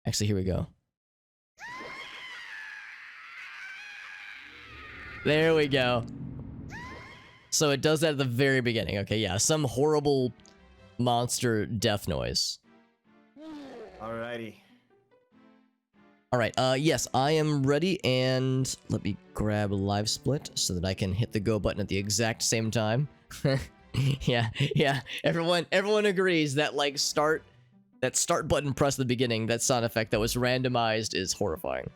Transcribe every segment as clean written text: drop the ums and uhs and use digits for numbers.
Actually, here we go. There we go. So it does that at the very beginning. Okay, yeah. Some horrible monster death noise. Alrighty. Alright, yes, I am ready, and let me grab a live split so that I can hit the go button at the exact same time. Yeah. Everyone agrees that, like, that start button press at the beginning, that sound effect that was randomized is horrifying.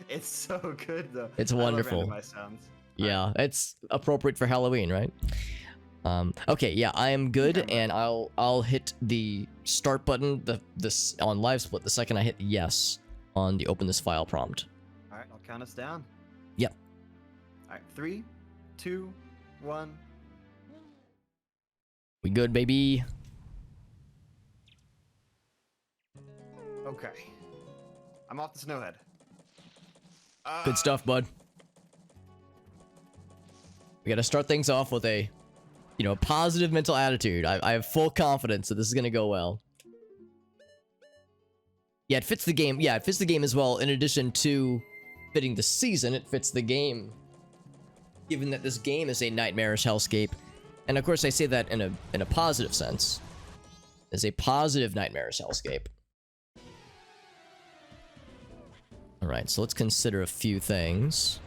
It's so good, though. It's wonderful. I love randomized sounds. Yeah, it's appropriate for Halloween, right? Okay, yeah, I am good, and I'll hit the start button this on live split the second I hit yes on the open this file prompt. All right, I'll count us down. Yep. All right, 3, 2, 1. We good, baby? Okay. I'm off the snowhead. Good stuff, bud. We gotta start things off with a, positive mental attitude. I have full confidence that this is gonna go well. Yeah, it fits the game. Yeah, it fits the game as well. In addition to fitting the season, it fits the game. Given that this game is a nightmarish hellscape. And of course I say that in a positive sense. It's a positive nightmarish hellscape. Alright, so let's consider a few things.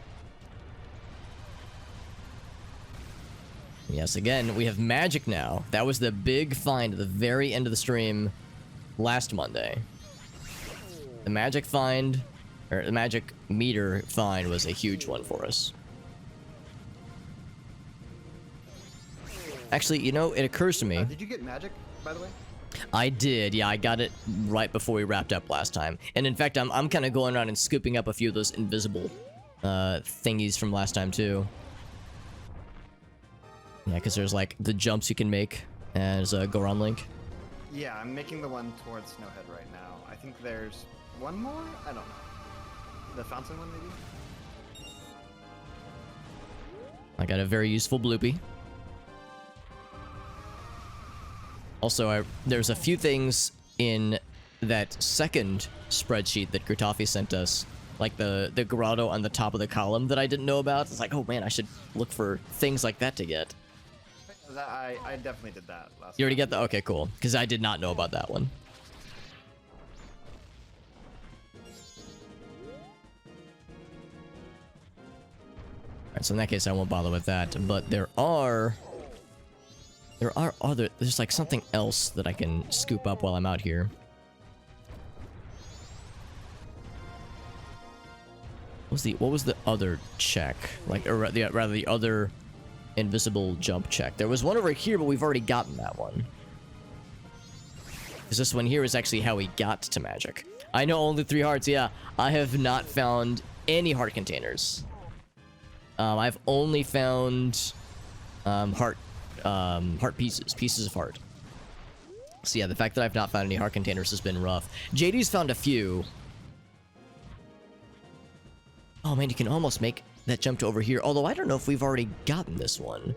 Yes, again, we have magic now. That was the big find at the very end of the stream last Monday. The magic find, or the magic meter find, was a huge one for us. Actually, it occurs to me. Did you get magic, by the way? I did, yeah, I got it right before we wrapped up last time. And in fact, I'm kind of going around and scooping up a few of those invisible thingies from last time, too. Yeah, because there's, like, the jumps you can make as a Goron Link. Yeah, I'm making the one towards Snowhead right now. I think there's one more? I don't know. The fountain one, maybe? I got a very useful bloopy. Also, there's a few things in that second spreadsheet that Gertafi sent us, like the grotto on the top of the column that I didn't know about. It's like, oh man, I should look for things like that to get. I definitely did that last You already time. get that? Okay, cool. Because I did not know about that one. Alright, so in that case, I won't bother with that. But there's like something else that I can scoop up while I'm out here. What was the other check? Like, or rather the other invisible jump check. There was one over here, but we've already gotten that one. Because this one here is actually how we got to magic. I know only 3 hearts, yeah. I have not found any heart containers. I've only found heart pieces of heart. So yeah, the fact that I've not found any heart containers has been rough. JD's found a few. Oh man, you can almost make that jump to over here. Although I don't know if we've already gotten this one.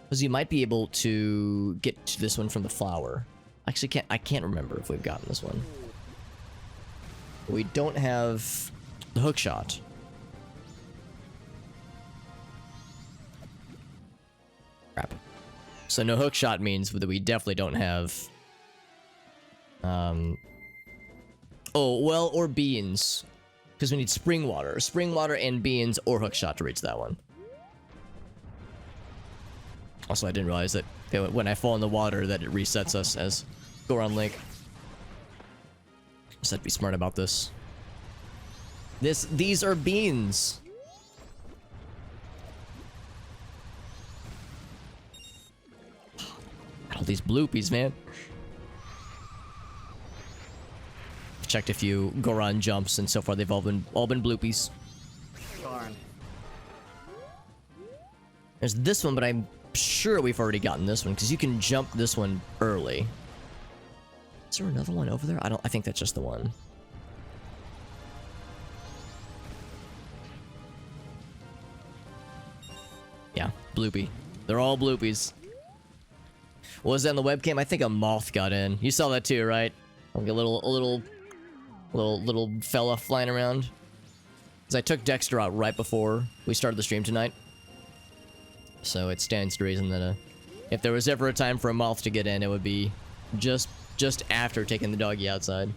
Because you might be able to get to this one from the flower. Actually, I can't remember if we've gotten this one. We don't have the hook shot. Crap. So no hook shot means that we definitely don't have... Oh, well, or beans. Because we need spring water. Spring water and beans or hook shot to reach that one. Also, I didn't realize that when I fall in the water that it resets us as Goron Link. Just have to be smart about this. These are beans. All these bloopies, man. I've checked a few Goron jumps, and so far they've all been bloopies. Darn. There's this one, but I'm sure we've already gotten this one because you can jump this one early. Is there another one over there? I think that's just the one. Yeah, bloopy. They're all bloopies. What was that on the webcam? I think a moth got in. You saw that too, right? Like a little Little fella flying around. Because I took Dexter out right before we started the stream tonight. So it stands to reason that if there was ever a time for a moth to get in, it would be just after taking the doggy outside.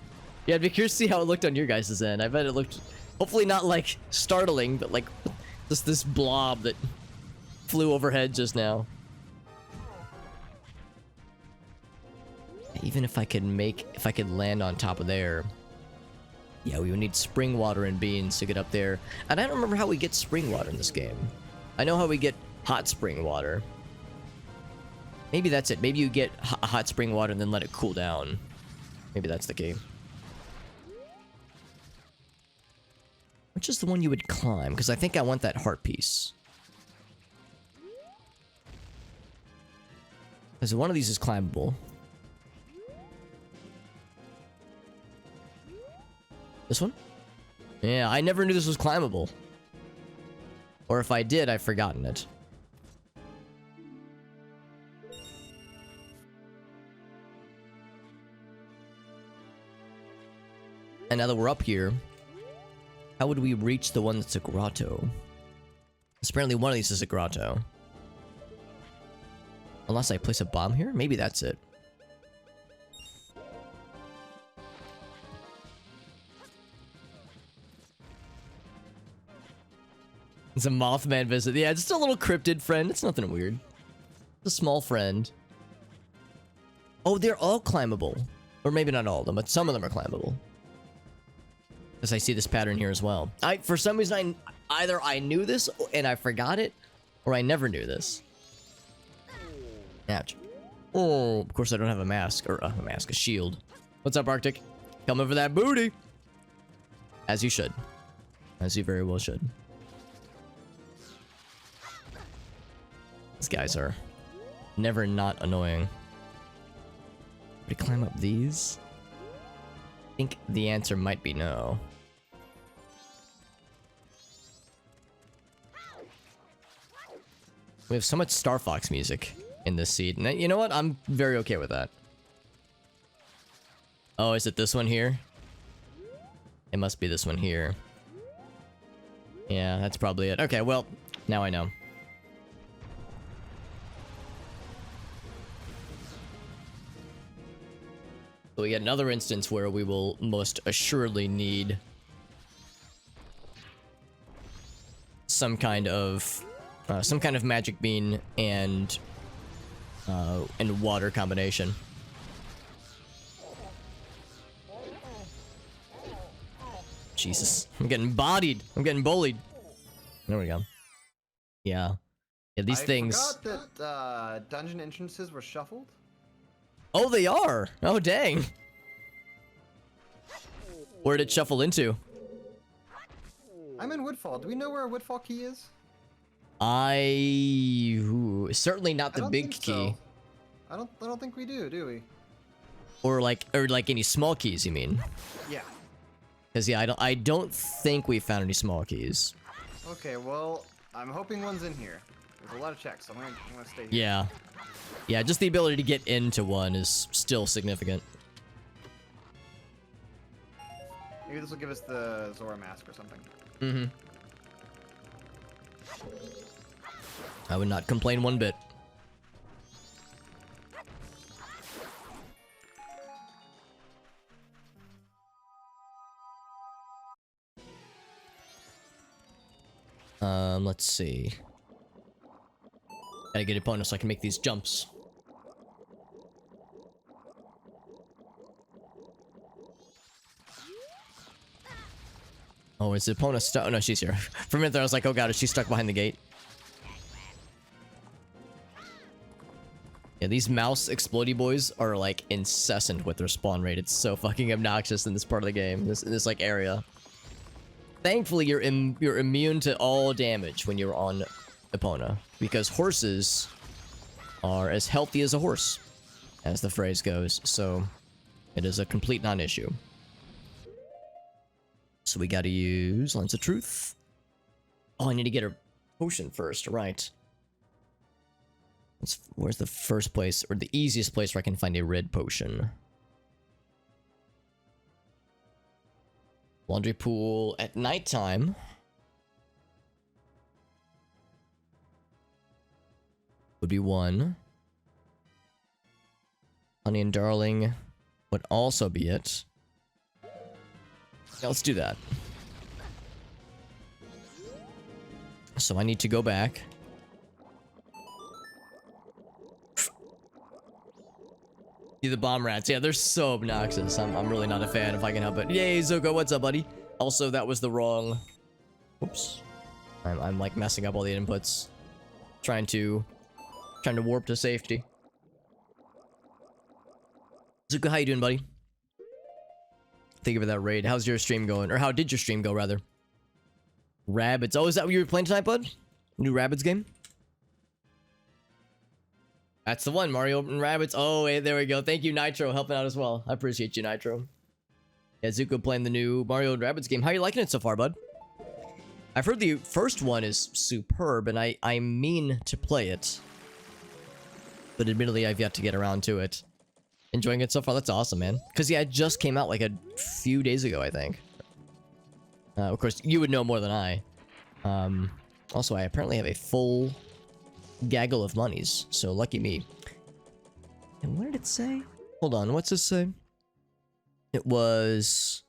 Yeah, I'd be curious to see how it looked on your guys' end. I bet it looked, hopefully not like startling, but like just this blob that flew overhead just now. Even if I could land on top of there. Yeah, we would need spring water and beans to get up there. And I don't remember how we get spring water in this game. I know how we get hot spring water. Maybe that's it. Maybe you get hot spring water and then let it cool down. Maybe that's the key. Which is the one you would climb? Because I think I want that heart piece. Because one of these is climbable. This one? Yeah, I never knew this was climbable. Or if I did, I've forgotten it. And now that we're up here, how would we reach the one that's a grotto? Because apparently one of these is a grotto. Unless I place a bomb here? Maybe that's it. It's a Mothman visit. Yeah, it's just a little cryptid friend. It's nothing weird. It's a small friend. Oh, they're all climbable. Or maybe not all of them, but some of them are climbable. Because I see this pattern here as well. For some reason, either I knew this and I forgot it, or I never knew this. Ouch. Oh, of course I don't have a mask. Or a shield. What's up, Arctic? Coming for that booty. As you should. As you very well should. These guys are never not annoying. Would we climb up these? I think the answer might be no. We have so much Star Fox music in this seed. And you know what? I'm very okay with that. Oh, is it this one here? It must be this one here. Yeah, that's probably it. Okay, well, now I know. So we get another instance where we will most assuredly need some kind of magic bean and water combination. Jesus, I'm getting bodied. I'm getting bullied. There we go. Yeah, these things. I forgot that dungeon entrances were shuffled. Oh, they are. Oh, dang. Where'd it shuffle into? I'm in Woodfall. Do we know where a Woodfall key is? Certainly not the big key. So. I don't think we do we? Or like any small keys, you mean? Yeah. Because yeah, I don't think we found any small keys. Okay, well, I'm hoping one's in here. There's a lot of checks, so I'm gonna stay here. Yeah. Yeah, just the ability to get into one is still significant. Maybe this will give us the Zora mask or something. Mm-hmm. I would not complain one bit. Let's see. Gotta get a bonus so I can make these jumps. Oh, is the opponent stuck? Oh, no, she's here. For a minute there, I was like, oh god, is she stuck behind the gate? Yeah, these mouse explodey boys are like incessant with their spawn rate. It's so fucking obnoxious in this part of the game, this like area. Thankfully, you're immune to all damage when you're on Epona, because horses are as healthy as a horse, as the phrase goes. So it is a complete non-issue. So we gotta use Lens of Truth. Oh, I need to get a potion first, right? Where's the first place, or the easiest place where I can find a red potion? Laundry pool at nighttime. Would be one. Honey and Darling would also be it. Yeah, let's do that. So I need to go back. The bomb rats. Yeah, they're so obnoxious. I'm really not a fan if I can help it. Yay, Zuko, what's up, buddy? Also, that was the wrong... Oops. I'm like messing up all the inputs. Trying to warp to safety. Zuko, how you doing, buddy? Thank you for that raid. How's your stream going? Or how did your stream go, rather? Rabbids. Oh, is that what you were playing tonight, bud? New Rabbids game? That's the one, Mario and Rabbids. Oh, hey, there we go. Thank you, Nitro, helping out as well. I appreciate you, Nitro. Yeah, Zuko playing the new Mario and Rabbids game. How are you liking it so far, bud? I've heard the first one is superb, and I mean to play it. But admittedly, I've yet to get around to it. Enjoying it so far? That's awesome, man. Because, yeah, it just came out like a few days ago, I think. Of course, you would know more than I. Also, I apparently have a full gaggle of monies, so lucky me. And what did it say? Hold on, what's this say? It was...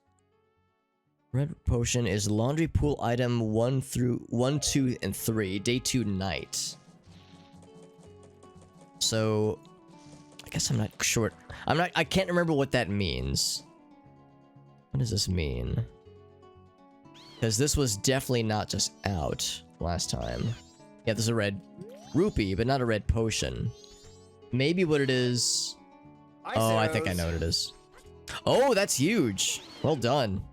Red potion is laundry pool item 1, 2, and 3. Day 2 night. So... I guess I'm not sure. I can't remember what that means. What does this mean? Because this was definitely not just out last time. Yeah, there's a red rupee, but not a red potion. Maybe what it is... Oh, I think I know what it is. Oh, that's huge. Well done.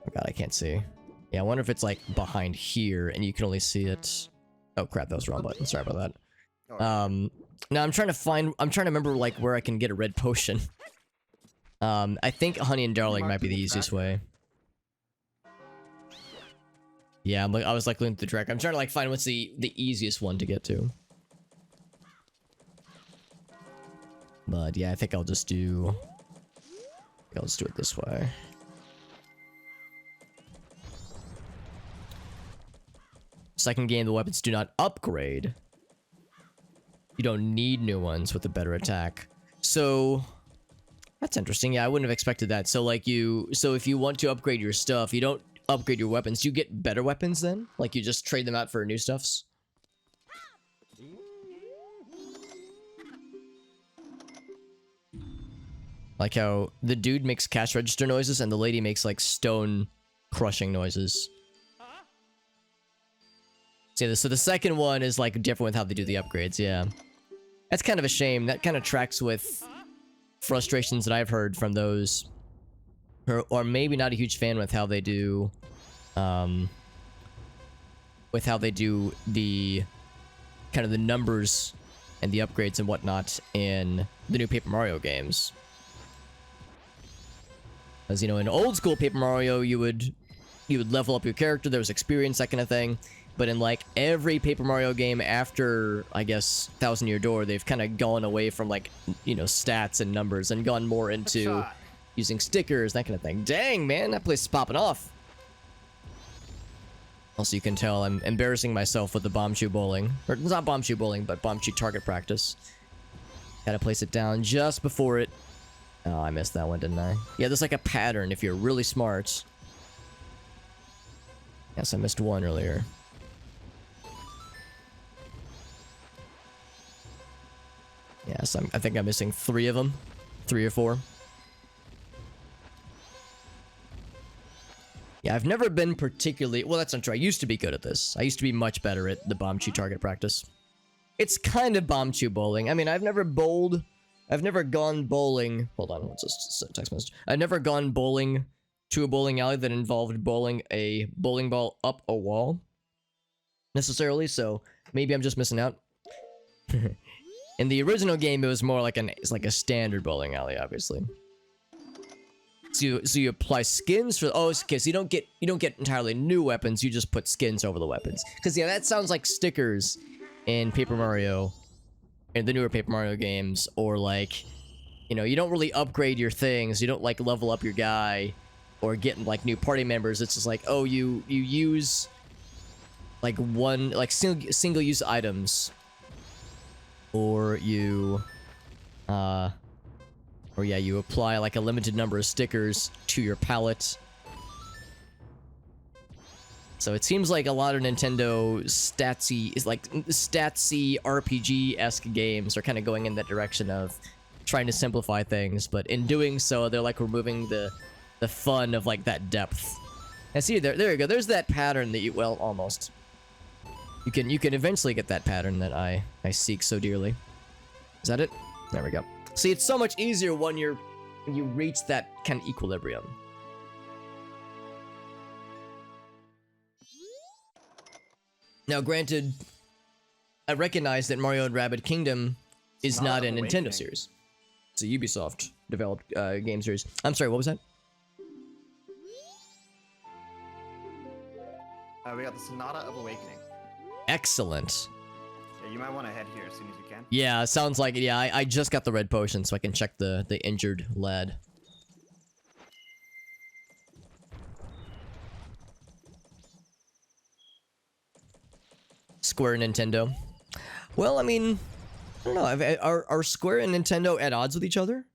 Oh god, I can't see. Yeah, I wonder if it's like behind here and you can only see it. Oh crap, that was the wrong button. Sorry about that. Now I'm trying to remember like where I can get a red potion. I think Honey and Darling might be the easiest way. Yeah, I was like looking through the track. I'm trying to like find what's the easiest one to get to. But yeah, I think I'll just do... I'll just do it this way. Second game, the weapons do not upgrade. You don't need new ones with a better attack. So... That's interesting. Yeah, I wouldn't have expected that. So like so if you want to upgrade your stuff, you don't upgrade your weapons. Do you get better weapons then? Like you just trade them out for new stuffs? Like how the dude makes cash register noises and the lady makes like stone crushing noises. So the second one is like different with how they do the upgrades, yeah. That's kind of a shame. That kind of tracks with frustrations that I've heard from those who are maybe not a huge fan with how they do the kind of the numbers and the upgrades and whatnot in the new Paper Mario games. As you know, in old school Paper Mario, you would level up your character, there was experience, that kind of thing. But in like every Paper Mario game after, I guess, Thousand Year Door, they've kind of gone away from like, you know, stats and numbers and gone more into using stickers, that kind of thing. Dang, man, that place is popping off. Also, you can tell I'm embarrassing myself with the bomb shoe bowling. Or, it's not bomb shoe bowling, but bomb shoe target practice. Gotta place it down just before it... Oh, I missed that one, didn't I? Yeah, there's like a pattern if you're really smart. Yes, I missed one earlier. Yes, I think I'm missing 3 of them. 3 or 4. Yeah, I've never been particularly... Well, that's not true. I used to be good at this. I used to be much better at the bomb chew target practice. It's kind of bomb chew bowling. I mean, I've never bowled... I've never gone bowling... Hold on, what's this text message? I've never gone bowling to a bowling alley that involved bowling a bowling ball up a wall. Necessarily, so maybe I'm just missing out. In the original game, it was more like it's like a standard bowling alley, obviously. So you apply skins for... Oh, okay, so you don't get entirely new weapons, you just put skins over the weapons. Because, yeah, that sounds like stickers in Paper Mario, in the newer Paper Mario games, or like you know, you don't really upgrade your things. You don't like level up your guy or get like new party members. It's just like, oh, you use like single use items, or you you apply like a limited number of stickers to your palette. So it seems like a lot of Nintendo statsy RPG-esque games are kind of going in that direction of trying to simplify things, but in doing so, they're like removing the fun of like that depth. And see, there you go. There's that pattern that you, well, almost. You can eventually get that pattern that I seek so dearly. Is that it? There we go. See, it's so much easier when you reach that kind of equilibrium. Now, granted, I recognize that Mario and Rabbids Kingdom is not a Nintendo series. It's a Ubisoft developed game series. I'm sorry, what was that? We got the Sonata of Awakening. Excellent. Yeah, you might want to head here as soon as you can. Yeah, sounds like it. Yeah, I just got the red potion, so I can check the injured lad. Square Nintendo. Well, I mean, I don't know. Are Square and Nintendo at odds with each other?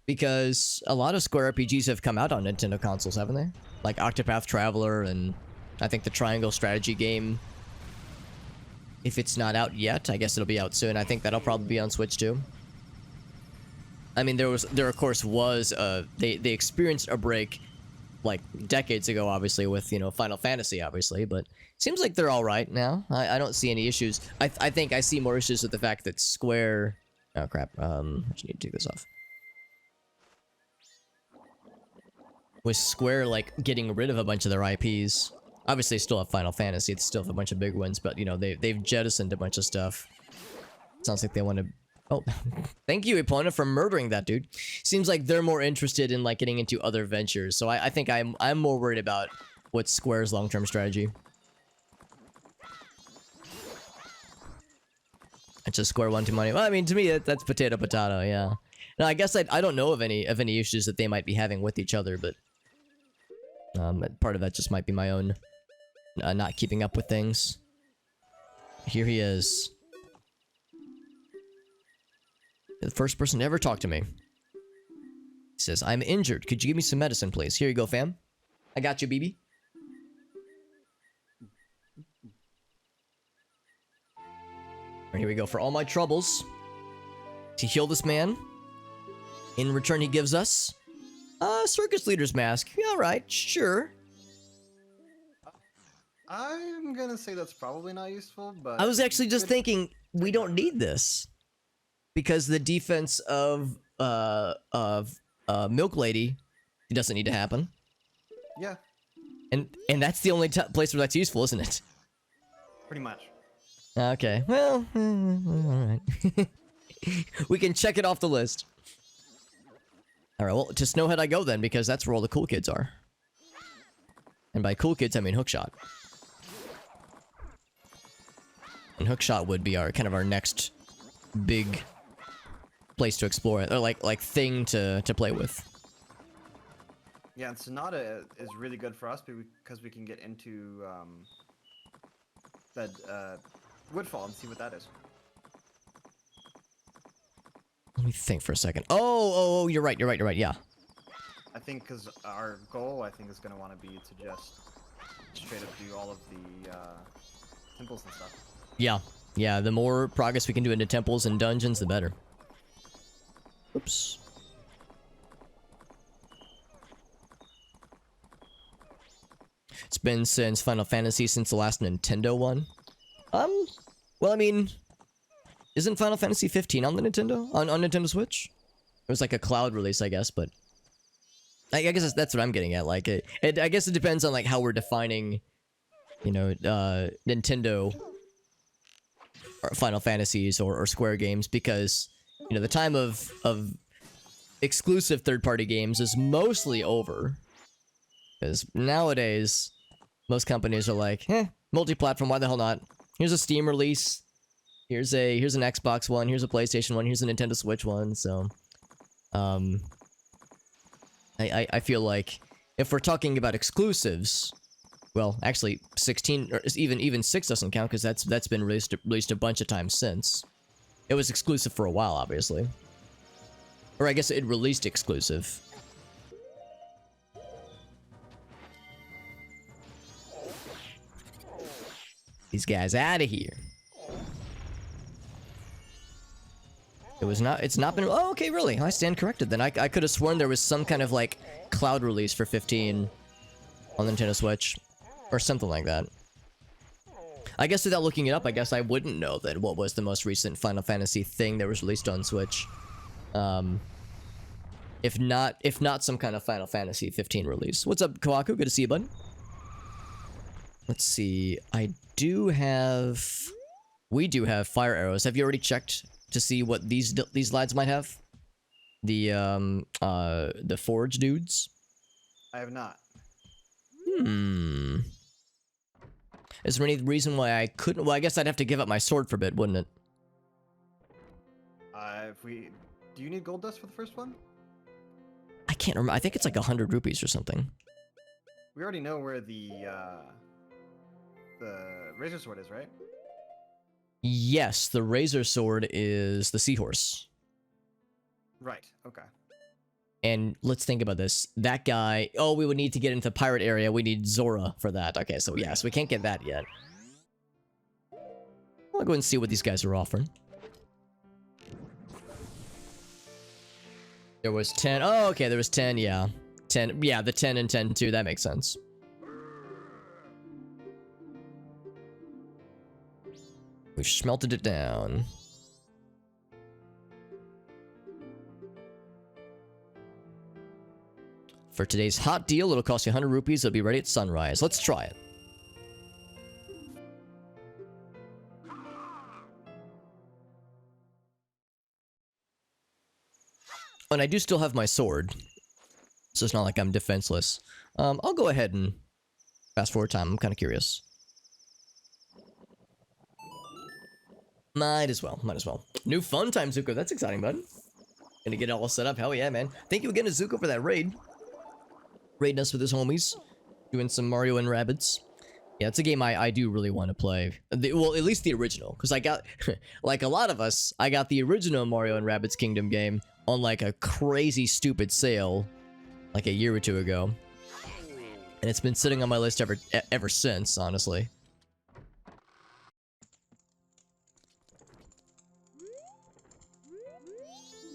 Because a lot of Square RPGs have come out on Nintendo consoles, haven't they? Like Octopath Traveler, and I think the Triangle Strategy game. If it's not out yet, I guess it'll be out soon. I think that'll probably be on Switch too. I mean, there of course was they experienced a break like decades ago, obviously, with, you know, Final Fantasy, obviously, but seems like they're all right now. I don't see any issues. I think I see more issues with the fact that Square... Oh, crap. I just need to take this off. With Square, like, getting rid of a bunch of their IPs. Obviously, they still have Final Fantasy. They still have a bunch of big ones, but, you know, they've jettisoned a bunch of stuff. Sounds like they want to... Oh, thank you, Epona, for murdering that dude. Seems like they're more interested in, like, getting into other ventures. So I think I'm more worried about what's Square's long-term strategy. It's just Square wanting money. Well, I mean, to me, that's potato, yeah. Now, I guess I don't know of any issues that they might be having with each other, but part of that just might be my own not keeping up with things. Here he is. The first person to ever talk to me. He says, I'm injured. Could you give me some medicine, please? Here you go, fam. I got you, BB. Here we go. For all my troubles, to heal this man, in return he gives us a circus leader's mask. Yeah, alright, sure. I'm gonna say that's probably not useful, but... I was actually just thinking, we don't need this. Because the defense of Milk Lady, it doesn't need to happen. Yeah. And that's the only place where that's useful, isn't it? Pretty much. Okay, well, alright. We can check it off the list. Alright, well, to Snowhead I go then, because that's where all the cool kids are. And by cool kids, I mean Hookshot. And Hookshot would be our next big place to explore it, or like thing to play with. Yeah, and Sonata is really good for us because we can get into that Woodfall and see what that is. Let me think for a second. Oh, you're right, yeah. I think because our goal, I think, is going to want to be to just straight up do all of the temples and stuff. Yeah, the more progress we can do into temples and dungeons, the better. Oops. It's been since Final Fantasy, since the last Nintendo one. Well, I mean, isn't Final Fantasy 15 on the Nintendo? On Nintendo Switch? It was like a cloud release, I guess, but... I guess that's what I'm getting at, like, I guess it depends on, like, how we're defining, you know, Nintendo... or Final Fantasies or Square games, because, you know, the time of exclusive third-party games is mostly over. Because nowadays, most companies are like, multi-platform, why the hell not? Here's a Steam release. Here's an Xbox one. Here's a PlayStation one. Here's a Nintendo Switch one. So, I feel like if we're talking about exclusives, well, actually 16 or even 6 doesn't count because that's been released a bunch of times since. It was exclusive for a while, obviously. Or I guess it released exclusive. These guys out of here. It's not been, oh, okay, really? I stand corrected then. I could have sworn there was some kind of, like, cloud release for 15 on the Nintendo Switch. Or something like that. I guess without looking it up, I guess I wouldn't know that what was the most recent Final Fantasy thing that was released on Switch. If not some kind of Final Fantasy 15 release. What's up, Kawaku? Good to see you, bud. Let's see. We do have fire arrows. Have you already checked to see what these lads might have? The forge dudes? I have not. Is there any reason why I couldn't? Well, I guess I'd have to give up my sword for a bit, wouldn't it? Do you need gold dust for the first one? I can't remember. I think it's like 100 rupees or something. We already know where the razor sword is, right? Yes, the razor sword is the seahorse. Right. Okay. And let's think about this. That guy... Oh, we would need to get into the pirate area. We need Zora for that. Okay, so yes, we can't get that yet. I'll go and see what these guys are offering. There was 10. Oh, okay, there was 10, yeah. 10. Yeah, the 10 and 10 too. That makes sense. We've smelted it down. For today's hot deal, it'll cost you 100 rupees. It'll be ready at sunrise. Let's try it. And I do still have my sword, so it's not like I'm defenseless. I'll go ahead and fast forward time. I'm kind of curious. Might as well. New fun time, Zuko. That's exciting, bud. Gonna get it all set up. Hell yeah, man. Thank you again to Zuko for that raid. Raiding us with his homies. Doing some Mario and Rabbids. Yeah, it's a game I do really want to play. Well, at least the original. Because I got, like a lot of us, I got the original Mario and Rabbids Kingdom game on like a crazy stupid sale like a year or two ago. And it's been sitting on my list ever since, honestly.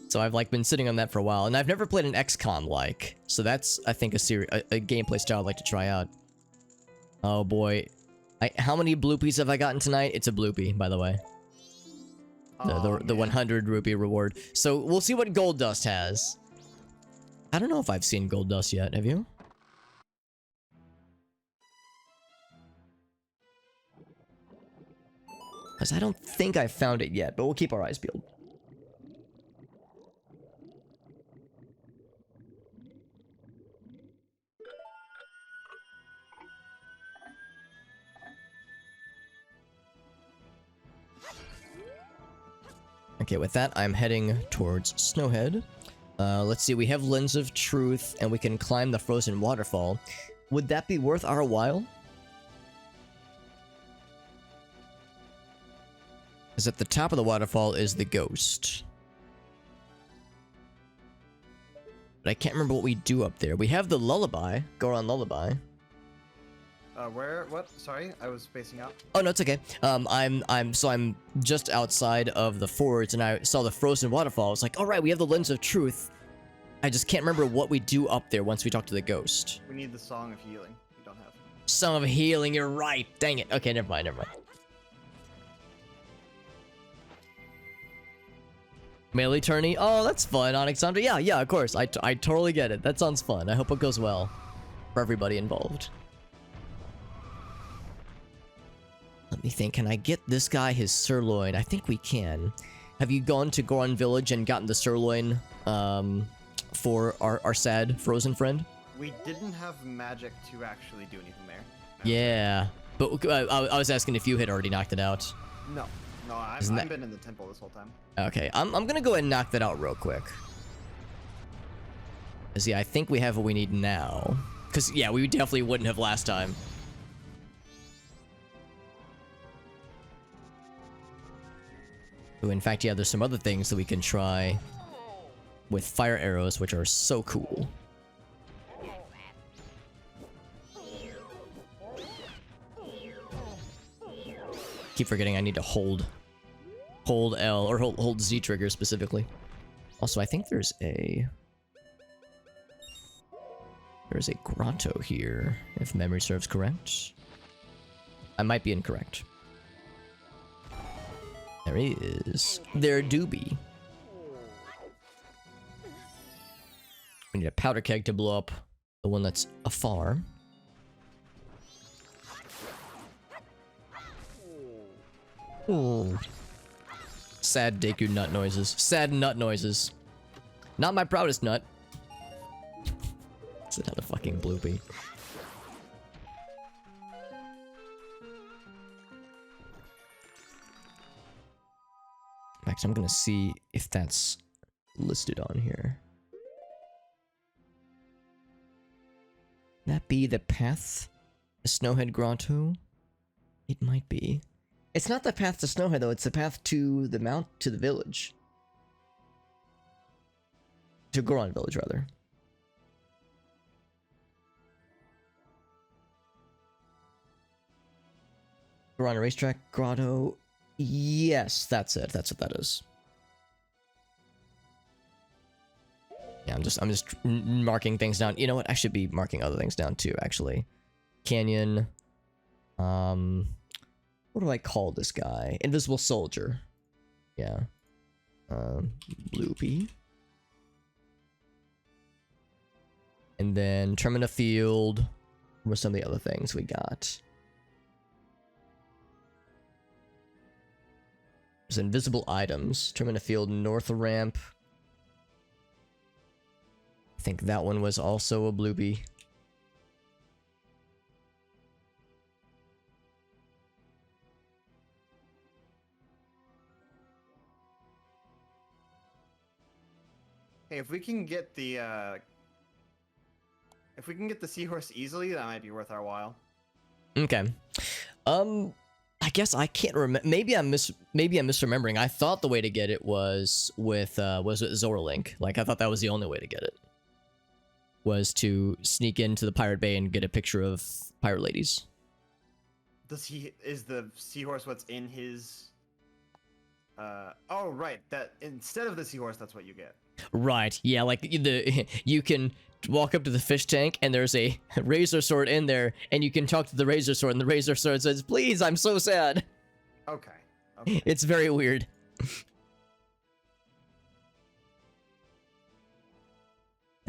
So I've like been sitting on that for a while, and I've never played an XCOM like. So that's, I think, a gameplay style I'd like to try out. Oh boy, how many bloopies have I gotten tonight? It's a bloopy, by the way. The 100 rupee reward. So we'll see what Gold Dust has. I don't know if I've seen Gold Dust yet. Have you? Because I don't think I've found it yet, but we'll keep our eyes peeled. Okay, with that, I'm heading towards Snowhead. Let's see, we have Lens of Truth, and we can climb the frozen waterfall. Would that be worth our while? Because at the top of the waterfall is the ghost. But I can't remember what we do up there. We have the lullaby, Goron Lullaby. Where? What? Sorry, I was spacing out. Oh no, it's okay. I'm just outside of the forge, and I saw the frozen waterfall. I was like, all right, we have the Lens of Truth. I just can't remember what we do up there once we talk to the ghost. We need the Song of Healing. We don't have. Song of Healing. You're right. Dang it. Okay, never mind. Melee tourney. Oh, that's fun, Alexandra. Yeah, of course. I totally get it. That sounds fun. I hope it goes well for everybody involved. Let me think. Can I get this guy his sirloin? I think we can. Have you gone to Goron Village and gotten the sirloin for our sad frozen friend? We didn't have magic to actually do anything there. Yeah, but I was asking if you had already knocked it out. No, I've been in the temple this whole time. Okay, I'm gonna go ahead and knock that out real quick. 'Cause, yeah, I think we have what we need now. Because, yeah, we definitely wouldn't have last time. Ooh, in fact, yeah, there's some other things that we can try with fire arrows, which are so cool. Keep forgetting I need to hold L, or hold Z trigger specifically. Also, I think there's a grotto here, if memory serves correct. I might be incorrect. There is. There do be. We need a powder keg to blow up the one that's afar. Ooh. Sad Deku nut noises. Sad nut noises. Not my proudest nut. It's another fucking bloopy. Max, I'm gonna see if that's listed on here. That be the path? The Snowhead Grotto? It might be. It's not the path to Snowhead though, it's the path to the to the village. To Goron village, rather. Goron Racetrack Grotto. Yes, that's it. That's what that is. Yeah, I'm just marking things down. You know what? I should be marking other things down too, actually. Canyon. What do I call this guy? Invisible Soldier. Yeah. Bloopy. And then Termina Field. What were some of the other things we got? There's invisible items. Termina Field, North Ramp. I think that one was also a bloopy. Hey, if we can get the seahorse easily, that might be worth our while. Okay. I guess I can't remember. Maybe I'm misremembering. I thought the way to get it was with Zoralink. Like I thought that was the only way to get it. Was to sneak into the pirate bay and get a picture of pirate ladies. Is the seahorse what's in his oh right, that instead of the seahorse that's what you get. Right. Yeah, like you can walk up to the fish tank and there's a razor sword in there and you can talk to the razor sword and the razor sword says, "Please, I'm so sad." Okay. It's very weird.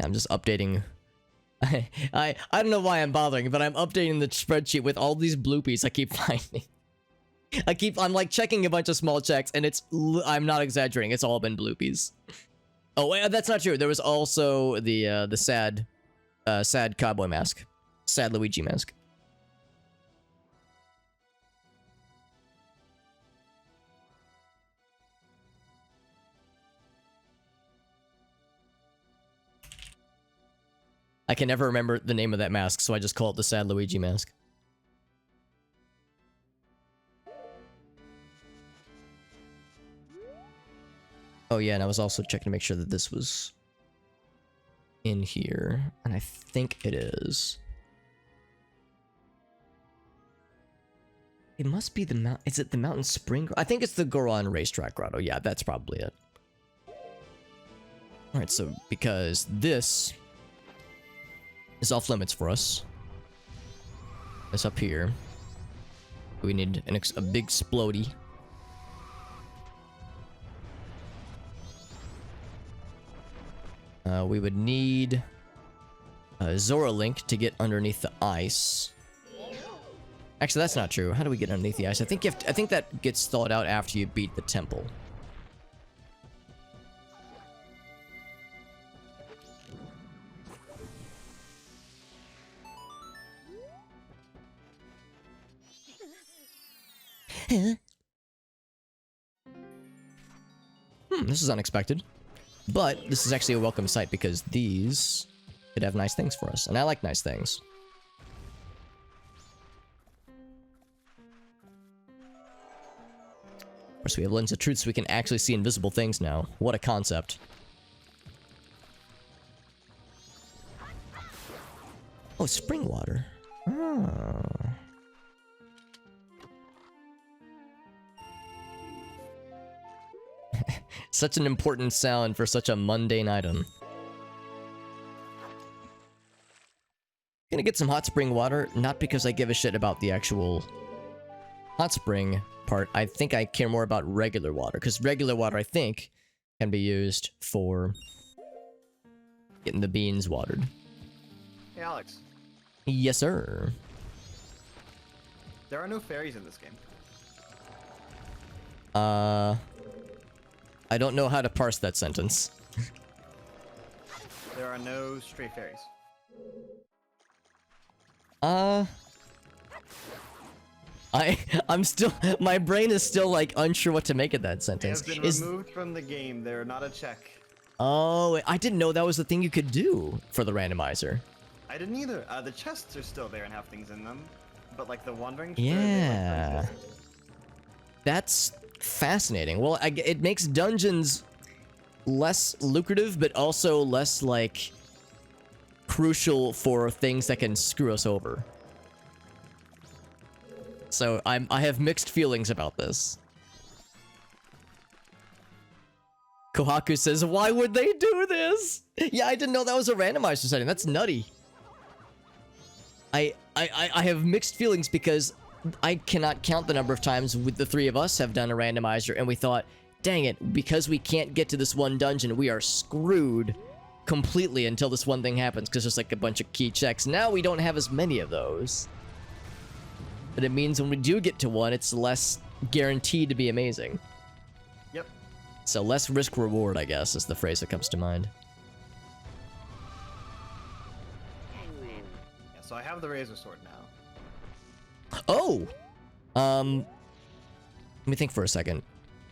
I'm just updating. I don't know why I'm bothering, but I'm updating the spreadsheet with all these bloopies I keep finding. I'm like checking a bunch of small checks and I'm not exaggerating, it's all been bloopies. Oh, yeah, that's not true. There was also the sad cowboy mask. Sad Luigi mask. I can never remember the name of that mask, so I just call it the sad Luigi mask. Oh yeah, and I was also checking to make sure that this was in here, and I think it is. It must be the is it the Mountain Spring? I think it's the Goron Racetrack Grotto. Yeah, that's probably it. Alright, so because this is off limits for us. It's up here. We need a big splody. We would need Zoralink to get underneath the ice. Actually, that's not true. How do we get underneath the ice? I think that gets thawed out after you beat the temple. This is unexpected. But this is actually a welcome sight because these Could have nice things for us, and I like nice things. Of course, we have Lens of Truth, so we can actually see invisible things now. What a concept. Oh, spring water. Oh. Such an important sound for such a mundane item. Gonna get some hot spring water, not because I give a shit about the actual hot spring part. I think I care more about regular water, because regular water, I think, can be used for getting the beans watered. Hey, Alex. Yes, sir. There are no fairies in this game. I don't know how to parse that sentence. There are no stray fairies. I'm still, my brain is still like unsure what to make of that They sentence. have been removed from the game. They're not a check. Oh, I didn't know that was the thing you could do for the randomizer. I didn't either. The chests are still there and have things in them, but like the wandering. Spirit, Yeah. they, like, don't exist. That's fascinating. Well, it makes dungeons less lucrative, but also less, like, crucial for things that can screw us over. So, I have mixed feelings about this. Kohaku says, why would they do this? Yeah, I didn't know that was a randomizer setting. That's nutty. I have mixed feelings because I cannot count the number of times the three of us have done a randomizer and we thought, dang it, because we can't get to this one dungeon, we are screwed completely until this one thing happens because there's like a bunch of key checks. Now we don't have as many of those. But it means when we do get to one, it's less guaranteed to be amazing. Yep. So less risk reward, I guess, is the phrase that comes to mind. Yeah, so I have the razor sword now. Oh! Let me think for a second.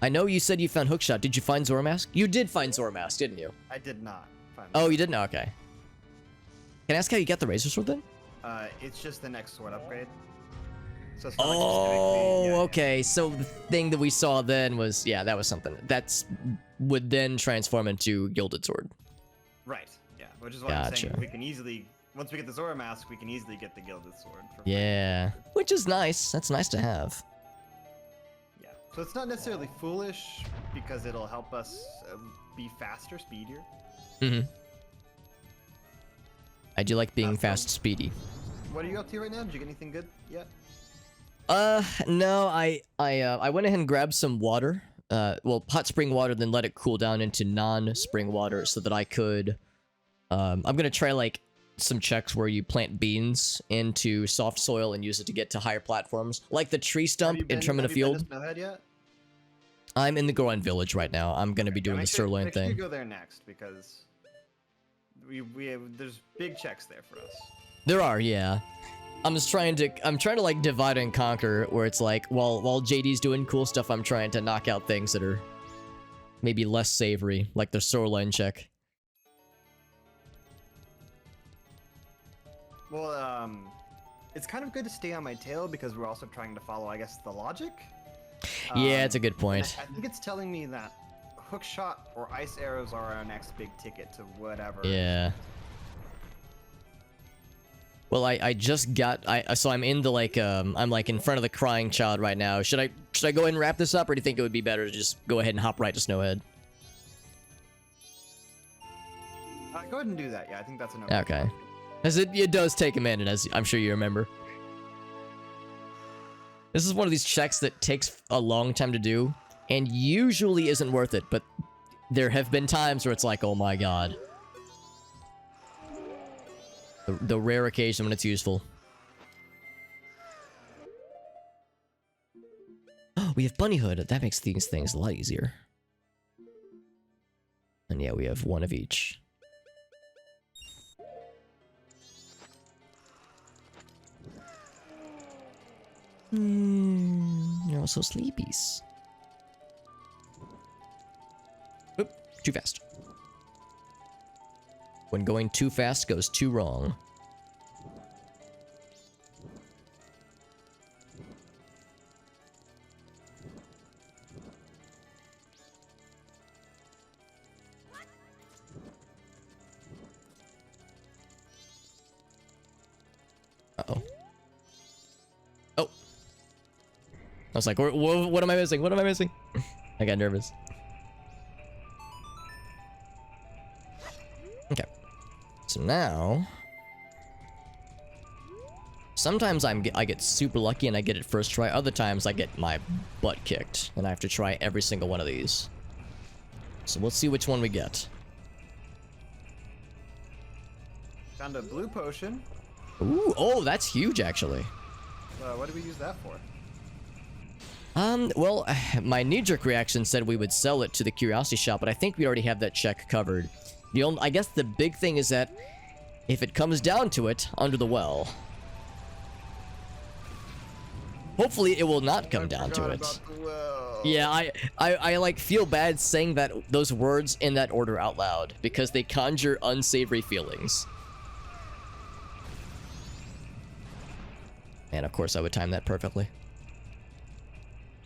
I know you said you found Hookshot. Did you find Zoramask? You did find Zoramask, didn't you? I did not find. Oh, you didn't? Okay. Can I ask how you got the razor sword then? It's just the next sword upgrade. So it's not like Oh, specifically- yeah, okay. So the thing that we saw then was, yeah, that was something. That's would then transform into Gilded Sword. Right. Yeah. Which is why I'm saying Gotcha. we can easily, once we get the Zora mask, we can easily get the Gilded Sword. For free. Yeah. Which is nice. That's nice to have. Yeah. So it's not necessarily foolish because it'll help us be faster, speedier. Mm-hmm. I do like being Awesome. fast, speedy. What are you up to right now? Did you get anything good yet? No, I went ahead and grabbed some water. Well, hot spring water, then let it cool down into non-spring water so that I could, I'm gonna try, like, some checks where you plant beans into soft soil and use it to get to higher platforms. Like the tree stump in Tremina Field. Have you been to Snowhead yet? I'm in the Goron Village right now. I'm gonna be doing the Make sure sirloin you thing. go there next because there's big checks there for us. There are, yeah. I'm trying to like divide and conquer where it's like while JD's doing cool stuff, I'm trying to knock out things that are maybe less savory, like the sirloin check. Well, it's kind of good to stay on my tail because we're also trying to follow, I guess, the logic. Yeah, it's a good point. I think it's telling me that hook shot or ice arrows are our next big ticket to whatever. Yeah. Well, I just got so I'm in the like I'm like in front of the crying child right now. Should I go ahead and wrap this up, or do you think it would be better to just go ahead and hop right to Snowhead? Go ahead and do that. Yeah, I think that's enough. Okay. As it does take a minute, as I'm sure you remember. This is one of these checks that takes a long time to do, and usually isn't worth it, but there have been times where it's like, oh my god. The rare occasion when it's useful. Oh, we have Bunny Hood. That makes these things a lot easier. And yeah, we have one of each. You're all so sleepies. Oop, too fast. When going too fast goes too wrong. Uh-oh. Oh. I was like, what am I missing? What am I missing? I got nervous. Okay. So now... Sometimes I get super lucky and I get it first try. Other times I get my butt kicked. And I have to try every single one of these. So we'll see which one we get. Found a blue potion. Ooh, oh, that's huge actually. What do we use that for? Well, my knee-jerk reaction said we would sell it to the curiosity shop, but I think we already have that check covered. I guess the big thing is that if it comes down to it, under the well. Hopefully it will not come down to it. Yeah, I like feel bad saying that those words in that order out loud because they conjure unsavory feelings. And of course I would time that perfectly.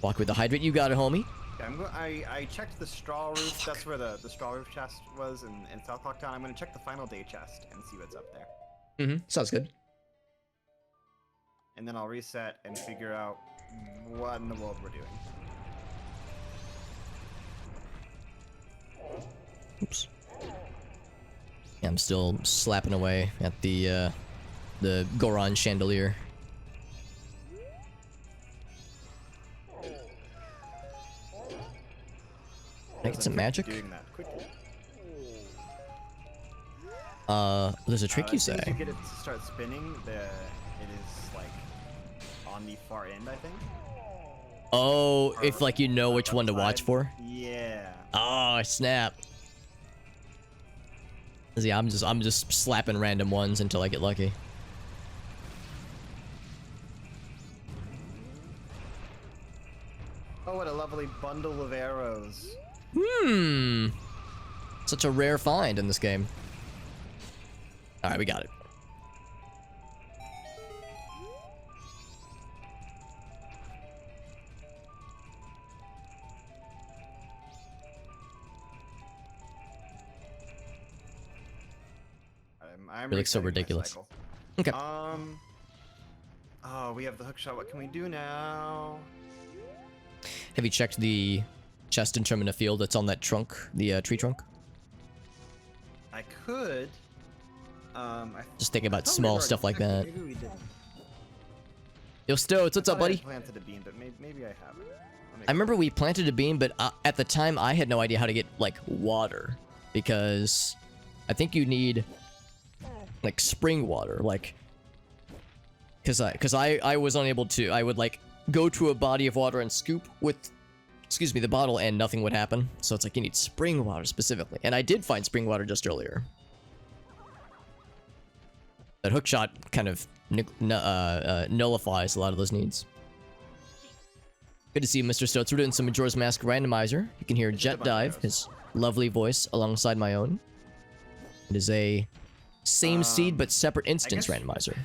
Walk with the hydrant, you got it, homie. Okay, I checked the straw roof. That's where the straw roof chest was in South Clock Town. I'm gonna check the final day chest and see what's up there. Mm-hmm. Sounds good. And then I'll reset and figure out what in the world we're doing. Oops. Yeah, I'm still slapping away at the Goron chandelier. Can I get some magic? Doing that quickly. There's a trick you As soon say. as you get it to start spinning, it is like on the far end, I think. Oh, if like you know which one to Upside. watch for. Yeah. Oh, snap. Yeah, I'm just slapping random ones until I get lucky. Oh, what a lovely bundle of arrows. Such a rare find in this game. Alright, we got it. I'm It looks so resetting my ridiculous. cycle. Okay. Oh, we have the hook shot. What can we do now? Have you checked the chest in Termina Field that's on that trunk, the tree trunk? I could. Just thinking about I thought we small already stuff like checked it. that. Maybe we didn't. Yo, Stoats, what's I up, thought I buddy? had planted a beam, but maybe I haven't. I remember we planted a beam, but at the time I had no idea how to get like water because I think you need like spring water, like because I was unable to. I would like go to a body of water and scoop with, excuse me, the bottle, and nothing would happen. So it's like you need spring water specifically, and I did find spring water just earlier. That hook shot kind of nullifies a lot of those needs. Good to see you, Mr. Stoats. We're doing some Majora's Mask Randomizer. You can hear Jet Dive, his lovely voice, alongside my own. It is a same seed but separate instance guess- randomizer.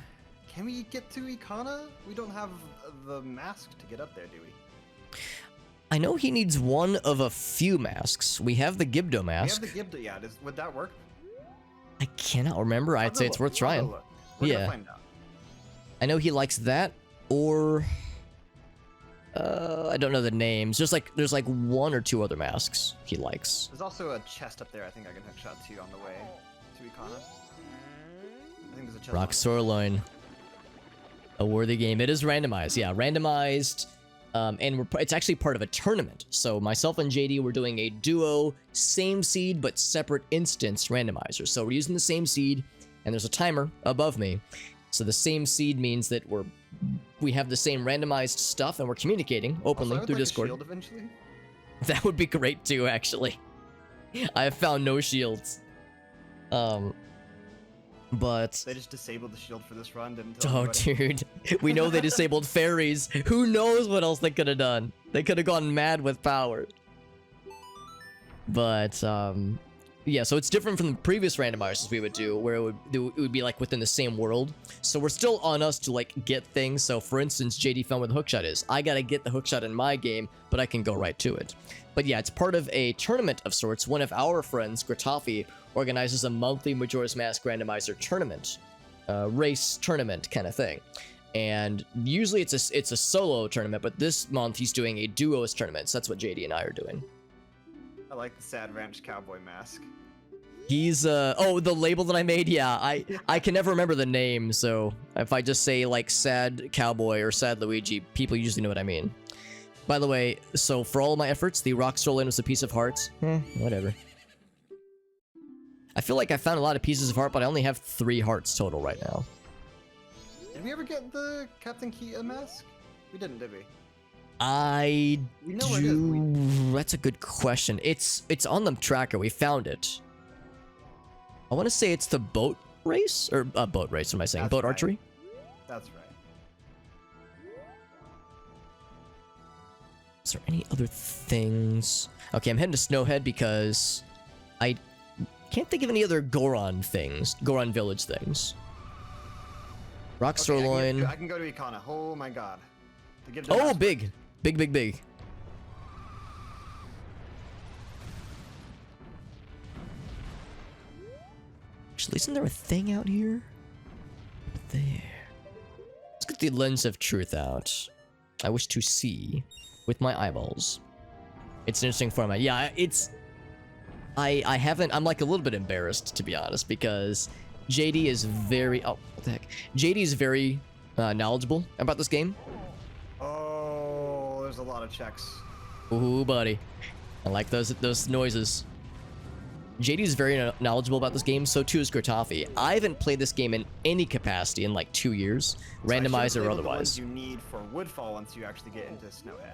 Can we get to Ikana? We don't have the mask to get up there, do we? I know he needs one of a few masks. We have the Gibdo mask. We have the Gibda. Yeah, would that work? I cannot remember. I'd say it's worth trying. We're Yeah. gonna find out. I know he likes that, or I don't know the names. There's like one or two other masks he likes. There's also a chest up there. I think I can hook shot to on the way to Ikana. I think there's a chest. Rock Sirloin. A worthy game. It is randomized. Yeah, randomized. And it's actually part of a tournament. So myself and JD were doing a duo, same seed but separate instance randomizer. So we're using the same seed, and there's a timer above me. So the same seed means that we have the same randomized stuff, and we're communicating openly Also, I would through like a Discord. shield eventually. That would be great too, actually. I have found no shields. But They just disabled the shield for this run. Didn't tell oh, anybody. dude, we know they disabled fairies. Who knows what else they could have done? They could have gone mad with power. But Yeah, so it's different from the previous randomizers we would do, where it would be like within the same world. So we're still on us to like get things. So for instance, JD found where the hookshot is. I gotta get the hookshot in my game, but I can go right to it. But yeah, it's part of a tournament of sorts. One of our friends, Gratafi, organizes a monthly Majora's Mask randomizer tournament, race tournament kind of thing. And usually it's a solo tournament, but this month he's doing a duos tournament. So that's what JD and I are doing. I like the Sad Ranch cowboy mask. He's oh, the label that I made, yeah, I can never remember the name, so if I just say like Sad Cowboy or Sad Luigi, people usually know what I mean. By the way, so for all of my efforts, the rock stroll-in was a piece of heart. Whatever. I feel like I found a lot of pieces of heart, but I only have 3 hearts total right now. Did we ever get the Captain Kita mask? We didn't, did we? I We know where it is. That's a good question. It's on the tracker. We found it. I want to say it's the boat race or boat race. What am I saying? That's Boat right. archery. That's right. Is there any other things? Okay, I'm heading to Snowhead because I can't think of any other Goron things. Goron Village things. Rock Okay, Sirloin. I can go to Ikana. Oh my god. To give Oh, mask- big. Big, big, big. Actually, isn't there a thing out here? There. Let's get the lens of truth out. I wish to see with my eyeballs. It's an interesting format. Yeah, it's... I haven't... I'm like a little bit embarrassed, to be honest, because JD is very... Oh, what the heck? JD is very knowledgeable about this game. Oh, there's a lot of checks. Ooh, buddy. I like those noises. JD is very knowledgeable about this game, so too is Gratafi. I haven't played this game in any capacity in like 2 years, So I randomizer should've or labeled the ones otherwise. you need for Woodfall once you actually get into Snowhead.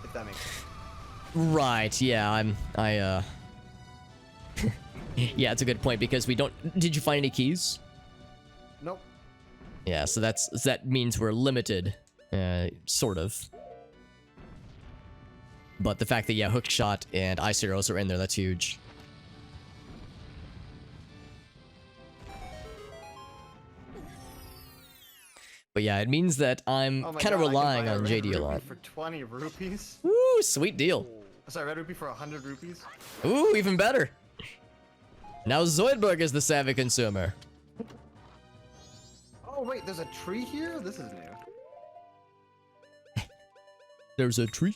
If that makes sense. Right, yeah, yeah, it's a good point because we don't... Did you find any keys? Nope. Yeah, so that means we're limited, sort of. But the fact that, yeah, Hookshot and Ice Arrows are in there, that's huge. But yeah, it means that I'm Oh my kind of God, I can relying buy a on red JD a rupee lot. For 20 rupees? Woo, sweet deal. Sorry, red rupee for 100 rupees? Ooh, even better. Now Zoidberg is the savvy consumer. Oh wait, there's a tree here? This is new. There's a tree.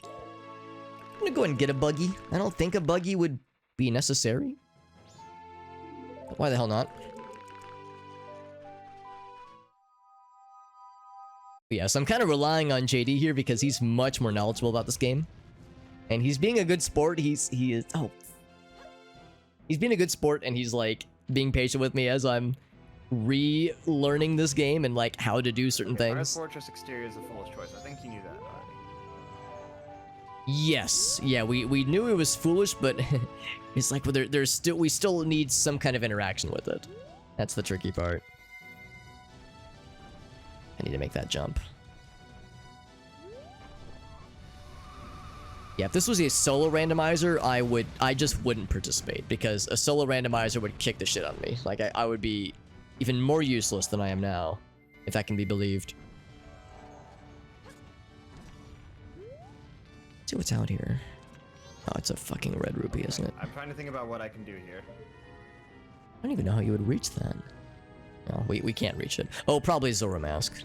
I'm gonna go and get a buggy. I don't think a buggy would be necessary. But why the hell not? But yeah, so I'm kind of relying on JD here because he's much more knowledgeable about this game. And he's being a good sport. He's being a good sport and he's like being patient with me as I'm relearning this game and like how to do certain Red things. Fortress exterior is a foolish choice. I think you knew that already. Yes, yeah, we knew it was foolish, but it's like well, we still need some kind of interaction with it. That's the tricky part. I need to make that jump. Yeah, if this was a solo randomizer, I just wouldn't participate because a solo randomizer would kick the shit out of me. Like I would be even more useless than I am now, if that can be believed. See what's out here. Oh, it's a fucking red rupee, isn't it? I'm trying to think about what I can do here. I don't even know how you would reach that. No, we can't reach it. Oh, probably Zora Mask.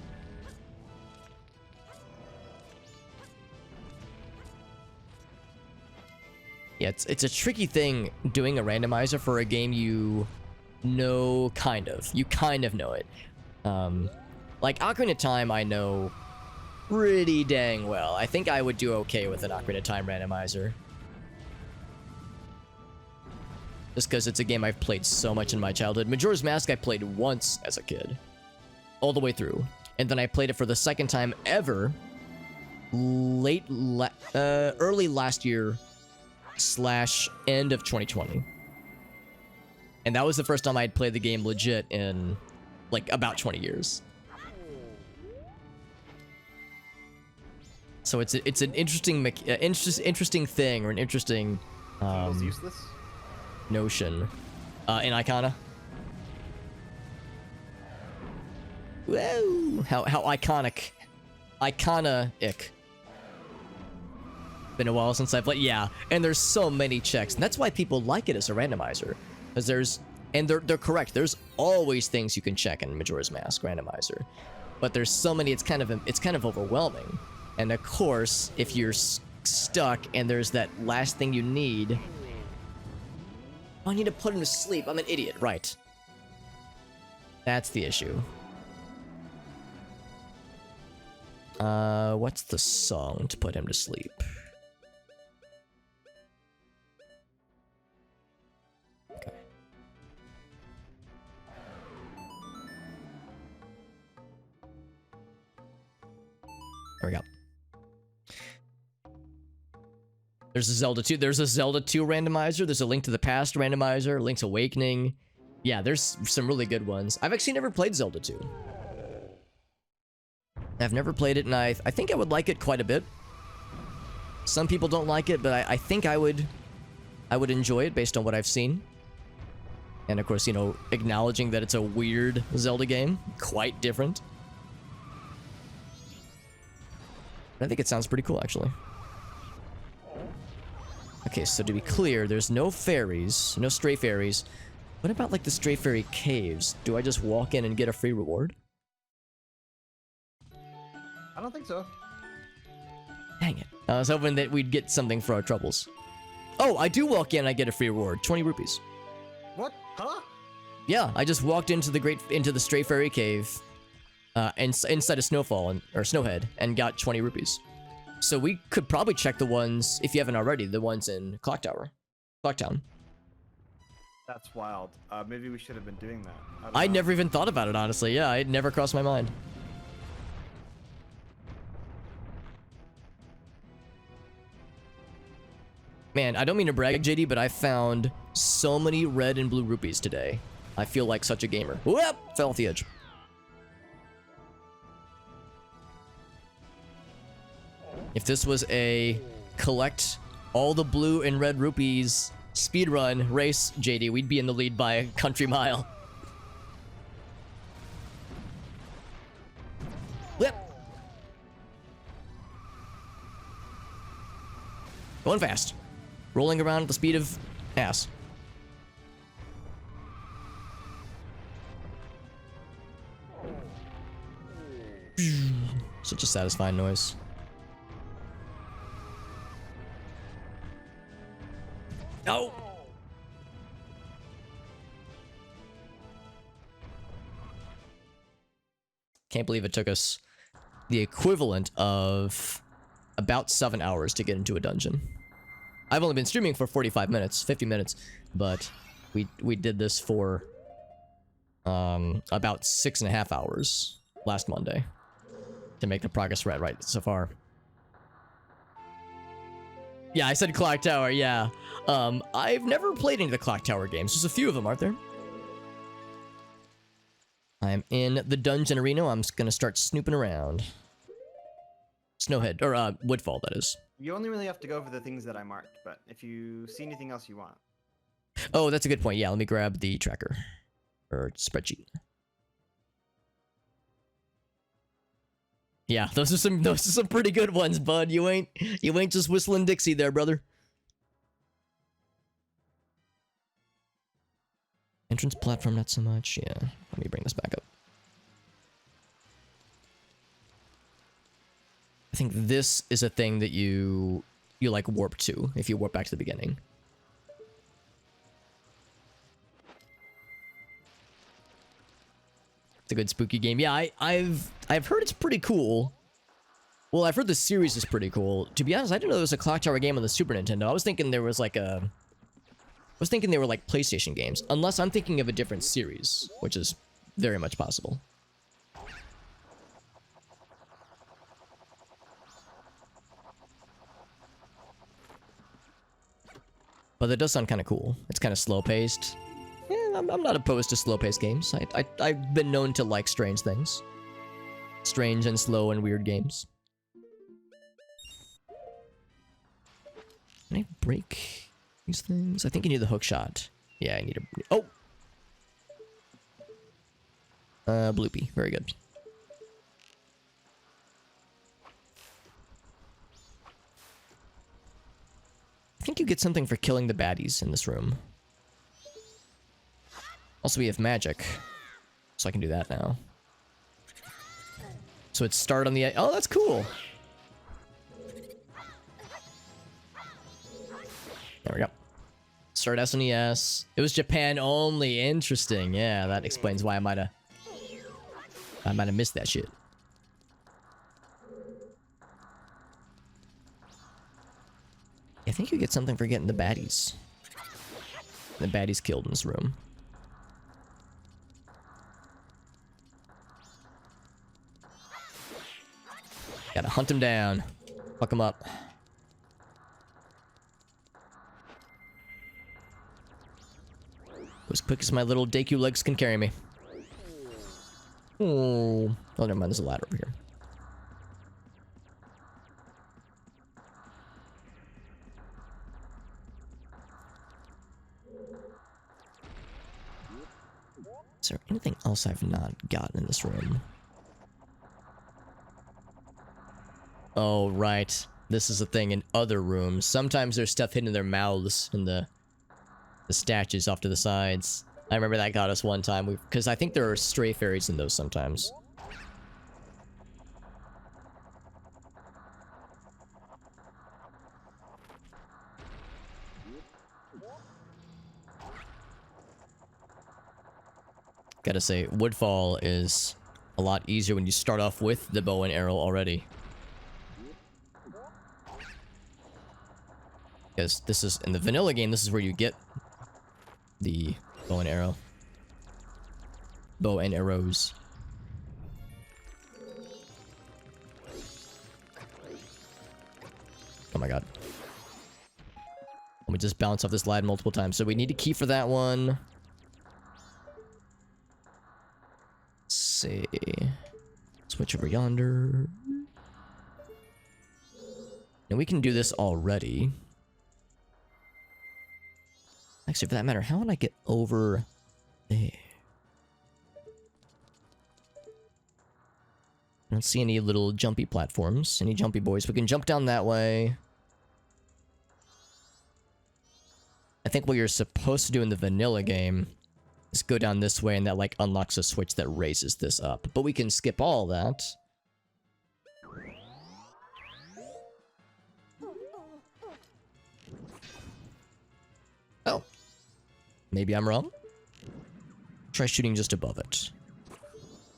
Yeah, it's a tricky thing doing a randomizer for a game you know, kind of. You kind of know it. Like Ocarina of Time, I know pretty dang well. I think I would do okay with an Ocarina of Time randomizer. Just because it's a game I've played so much in my childhood. Majora's Mask I played once as a kid. All the way through. And then I played it for the second time ever early last year / end of 2020. And that was the first time I'd played the game legit in like about 20 years. So it's an interesting interesting thing, or an interesting Symbol's useless. Notion. In Icona. Whoa! How iconic. Icona-ic. Been a while since I've played. Yeah, and there's so many checks. And that's why people like it as a randomizer. Because there's... And they're correct. There's always things you can check in Majora's Mask Randomizer. But there's so many, it's kind of overwhelming. And of course, if you're stuck and there's that last thing you need... I need to put him to sleep. I'm an idiot. Right. That's the issue. What's the song to put him to sleep? Okay. There we go. There's a Zelda 2. There's a Zelda 2 randomizer. There's a Link to the Past randomizer. Link's Awakening. Yeah, there's some really good ones. I've actually never played Zelda 2. I've never played it, and I think I would like it quite a bit. Some people don't like it, but I think I would enjoy it based on what I've seen. And of course, you know, acknowledging that it's a weird Zelda game. Quite different. I think it sounds pretty cool, actually. Okay, so to be clear, there's no fairies, no stray fairies. What about, like, the stray fairy caves? Do I just walk in and get a free reward? I don't think so. Dang it. I was hoping that we'd get something for our troubles. Oh, I do walk in and I get a free reward. 20 rupees. What? Huh? Yeah, I just walked into the stray fairy cave, inside a snowfall, or snowhead, and got 20 rupees. So we could probably check the ones, if you haven't already, the ones in Clocktown. That's wild. Maybe we should have been doing that. I never even thought about it, honestly. Yeah, it never crossed my mind. Man, I don't mean to brag, JD, but I found so many red and blue rupees today. I feel like such a gamer. Whoop! Fell off the edge. If this was a collect all the blue and red rupees speedrun race, JD, we'd be in the lead by a country mile. Whip! Going fast. Rolling around at the speed of ass. Such a satisfying noise. No! Can't believe it took us the equivalent of about 7 hours to get into a dungeon. I've only been streaming for 45 minutes, 50 minutes, but we did this for about 6.5 hours last Monday to make the progress right so far. Yeah, I said Clock Tower, yeah. I've never played any of the Clock Tower games. There's a few of them, aren't there? I'm in the dungeon arena. I'm gonna start snooping around. Snowhead, or Woodfall, that is. You only really have to go for the things that I marked, but if you see anything else you want. Oh, that's a good point. Yeah, let me grab the tracker. Or spreadsheet. Yeah, those are some pretty good ones, bud. You ain't just whistling Dixie there, brother. Entrance platform, not so much. Yeah, let me bring this back up. I think this is a thing that you like warp to if you warp back to the beginning. It's a good spooky game. Yeah, I've heard it's pretty cool. Well, I've heard the series is pretty cool. To be honest, I didn't know there was a Clock Tower game on the Super Nintendo. I was thinking there was like a... I was thinking they were like PlayStation games. Unless I'm thinking of a different series, which is very much possible. But it does sound kind of cool. It's kind of slow-paced. Yeah, I'm not opposed to slow-paced games. I've been known to like strange things. Strange and slow and weird games. Can I break these things. I think you need the hook shot. Yeah, I need a... Oh! Bloopy. Very good. I think you get something for killing the baddies in this room. Also, we have magic. So I can do that now. So it's start on the... Oh, that's cool! There we go. Start SNES. It was Japan only. Interesting. Yeah, that explains why I might have missed that shit. I think you get something for getting the baddies. The baddies killed in this room. Gotta hunt him down. Fuck him up. As quick as my little Deku legs can carry me. Oh, never mind. There's a ladder over here. Is there anything else I've not gotten in this room? Oh, right. This is a thing in other rooms. Sometimes there's stuff hidden in their mouths in the statues off to the sides. I remember that got us one time, because I think there are stray fairies in those sometimes. Gotta say, Woodfall is a lot easier when you start off with the bow and arrow already. Because this is, in the vanilla game, this is where you get the bow and arrow. Bow and arrows. Oh my god. Let me just bounce off this ladder multiple times. So we need a key for that one. Let's see. Switch over yonder. Now we can do this already. Actually, for that matter, how would I get over there? I don't see any little jumpy platforms. Any jumpy boys. We can jump down that way. I think what you're supposed to do in the vanilla game is go down this way, and that, like, unlocks a switch that raises this up. But we can skip all that. Oh. Maybe I'm wrong? Try shooting just above it.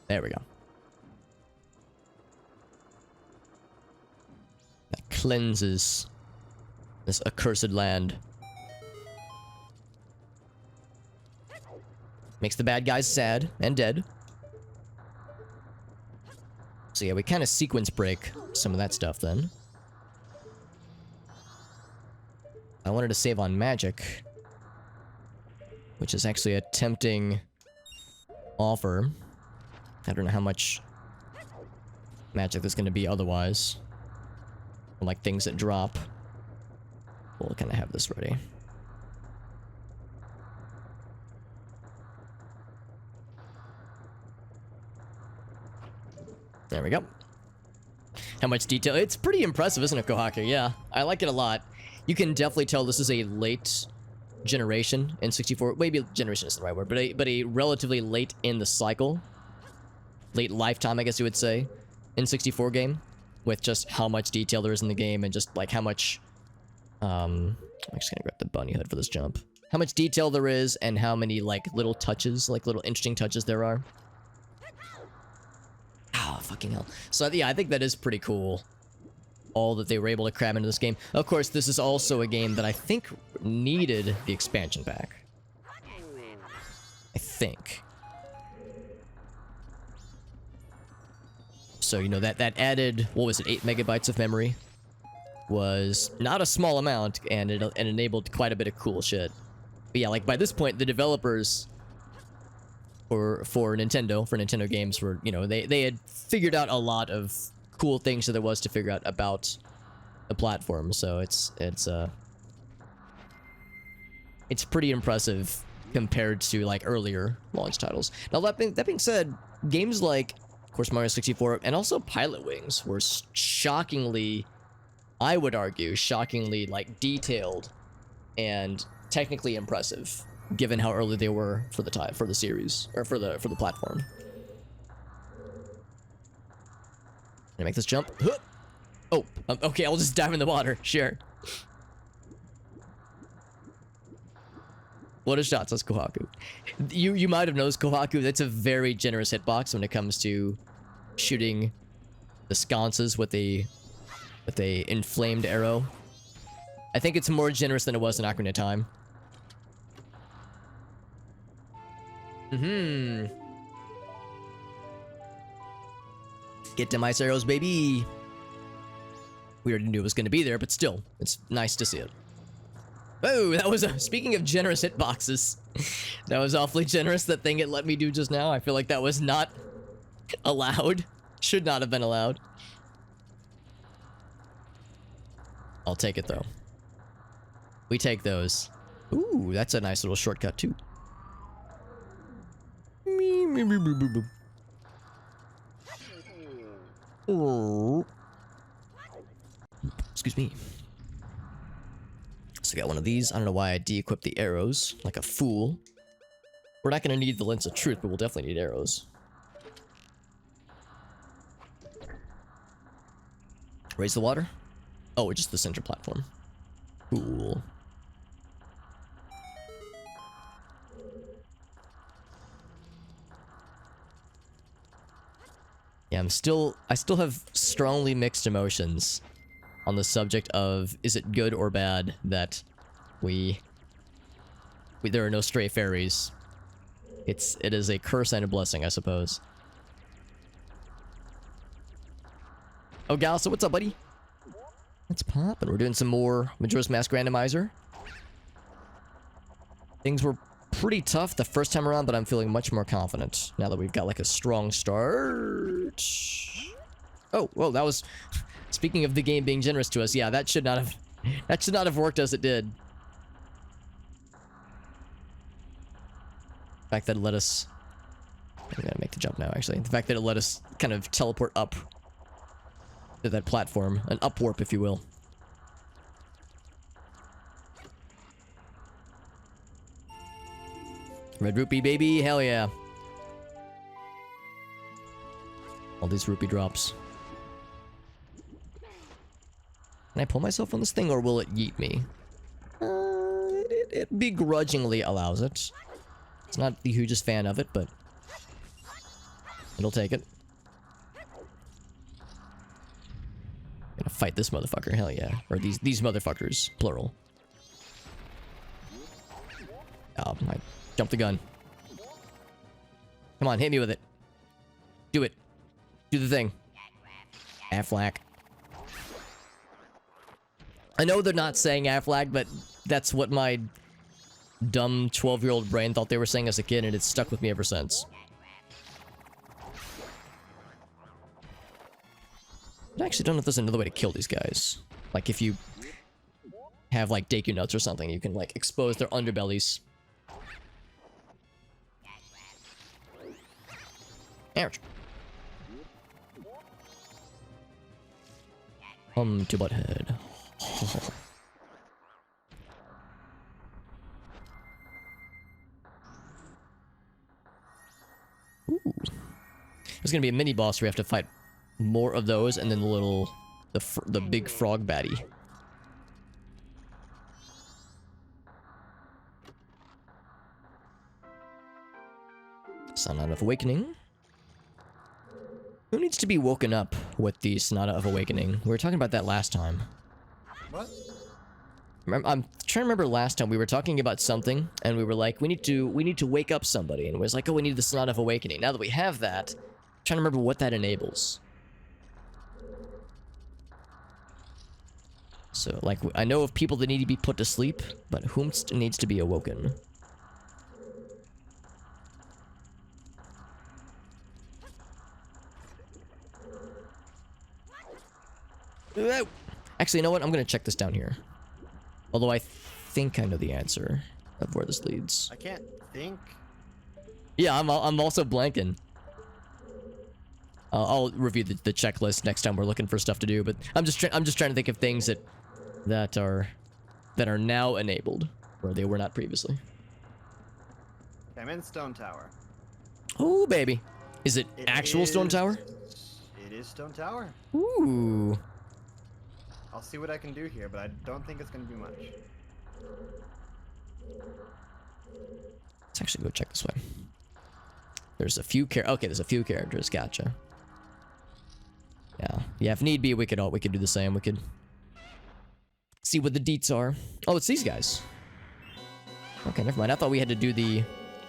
There we go. That cleanses this accursed land. Makes the bad guys sad and dead. So yeah, we kind of sequence break some of that stuff then. I wanted to save on magic, which is actually a tempting offer. I don't know how much magic there's going to be otherwise. Like things that drop. We'll kind of have this ready. There we go. How much detail? It's pretty impressive, isn't it, Kohaku? Yeah, I like it a lot. You can definitely tell this is a late generation in 64. Maybe generation isn't the right word, but a relatively late in the cycle. Late lifetime, I guess you would say, in 64 game. With just how much detail there is in the game and just, like, how much... I'm just gonna grab the bunny hood for this jump. How much detail there is and how many, like, little touches, like, little interesting touches there are. Oh, fucking hell. So, yeah, I think that is pretty cool. All that they were able to cram into this game. Of course, this is also a game that I think needed the expansion pack. I think. So, you know, that added, what was it, 8 megabytes of memory? Was not a small amount, and it enabled quite a bit of cool shit. But yeah, like, by this point, the developers... for Nintendo games were, you know, they had figured out a lot of cool things that there was to figure out about the platform, so it's it's pretty impressive compared to like earlier launch titles. Now that being said, games like, of course, Mario 64 and also Pilot Wings were shockingly, I would argue, shockingly like detailed and technically impressive, given how early they were for the series or for the platform. Can I make this jump? Oh, okay, I'll just dive in the water. Sure. What are shots? That's Kohaku. You might have noticed Kohaku. That's a very generous hitbox when it comes to shooting the sconces with a inflamed arrow. I think it's more generous than it was in Ocarina of Time. Get them ice arrows, baby. We already knew it was going to be there, but still, it's nice to see it. Oh, that was speaking of generous hitboxes. That was awfully generous, that thing it let me do just now. I feel like that was not allowed. Should not have been allowed. I'll take it, though. We take those. Ooh, that's a nice little shortcut, too. Oh. Excuse me. So I got one of these. I don't know why I de-equipped the arrows like a fool. We're not going to need the Lens of Truth, but we'll definitely need arrows. Raise the water? Oh, just the center platform. Cool. Yeah, I still have strongly mixed emotions on the subject of, is it good or bad that there are no stray fairies. It is a curse and a blessing, I suppose. Oh, Galsa, what's up, buddy? Let's pop, and we're doing some more Majora's Mask Randomizer. Things were pretty tough the first time around, but I'm feeling much more confident now that we've got like a strong start. Oh, well, that was... Speaking of the game being generous to us, yeah, that should not have worked as it did. The fact that it let us... I'm gonna make the jump now, actually. The fact that it let us kind of teleport up to that platform. An up warp, if you will. Red rupee, baby! Hell yeah! All these rupee drops. Can I pull myself on this thing, or will it yeet me? It begrudgingly allows it. It's not the hugest fan of it, but it'll take it. Gonna fight this motherfucker, hell yeah. Or these motherfuckers, plural. Oh, I jumped the gun. Come on, hit me with it. Do it. Do the thing. Affleck. I know they're not saying Affleck, but that's what my dumb 12-year-old brain thought they were saying as a kid, and it's stuck with me ever since. I actually don't know if there's another way to kill these guys. Like, if you have, like, Deku Nuts or something, you can, like, expose their underbellies. Ouch. To Butthead. Ooh. There's gonna be a mini boss where we have to fight more of those, and then the big frog baddie. Sonata of Awakening. Who needs to be woken up with the Sonata of Awakening? We were talking about that last time. What? I'm trying to remember last time we were talking about something, and we were like, we need to wake up somebody, and it was like, oh, we need the Sonata of Awakening. Now that we have that, I'm trying to remember what that enables. So, like, I know of people that need to be put to sleep, but whom needs to be awoken? Actually, you know what? I'm gonna check this down here. Although I think I know the answer. of where this leads. I can't think. Yeah, I'm also blanking. I'll review the checklist next time we're looking for stuff to do, but I'm just trying to think of things that are now enabled where they were not previously. I'm in Stone Tower. Oh baby, is it It actual Stone is- Tower? It is Stone Tower. Ooh. I'll see what I can do here, but I don't think it's gonna be much. Let's actually go check this way. There's a few there's a few characters. Gotcha. Yeah. If need be, we could do the same. We could see what the deets are. Oh, it's these guys. Okay, never mind. I thought we had to do the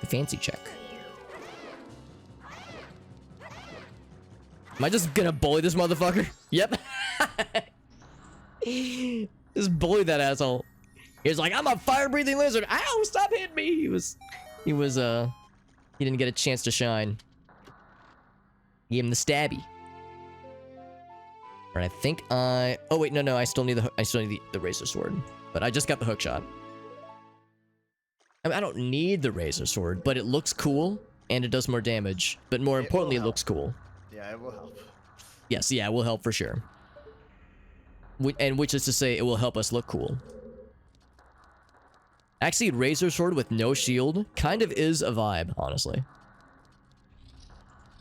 fancy check. Am I just gonna bully this motherfucker? Yep. Just bully that asshole. He was like, I'm a fire-breathing lizard. Ow, stop hitting me. He didn't get a chance to shine. Gave him the stabby. Alright, I think oh wait, no, I still need the razor sword. But I just got the hook shot. I mean, I don't need the razor sword, but it looks cool and it does more damage. But more importantly, it looks cool. Yeah, it will help. Yes, yeah, it will help for sure. Which is to say, it will help us look cool. Actually, razor sword with no shield kind of is a vibe, honestly.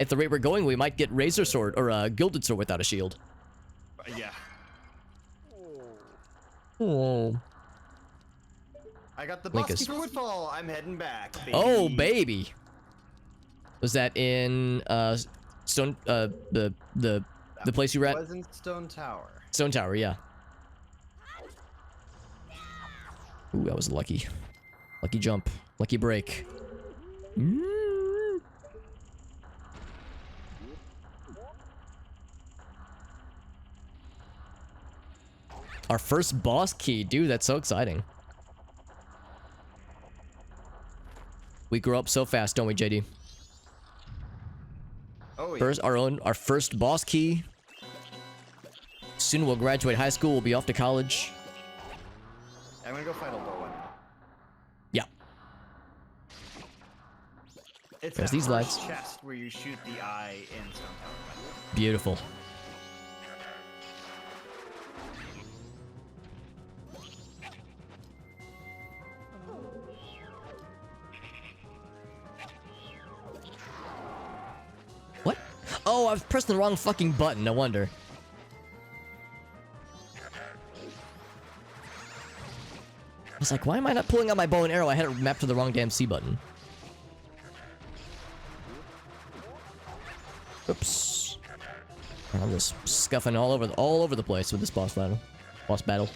At the rate we're going, we might get razor sword or gilded sword without a shield. Yeah. Oh. I got the Link Busky is- for Woodfall. I'm heading back. Baby. Oh, baby. Was that in Stone the place you were at? Was in Stone Tower. Stone Tower, yeah. Ooh, that was lucky. Lucky jump. Lucky break. Our first boss key, dude, that's so exciting. We grow up so fast, don't we, JD? Oh yeah. Our first boss key. Soon we'll graduate high school, we'll be off to college. I'm gonna go fight a low one. Yeah. It's There's that these first lads. chest where you shoot the eye in Stone Tower. Beautiful. What? Oh, I was pressing the wrong fucking button, no wonder. I was like, why am I not pulling out my bow and arrow? I had it mapped to the wrong damn C button. Oops. I'm just scuffing all over the place with this boss battle.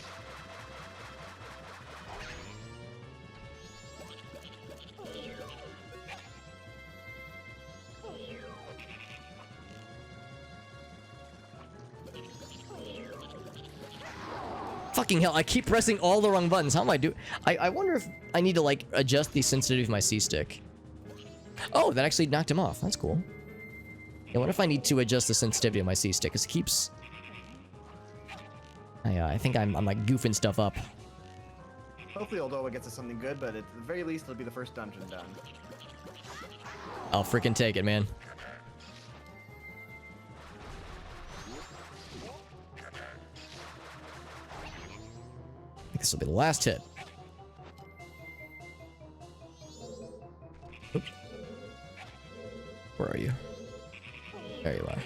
Fucking hell, I keep pressing all the wrong buttons. How am I doing? I wonder if I need to, like, adjust the sensitivity of my C-stick. Oh, that actually knocked him off. That's cool. Yeah, what if I need to adjust the sensitivity of my C-stick? Because it keeps... I think I'm like, goofing stuff up. Hopefully Oldoa gets us something good, but at the very least, it'll be the first dungeon done. I'll freaking take it, man. I think this will be the last hit. Oops. Where are you? There you are.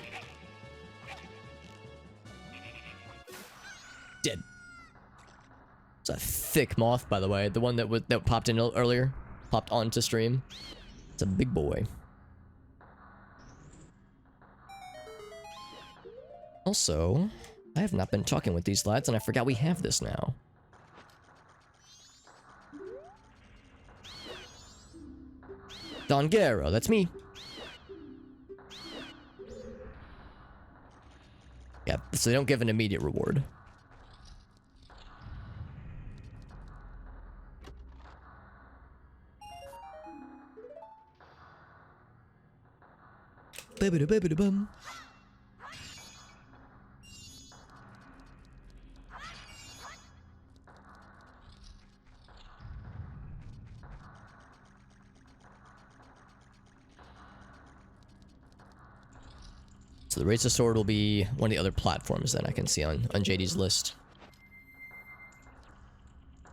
Dead. It's a thick moth, by the way. The one that popped in earlier. Popped onto stream. It's a big boy. Also, I have not been talking with these lads, and I forgot we have this now. Dongero, that's me. Yeah, so they don't give an immediate reward. Ba-ba-da-ba-ba-da-bum. So the Razor Sword will be one of the other platforms that I can see on JD's list.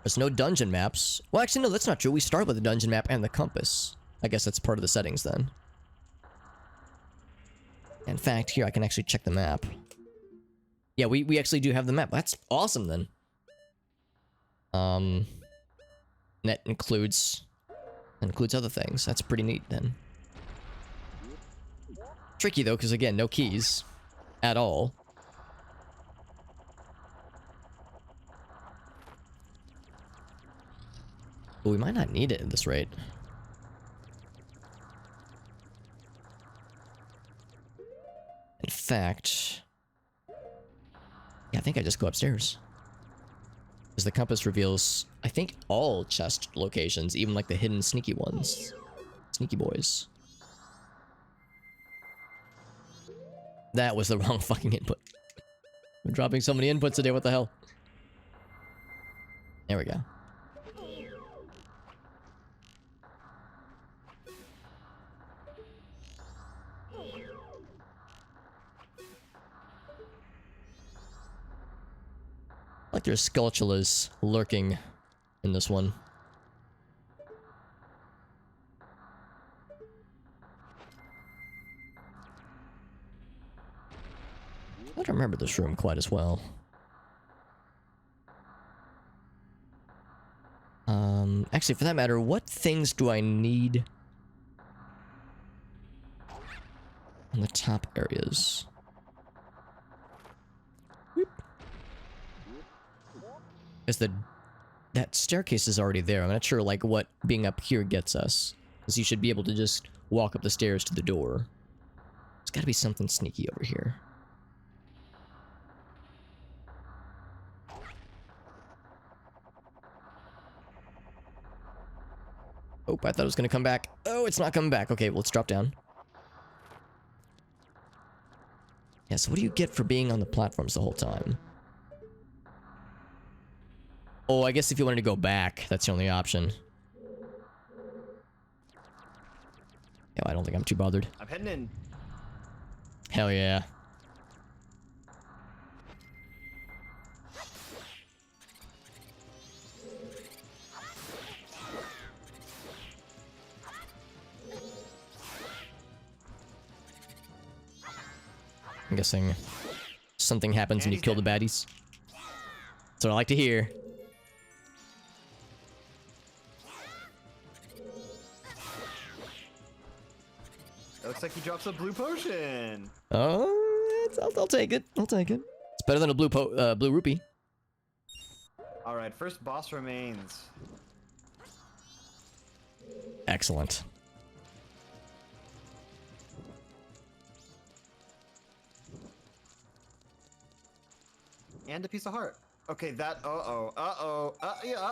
There's no dungeon maps. Well, actually, no, that's not true. We start with the dungeon map and the compass. I guess that's part of the settings then. In fact, here I can actually check the map. Yeah, we actually do have the map. That's awesome then. That includes other things. That's pretty neat then. Tricky though, because again, no keys at all. But we might not need it at this rate. In fact, yeah, I think I just go upstairs. Because the compass reveals, I think, all chest locations, even like the hidden sneaky ones. Sneaky boys. That was the wrong fucking input. I'm dropping so many inputs today, what the hell? There we go. Like there's Skulltulas lurking in this one. I don't remember this room quite as well. Actually, for that matter, what things do I need in the top areas? Because that staircase is already there. I'm not sure like what being up here gets us. Because you should be able to just walk up the stairs to the door. There's gotta be something sneaky over here. Oh, I thought it was gonna come back. Oh, it's not coming back. Okay, well, let's drop down. Yeah, so what do you get for being on the platforms the whole time? Oh, I guess if you wanted to go back, that's the only option. Yeah, I don't think I'm too bothered. I'm heading in. Hell yeah. I'm guessing something happens when you kill the baddies. That's what I like to hear. It looks like he drops a blue potion. Oh, I'll take it. I'll take it. It's better than a blue rupee. All right, first boss remains. Excellent. And a piece of heart. Okay, that. Yeah,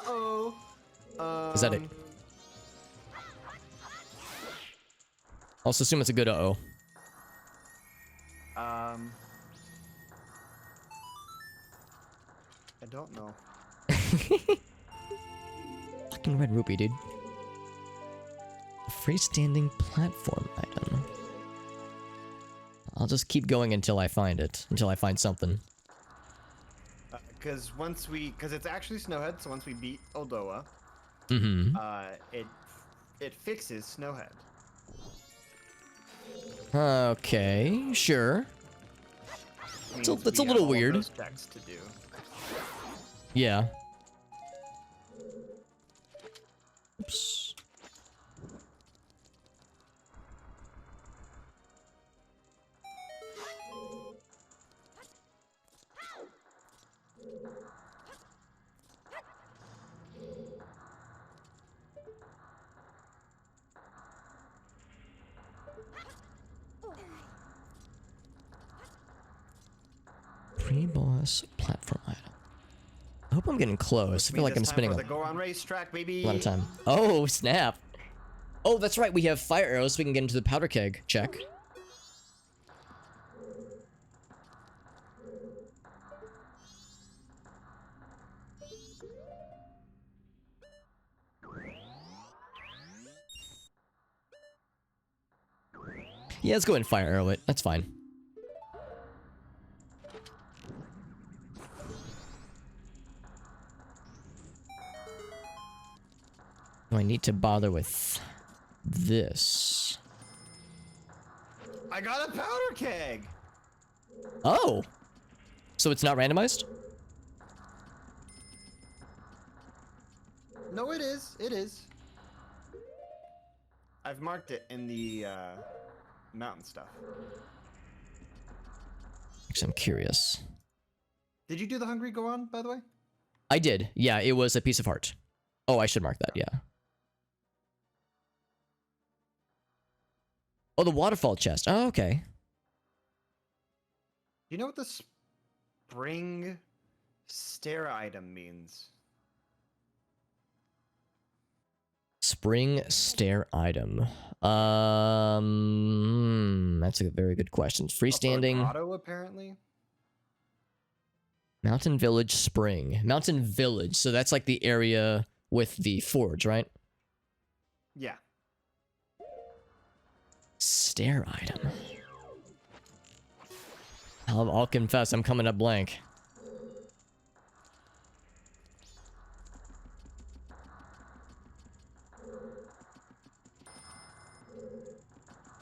Is that it? Also assume it's a good uh-oh. I don't know. Fucking red rupee, dude. A freestanding platform item. I'll just keep going until I find it. Until I find something. Because because it's actually Snowhead, so once we beat Oldoa, it fixes Snowhead. Okay, sure. That's a little weird. Those checks to do. Yeah. Oops. Pre-boss platform item. I hope I'm getting close. I feel like I'm spending the go on racetrack, baby. a lot of time. Oh, snap. Oh, that's right. We have fire arrows so we can get into the powder keg. Check. Yeah, let's go and fire arrow it. That's fine. Do I need to bother with this? I got a powder keg. Oh! So it's not randomized? No, it is. It is. I've marked it in the mountain stuff. Because I'm curious. Did you do the hungry go on, by the way? I did. Yeah, it was a piece of heart. Oh, I should mark that, yeah. Oh, the waterfall chest. Oh, okay. You know what the spring stair item means? Spring stair item. That's a very good question. Freestanding. Grotto, apparently. Mountain Village Spring. Mountain Village. So that's like the area with the forge, right? Yeah. Stair item. I'll confess, I'm coming up blank.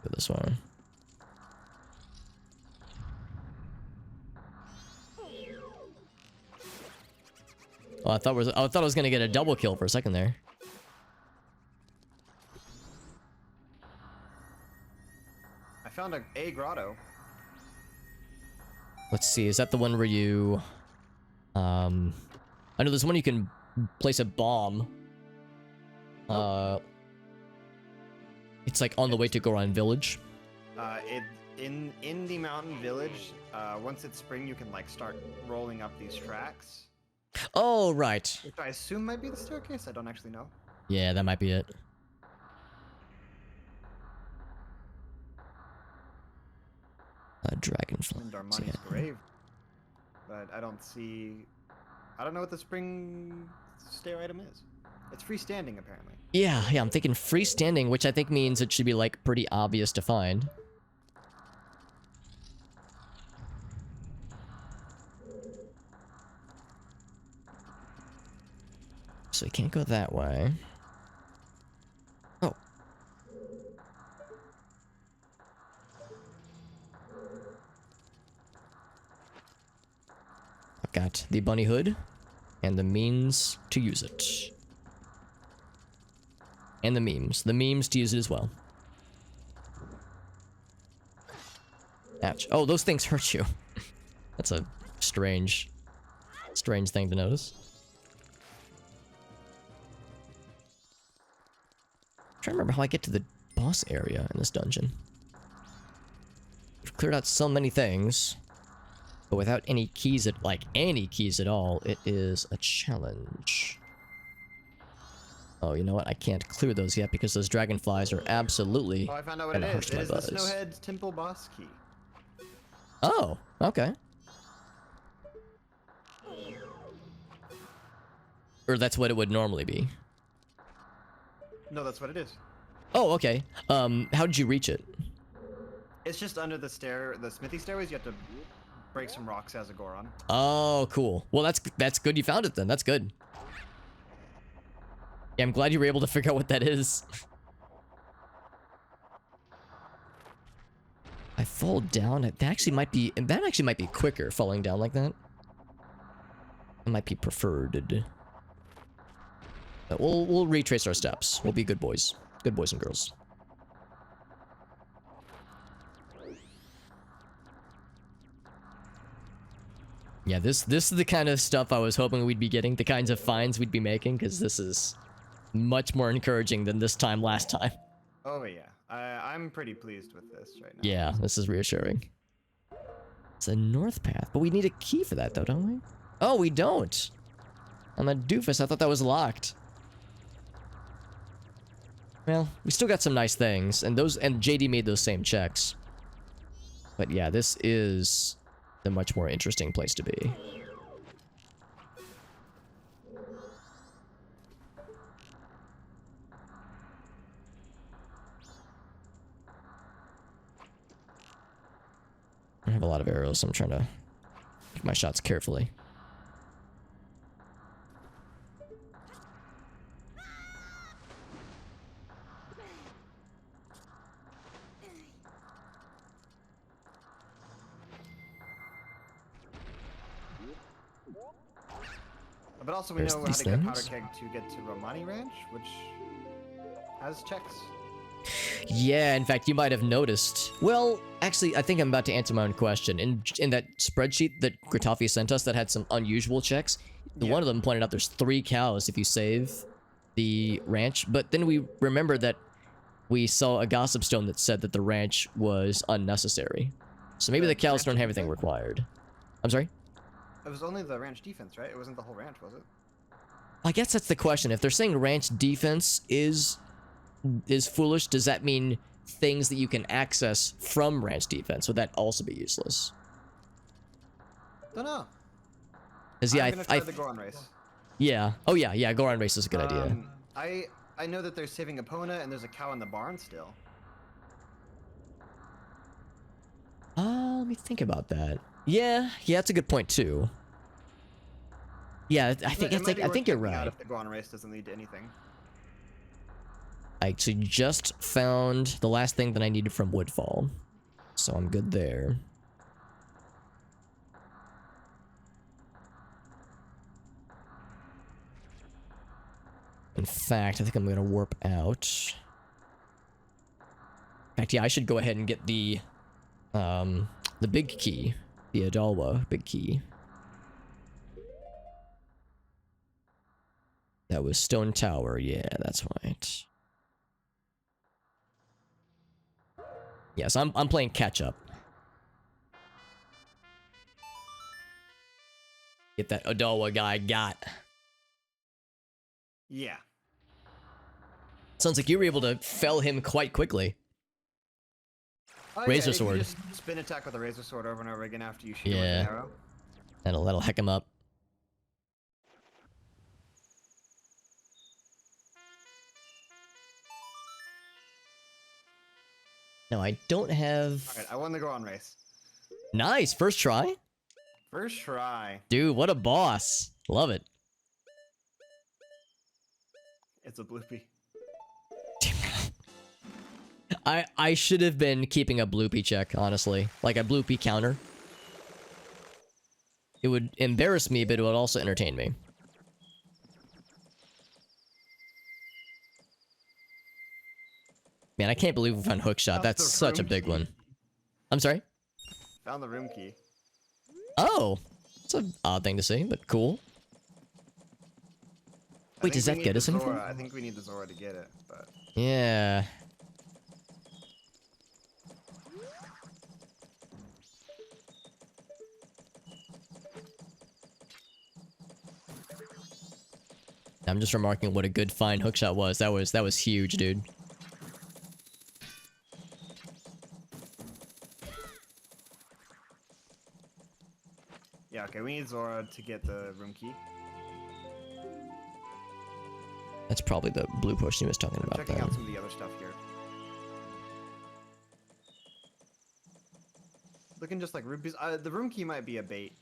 Go this one. Oh, I thought I was gonna get a double kill for a second there. I found a grotto. Let's see, is that the one where you... I know there's one you can place a bomb. It's like on the way to Goron Village. In the mountain village, once it's spring, you can like start rolling up these tracks. Oh, right. Which I assume might be the staircase. I don't actually know. Yeah, that might be it. Dragonfly. And Darmani's grave. But I don't see... I don't know what the spring stair item is. It's freestanding, apparently. Yeah, I'm thinking freestanding, which I think means it should be, like, pretty obvious to find. So we can't go that way. Oh. I've got the bunny hood and the means to use it. And the memes. The memes to use it as well. Ouch. Oh, those things hurt you. That's a strange thing to notice. I'm trying to remember how I get to the boss area in this dungeon. We've cleared out so many things, but without any keys at all, it is a challenge. Oh, you know what? I can't clear those yet because those dragonflies are absolutely... Oh, I found out what it is. It is the Snowhead Temple boss key. Oh, okay. Or that's what it would normally be. No, that's what it is. Oh, okay. How did you reach it? It's just under the smithy stairways. You have to break some rocks as a Goron. Oh, cool. Well, that's good you found it then. That's good. Yeah, I'm glad you were able to figure out what that is. I fall down. That actually might be quicker, falling down like that. It might be preferred. But we'll retrace our steps. We'll be good boys. Good boys and girls. Yeah, this is the kind of stuff I was hoping we'd be getting, the kinds of finds we'd be making, because this is much more encouraging than this time last time. Oh yeah, I'm pretty pleased with this right now. Yeah, this is reassuring. It's a north path, but we need a key for that though, don't we? Oh, we don't! I'm a doofus, I thought that was locked. Well, we still got some nice things, and JD made those same checks. But yeah, this is the much more interesting place to be. I have a lot of arrows, so I'm trying to pick my shots carefully. but also we There's know how these to get Powder things. Keg to get to Romani Ranch, which has checks. Yeah, in fact, you might have noticed. Well, actually, I think I'm about to answer my own question. In that spreadsheet that Gritafi sent us that had some unusual checks, Yeah. one of them pointed out there's 3 cows if you save the ranch. But then we remember that we saw a gossip stone that said that the ranch was unnecessary. So maybe The the cows ranch don't have everything defense? required. I'm sorry? It was only the ranch defense, right? It wasn't the whole ranch, was it? I guess that's the question. If they're saying ranch defense is foolish, does that mean things that you can access from ranch defense? Would that also be useless? Don't know. Because yeah, I'm gonna try the Goron race. yeah. Oh yeah. Goron race is a good idea. I know that they're saving Epona and there's a cow in the barn still. Let me think about that. Yeah, that's a good point too. Yeah, I think It might be I worth think you're checking out right. if the Goron race doesn't lead to anything. I actually just found the last thing that I needed from Woodfall, so I'm good there. In fact, I think I'm gonna warp out. In fact, yeah, I should go ahead and get the big key, the Adalwa big key. That was Stone Tower. Yeah, that's right. Yes, I'm playing catch up. Get that Adalwa guy got. Yeah. Sounds like you were able to fell him quite quickly. Oh, Razor yeah, sword. You just spin attack with a razor sword over and over again after you shoot him Yeah. with an arrow. That'll heck him up. No, I don't have... Alright, I won the Goron race. Nice, first try? First try. Dude, what a boss. Love it. It's a bloopy. I should have been keeping a bloopy check, honestly. Like a bloopy counter. It would embarrass me, but it would also entertain me. Man, I can't believe we found Hookshot. That's the such a room big key. one. I'm sorry? Found the room key. Oh! It's an odd thing to say, but cool. Wait, does that get us anything? I think we need the Zora to get it, but... Yeah. I'm just remarking what a good fine hookshot was. That was huge, dude. Yeah, okay, we need Zora to get the room key. That's probably the blue potion he was talking about Checking there. out some of the other stuff here. Looking just like rubies. The room key might be a bait,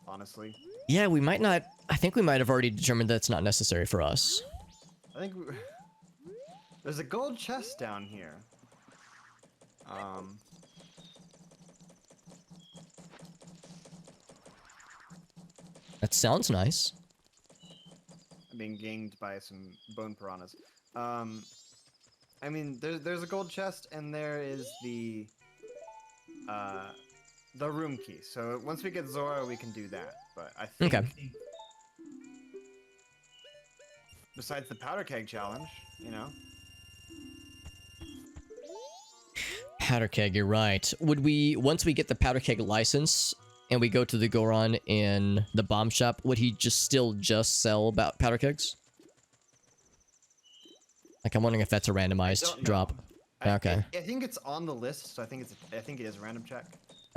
honestly. Yeah, we might not... I think we might have already determined that it's not necessary for us. I think there's a gold chest down here. That sounds nice. Being ganged by some bone piranhas. I mean, there's a gold chest and there is the room key. So once we get Zora, we can do that. But I think Okay. besides the powder keg challenge, you know. Powder keg, you're right. Would we, once we get the powder keg license and we go to the Goron in the bomb shop, would he just sell about powder kegs? Like, I'm wondering if that's a randomized drop. Okay. I think it's on the list, so I think it is a random check.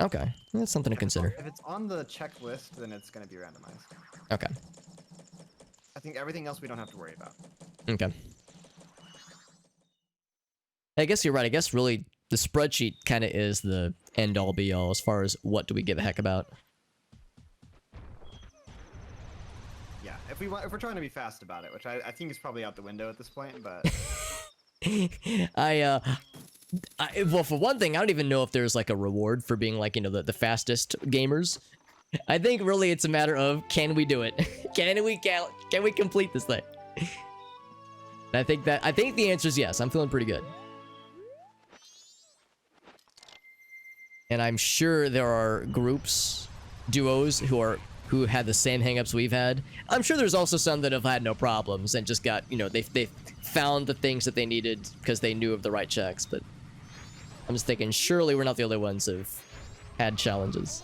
Okay. That's something to consider. If it's on the checklist, then it's going to be randomized. Okay. I think everything else we don't have to worry about. Okay. I guess you're right. I guess really the spreadsheet kind of is the end-all be-all as far as what do we give a heck about. Yeah, if we're trying to be fast about it, which I think is probably out the window at this point, but well, for one thing, I don't even know if there's like a reward for being like, you know, the fastest gamers. I think really it's a matter of can we do it? Can we complete this thing? I think the answer is yes. I'm feeling pretty good. And I'm sure there are groups, duos who had the same hangups we've had. I'm sure there's also some that have had no problems and just got, you know, they found the things that they needed because they knew of the right checks, but I'm just thinking surely we're not the only ones who've had challenges.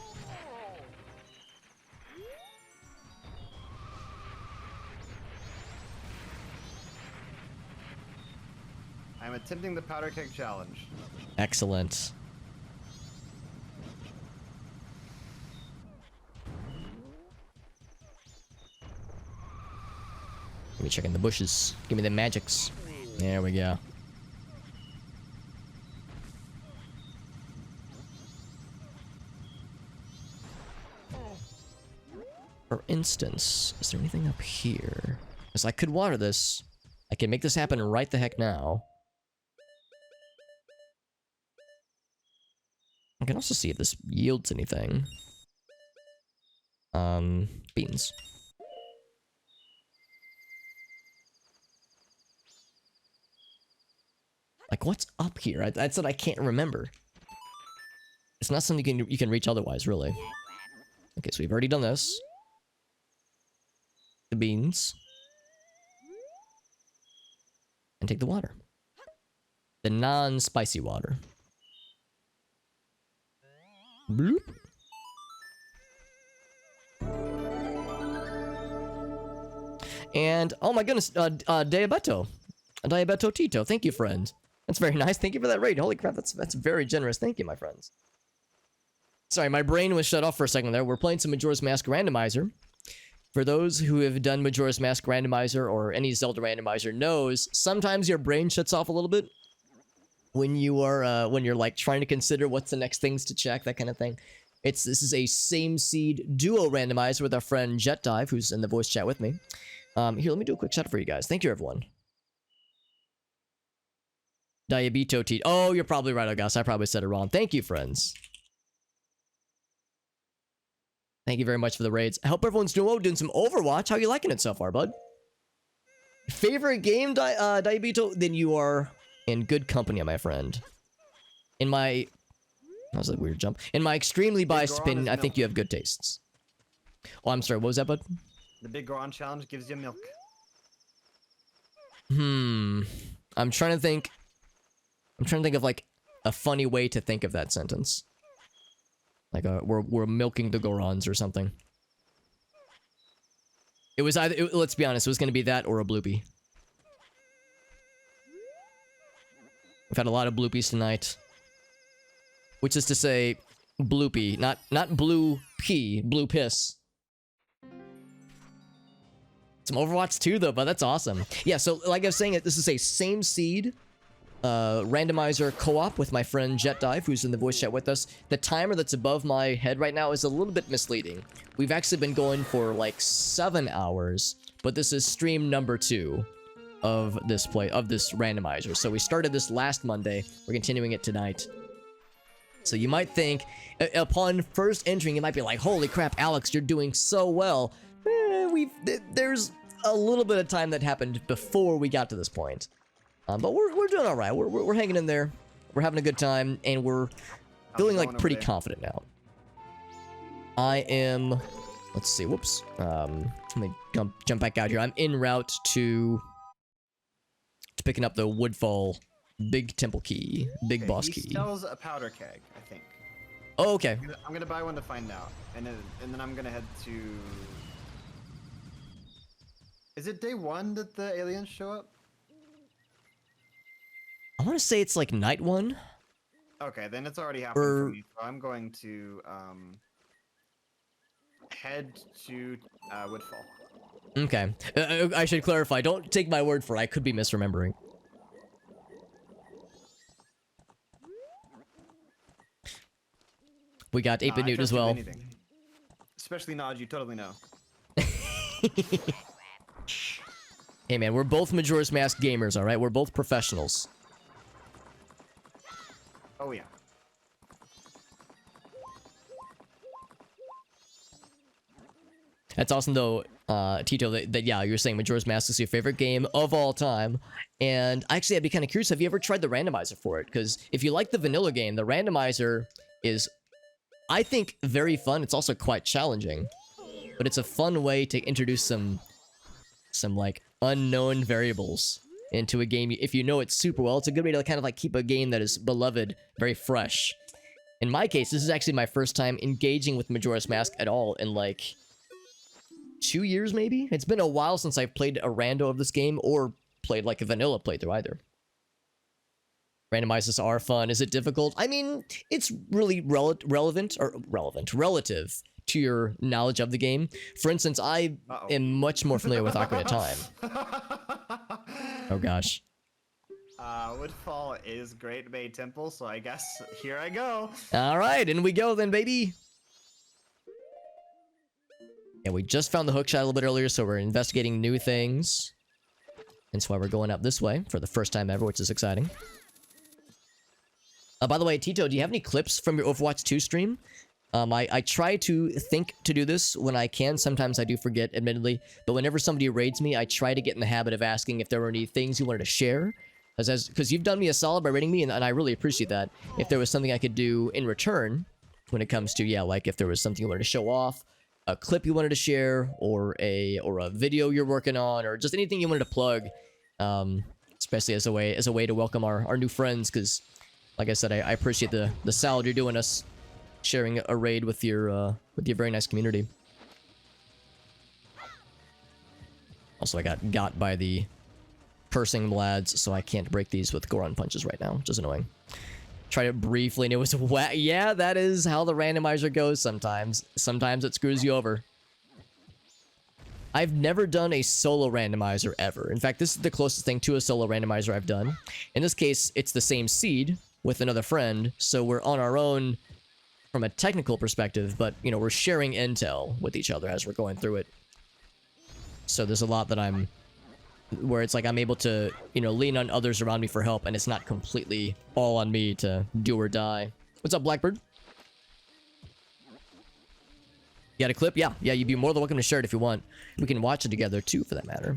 I'm attempting the powder keg challenge. Excellent. Let me check in the bushes. Give me the magics. There we go. For instance, is there anything up here? Because I could water this. I can make this happen right the heck now. I can also see if this yields anything. Beans. Like, what's up here? That's what I can't remember. It's not something you can reach otherwise, really. Okay, so we've already done this. The beans. And take the water. The non-spicy water. Bloop. And, oh my goodness, Diabeto. Diabeto Tito. Thank you, friend. That's very nice. Thank you for that raid. Holy crap, that's very generous. Thank you, my friends. Sorry, my brain was shut off for a second there. We're playing some Majora's Mask Randomizer. For those who have done Majora's Mask Randomizer or any Zelda Randomizer knows, sometimes your brain shuts off a little bit when you are when you're like trying to consider what's the next things to check, that kind of thing. This is a same seed duo randomizer with our friend Jet Dive, who's in the voice chat with me. Here, let me do a quick shout out for you guys. Thank you, everyone. Diabeto T. Oh, you're probably right, August. I probably said it wrong. Thank you, friends. Thank you very much for the raids. I hope everyone's doing well, doing some Overwatch. How you liking it so far, bud? Favorite game, Diabeto? Then you are in good company, my friend. In my... That was a weird jump. In my extremely biased opinion, I think you have good tastes. Oh, I'm sorry. What was that, bud? The Big Goron challenge gives you milk. I'm trying to think of like a funny way to think of that sentence. Like we're milking the Gorons or something. It was either let's be honest, it was going to be that or a bloopy. We've had a lot of bloopies tonight. Which is to say bloopy, not blue pee, blue piss. Some Overwatch 2 though, but that's awesome. Yeah, so like I was saying, this is a same seed randomizer co-op with my friend Jet Dive, who's in the voice chat with us. The timer that's above my head right now is a little bit misleading. We've actually been going for like 7 hours, but this is stream number 2 of this randomizer. So we started this last Monday. We're continuing it tonight. So you might think, upon first entering, you might be like, holy crap, Alex, you're doing so well. There's a little bit of time that happened before we got to this point. But we're doing all right. We're hanging in there. We're having a good time, and we're feeling like pretty confident now. I am... Let's see. Whoops. Let me jump back out here. I'm en route to picking up the Woodfall Big Temple Key. Big Boss Key. He sells a powder keg, I think. Oh, okay. I'm gonna buy one to find out, and then I'm gonna head to... Is it day 1 that the aliens show up? I want to say it's like night 1. Okay, then it's already happened for me. So I'm going to head to Woodfall. Okay. I should clarify. Don't take my word for it. I could be misremembering. We got 8-Bit Newt as well. Anything. Especially Nod, you totally know. Hey man, we're both Majora's Mask gamers, alright? We're both professionals. Oh yeah. That's awesome though, Tito, that yeah, you're saying Majora's Mask is your favorite game of all time. And actually, I'd be kind of curious, have you ever tried the randomizer for it? Because if you like the vanilla game, the randomizer is, I think, very fun. It's also quite challenging. But it's a fun way to introduce some like unknown variables into a game. If you know it super well, it's a good way to kind of like keep a game that is beloved very fresh. In my case, this is actually my first time engaging with Majora's Mask at all in like 2 years maybe? It's been a while since I've played a rando of this game or played like a vanilla playthrough either. Randomizers are fun. Is it difficult? I mean, it's really relative to your knowledge of the game. For instance, I am much more familiar with Ocarina of Time. Oh gosh. Woodfall is Great Bay Temple, so I guess here I go. All right, in we go then, baby. Yeah, we just found the hookshot a little bit earlier, so we're investigating new things. That's why we're going up this way for the first time ever, which is exciting. By the way, Tito, do you have any clips from your Overwatch 2 stream? I try to think to do this when I can. Sometimes I do forget, admittedly. But whenever somebody raids me, I try to get in the habit of asking if there were any things you wanted to share. Because you've done me a solid by raiding me, and I really appreciate that. If there was something I could do in return, when it comes to, yeah, like if there was something you wanted to show off, a clip you wanted to share, or a video you're working on, or just anything you wanted to plug, especially as a way to welcome our new friends, because, like I said, I appreciate the solid you're doing us, sharing a raid with your very nice community. Also, I got by the cursing lads, so I can't break these with Goron punches right now, which is annoying. Tried it briefly and it was wet. Yeah, that is how the randomizer goes sometimes. Sometimes it screws you over. I've never done a solo randomizer ever. In fact, this is the closest thing to a solo randomizer I've done. In this case, it's the same seed with another friend, so we're on our own from a technical perspective, but, you know, we're sharing intel with each other as we're going through it. So there's a lot that where it's like I'm able to, you know, lean on others around me for help, and it's not completely all on me to do or die. What's up, Blackbird? You got a clip? Yeah, you'd be more than welcome to share it if you want. We can watch it together, too, for that matter.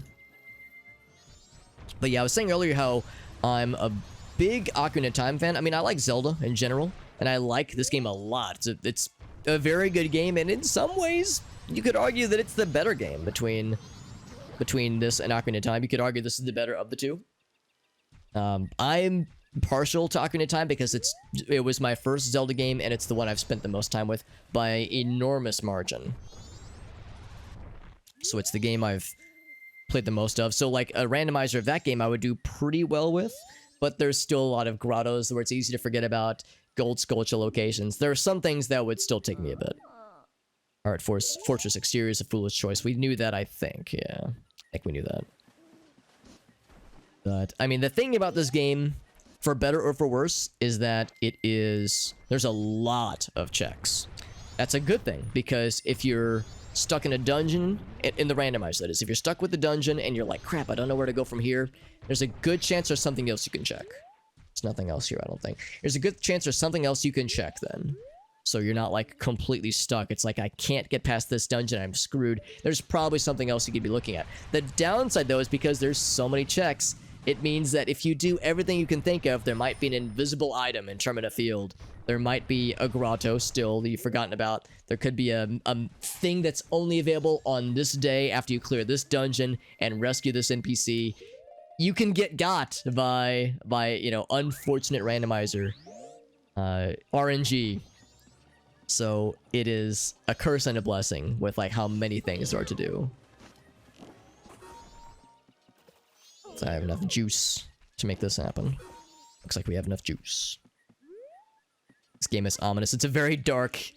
But yeah, I was saying earlier how I'm a big Ocarina of Time fan. I mean, I like Zelda in general, and I like this game a lot. It's a very good game, and in some ways, you could argue that it's the better game between this and Ocarina of Time. You could argue this is the better of the two. I'm partial to Ocarina of Time because it was my first Zelda game, and it's the one I've spent the most time with by enormous margin. So it's the game I've played the most of. So like a randomizer of that game I would do pretty well with, but there's still a lot of grottos where it's easy to forget about, gold sculpture locations. There are some things that would still take me a bit. Alright, Fortress Exterior is a foolish choice. We knew that, I think. Yeah, I think we knew that. But, I mean, the thing about this game, for better or for worse, is that there's a lot of checks. That's a good thing, because if you're stuck in a dungeon, in the randomizer that is, if you're stuck with the dungeon and you're like, crap, I don't know where to go from here, there's a good chance there's something else you can check. There's nothing else here, I don't think. There's a good chance there's something else you can check then. So you're not like completely stuck. It's like, I can't get past this dungeon, I'm screwed. There's probably something else you could be looking at. The downside though is because there's so many checks, it means that if you do everything you can think of, there might be an invisible item in Termina Field. There might be a grotto still that you've forgotten about. There could be a thing that's only available on this day after you clear this dungeon and rescue this NPC. You can get got by you know, unfortunate randomizer RNG. So it is a curse and a blessing with like how many things there are to do. So I have enough juice to make this happen. Looks like we have enough juice. This game is ominous. It's a very dark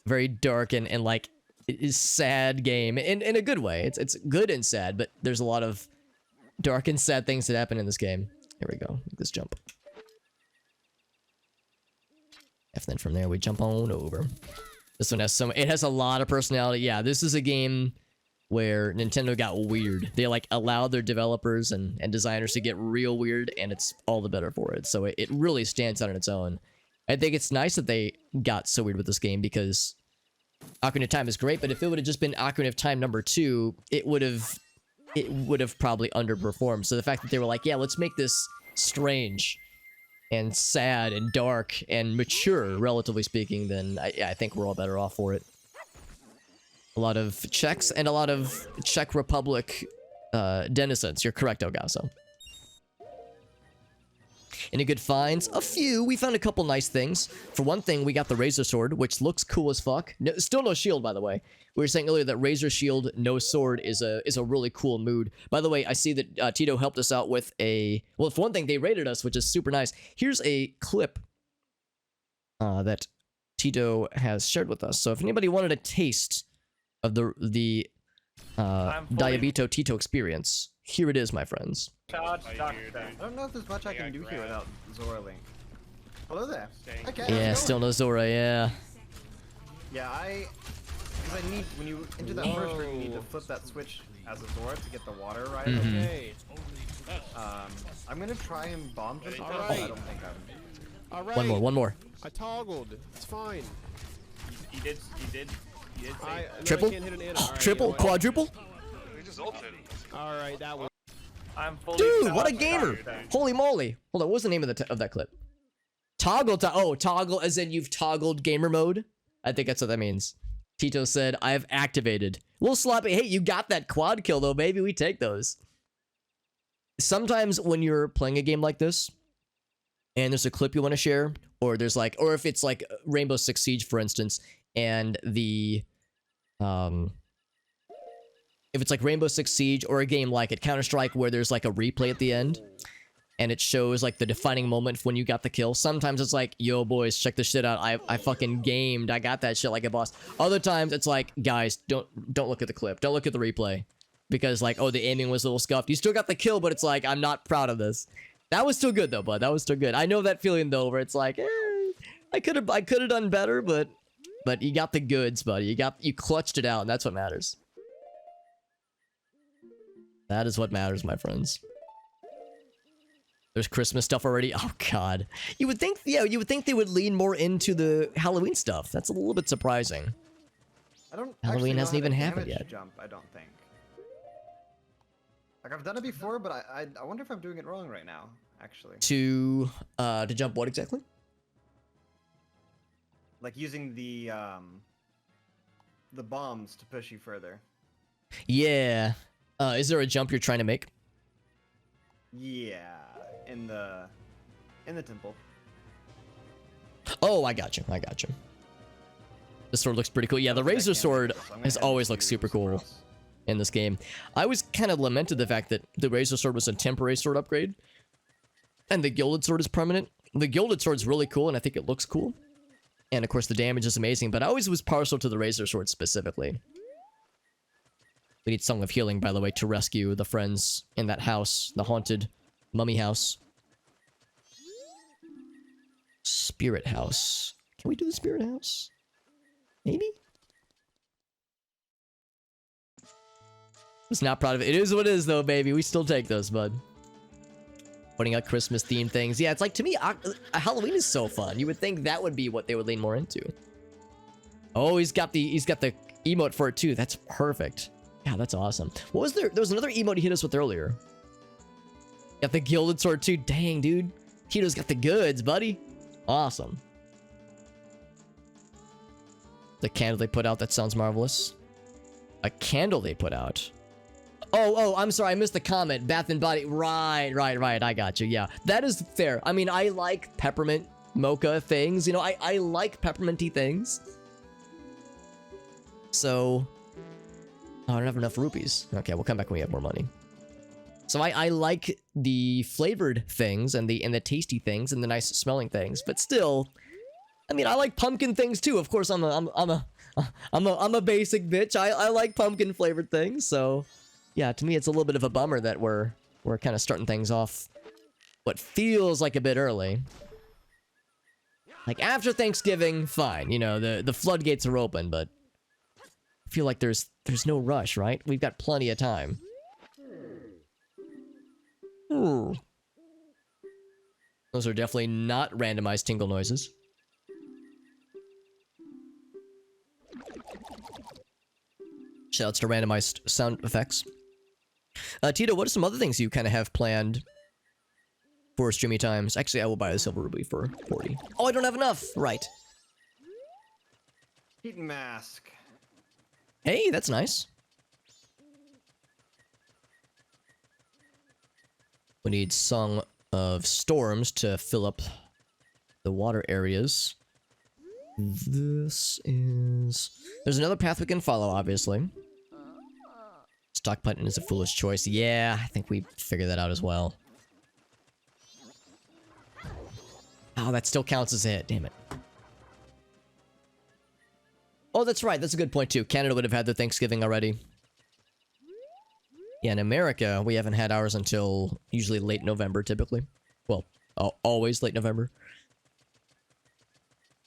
and like, it is sad game in a good way. It's good and sad, but there's a lot of dark and sad things that happen in this game. Here we go. Let's jump. And then from there we jump on over. This one has it has a lot of personality. Yeah, this is a game where Nintendo got weird. They like allowed their developers and designers to get real weird, and it's all the better for it. So it really stands out on its own. I think it's nice that they got so weird with this game because Ocarina of Time is great, but if it would have just been Ocarina of Time number 2, it would have probably underperformed. So the fact that they were like, yeah, let's make this strange and sad and dark and mature, relatively speaking, then I think we're all better off for it. A lot of Czechs and a lot of Czech Republic denizens. You're correct, Ogaso. Any good finds? A few. We found a couple nice things. For one thing, we got the Razor Sword, which looks cool as fuck. No, still no shield, by the way. We were saying earlier that Razor Shield, no sword is a really cool mood. By the way, I see that Tito helped us out with a... Well, for one thing, they rated us, which is super nice. Here's a clip that Tito has shared with us. So if anybody wanted a taste of the Diabito Tito experience, here it is, my friends. I don't know if there's much I can do here without Zora Link. Hello there. Okay. Yeah, still no Zora, yeah. Yeah, because I need, when you enter that first room, you need to flip that switch as a Zora to get the water right. Okay. I'm gonna try and bomb just Alright. I don't think I'm... Alright. One more. I toggled. It's fine. You did say No, Triple? I can't hit an Anna. Alright, Triple? you know what? Quadruple? We just ulted. Alright, that was... I'm fully Dude, what a charged. gamer! Holy moly! Hold on, what was the name of that clip? Toggle. Oh, toggle, as in you've toggled gamer mode. I think that's what that means. Tito said, "I have activated." Little sloppy. Hey, you got that quad kill though. Maybe we take those. Sometimes when you're playing a game like this, and there's a clip you want to share, or there's like, or if it's like Rainbow Six Siege, for instance, and the if it's like Rainbow Six Siege or a game like it, Counter-Strike, where there's like a replay at the end, and it shows like the defining moment when you got the kill. Sometimes it's like, yo boys, check this shit out. I fucking gamed. I got that shit like a boss. Other times it's like, guys, don't look at the clip. Don't look at the replay. Because like, oh, the aiming was a little scuffed. You still got the kill, but it's like, I'm not proud of this. That was still good though, bud. That was still good. I know that feeling though, where it's like, I could have done better, but you got the goods, buddy. You clutched it out, and that's what matters. That is what matters, my friends. There's Christmas stuff already. Oh God, you would think, yeah, you would think they would lean more into the Halloween stuff. That's a little bit surprising. I don't Halloween actually know hasn't how even to happened damage yet. Jump, I don't think. Like I've done it before, but I wonder if I'm doing it wrong right now. Actually, To jump what exactly? like using the bombs to push you further. Yeah. Is there a jump you're trying to make? Yeah, in the temple. Oh, I got you. I got you. This sword looks pretty cool. Yeah, the But I Razor can't Sword do it, so I'm gonna has head always to looked super somewhere cool else. in this game. I always kind of lamented the fact that the Razor Sword was a temporary sword upgrade, and the Gilded Sword is permanent. The Gilded Sword's really cool, and I think it looks cool. And of course, the damage is amazing, but I always was partial to the Razor Sword specifically. We need Song of Healing, by the way, to rescue the friends in that house, the haunted mummy house. Spirit house. Can we do the spirit house? Maybe? Was not proud of it. It is what it is, though, baby. We still take those, bud. Putting out Christmas-themed things. Yeah, it's like, to me, Halloween is so fun. You would think that would be what they would lean more into. Oh, he's got the emote for it, too. That's perfect. Yeah, that's awesome. What was there? There was another emote he hit us with earlier. Got the Gilded Sword, too. Dang, dude. Tito's got the goods, buddy. Awesome. The candle they put out, that sounds marvelous. A candle they put out. Oh, I'm sorry, I missed the comment. Bath and Body. Right. I got you. Yeah, that is fair. I mean, I like peppermint mocha things. You know, I like pepperminty things. So, oh, I don't have enough rupees. Okay, we'll come back when we have more money. So I like the flavored things and the tasty things and the nice smelling things, but still, I mean, I like pumpkin things too. Of course, I'm a basic bitch. I like pumpkin flavored things. So, yeah, to me, it's a little bit of a bummer that we're kind of starting things off what feels like a bit early. Like after Thanksgiving, fine. You know, the floodgates are open, but I feel like there's no rush, right? We've got plenty of time. Ooh. Those are definitely not randomized tingle noises. Shoutouts to randomized sound effects. Tito, what are some other things you kind of have planned for streamy times? Actually, I will buy a silver ruby for 40. Oh, I don't have enough! Right. Keaton mask. Hey, that's nice. We need Song of Storms to fill up the water areas. This is... There's another path we can follow, obviously. Stockpiling is a foolish choice. Yeah, I think we figured that out as well. Oh, that still counts as a hit. Damn it. Oh, that's right. That's a good point, too. Canada would have had their Thanksgiving already. Yeah, in America, we haven't had ours until usually late November, typically. Well, always late November.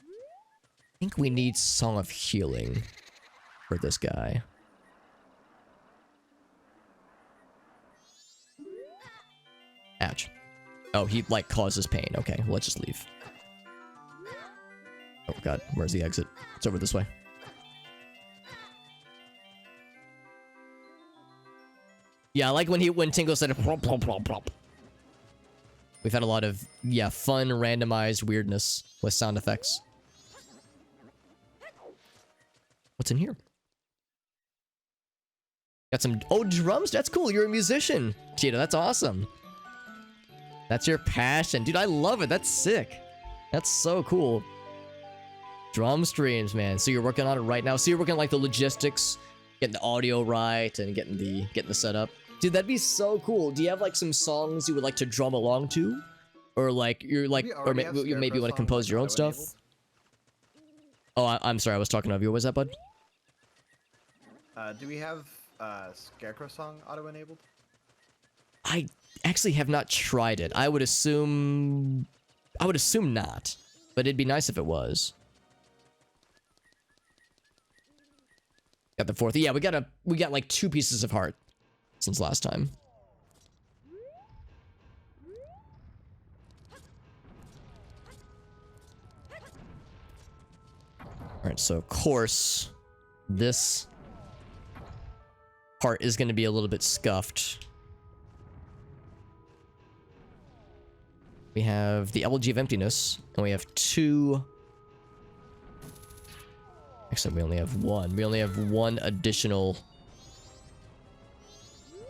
I think we need Song of Healing for this guy. Ouch. Oh, he, like, causes pain. Okay, well, let's just leave. Oh, God. Where's the exit? It's over this way. Yeah, I like when Tingle said plop, plop, plop, plop. We've had a lot of, yeah, fun, randomized weirdness with sound effects. What's in here? Got some... Oh, drums? That's cool. You're a musician, Cheetah. That's awesome. That's your passion. Dude, I love it. That's sick. That's so cool. Drum streams, man. So you're working on it right now? So you're working on, like, the logistics, getting the audio right, and getting the setup. Dude, that'd be so cool. Do you have, like, some songs you would like to drum along to? Or, like, you're, like... Or maybe you want to compose your own stuff? Oh, I'm sorry. I was talking of you. What was that, bud? Do we have Scarecrow song auto-enabled? I actually have not tried it. I would assume not. But it'd be nice if it was. Got the fourth. Yeah, we got like 2 pieces of heart since last time. Alright, so of course, this part is going to be a little bit scuffed. We have the Elegy of Emptiness, and we have 2... Actually, we only have 1. We only have 1 additional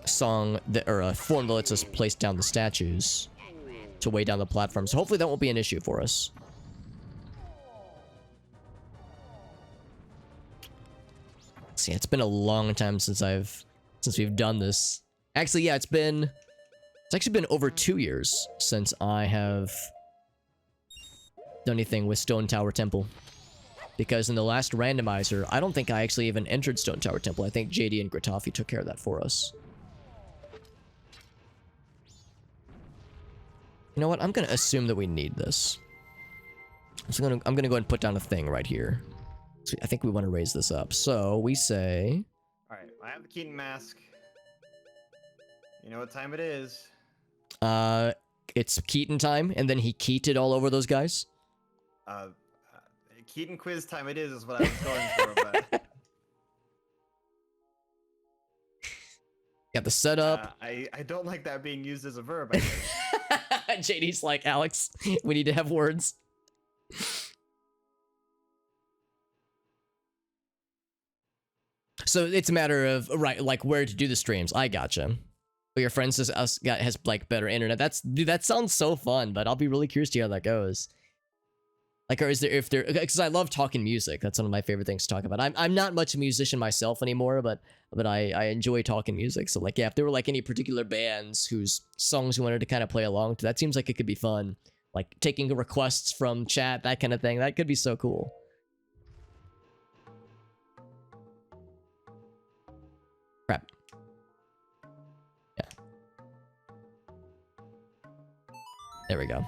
song that, or a form that lets us place down the statues to weigh down the platform. So hopefully that won't be an issue for us. See, it's been a long time since we've done this. Actually, yeah, it's actually been over 2 years since I have done anything with Stone Tower Temple. Because in the last randomizer, I don't think I actually even entered Stone Tower Temple. I think JD and Gritofi took care of that for us. You know what? I'm gonna assume that we need this. So I'm gonna go ahead and put down a thing right here. So I think we want to raise this up. So we say... Alright, I have the Keaton mask. You know what time it is. It's Keaton time, and then he Keated all over those guys. Keaton quiz time it is what I was going for, but... Got the setup. I don't like that being used as a verb, I think. JD's like, Alex, we need to have words. So it's a matter of, right, like where to do the streams. I gotcha. But your friend says has like better internet. Dude, that sounds so fun, but I'll be really curious to hear how that goes. Like, or because I love talking music. That's one of my favorite things to talk about. I'm not much a musician myself anymore, but I enjoy talking music. So like, yeah, if there were like any particular bands whose songs you wanted to kind of play along to, that seems like it could be fun. Like taking requests from chat, that kind of thing. That could be so cool. Crap. Yeah. There we go.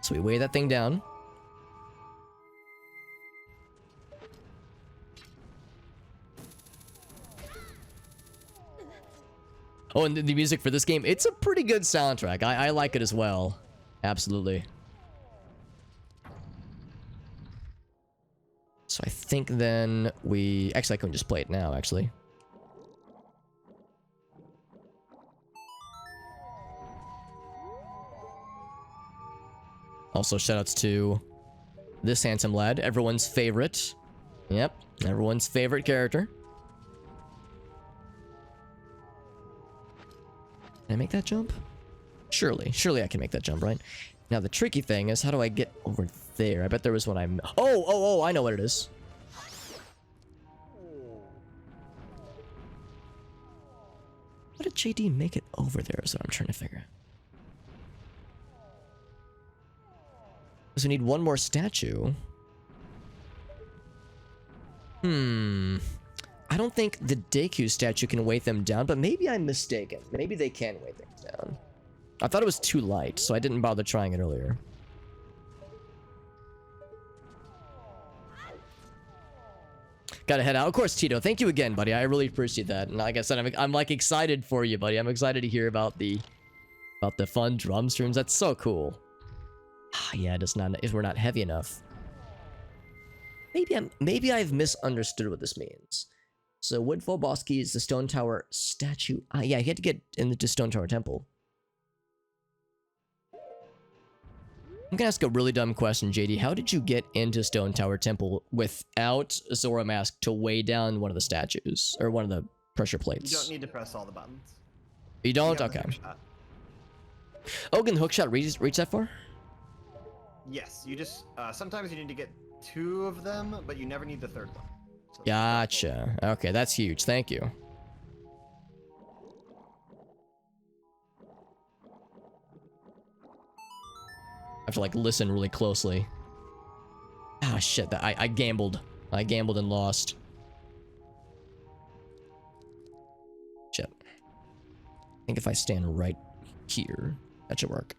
So we weigh that thing down. Oh, and the music for this game, it's a pretty good soundtrack. I like it as well. Absolutely. So I think then we... Actually, I can just play it now, actually. Also, shoutouts to this handsome lad, everyone's favorite. Yep, everyone's favorite character. Can I make that jump? Surely I can make that jump, right? Now the tricky thing is, how do I get over there? I bet there was one Oh, I know what it is. How did JD make it over there is what I'm trying to figure out. Because we need one more statue. I don't think the Deku statue can weigh them down, but maybe I'm mistaken. Maybe they can weigh things down. I thought it was too light, so I didn't bother trying it earlier. Gotta head out. Of course, Tito. Thank you again, buddy. I really appreciate that. And like I said, I'm like excited for you, buddy. I'm excited to hear about the fun drum streams. That's so cool. Yeah, it's not if we're not heavy enough. Maybe I've misunderstood what this means. So Woodfall boss key is the Stone Tower statue. Yeah, he had to get in the Stone Tower Temple. I'm gonna ask a really dumb question, JD. How did you get into Stone Tower Temple without Zora Mask to weigh down one of the statues? Or one of the pressure plates? You don't need to press all the buttons. You don't? You have the Okay. hookshot. Oh, can the hookshot reach that far? Yes, you just sometimes you need to get 2 of them, but you never need the 3rd one. So Gotcha. Okay, that's huge. Thank you. I have to like listen really closely. Ah, shit. I gambled. I gambled and lost. Shit. I think if I stand right here, that should work.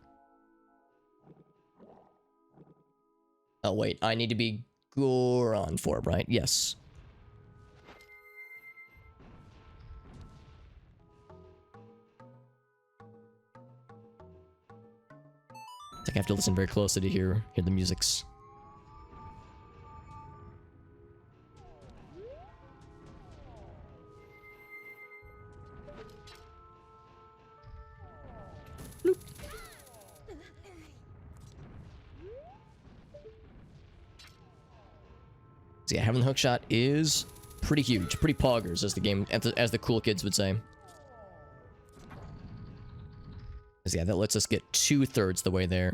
Oh, wait. I need to be Goron form, right? Yes. I think I have to listen very closely to hear the musics. Bloop. So yeah, having the hookshot is pretty huge, pretty poggers, as the cool kids would say. So yeah, that lets us get 2/3 the way there.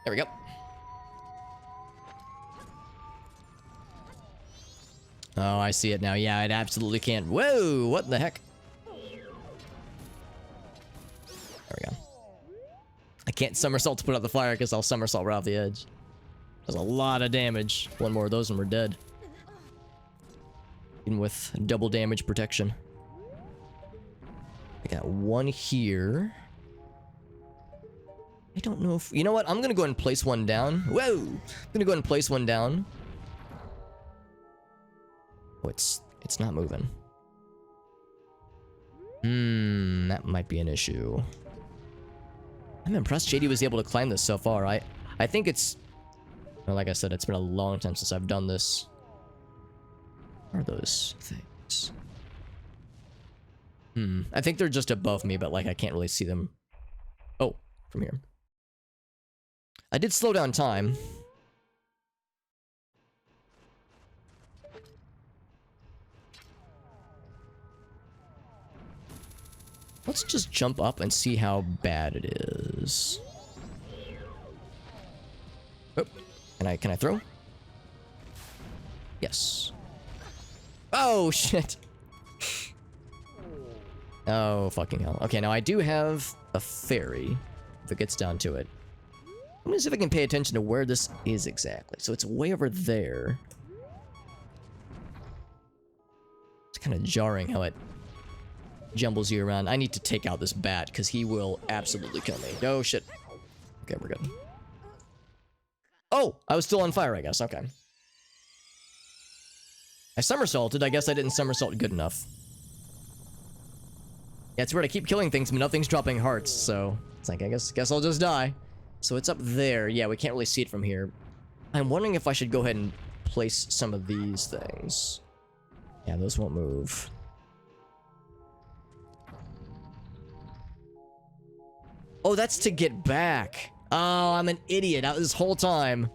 There we go. Oh, I see it now. Yeah, it absolutely can't. Whoa, what the heck? There we go. I can't somersault to put out the fire because I'll somersault right off the edge. That's a lot of damage. One more of those and we're dead. Even with double damage protection. I got one here. I don't know if... You know what? I'm gonna go ahead and place one down. Whoa! I'm gonna go ahead and place one down. Oh, it's not moving. That might be an issue. I'm impressed JD was able to climb this so far. I think it's... Well, like I said, it's been a long time since I've done this. What are those things? I think they're just above me, but like I can't really see them. Oh, from here. I did slow down time. Let's just jump up and see how bad it is. Oh, can I throw? Yes. Oh shit. Oh, fucking hell. Okay, now I do have a fairy, if it gets down to it. I'm gonna see if I can pay attention to where this is exactly. So it's way over there. It's kind of jarring how it jumbles you around. I need to take out this bat, because he will absolutely kill me. Oh, shit. Okay, we're good. Oh! I was still on fire, I guess. Okay. I somersaulted. I guess I didn't somersault good enough. Yeah, it's weird. I keep killing things, but nothing's dropping hearts, so... It's like, I guess I'll just die. So it's up there. Yeah, we can't really see it from here. I'm wondering if I should go ahead and place some of these things. Yeah, those won't move. Oh, that's to get back. Oh, I'm an idiot. This whole time.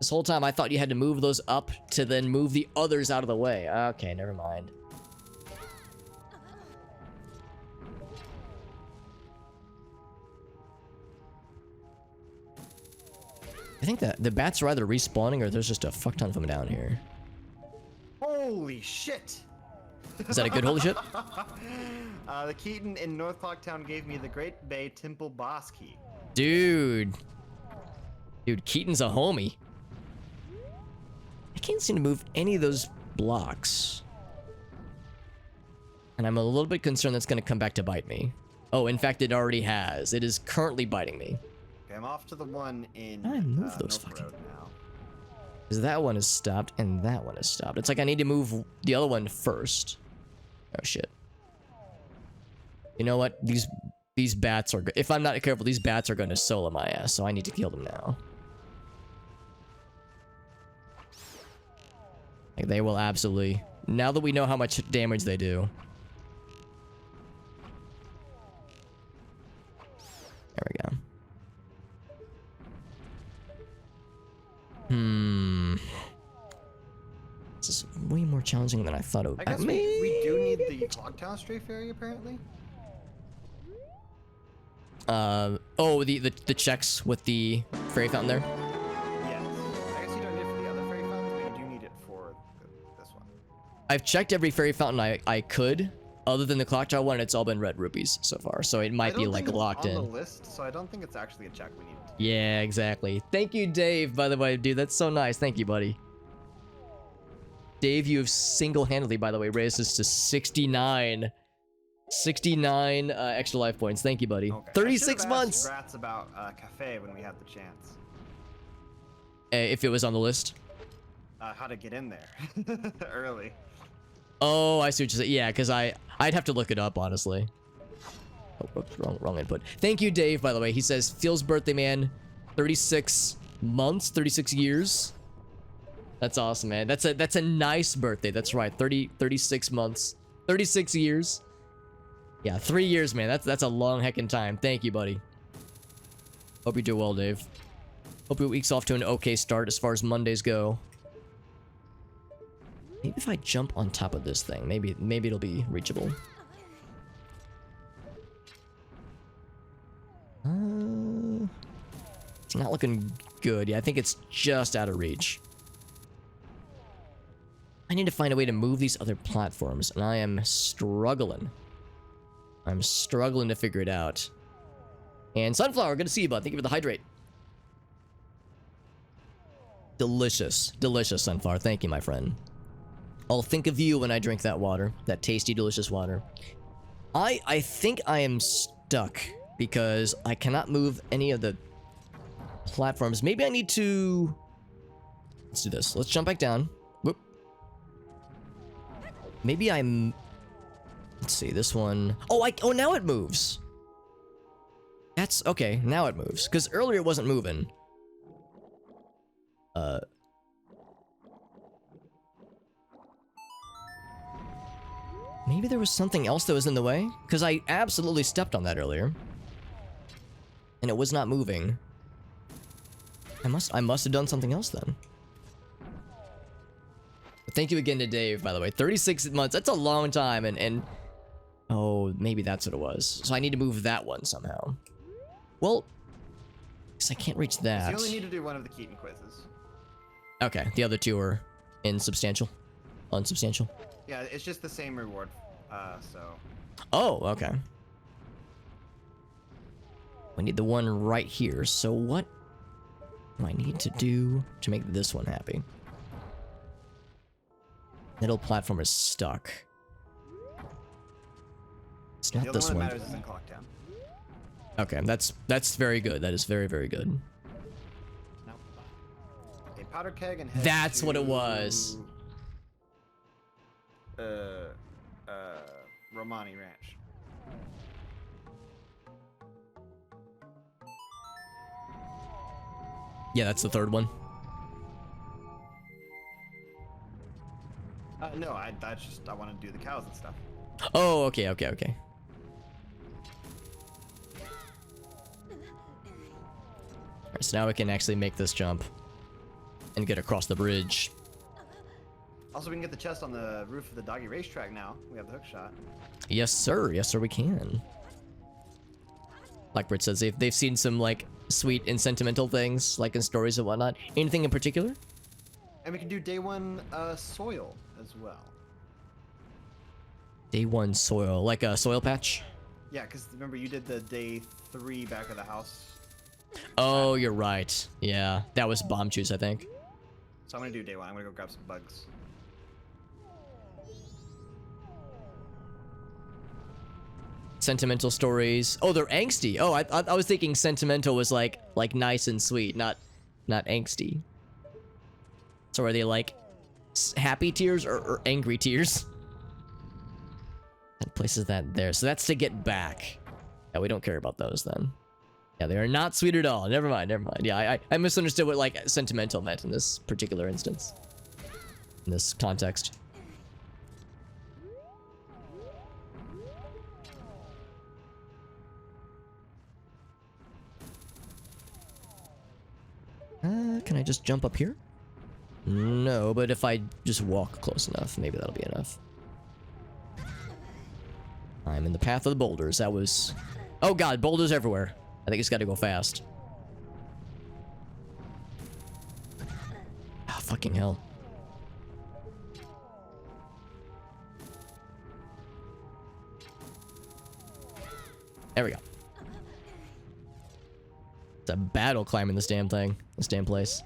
This whole time I thought you had to move those up to then move the others out of the way. Okay, never mind. I think that the bats are either respawning or there's just a fuck ton of them down here. Holy shit! Is that a good holy shit? The Keaton in North Clocktown gave me the Great Bay Temple boss key. Dude. Dude, Keaton's a homie. I can't seem to move any of those blocks. And I'm a little bit concerned that's going to come back to bite me. Oh, in fact, it already has. It is currently biting me. Okay, I'm off to the one in I move those North fucking... Road now. Because that one is stopped and that one is stopped. It's like I need to move the other one first. Oh, shit. You know what? These bats are... If I'm not careful, these bats are going to solo my ass, so I need to kill them now. Like, they will absolutely... Now that we know how much damage they do. There we go. This is way more challenging than I thought it would be. I guess we do need the Clocktown Stray Fairy, apparently. Oh, the checks with the fairy fountain there? Yes. I guess you don't need it for the other fairy fountains, but you do need it for this one. I've checked every fairy fountain I could, other than the clock tower one, and it's all been red rupees so far, so it might be like locked in. On the list, so I don't think it's actually a check we need to do. Yeah, exactly. Thank you, Dave, by the way, dude. That's so nice. Thank you, buddy. Dave, you have single-handedly, by the way, raised us to 69. 69 extra life points. Thank you, buddy. Okay. 36 months! Rats about Cafe when we had the chance. If it was on the list. How to get in there early. Oh, I see what you're saying. Yeah, because I'd have to look it up, honestly. Oh, wrong input. Thank you, Dave, by the way. He says, Phil's birthday, man. 36 months, 36 years. That's awesome, man. That's a nice birthday. That's right. 36 months. 36 years. Yeah, 3 years, man. That's a long heckin' time. Thank you, buddy. Hope you do well, Dave. Hope your week's off to an okay start as far as Mondays go. Maybe if I jump on top of this thing, maybe it'll be reachable. It's not looking good. Yeah, I think it's just out of reach. I need to find a way to move these other platforms, and I am struggling. I'm struggling to figure it out. And Sunflower, good to see you, bud. Thank you for the hydrate. Delicious. Delicious, Sunflower. Thank you, my friend. I'll think of you when I drink that water. That tasty, delicious water. I think I am stuck because I cannot move any of the platforms. Maybe I need to... Let's do this. Let's jump back down. Whoop. Maybe I'm... Let's see, this one... Oh, now it moves. That's... Okay, now it moves. Because earlier it wasn't moving. Maybe there was something else that was in the way? Because I absolutely stepped on that earlier. And it was not moving. I must have done something else then. But thank you again to Dave, by the way. 36 months, that's a long time, and... Oh, maybe that's what it was. So I need to move that one somehow. Well... Because I can't reach that. So you only need to do one of the Keaton quizzes. Okay, the other two are insubstantial. Unsubstantial. Yeah, it's just the same reward, so... Oh, okay. We need the one right here, so what do I need to do to make this one happy? Middle platform is stuck. It's not this The one. only one that matters is in Clocktown. Okay, that's very good. That is very, very good. A powder keg and head That's to... what it was. Romani Ranch. Yeah, that's the third one. No, I want to do the cows and stuff. Oh, okay, okay, okay. Alright, so now we can actually make this jump and get across the bridge. Also, we can get the chest on the roof of the doggy racetrack now. We have the hook shot. Yes, sir. Yes, sir, we can. Like Britt says, they've seen some, like, sweet and sentimental things, like in stories and whatnot. Anything in particular? And we can do day one soil as well. Day 1 soil. Like a soil patch? Yeah, because remember you did the day 3 back of the house. Oh, you're right. Yeah, that was bomb juice, I think. So I'm gonna do day 1. I'm gonna go grab some bugs. Sentimental stories. Oh, they're angsty. Oh, I was thinking sentimental was like nice and sweet, not angsty. So are they like happy tears or angry tears? That places that there. So that's to get back. Yeah, we don't care about those then. Yeah, they are not sweet at all. Never mind, never mind. Yeah, I misunderstood what like sentimental meant in this particular instance. In this context. Can I just jump up here? No, but if I just walk close enough, maybe that'll be enough. I'm in the path of the boulders. That was... Oh god, boulders everywhere. I think it's gotta go fast. Ah, fucking hell. There we go. It's a battle climbing this damn thing. This damn place.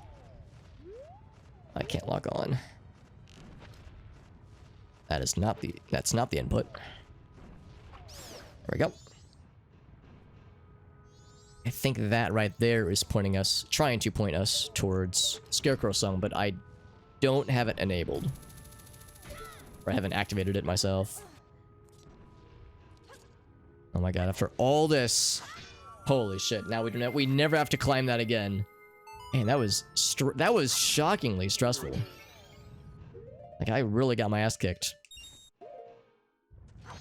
I can't lock on. That's not the input. There we go. I think that right there is trying to point us towards Scarecrow Song, but I don't have it enabled. Or I haven't activated it myself. Oh my god, after all this... Holy shit, now we never have to climb that again. Man, that was shockingly stressful. Like, I really got my ass kicked.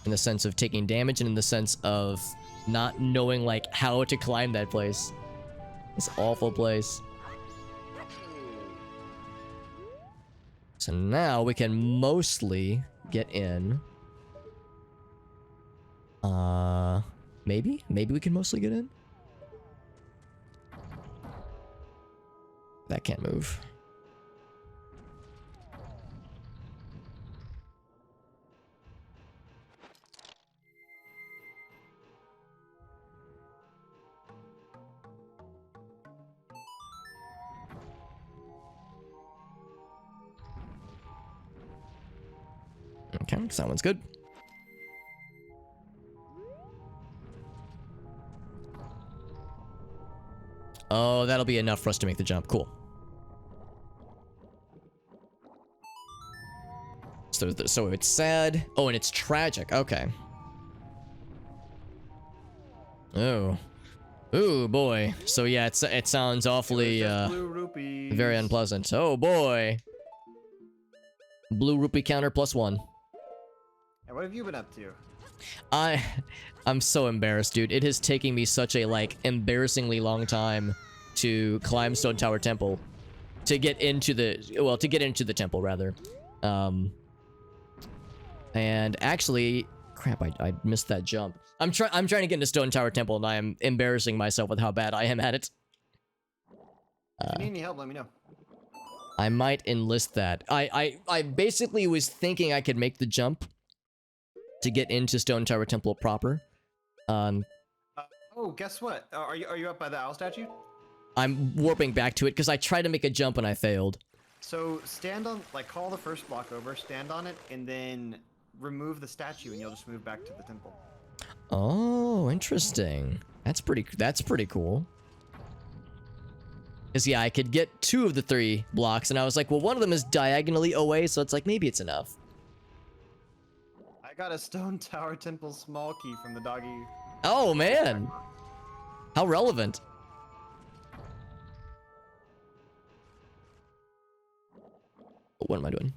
In the sense of taking damage and in the sense of not knowing, like, how to climb that place. This awful place. So now we can mostly get in. Maybe? Maybe we can mostly get in? That can't move. Okay, so that one's good. Oh, that'll be enough for us to make the jump. Cool. So it's sad. Oh, and it's tragic. Okay. Oh. Ooh, boy. So yeah, it sounds awfully Blue rupees. very unpleasant. Oh boy. Blue rupee counter +1. And what have you been up to? I'm so embarrassed, dude. It is taking me such a, like, embarrassingly long time to climb Stone Tower Temple. To get into the temple, rather. And actually... Crap, I missed that jump. I'm trying to get into Stone Tower Temple, and I am embarrassing myself with how bad I am at it. If you need any help, let me know. I might enlist that. I basically was thinking I could make the jump to get into Stone Tower Temple proper. Oh, guess what? Are you up by the owl statue? I'm warping back to it because I tried to make a jump and I failed. So stand on, like, call the first block over, stand on it, and then remove the statue, and you'll just move back to the temple. Oh, interesting. That's pretty cool. Cause yeah, I could get 2 of the 3 blocks, and I was like, well, one of them is diagonally away, so it's like maybe it's enough. I got a Stone Tower Temple small key from the doggy. Oh man, how relevant. What am I doing?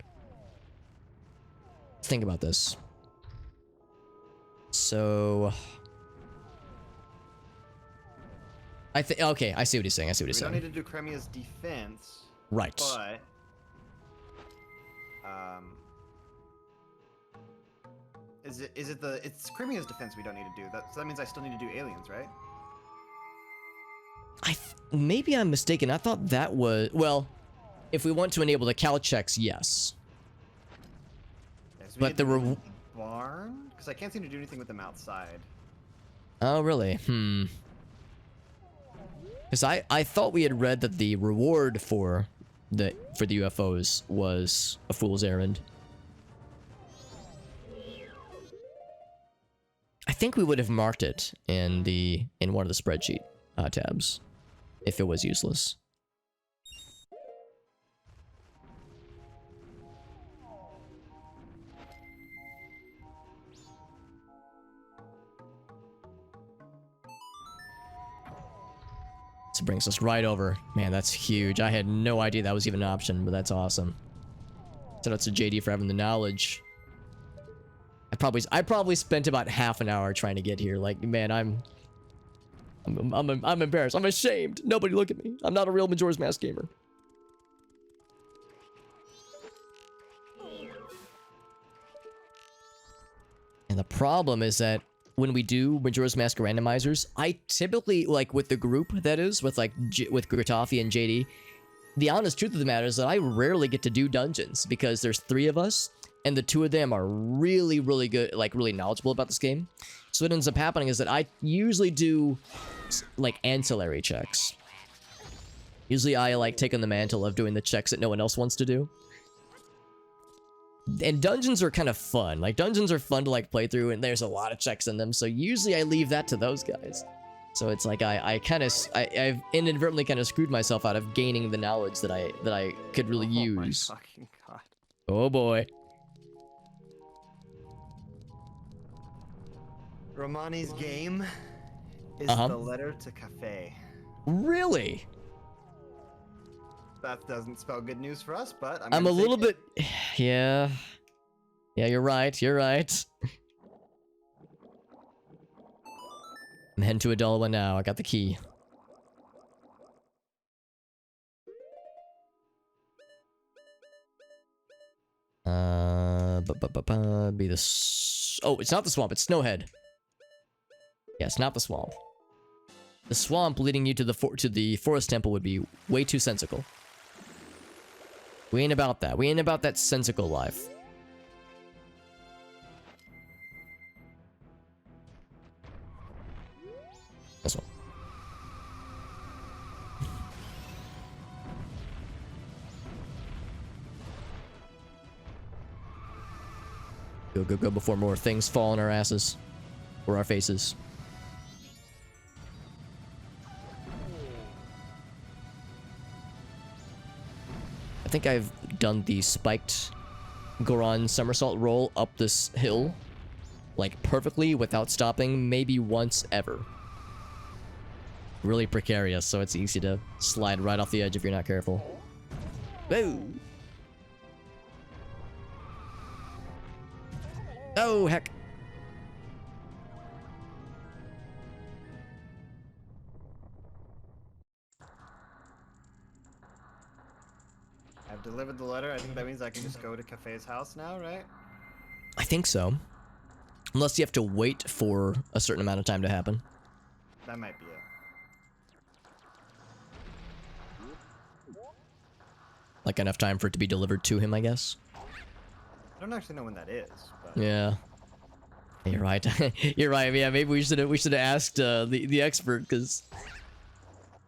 Think about this. So I think okay, I see what he's saying. I see what he's We don't saying. need to do Cremia's defense, Right. but is it the it's Cremia's defense we don't need to do that? So that means I still need to do aliens, right? Maybe I'm mistaken. I thought that was well. If we want to enable the cal checks, yes. Yes, we But need the to do rew- them in the barn because I can't seem to do anything with them outside. Oh really? Because I thought we had read that the reward for the UFOs was a fool's errand. I think we would have marked it in one of the spreadsheet tabs if it was useless. This brings us right over. Man, that's huge. I had no idea that was even an option, but that's awesome. Shout out to JD for having the knowledge. I probably spent about half an hour trying to get here. Like, man, I'm embarrassed. I'm ashamed. Nobody look at me. I'm not a real Majora's Mask gamer. And the problem is that when we do Majora's Mask randomizers, I typically, like with the group that is, with like with Gritafi and JD, the honest truth of the matter is that I rarely get to do dungeons because there's 3 of us and the 2 of them are really, really good, like really knowledgeable about this game. So what ends up happening is that I usually do like ancillary checks. Usually I like take on the mantle of doing the checks that no one else wants to do. And dungeons are kind of fun. Like, dungeons are fun to, like, play through, and there's a lot of checks in them, so usually I leave that to those guys. So it's like, I've inadvertently kind of screwed myself out of gaining the knowledge that I could really use. Oh my fucking god. Oh boy. Romani's game is Uh-huh. the letter to cafe. Really? That doesn't spell good news for us, but I'm a gonna little take bit... Yeah. Yeah, you're right, you're right. I'm heading to Adulwa now, I got the key. Be the... Oh, it's not the swamp, it's Snowhead. Yeah, it's not the swamp. The swamp leading you to the forest temple would be way too sensical. We ain't about that. We ain't about that sensical life. This one. Go, go, go before more things fall on our asses. Or our faces. I think I've done the spiked Goron somersault roll up this hill, like, perfectly without stopping maybe once ever. Really precarious, so it's easy to slide right off the edge if you're not careful. Whoa! Oh, heck! I've delivered the letter. I think that means I can just go to Cafe's house now, right? I think so. Unless you have to wait for a certain amount of time to happen. That might be it. Like enough time for it to be delivered to him, I guess. I don't actually know when that is, but Yeah. You're right. You're right. Yeah, maybe we should have asked the expert, because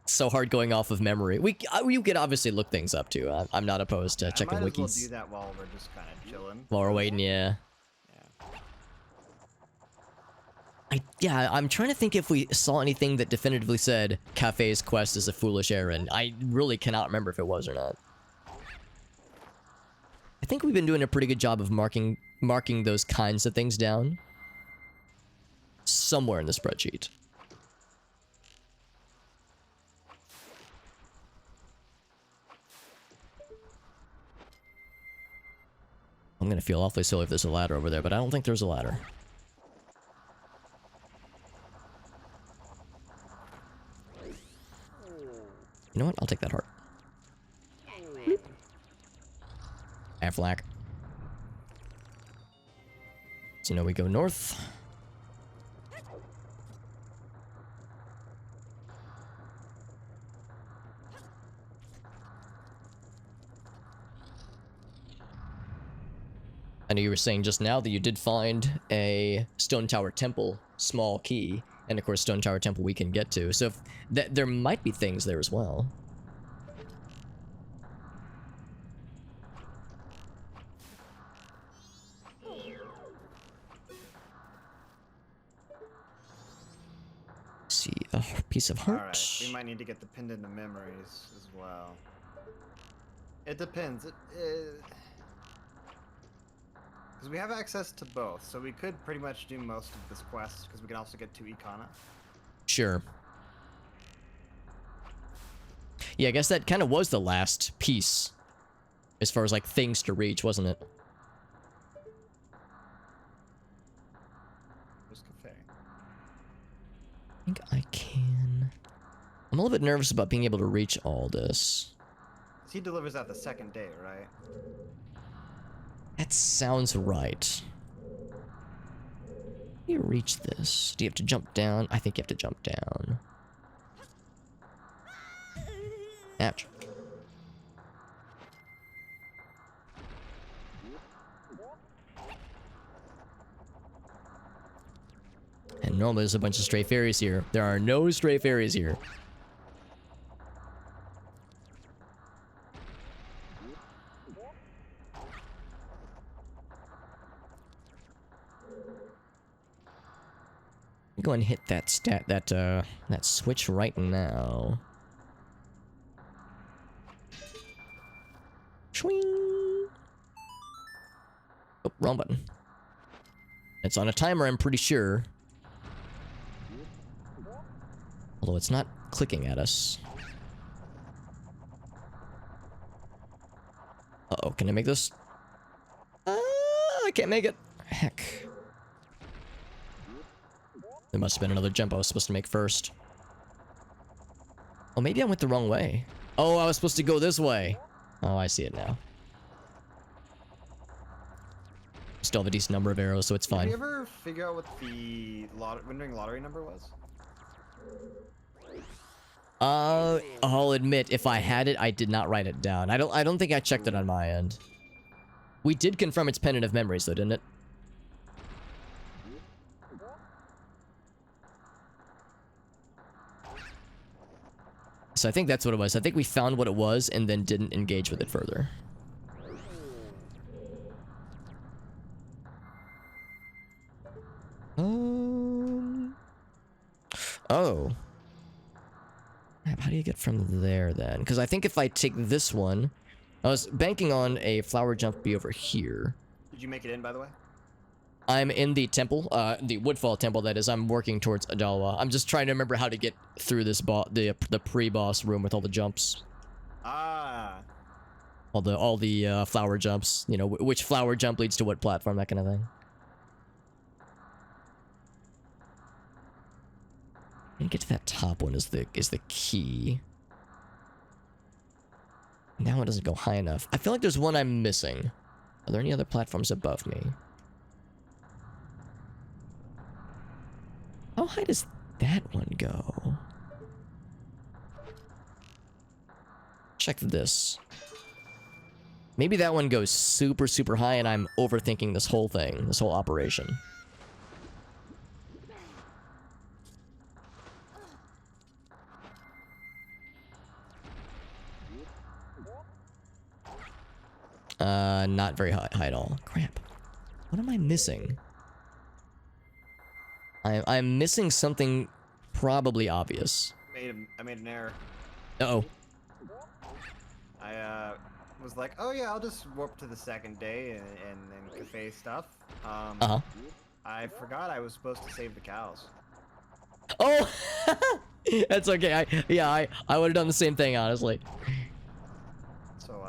it's so hard going off of memory. We could obviously look things up too. I'm not opposed to checking I might wikis as well do that while we're just kind of chilling. while we're waiting. Yeah. Yeah. I'm trying to think if we saw anything that definitively said Cafe's quest is a foolish errand. I really cannot remember if it was or not. I think we've been doing a pretty good job of marking those kinds of things down somewhere in the spreadsheet. gonna feel awfully silly if there's a ladder over there, but I don't think there's a ladder. You know what? I'll take that heart. Aflac. So now we go north. I know you were saying just now that you did find a Stone Tower Temple small key, and of course Stone Tower Temple we can get to, so if there might be things there as well. See, a piece of heart. Alright, we might need to get the pendant of memories as well. It depends. Because we have access to both, so we could pretty much do most of this quest, because we can also get 2 Econa. Sure. Yeah, I guess that kind of was the last piece. As far as, like, things to reach, wasn't it? There's Cafe. I think I can... I'm a little bit nervous about being able to reach all this. He delivers that the second day, right? That sounds right. How do you reach this? Do you have to jump down? I think you have to jump down. Ouch. And normally there's a bunch of stray fairies here. There are no stray fairies here. Go and hit that that switch right now. Swing. Oh, wrong button. It's on a timer, I'm pretty sure. Although it's not clicking at us. Uh-oh, can I make this? I can't make it. Heck. There must have been another jump I was supposed to make first. Oh, maybe I went the wrong way. Oh, I was supposed to go this way. Oh, I see it now. Still have a decent number of arrows, so it's fine. Did you ever figure out what the winning lottery number was? I'll admit, if I had it, I did not write it down. I don't think I checked it on my end. We did confirm its pendant of memories, though, didn't it? So I think that's what it was. I think we found what it was and then didn't engage with it further. Oh. How do you get from there then? Because I think if I take this one, I was banking on a flower jump be over here. Did you make it in, by the way? I'm in the temple, the Woodfall temple, that is. I'm working towards Adalwa. I'm just trying to remember how to get through this the pre-boss room with all the jumps. Ah. All the flower jumps. You know, which flower jump leads to what platform, that kind of thing. And get to that top one is the key. Now it doesn't go high enough. I feel like there's one I'm missing. Are there any other platforms above me? How high does that one go? Check this. Maybe that one goes super, super high and I'm overthinking this whole thing, this whole operation. Not very high at all. Crap. What am I missing? I'm missing something probably obvious. I made an error. Uh-oh. I was like, oh yeah, I'll just warp to the second day and cafe stuff. Uh-huh. I forgot I was supposed to save the cows. Oh! That's okay. I would have done the same thing, honestly. So,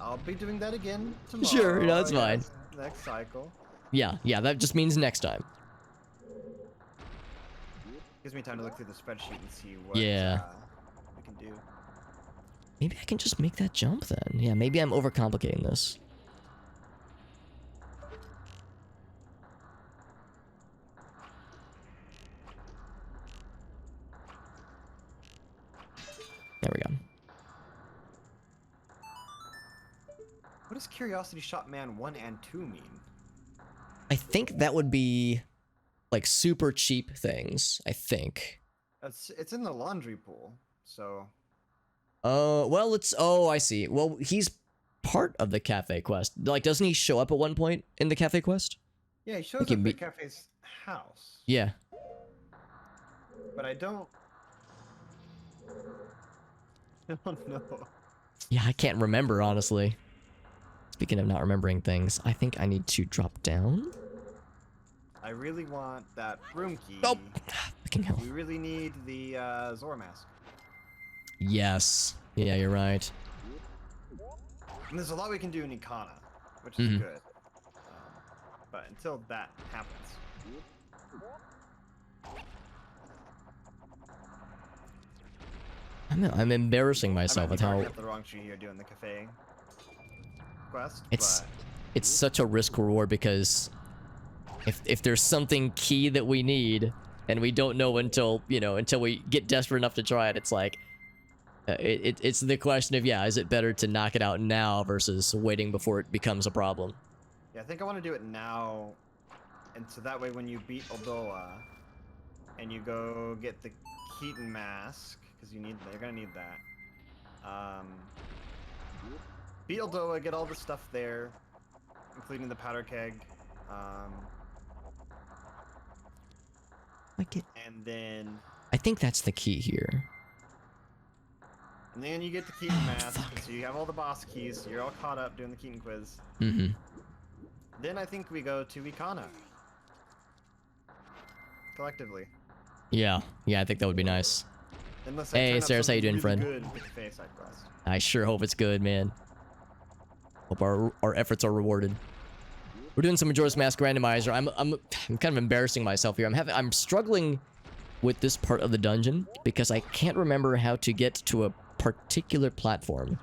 I'll be doing that again tomorrow. Sure, no, that's I fine. guess, next cycle. Yeah, that just means next time. Gives me time to look through the spreadsheet and see what Yeah. we can do. Maybe I can just make that jump then. Yeah, maybe I'm overcomplicating this. There we go. What does Curiosity Shop Man 1 and 2 mean? I think that would be like super cheap things, I think. It's in the laundry pool, so... Well, oh, I see. Well, he's part of the cafe quest. Like, doesn't he show up at one point in the cafe quest? Yeah, he shows Okay, up at the cafe's house. Yeah. But I don't... I don't know. Yeah, I can't remember, honestly. Speaking of not remembering things, I think I need to drop down. I really want that room key. Oh! Fucking hell. We really need the Zora mask. Yes. Yeah, you're right. And there's a lot we can do in Ikana, which is good. But until that happens... I'm embarrassing myself with I might how be up the wrong tree here doing the cafe quest, it's but... it's such a risk reward because if there's something key that we need and we don't know until we get desperate enough to try it, it's like it's the question of, yeah, is it better to knock it out now versus waiting before it becomes a problem? Yeah, I think I want to do it now, and so that way when you beat Oldoa and you go get the Keaton mask, because you're gonna need that. Beat Oldoa, get all the stuff there, including the powder keg. And then I think that's the key here. And then you get the Keaton mask, so you have all the boss keys, so you're all caught up doing the Keaton quiz. Mm-hmm. Then I think we go to Ikana. Collectively. Yeah, I think that would be nice. Unless I Hey, turn up Sarah, how you something doing, really friend? good with the cafe side quest. I sure hope it's good, man. Hope our efforts are rewarded. We're doing some Majora's Mask randomizer. I'm kind of embarrassing myself here. I'm struggling with this part of the dungeon because I can't remember how to get to a particular platform.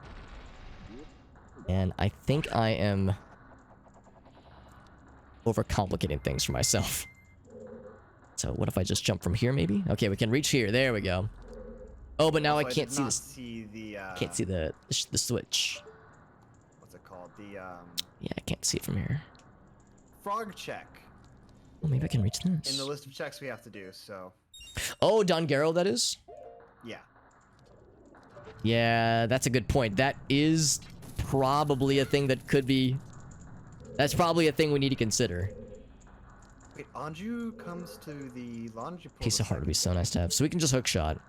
And I think I am overcomplicating things for myself. So what if I just jump from here, maybe? Okay, we can reach here. There we go. Oh, but now I Also, can't did see not this. see the, Can't see the switch. what's it called? The Yeah, I can't see it from here. frog check Well, maybe I can reach this. in the list of checks we have to do. So Oh, Don Garo, that is? yeah, Yeah, that's a good point. That is probably a thing that could be... That's probably a thing we need to consider. wait, Anju comes to the laundry pool. Piece the of heart would be second so nice to have. So we can just hook shot.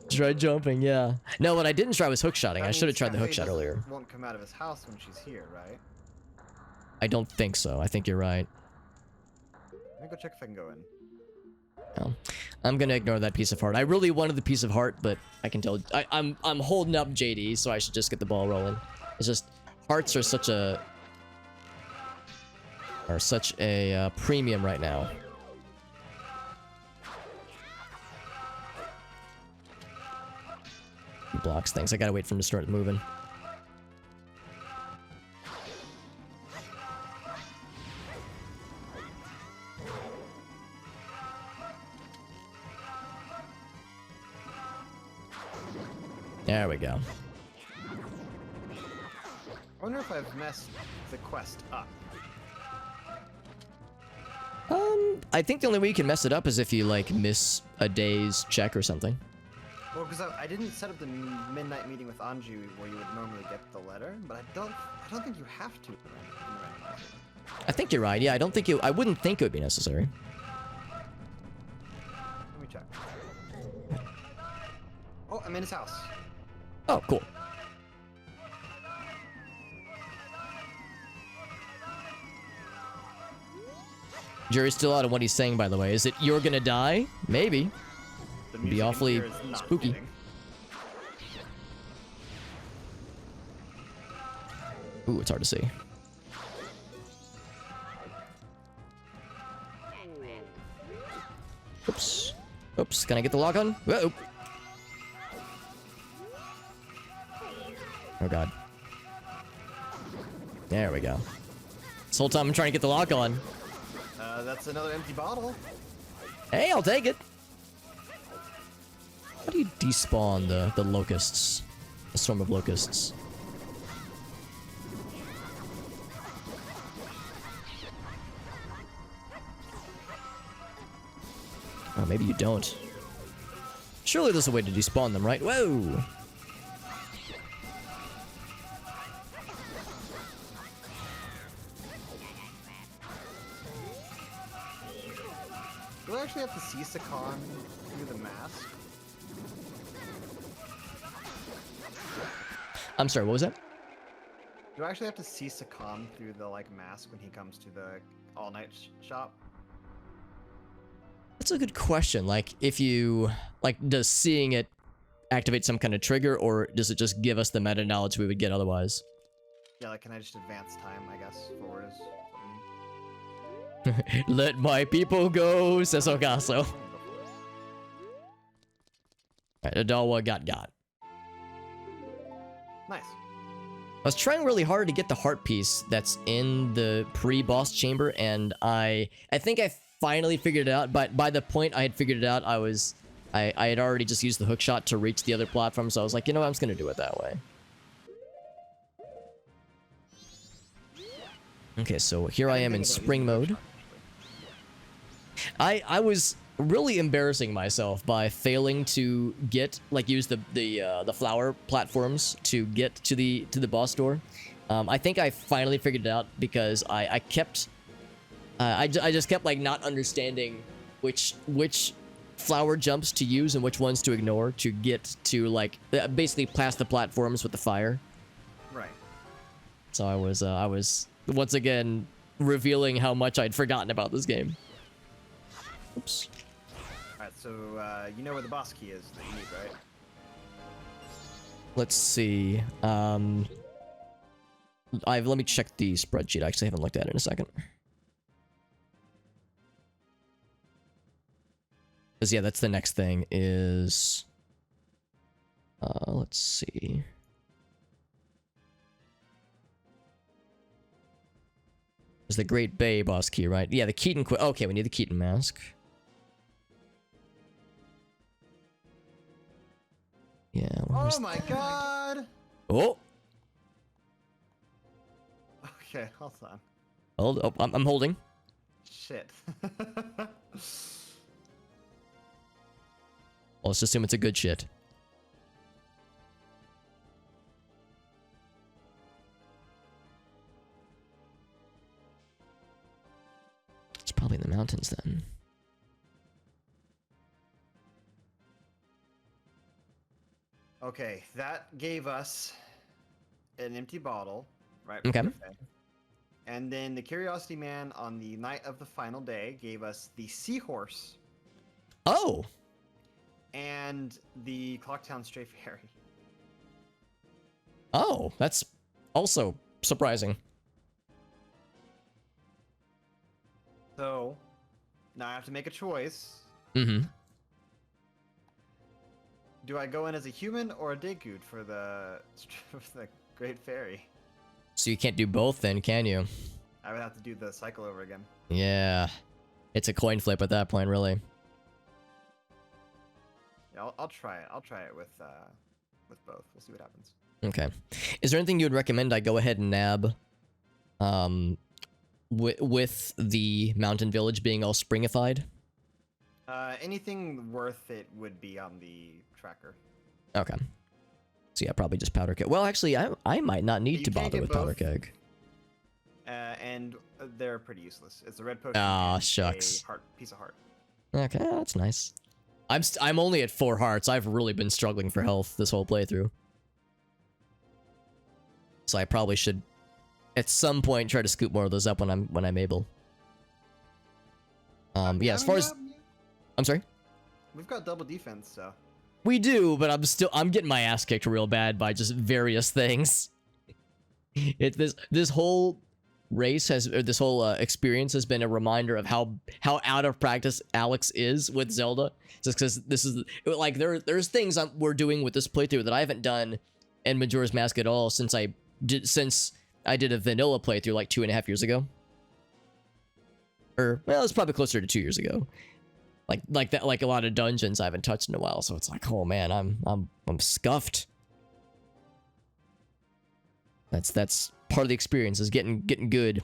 Try jumping, yeah. No, what I didn't try was hook shotting. That I should have means tried the hook Cafe shot doesn't- earlier. Won't come out of his house when she's here, right? I don't think so. I think you're right. Let me go check if I can go in. No. I'm gonna ignore that piece of heart. I really wanted the piece of heart, but I can tell I'm holding up JD, so I should just get the ball rolling. It's just hearts are such a premium right now. He blocks things. I gotta wait for him to start moving. There we go. I wonder if I've messed the quest up. I think the only way you can mess it up is if you, like, miss a day's check or something. Well, because I didn't set up the midnight meeting with Anju where you would normally get the letter, but I don't think you have to in Randomizer. I think you're right. Yeah, I wouldn't think it would be necessary. Let me check. Oh, I'm in his house. Oh, cool. Jury's still out on what he's saying, by the way. Is it you're gonna die? Maybe. The Be music in awfully here is not spooky. fitting. Ooh, it's hard to see. Oops. Oops, can I get the lock on? Whoa. Oh god. There we go. This whole time I'm trying to get the lock on. That's another empty bottle. Hey, I'll take it. How do you despawn the locusts? The swarm of locusts. Oh, maybe you don't. Surely there's a way to despawn them, right? Whoa! Do I actually have to see Sakan through the mask? I'm sorry, what was that? Do I actually have to see Sakan through the like mask when he comes to the all-night shop? That's a good question. Like, if you... Like, does seeing it activate some kind of trigger, or does it just give us the meta-knowledge we would get otherwise? Yeah, like, can I just advance time, I guess, forward is something? Let my people go, says Okaso. Alright, Adawa got. Nice. I was trying really hard to get the heart piece that's in the pre-boss chamber, and I think I finally figured it out, but by the point I had figured it out, I had already just used the hook shot to reach the other platform, so I was like, you know what, I'm just gonna do it that way. Okay, so here I am in spring mode. I was really embarrassing myself by failing to get, like, use the flower platforms to get to the boss door. I think I finally figured it out because I kept I just kept like not understanding which flower jumps to use and which ones to ignore to get to like basically past the platforms with the fire. Right. So I was once again revealing how much I'd forgotten about this game. Oops. Alright, so you know where the boss key is that you need, right? Let's see. Let me check the spreadsheet. I actually haven't looked at it in a second. Because yeah, that's the next thing is... let's see. It's the Great Bay boss key, right? Yeah, the Keaton... Okay, we need the Keaton mask. Yeah. Oh my god! Oh! Okay, hold on. Hold. Oh, I'm holding. Shit. Well, let's assume it's a good shit. It's probably in the mountains then. Okay, that gave us an empty bottle, right? Okay. And then the Curiosity Man on the night of the final day gave us the Seahorse Oh! and the Clocktown Stray Fairy. Oh, that's also surprising. So, now I have to make a choice. Mm-hmm. Do I go in as a human or a Deku for the Great Fairy? So you can't do both then, can you? I would have to do the cycle over again. Yeah. It's a coin flip at that point, really. Yeah, I'll try it. I'll try it with both. We'll see what happens. Okay. Is there anything you would recommend I go ahead and nab? With the mountain village being all springified? Anything worth it would be on the tracker. Okay. So yeah, probably just powder keg. Well, actually, I might not need You to can't bother get with powder both. keg. And they're pretty useless. It's a red potion. Aw, and shucks. A heart, piece of heart. Okay, that's nice. I'm only at 4 hearts. I've really been struggling for health this whole playthrough. So I probably should, at some point, try to scoop more of those up when I'm able. Yeah, as far as... I'm sorry? We've got double defense, so. We do, but I'm getting my ass kicked real bad by just various things. This whole race has, or this whole experience has been a reminder of how out of practice Alex is with Zelda. Just because this is like there's things we're doing with this playthrough that I haven't done in Majora's Mask at all since I did a vanilla playthrough like 2.5 years ago. Or well, it's probably closer to 2 years ago. Like that, like a lot of dungeons I haven't touched in a while. So it's like, oh man, I'm scuffed. That's part of the experience, is getting good.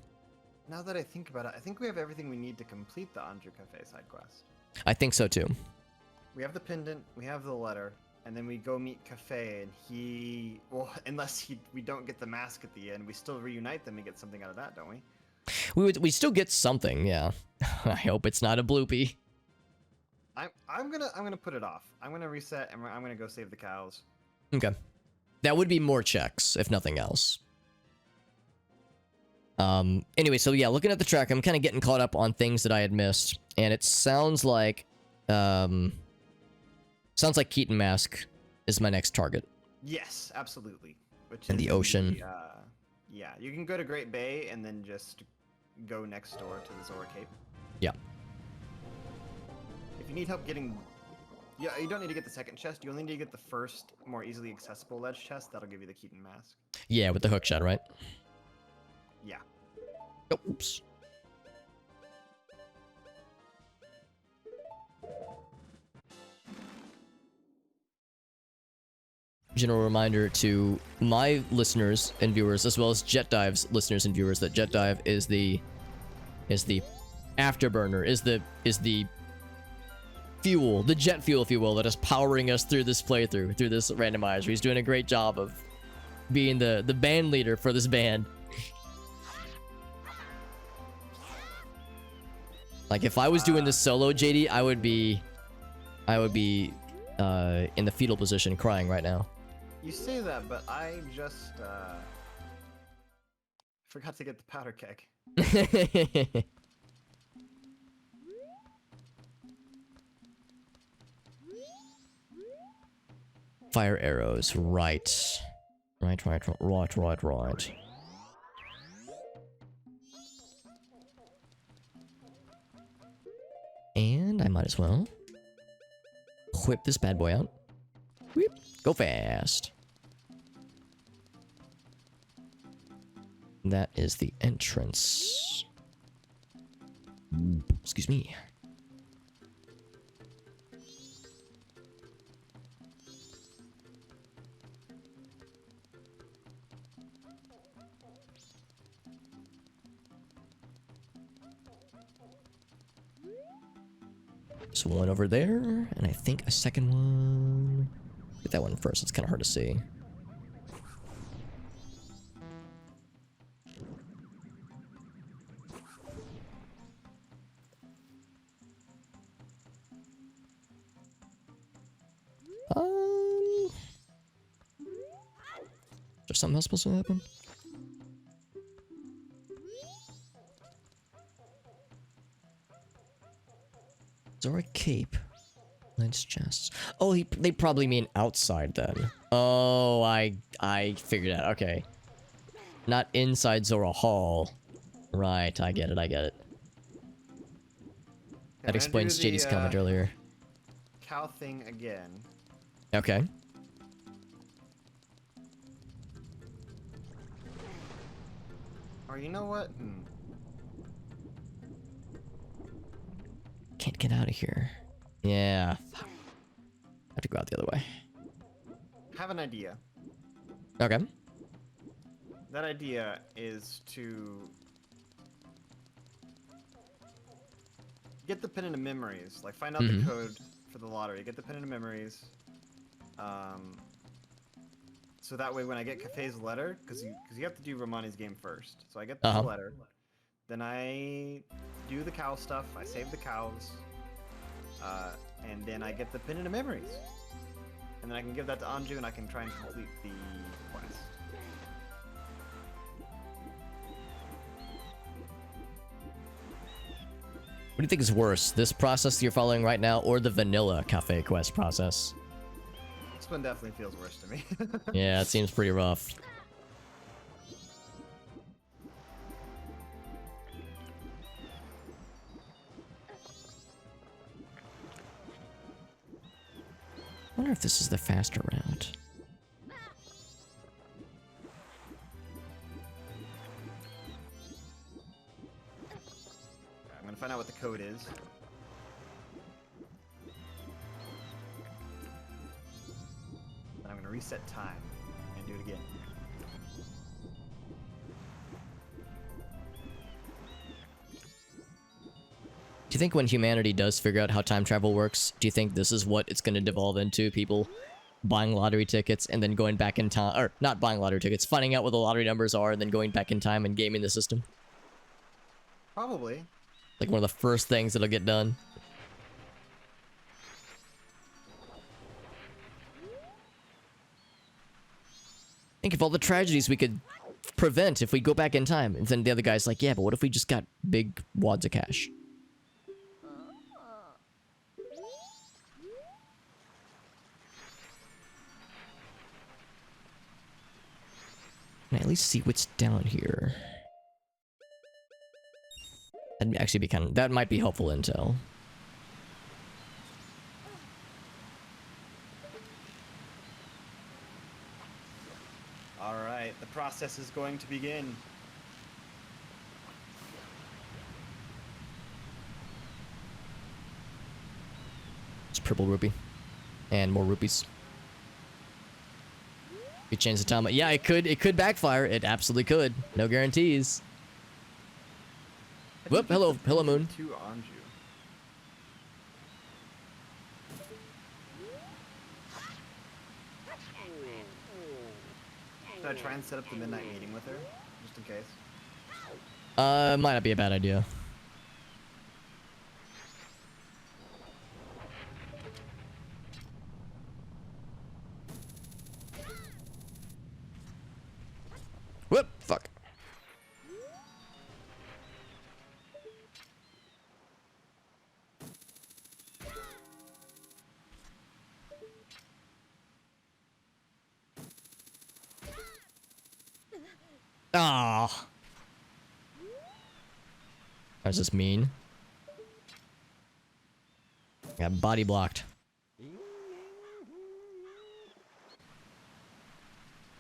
Now that I think about it, I think we have everything we need to complete the Anju Cafe side quest. I think so too. We have the pendant, we have the letter, and then we go meet Cafe, and he, well, unless we don't get the mask at the end, we still reunite them and get something out of that, don't we? We still get something, yeah. I hope it's not a bloopy. I'm gonna put it off. I'm gonna reset, and I'm gonna go save the cows. Okay. That would be more checks, if nothing else. Anyway, so yeah, looking at the track, I'm kind of getting caught up on things that I had missed, and it sounds like Keaton Mask is my next target. Yes, absolutely. Which in is the ocean. Yeah, you can go to Great Bay and then just go next door to the Zora Cape. Yeah. If you need help getting... Yeah, you don't need to get the second chest. You only need to get the first, more easily accessible ledge chest. That'll give you the Keaton Mask. Yeah, with the hook shot, right? Yeah. Oh, oops. General reminder to my listeners and viewers, as well as Jet Dive's listeners and viewers, that Jet Dive is the afterburner, is the fuel, the jet fuel, if you will, that is powering us through this playthrough, through this randomizer. He's doing a great job of being the band leader for this band. Like, if I was doing this solo, JD, I would be in the fetal position crying right now. You say that, but I just forgot to get the powder keg. Fire arrows, right. Right. And I might as well whip this bad boy out. Whip. Go fast. That is the entrance. Excuse me. So one over there, and I think a second one. Get that one first, it's kind of hard to see. Is there something else supposed to happen? Zora Cape. Lens chests. Oh, they probably mean outside then. Oh, I figured out. Okay. Not inside Zora Hall. Right, I get it. That explains JD's comment earlier. Cow thing again. Okay. Or you know what? Can't get out of here. Yeah. Fuck. Have to go out the other way. Have an idea. Okay. That idea is to get the pin into memories. Like, find out the code for the lottery. Get the pin into memories. So that way when I get Cafe's letter, because you have to do Romani's game first. So I get the letter. Then I do the cow stuff. I save the cows. And then I get the pin into memories. And then I can give that to Anju and I can try and complete the quest. What do you think is worse? This process you're following right now, or the vanilla cafe quest process? This one definitely feels worse to me. Yeah, it seems pretty rough. wonder if this is the faster route. I'm gonna find out what the code is. Then I'm gonna reset time and do it again. Do you think when humanity does figure out how time travel works, do you think this is what it's going to devolve into? People buying lottery tickets and then going back in time, or not buying lottery tickets, finding out what the lottery numbers are and then going back in time and gaming the system? Probably. Like one of the first things that'll get done. Think of all the tragedies we could prevent if we go back in time. And then the other guy's like, yeah, but what if we just got big wads of cash? Can I at least see what's down here? That'd actually be kind of... That might be helpful intel. Alright, the process is going to begin. It's purple rupee. And more rupees. You change the time. Yeah, it could backfire. It absolutely could. No guarantees. Whoop, hello moon. To Anju. Should I try and set up the midnight meeting with her? Just in case. Might not be a bad idea. Whoop, fuck. Ah. That's just mean. Got body blocked.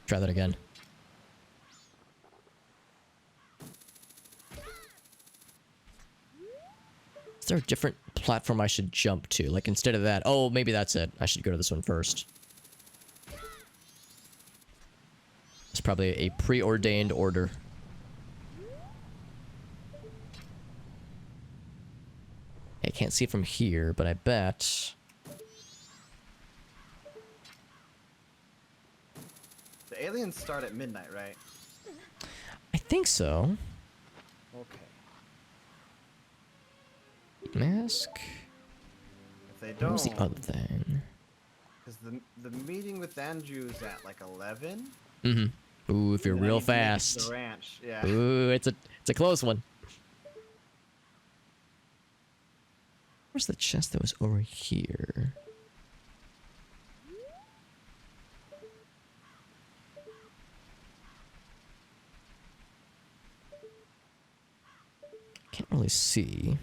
Try that again. Is there a different platform I should jump to? Like instead of that, oh, maybe that's it. I should go to this one first. It's probably a preordained order. I can't see it from here, but I bet... The aliens start at midnight, right? I think so. Okay. Mask? If they What was don't... the other thing? Because the meeting with Anju is at like 11? Mm-hmm. Ooh, if you're And I real need to make it to fast. The ranch, yeah. Ooh, it's a close one. Where's the chest that was over here? Can't really see.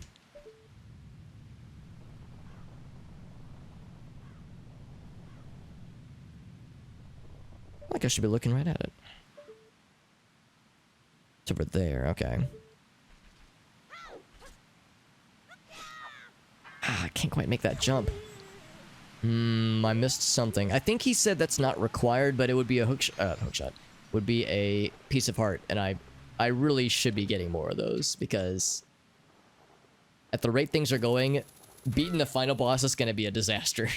Like I should be looking right at it. It's over there, okay. Ah, I can't quite make that jump. I missed something. I think he said that's not required, but it would be a hook shot. Would be a piece of heart, and I really should be getting more of those, because at the rate things are going, beating the final boss is going to be a disaster.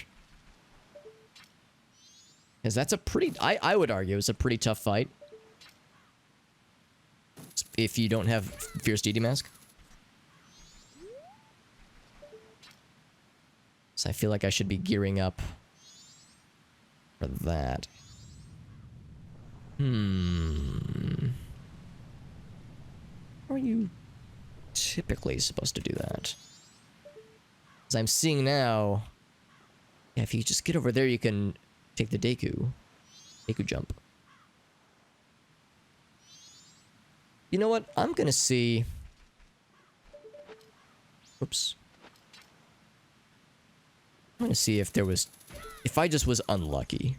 Because that's a pretty... I would argue it's a pretty tough fight. If you don't have Fierce Deity Mask. So I feel like I should be gearing up for that. How are you typically supposed to do that? As I'm seeing now... Yeah, if you just get over there, you can take the Deku jump. You know what? I'm gonna see... Oops. I'm gonna see if there was If I just was unlucky.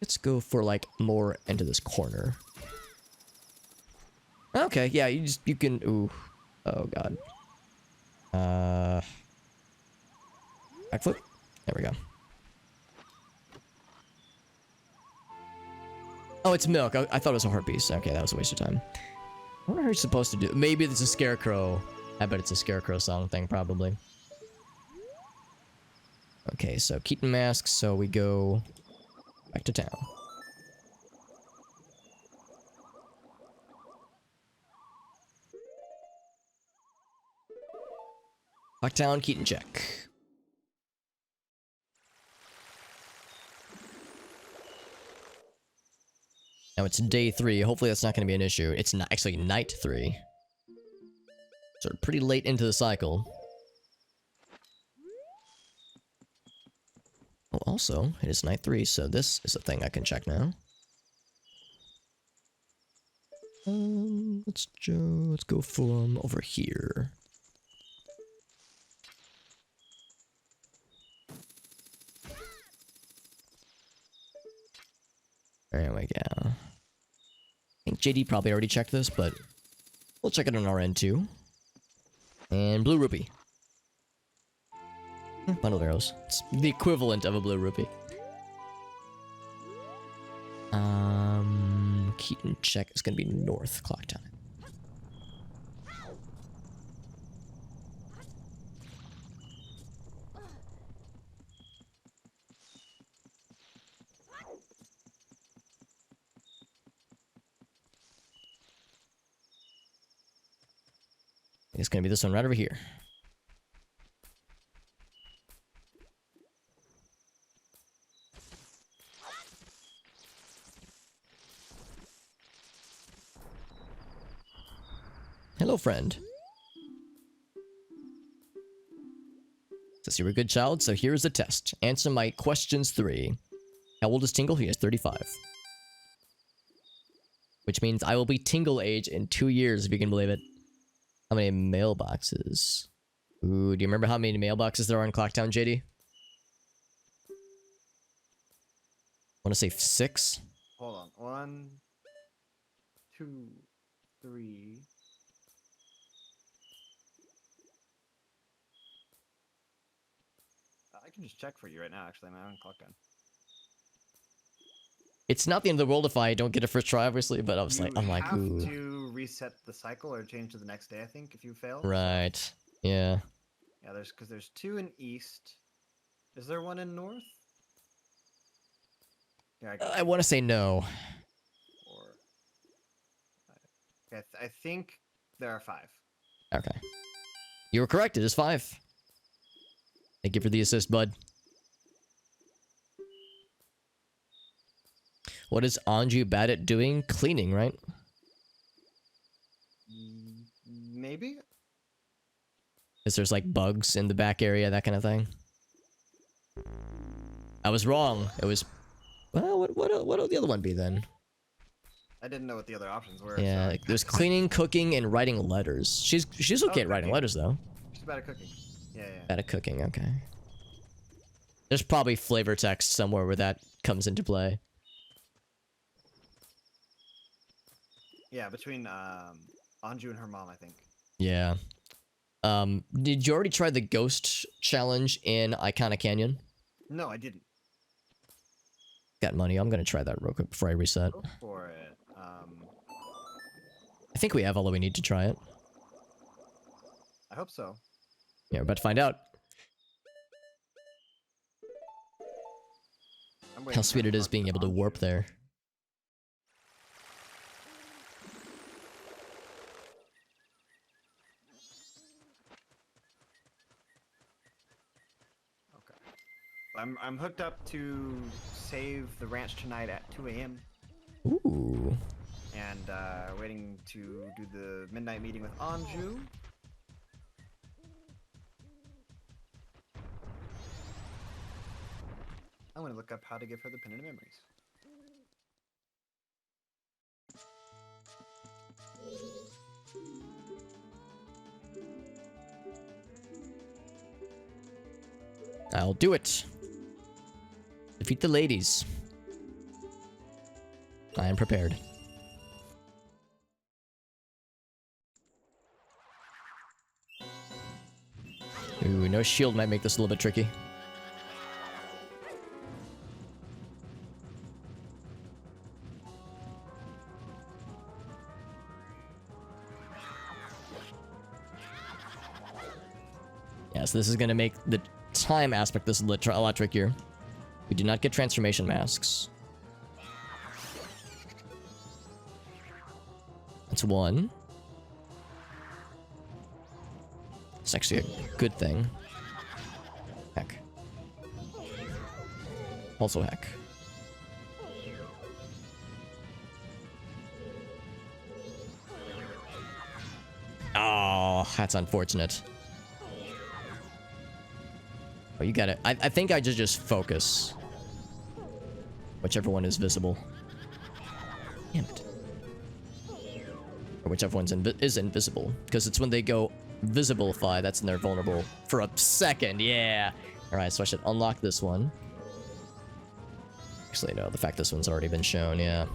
Let's go for like more into this corner. Okay, yeah, you can ooh. Oh god. Backflip. There we go. Oh, it's milk. I thought it was a heart piece. Okay, that was a waste of time. I wonder how you're supposed to do. Maybe it's a scarecrow. I bet it's a scarecrow song thing, probably. Okay, so Keaton mask. So we go back to town. Lockdown, Keaton check. Now it's day 3. Hopefully that's not going to be an issue. It's not actually night 3. So we're pretty late into the cycle. Oh, also, it is night 3, so this is a thing I can check now. Let's go from over here. There we go. I think JD probably already checked this, but we'll check it on our end too. And blue rupee. Bundle of arrows. It's the equivalent of a blue rupee. Keaton check is gonna be north clock time. It's gonna be this one right over here. Hello, friend. Says you were a good child, so here's a test. Answer my questions 3. How old is Tingle? He is 35. Which means I will be Tingle age in 2 years, if you can believe it. How many mailboxes? Ooh, do you remember how many mailboxes there are in Clocktown, JD? I want to say 6? Hold on. 1, 2, 3. I can just check for you right now, actually. I'm having clock down. It's not the end of the world if I don't get a first try, obviously, but I'm like, You ooh. have to reset the cycle or change to the next day, I think, if you fail. Right. Yeah. Yeah, because there's 2 in east. Is there 1 in north? Yeah, I want to say no. 4, 5. Okay, I think there are 5. Okay. You were correct. It is 5. Thank you for the assist, bud. What is Anju bad at doing? Cleaning, right? Maybe? Because there's like bugs in the back area, that kind of thing. I was wrong. It was... Well, what would the other one be then? I didn't know what the other options were. Yeah, Sorry. there's cleaning, cooking, and writing letters. She's okay at writing cooking. letters, though. She's bad at cooking. Yeah. Bad at cooking, okay. There's probably flavor text somewhere where that comes into play. Yeah, between Anju and her mom, I think. Yeah. Did you already try the ghost challenge in Iconic Canyon? No, I didn't. Got money. I'm gonna try that real quick before I reset. Go for it. I think we have all that we need to try it. I hope so. Yeah, we're about to find out. I'm How waiting sweet for it is being able to warp Anju. there. Okay. I'm hooked up to save the ranch tonight at 2 a.m. Ooh. and waiting to do the midnight meeting with Anju. I'm gonna look up how to give her the pin of memories. I'll do it. Defeat the ladies. I am prepared. Ooh, no shield might make this a little bit tricky. Yeah, so this is gonna make the time aspect this a lot trickier. We do not get transformation masks. That's one. It's actually a good thing. Heck. Also heck. Oh, that's unfortunate. Oh, you got it. I think I just focus. Whichever one is visible. Damn it. Or whichever one's is invisible. Because it's when they go visibilify, that's when they're vulnerable for a second. Yeah. Alright, so I should unlock this one. Actually, no. The fact this one's already been shown, yeah.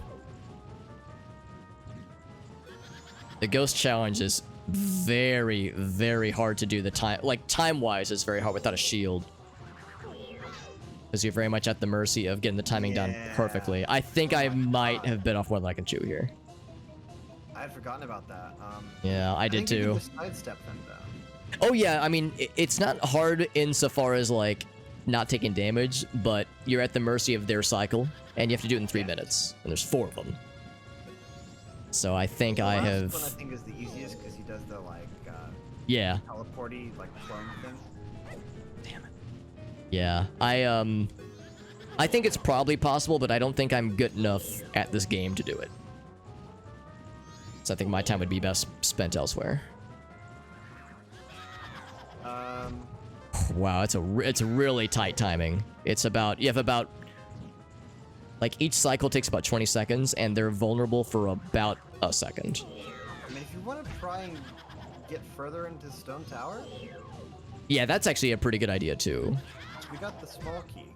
The ghost challenge is very, very hard to do. The time, like, time-wise is very hard without a shield. Because you're very much at the mercy of getting the timing done perfectly. I think I might have bit off more than I can chew here. I had forgotten about that. Yeah, I did too. Just sidestep them, though. Oh yeah, I mean, it's not hard insofar as, like, not taking damage, but you're at the mercy of their cycle, and you have to do it in 3 minutes. And there's 4 of them. So I think The I last have... one I think is the easiest because he does the, like, Yeah. teleporty, like, clone thing. Damn it. Yeah, I think it's probably possible, but I don't think I'm good enough at this game to do it. So I think my time would be best spent elsewhere. Wow, it's really tight timing. It's about, you have about, like, each cycle takes about 20 seconds, and they're vulnerable for about a second. I mean, if you want to try and get further into Stone Tower, Yeah, that's actually a pretty good idea, too. we got the small key.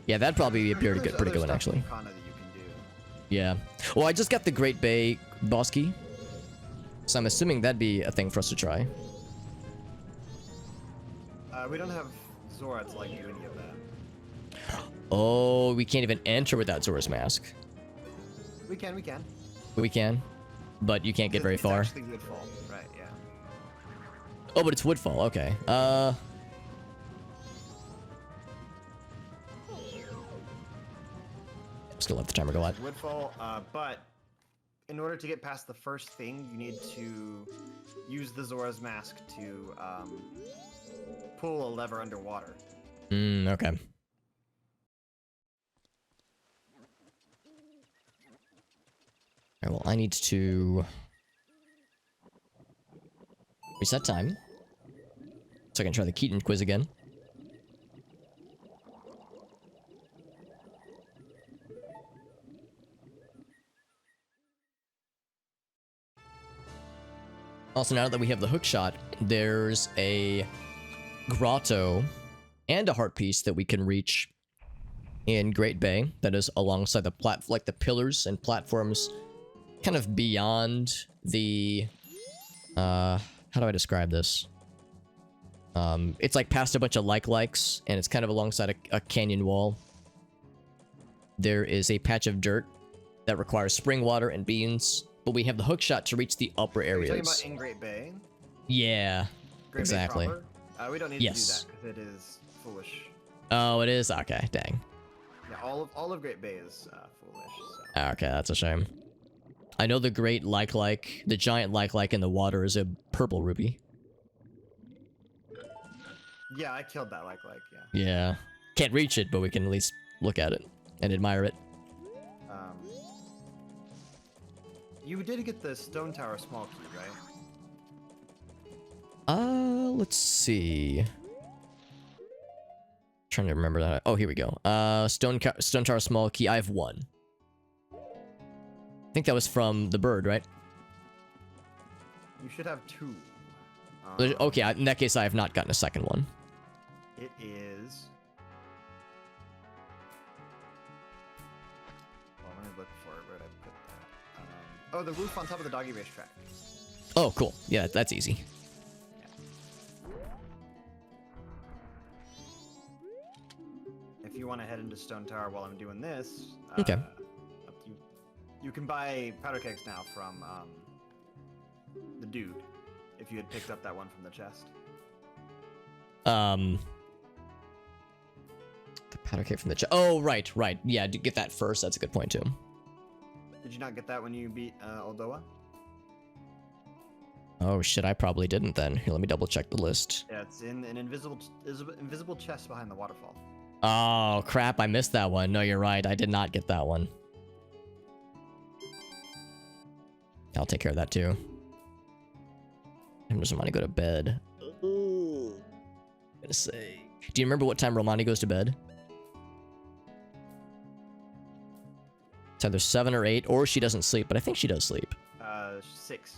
Yeah, that'd probably be a pretty There's good other one, stuff actually. in Kana that you can do. Yeah. Well, I just got the Great Bay boss key. So I'm assuming that'd be a thing for us to try. We don't have Zora to, like, do any of that. Oh, we can't even enter without Zora's Mask. We can. We can. But you can't get very It's far. actually Woodfall, right, yeah. Oh, but it's Woodfall. Okay. Still let the timer go out. Woodfall, but in order to get past the first thing, you need to use the Zora's Mask to pull a lever underwater. Okay. Alright, well, I need to reset time so I can try the Keaton quiz again. Also, now that we have the hook shot, there's a grotto and a heart piece that we can reach in Great Bay that is alongside the like the pillars and platforms kind of beyond the how do I describe this? It's like past a bunch of likes and it's kind of alongside a canyon wall. There is a patch of dirt that requires spring water and beans, but we have the hook shot to reach the upper Are you areas. talking about in Great Bay? Yeah, Great exactly. Bay proper? We don't need Yes. to do that because it is foolish. Oh, it is? Okay, dang. Yeah, all of Great Bay is foolish. So. Okay, that's a shame. I know the great the giant like in the water is a purple ruby. Yeah, I killed that yeah. Yeah. Can't reach it, but we can at least look at it and admire it. You did get the Stone Tower small key, right? Let's see. Trying to remember that. Oh, here we go. Stone Tower small key. I have 1. I think that was from the bird, right? You should have 2. Okay, in that case, I have not gotten a second one. It is. Well, let me look for it. Where did I put that? Oh, the roof on top of the doggy racetrack. Oh, cool. Yeah, that's easy. If you want to head into Stone Tower while I'm doing this, Okay. up to you. You can buy powder kegs now from the dude. If you had picked up that one from the chest. The powder keg from the oh, right. Yeah, get that first. That's a good point too. Did you not get that when you beat Oldoa? Oh shit, I probably didn't then. Here, let me double check the list. Yeah, it's in an invisible chest behind the waterfall. Oh crap, I missed that one. No, you're right. I did not get that one. I'll take care of that too. I just want to go to bed. I'm gonna say. Do you remember what time Romani goes to bed? It's either 7 or 8, or she doesn't sleep, but I think she does sleep. 6.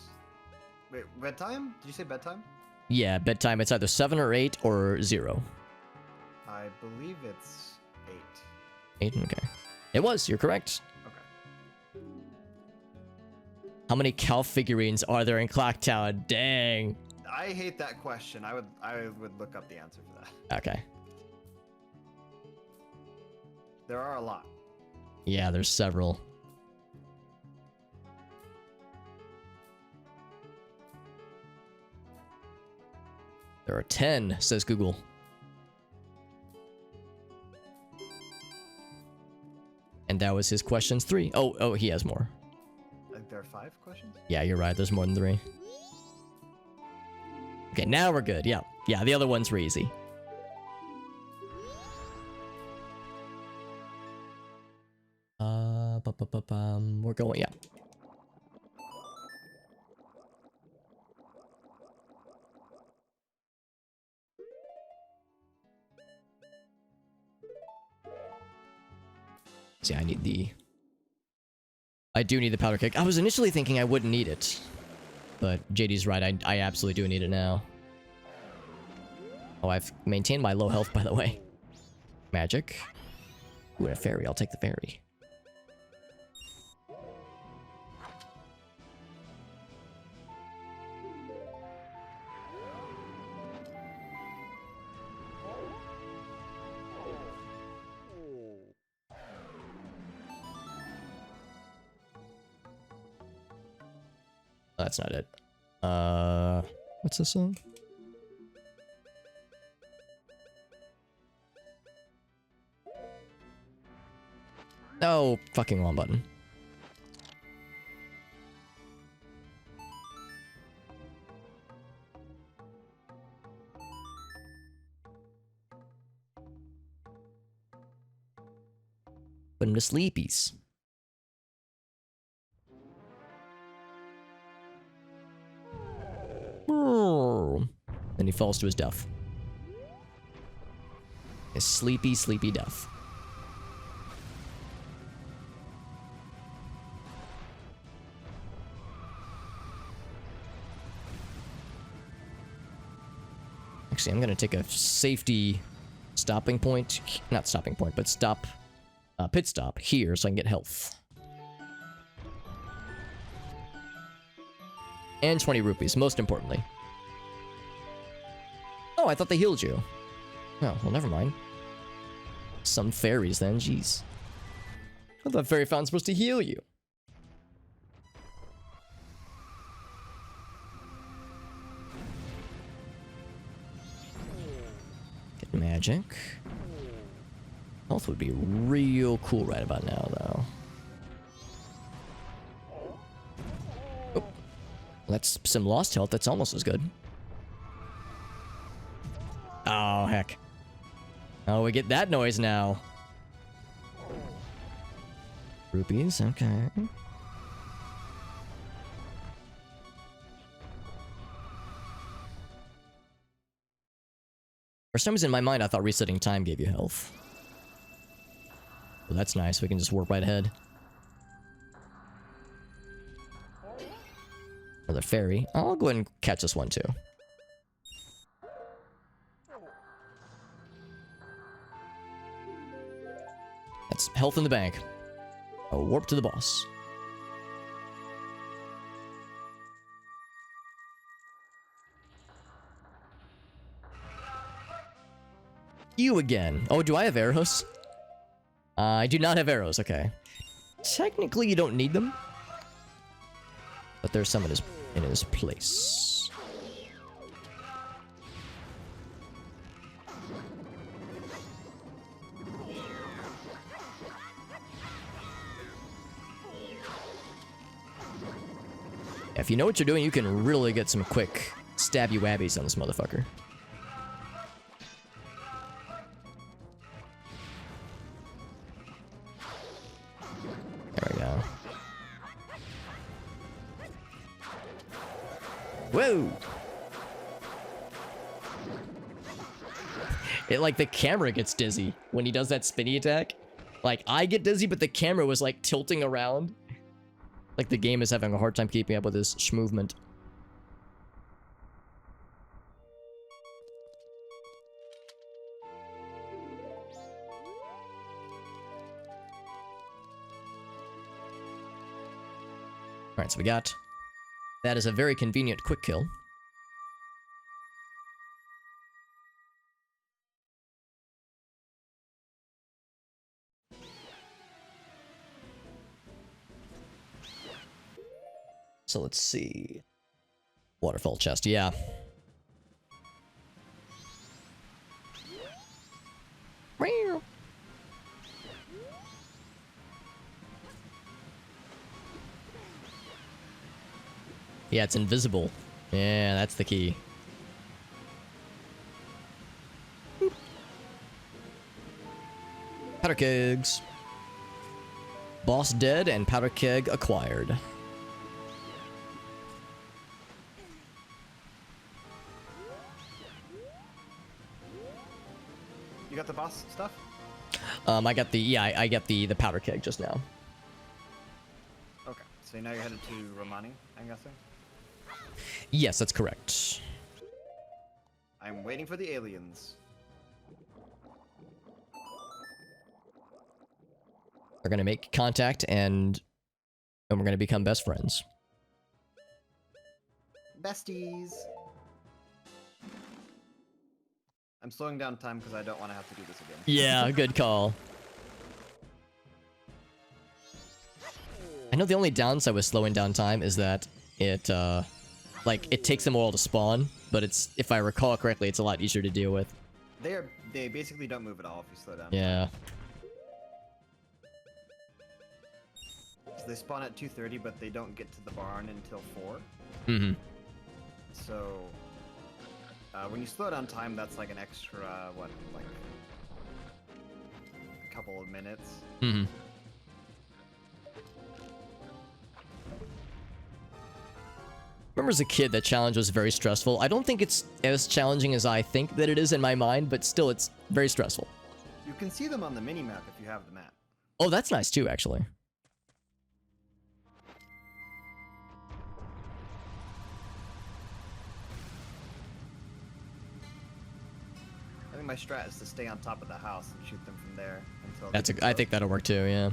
Wait, bedtime? Did you say bedtime? Yeah, bedtime. It's either 7 or 8 or 0. I believe it's 8, okay. It was, you're correct. 8. Okay. How many cow figurines are there in Clocktown? Dang. I hate that question. I would look up the answer for that. Okay. There are a lot. Yeah, there's several. There are 10, says Google. And that was his questions 3. Oh, he has more. I think there are 5 questions. Yeah, you're right. There's more than 3. Okay, now we're good. Yeah, the other ones were easy. We're going, yeah. See, I do need the powder keg. I was initially thinking I wouldn't need it. But JD's right, I absolutely do need it now. Oh, I've maintained my low health, by the way. Magic. Ooh, and a fairy. I'll take the fairy. That's not it. What's this song? No, fucking wrong button. Put him to sleepies. Then he falls to his death. His sleepy, sleepy death. Actually, I'm gonna take a safety stopping point. Not stopping point, but pit stop here so I can get health. And 20 rupees, most importantly. Oh, I thought they healed you. Oh, well, never mind. Some fairies then, jeez. I thought fairy fountain's supposed to heal you. Get magic. Health would be real cool right about now, though. Oh, that's some lost health. That's almost as good. Oh, heck. Oh, we get that noise now. Rupees, okay. For some reason in my mind, I thought resetting time gave you health. Well, that's nice. We can just warp right ahead. Another fairy. I'll go ahead and catch this one too. That's health in the bank. A warp to the boss. You again. Oh, do I have arrows? I do not have arrows, okay. Technically, you don't need them. But there's some in his place. If you know what you're doing, you can really get some quick stabby wabbies on this motherfucker. There we go. Whoa! It, like, the camera gets dizzy when he does that spinny attack. Like, I get dizzy, but the camera was, like, tilting around. Like, the game is having a hard time keeping up with his schmovement. Alright, so we got... That is a very convenient quick kill. So let's see. Waterfall chest, yeah. Yeah, it's invisible. Yeah, that's the key. Powder kegs. Boss dead and powder keg acquired. You got the boss stuff? I got the I got the powder keg just now. Okay, so now you're headed to Romani, I'm guessing? Yes, that's correct. I'm waiting for the aliens. We're gonna make contact and we're gonna become best friends. Besties! I'm slowing down time because I don't want to have to do this again. Yeah, good call. I know the only downside with slowing down time is that it, like, it takes them a while to spawn, but it's, if I recall correctly, it's a lot easier to deal with. They basically don't move at all if you slow down. Yeah. So they spawn at 2:30, but they don't get to the barn until 4. Mm-hmm. So, when you slow down time, that's like an extra, what, like, a couple of minutes. Mm-hmm. Remember as a kid, that challenge was very stressful. I don't think it's as challenging as I think that it is in my mind, but still, it's very stressful. You can see them on the mini-map if you have the map. Oh, that's nice too, actually. I think my strat is to stay on top of the house and shoot them from there until. That's I think that'll work too, yeah.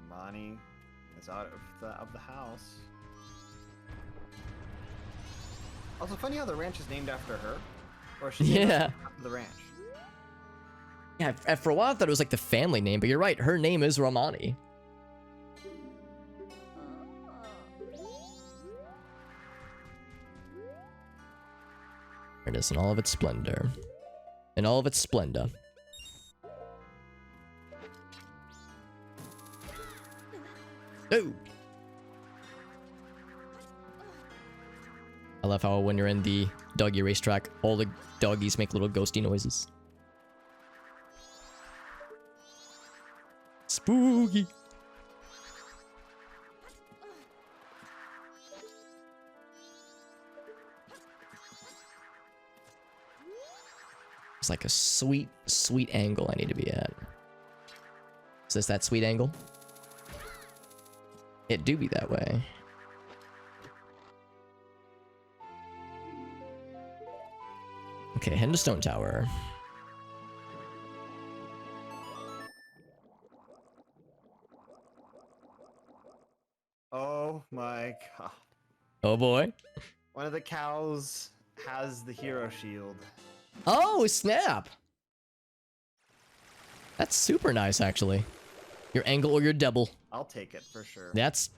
Monty is out of the house. Also, funny how the ranch is named after her, or she's named after the ranch. Yeah, for a while I thought it was like the family name, but you're right, her name is Romani. There it is in all of its splendor. In all of its splendor. Oh! I love how when you're in the doggy racetrack, all the doggies make little ghosty noises. Spooky! It's like a sweet, sweet angle I need to be at. Is this that sweet angle? It do be that way. Okay, head to Stone Tower. Oh my god. Oh boy. One of the cows has the hero shield. Oh, snap! That's super nice, actually. Your angle or your double. I'll take it for sure. That's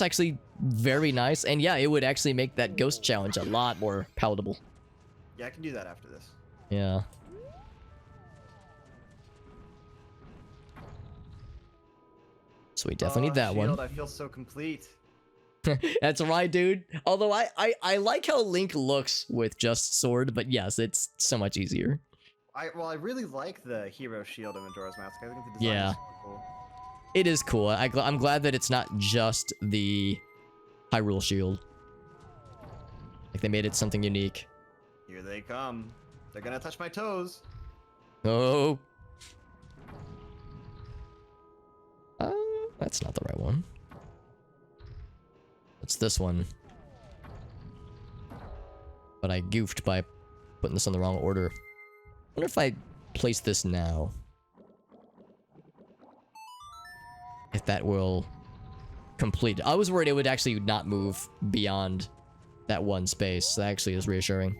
actually very nice, and yeah, it would actually make that ghost challenge a lot more palatable. Yeah, I can do that after this. Yeah. So we definitely need that shield, one. I feel so complete. That's right, dude. Although I like how Link looks with just sword, but yes, it's so much easier. I really like the hero shield in Majora's Mask. I think the design Yeah. is super cool. It is cool. I'm glad that it's not just the Hyrule shield. Like they made it something unique. Here they come. They're gonna touch my toes. Oh. That's not the right one. It's this one. But I goofed by putting this in the wrong order. I wonder if I place this now. If that will complete. I was worried it would actually not move beyond that one space. That actually is reassuring.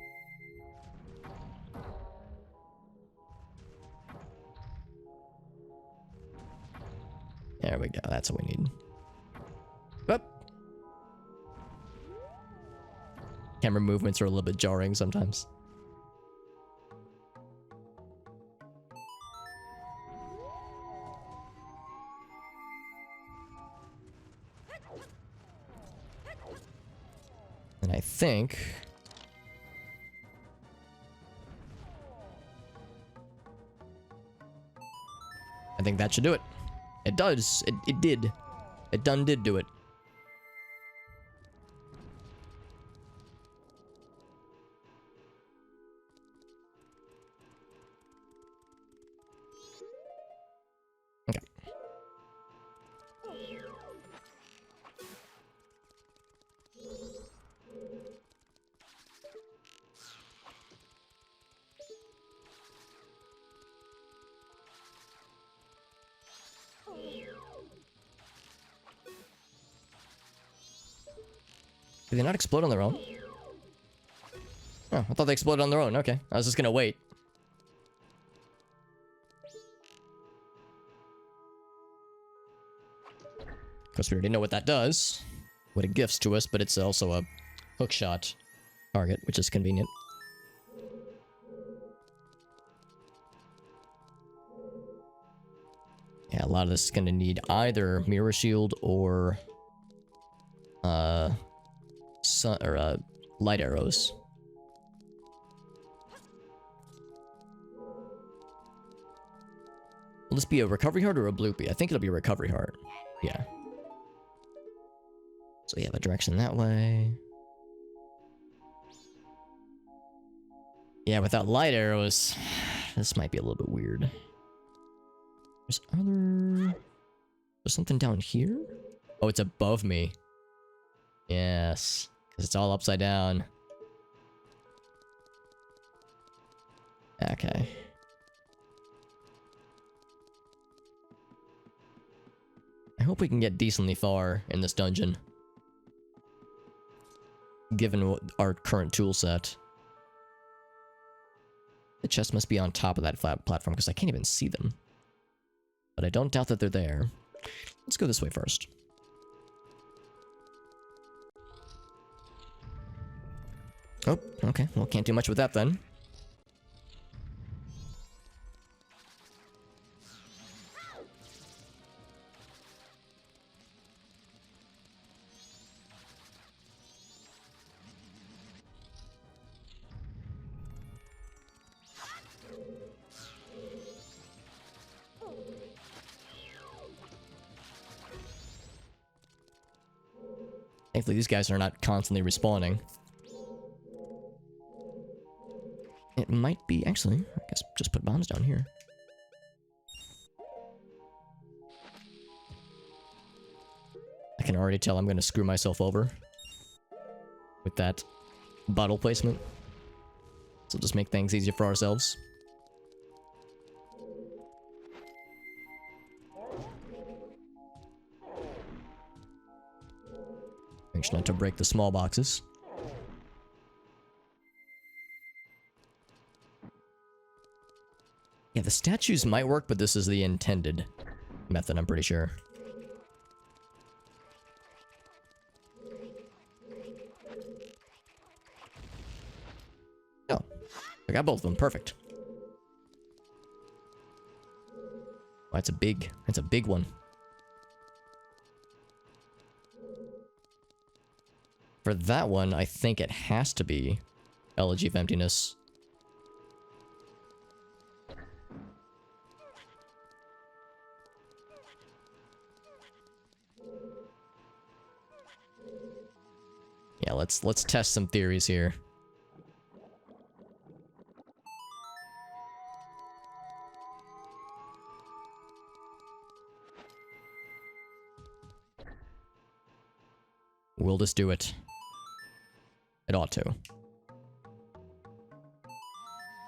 There we go. That's what we need. Up. Camera movements are a little bit jarring sometimes. And I think... that should do it. It does. It did. It done did do it. Okay. Did they not explode on their own? Oh, I thought they exploded on their own. Okay. I was just gonna wait. Of course, we already know what that does. What it gifts to us, but it's also a hookshot target, which is convenient. Yeah, a lot of this is gonna need either Mirror Shield or light arrows. Will this be a recovery heart or a bloopy? I think it'll be a recovery heart. Yeah. So we have a direction that way. Yeah, without light arrows, this might be a little bit weird. There's something down here? Oh, it's above me. Yes, because it's all upside down. Okay. I hope we can get decently far in this dungeon. Given our current tool set. The chest must be on top of that flat platform because I can't even see them. But I don't doubt that they're there. Let's go this way first. Oh, okay. Well, can't do much with that then. Thankfully, these guys are not constantly respawning. It might be... Actually, I guess just put bombs down here. I can already tell I'm gonna screw myself over with that bottle placement. So just make things easier for ourselves. Make sure not to break the small boxes. Yeah, the statues might work, but this is the intended method, I'm pretty sure. Oh, I got both of them. Perfect. Oh, that's a big one. For that one, I think it has to be Elegy of Emptiness. Yeah, let's test some theories here. We'll just do it. It ought to.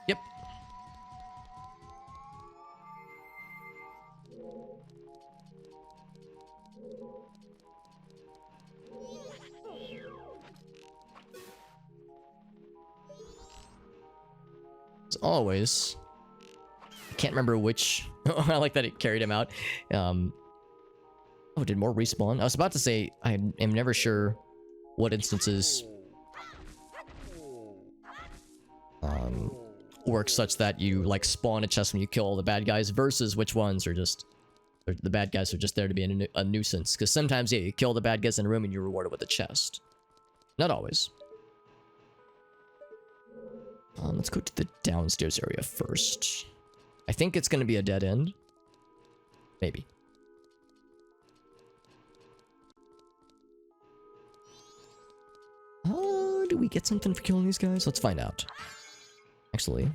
Yep. As always, I can't remember which. I like that it carried him out. Oh, did more respawn? I was about to say I am never sure what instances work such that you like spawn a chest when you kill all the bad guys versus which ones are just the bad guys are just there to be a nuisance. Because sometimes, yeah, you kill the bad guys in a room and you're rewarded with a chest. Not always. Let's go to the downstairs area first. I think it's going to be a dead end. Maybe. Do we get something for killing these guys? Let's find out. Actually.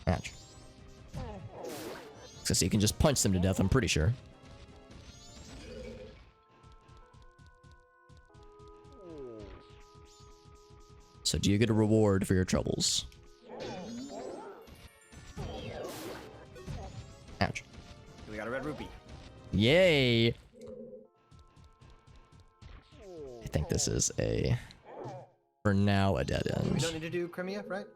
Ouch. So you can just punch them to death, I'm pretty sure. So do you get a reward for your troubles? Ouch. We got a red rupee. Yay! I think this is for now, a dead We end. don't need to do Crimea, right?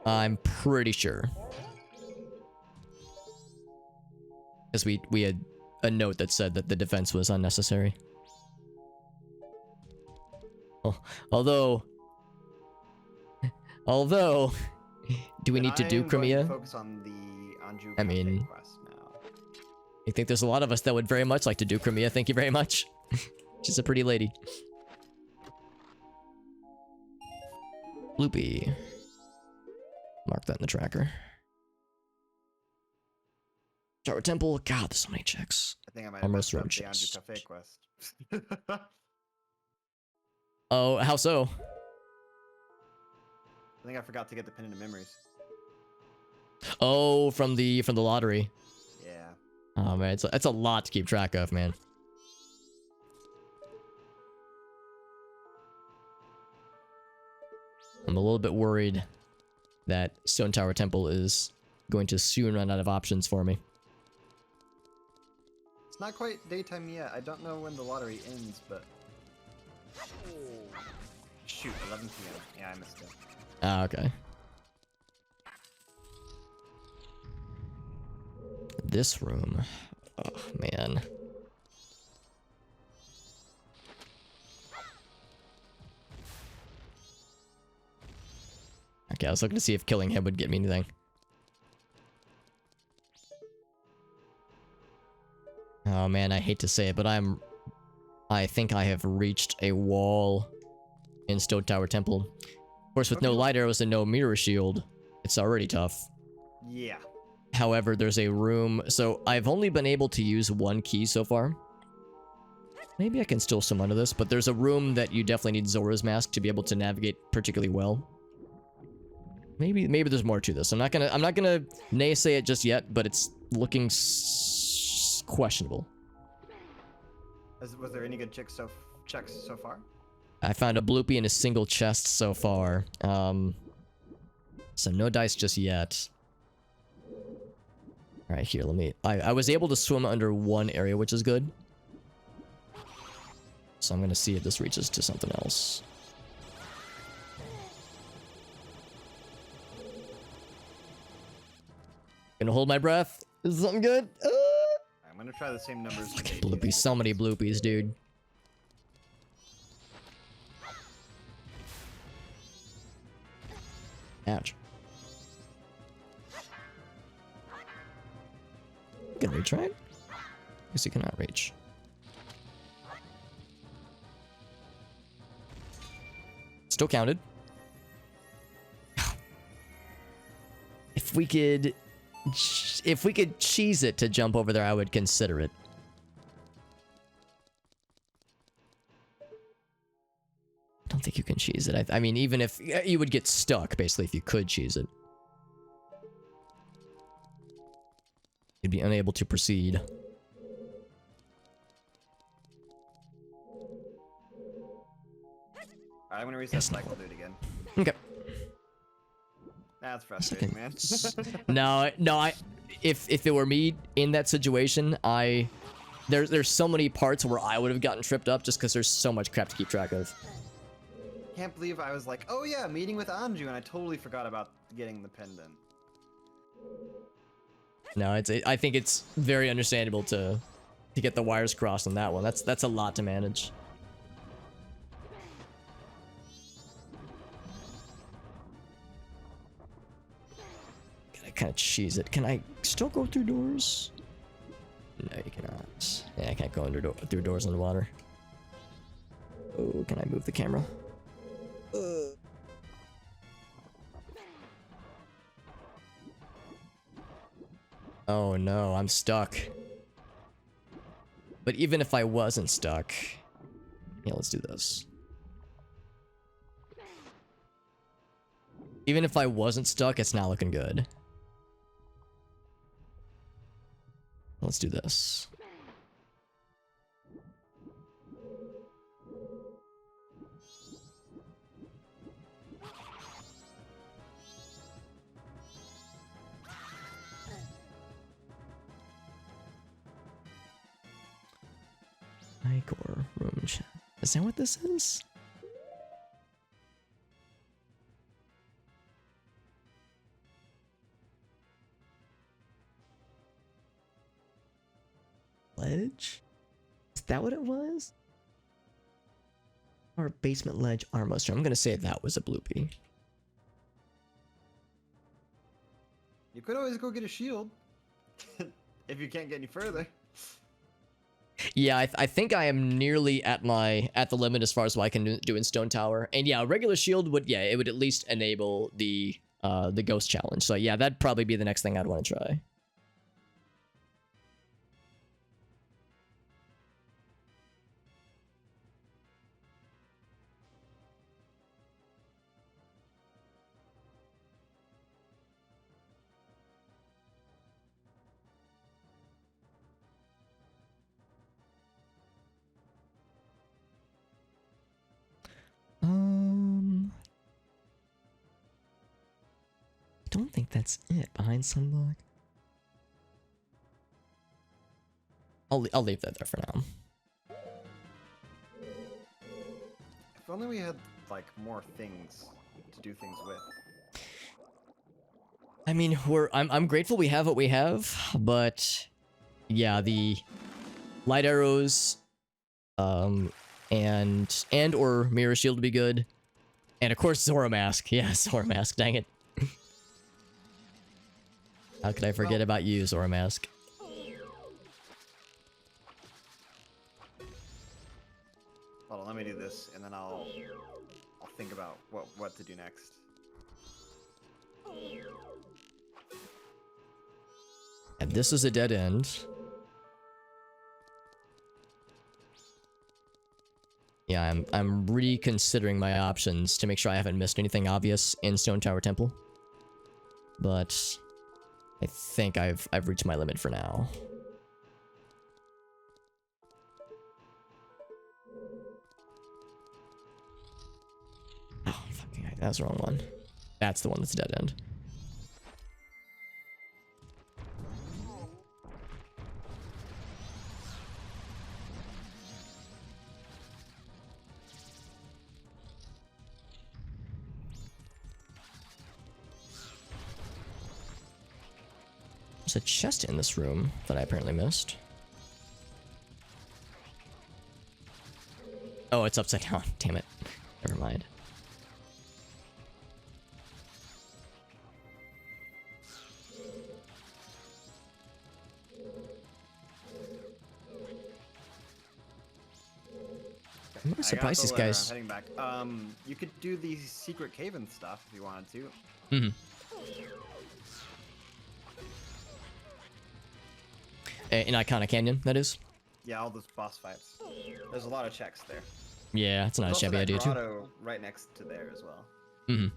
I'm pretty sure. Because we had a note that said that the defense was unnecessary. Oh, although, do we need to do Crimea? Focus on the Anju I mean, quest now. I think there's a lot of us that would very much like to do Crimea. Thank you very much. She's a pretty lady. Loopy. Mark that in the tracker. Tower Temple. God, there's so many checks. I think I might have Almost messed up road the chest. Anju Cafe quest. Oh, how so? I think I forgot to get the pin into memories. Oh, from the lottery. Yeah. Oh man, it's a lot to keep track of, man. I'm a little bit worried that Stone Tower Temple is going to soon run out of options for me. It's not quite daytime yet. I don't know when the lottery ends, but... Shoot, 11 p.m. Yeah, I missed it. Ah, okay. This room. Oh, man. Okay, I was looking to see if killing him would get me anything. Oh man, I hate to say it, but I think I have reached a wall in Stone Tower Temple. Of course, with no light arrows and no mirror shield, it's already tough. Yeah. However, there's a room, so I've only been able to use one key so far. Maybe I can still summon this, but there's a room that you definitely need Zora's Mask to be able to navigate particularly well. Maybe there's more to this. I'm not gonna naysay it just yet, but it's looking questionable. Was there any good checks so far? I found a bloopy in a single chest so far. So no dice just yet. All right, here, let me... I was able to swim under one area, which is good. So I'm gonna see if this reaches to something else. Gonna hold my breath. Is something good? I'm gonna try the same numbers. Fucking bloopies. So many bloopies, dude. Ouch. You can reach, right? Guess you cannot reach. Still counted. If we could cheese it to jump over there, I would consider it. I don't think you can cheese it. I mean, even if you would get stuck, basically, if you could cheese it. You'd be unable to proceed. I'm gonna reset cycle, do it again. Okay. That's frustrating, man. No, if it were me in that situation, there's so many parts where I would have gotten tripped up just because there's so much crap to keep track of. Can't believe I was like, oh yeah, meeting with Anju, and I totally forgot about getting the pendant. No, I think it's very understandable to get the wires crossed on that one. That's a lot to manage. Gotta kind of cheese it. Can I still go through doors? No, you cannot. Yeah, I can't go through doors in the water. Oh, can I move the camera? Oh no, I'm stuck. But even if I wasn't stuck... Yeah, let's do this. Even if I wasn't stuck, it's not looking good. Let's do this. Or room chat. Is that what this is? Ledge? Is that what it was? Or basement ledge armor stream. I'm gonna say that was a bloopy. You could always go get a shield. If you can't get any further. Yeah, I think I am nearly at the limit as far as what I can do in Stone Tower. And yeah, a regular shield would it would at least enable the ghost challenge. So yeah, that'd probably be the next thing I'd want to try. I don't think that's it. Behind sunblock. I'll leave that there for now. If only we had like more things to do things with. I mean, I'm grateful we have what we have, but yeah, the light arrows, and or mirror shield would be good, and of course Zora mask. Yeah, Zora mask. Dang it. How could I forget about you, Zora mask? Hold on, let me do this, and then I'll think about what to do next. And this is a dead end. Yeah, I'm reconsidering my options to make sure I haven't missed anything obvious in Stone Tower Temple. but I think I've reached my limit for now. Oh, fucking heck, that's the wrong one. That's the one that's dead end. There's a chest in this room that I apparently missed. Oh, it's upside down. Damn it. Never mind. I'm I got surprised the these letter, guys. I'm heading back. You could do the secret cave and stuff if you wanted to. Mm-hmm. In Iconic Canyon, that is. Yeah, all those boss fights. There's a lot of checks there. Yeah, it's not a There's also shabby that idea too. grotto right next to there as well. Mm-hmm.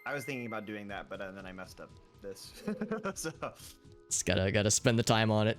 I was thinking about doing that, but then I messed up this. So Just gotta spend the time on it.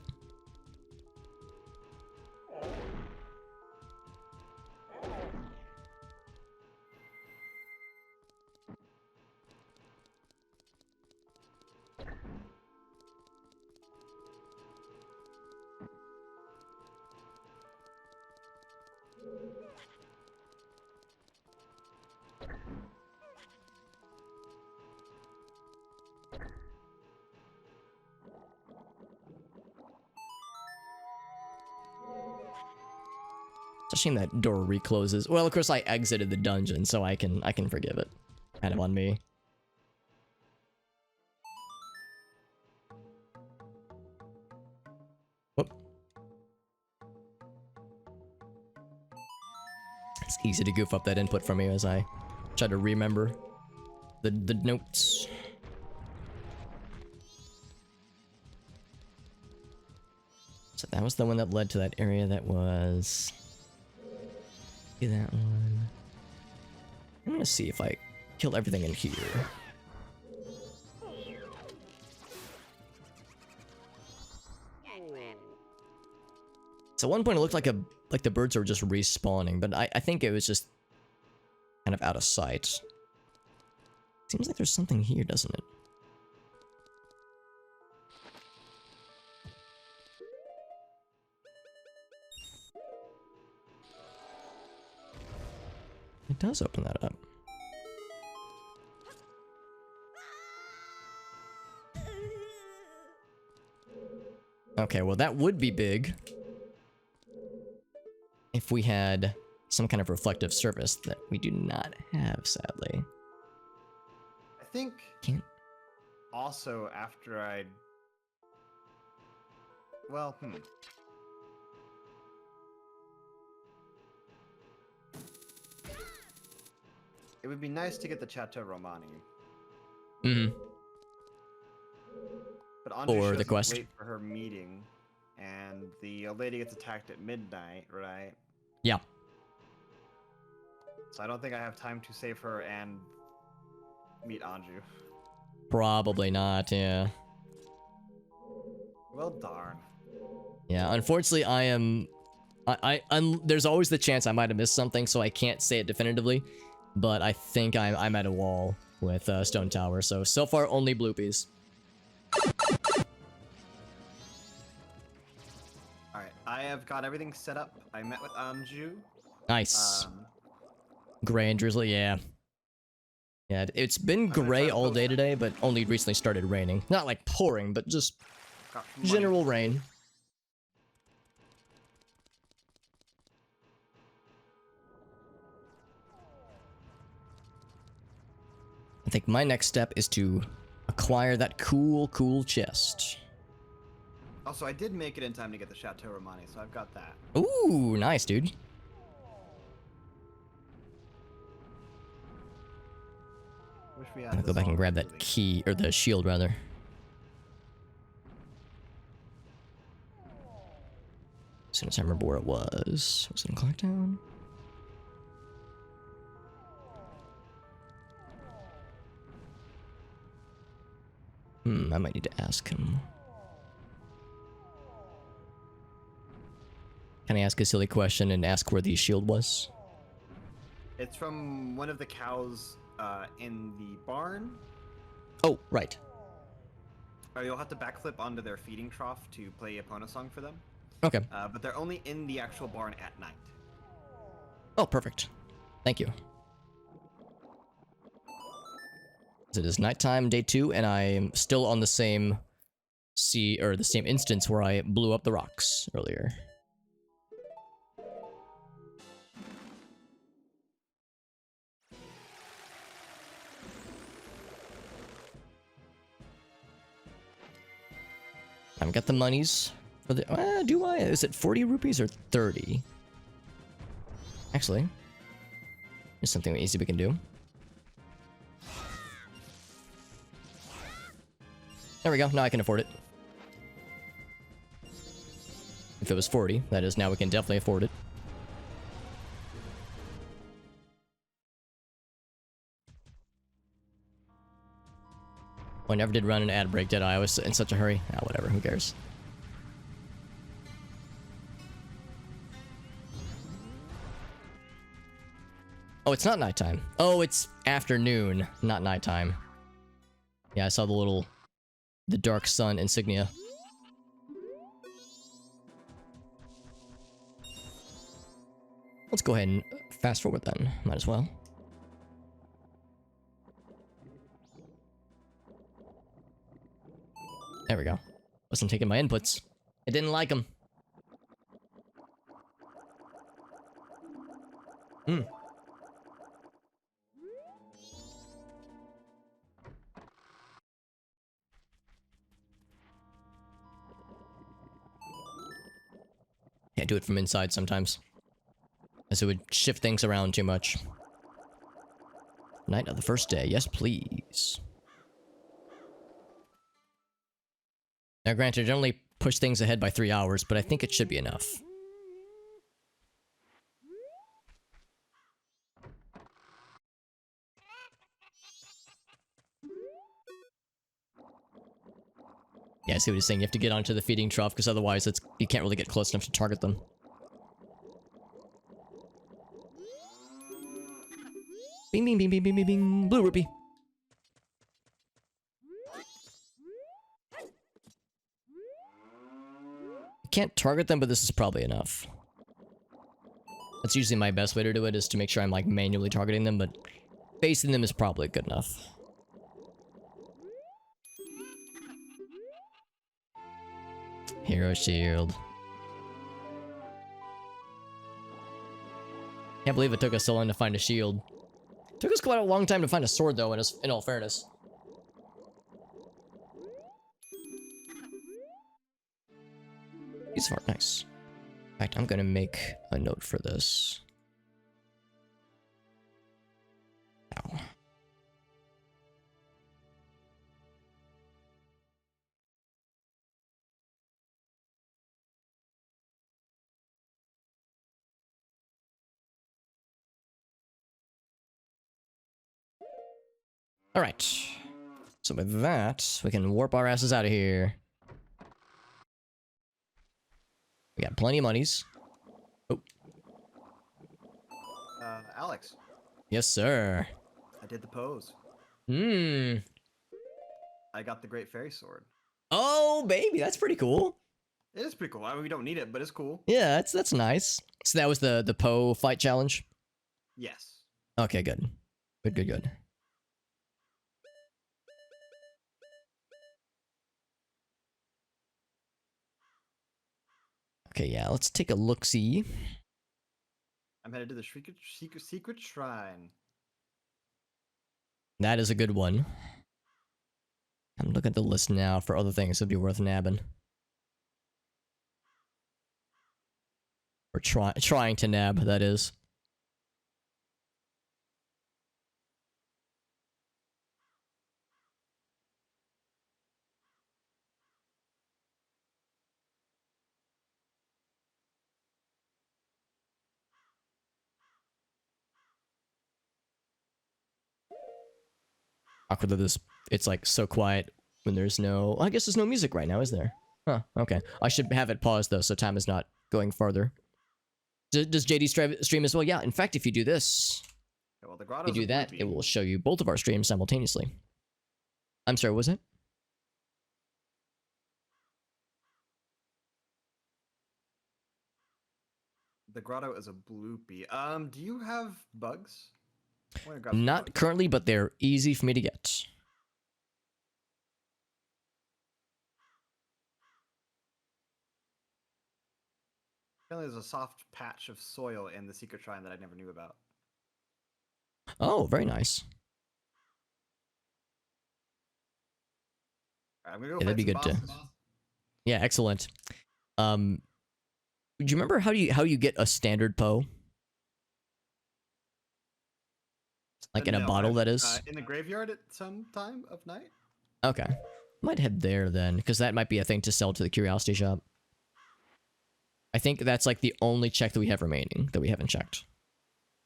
It's a shame that door recloses. Well, of course I exited the dungeon, so I can forgive it. Kind of on me. Whoop. It's easy to goof up that input for me as I try to remember the notes. So that was the one that led to that area that was... that one. I'm gonna see if I kill everything in here. So at one point it looked like the birds were just respawning, but I think it was just kind of out of sight. Seems like there's something here, doesn't it? It does open that up. Okay, well that would be big if we had some kind of reflective surface that we do not have, sadly. I think Can't. also after I'd... Well, It would be nice to get the Chateau Romani. Mm-hmm. But Anju For the doesn't quest. wait for her meeting, and the old lady gets attacked at midnight, right? Yeah. So I don't think I have time to save her and meet Anju. Probably not, yeah. Well, darn. Yeah, unfortunately I'm there's always the chance I might have missed something, so I can't say it definitively. But I think I'm at a wall with Stone Tower, so far only bloopies. Alright, I have got everything set up. I met with Anju. Nice. Gray and drizzly, yeah. Yeah, it's been gray all day today, but only recently started raining. Not like pouring, but just got money. general rain. I think my next step is to acquire that cool chest. Also, I did make it in time to get the Chateau Romani, so I've got that. Ooh, nice, dude. Wish we had I'm gonna go this back and all grab that really. key, or the shield, rather. As soon as I remember where it was. Was it in Clarktown? I might need to ask him. Can I ask a silly question and ask where the shield was? It's from one of the cows in the barn. Oh, right. Or you'll have to backflip onto their feeding trough to play a Epona song for them. Okay. But they're only in the actual barn at night. Oh, perfect. Thank you. It is nighttime, day 2, and I'm still on the same the same instance where I blew up the rocks earlier. I've got the monies for the. Do I? Is it 40 rupees or 30? Actually, there's something easy we can do. There we go. Now I can afford it. If it was 40, that is, now we can definitely afford it. Oh, I never did run an ad break, did I? I was in such a hurry. Ah, whatever. Who cares? Oh, it's not nighttime. Oh, it's afternoon, not nighttime. Yeah, I saw the dark sun insignia. Let's go ahead and fast forward then. Might as well. There we go. Wasn't taking my inputs. I didn't like them. Can't do it from inside sometimes, as it would shift things around too much. Night of the first day. Yes, please. Now, granted, it only pushed things ahead by 3 hours, but I think it should be enough. Yeah, I see what he's saying. You have to get onto the feeding trough, because otherwise you can't really get close enough to target them. Bing, bing, bing, bing, bing, bing, bing. Blue rupee. I can't target them, but this is probably enough. That's usually my best way to do it, is to make sure I'm like manually targeting them, but facing them is probably good enough. Hero shield. Can't believe it took us so long to find a shield. Took us quite a long time to find a sword, though, in all fairness. He's far nice. In fact, I'm gonna make a note for this. Ow. Alright. So with that, we can warp our asses out of here. We got plenty of monies. Oh. Alex, Yes, sir. I did the pose. Hmm. I got the Great Fairy Sword. Oh, baby, that's pretty cool. It is pretty cool. I mean, we don't need it, but it's cool. Yeah, that's nice. So that was the Poe fight challenge? Yes. Okay, good. Good, good, good. Okay, yeah, let's take a look-see. I'm headed to the secret shrine. That is a good one. I'm looking at the list now for other things that'd be worth nabbing. Or trying to nab, that is. Awkward that it's like so quiet when there's no... I guess there's no music right now, is there? Huh, okay. I should have it paused, though, so time is not going farther. Does JD stream as well? Yeah, in fact, if you do this, Okay, well, the if grotto's you do a that, bloopy. it will show you both of our streams simultaneously. I'm sorry, what was it? The grotto is a bloopy. Do you have bugs? I wanna grab some Not bugs. currently, but they're easy for me to get. Apparently there's a soft patch of soil in the secret shrine that I never knew about. Oh, very nice. Alright, I'm gonna go Yeah, that'd be fight good some too. bosses. Yeah, excellent. Do you remember how you get a standard Poe? Like in a No, bottle, I've- that is? in the graveyard at some time of night? Okay. Might head there then, because that might be a thing to sell to the curiosity shop. I think that's like the only check that we have remaining that we haven't checked.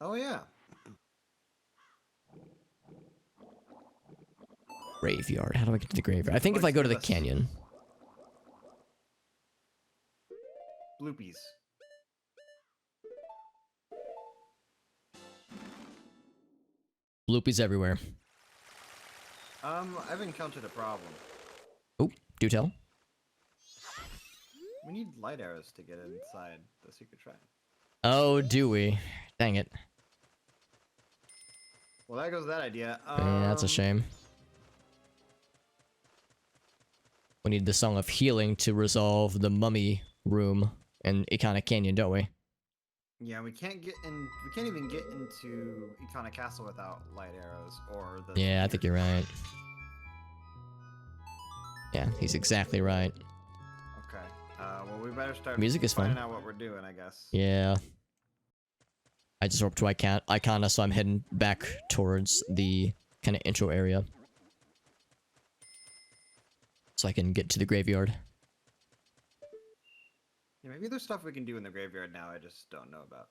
Oh yeah. Graveyard. How do I get to the graveyard? I think if I go to the canyon. Bloopies. Bloopies everywhere. I've encountered a problem. Oh, do tell. We need light arrows to get inside the secret shrine. Oh, do we? Dang it. Well, there goes that idea. Yeah, that's a shame. We need the Song of Healing to resolve the mummy room in Ikana Canyon, don't we? Yeah, we can't get in. We can't even get into Ikana Castle without light arrows or the. Yeah, I think you're right. Yeah, he's exactly right. Okay. Well, we better start. Music is fun. finding out what we're doing, I guess. Yeah. I just warped to Ikana, so I'm heading back towards the kind of intro area. So I can get to the graveyard. Yeah, maybe there's stuff we can do in the graveyard now. I just don't know about.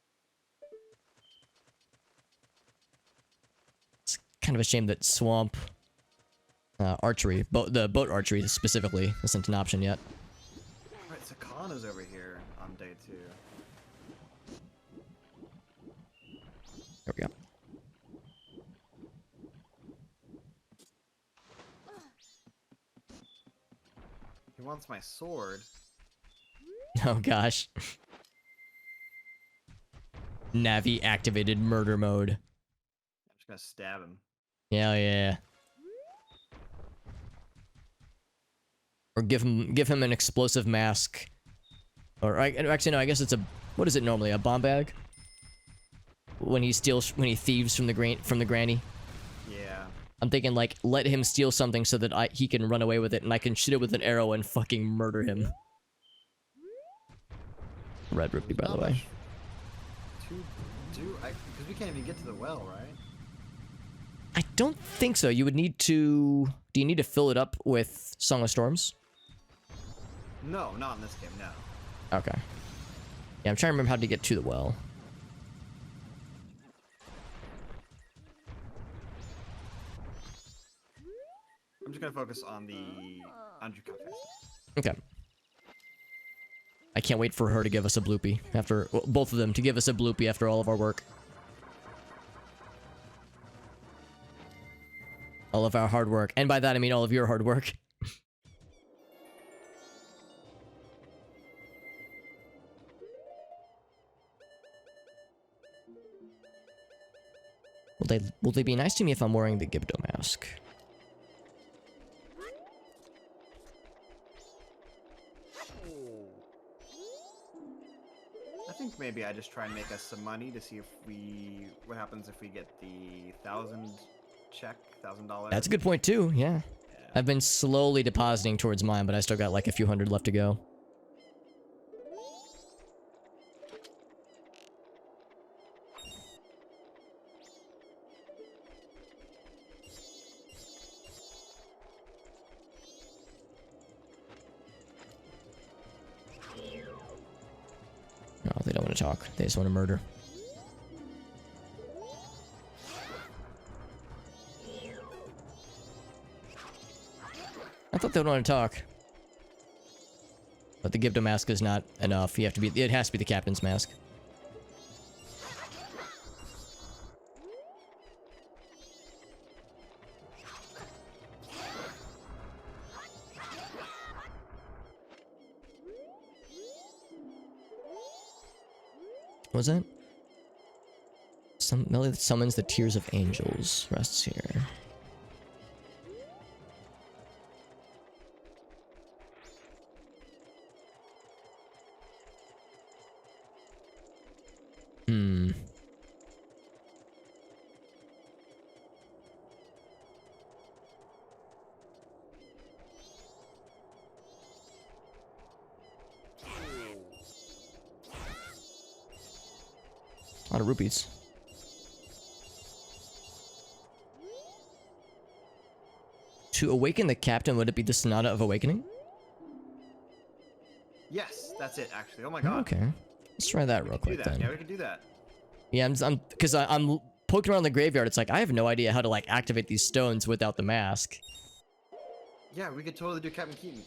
It's kind of a shame that swamp archery, the boat archery specifically, isn't an option yet. Right, Sakana's over here on day 2. There we go. He wants my sword. Oh gosh. Navi activated murder mode. I'm just gonna stab him. Yeah, yeah. Or give him an explosive mask. Or actually no, I guess it's a, what is it normally? A bomb bag? When he thieves from the granny. Yeah. I'm thinking like let him steal something so that he can run away with it and I can shoot it with an arrow and fucking murder him. Red rupee, by the way. Because we can't even get to the well, right? I don't think so. You would need to... Do you need to fill it up with Song of Storms? No, not in this game, no. Okay. Yeah, I'm trying to remember how to get to the well. I'm just gonna focus on the Andrew Cafe stuff. Okay. I can't wait for her to give us a bloopy after... Well, both of them to give us a bloopy after all of our work. All of our hard work. And by that, I mean all of your hard work. Will they be nice to me if I'm wearing the Gibdo mask? I think maybe I just try and make us some money to see if what happens if we get the $1,000. That's a good point too, yeah. I've been slowly depositing towards mine, but I still got like a few hundred left to go. No, they don't want to talk. They just want to murder. thought they would want to talk. But the Gibdo mask is not enough. You have to be. It has to be the captain's mask. What was that? Some melody that summons the tears of angels rests here. Hmm. A lot of rupees. To awaken the captain, would it be the Sonata of Awakening? Yes, that's it actually. Oh my god. Okay. Let's try that real Do quick that. then. Yeah, we can do that. Yeah, because I'm poking around the graveyard. It's like, I have no idea how to, like, activate these stones without the mask. Yeah, we could totally do Captain Keaton.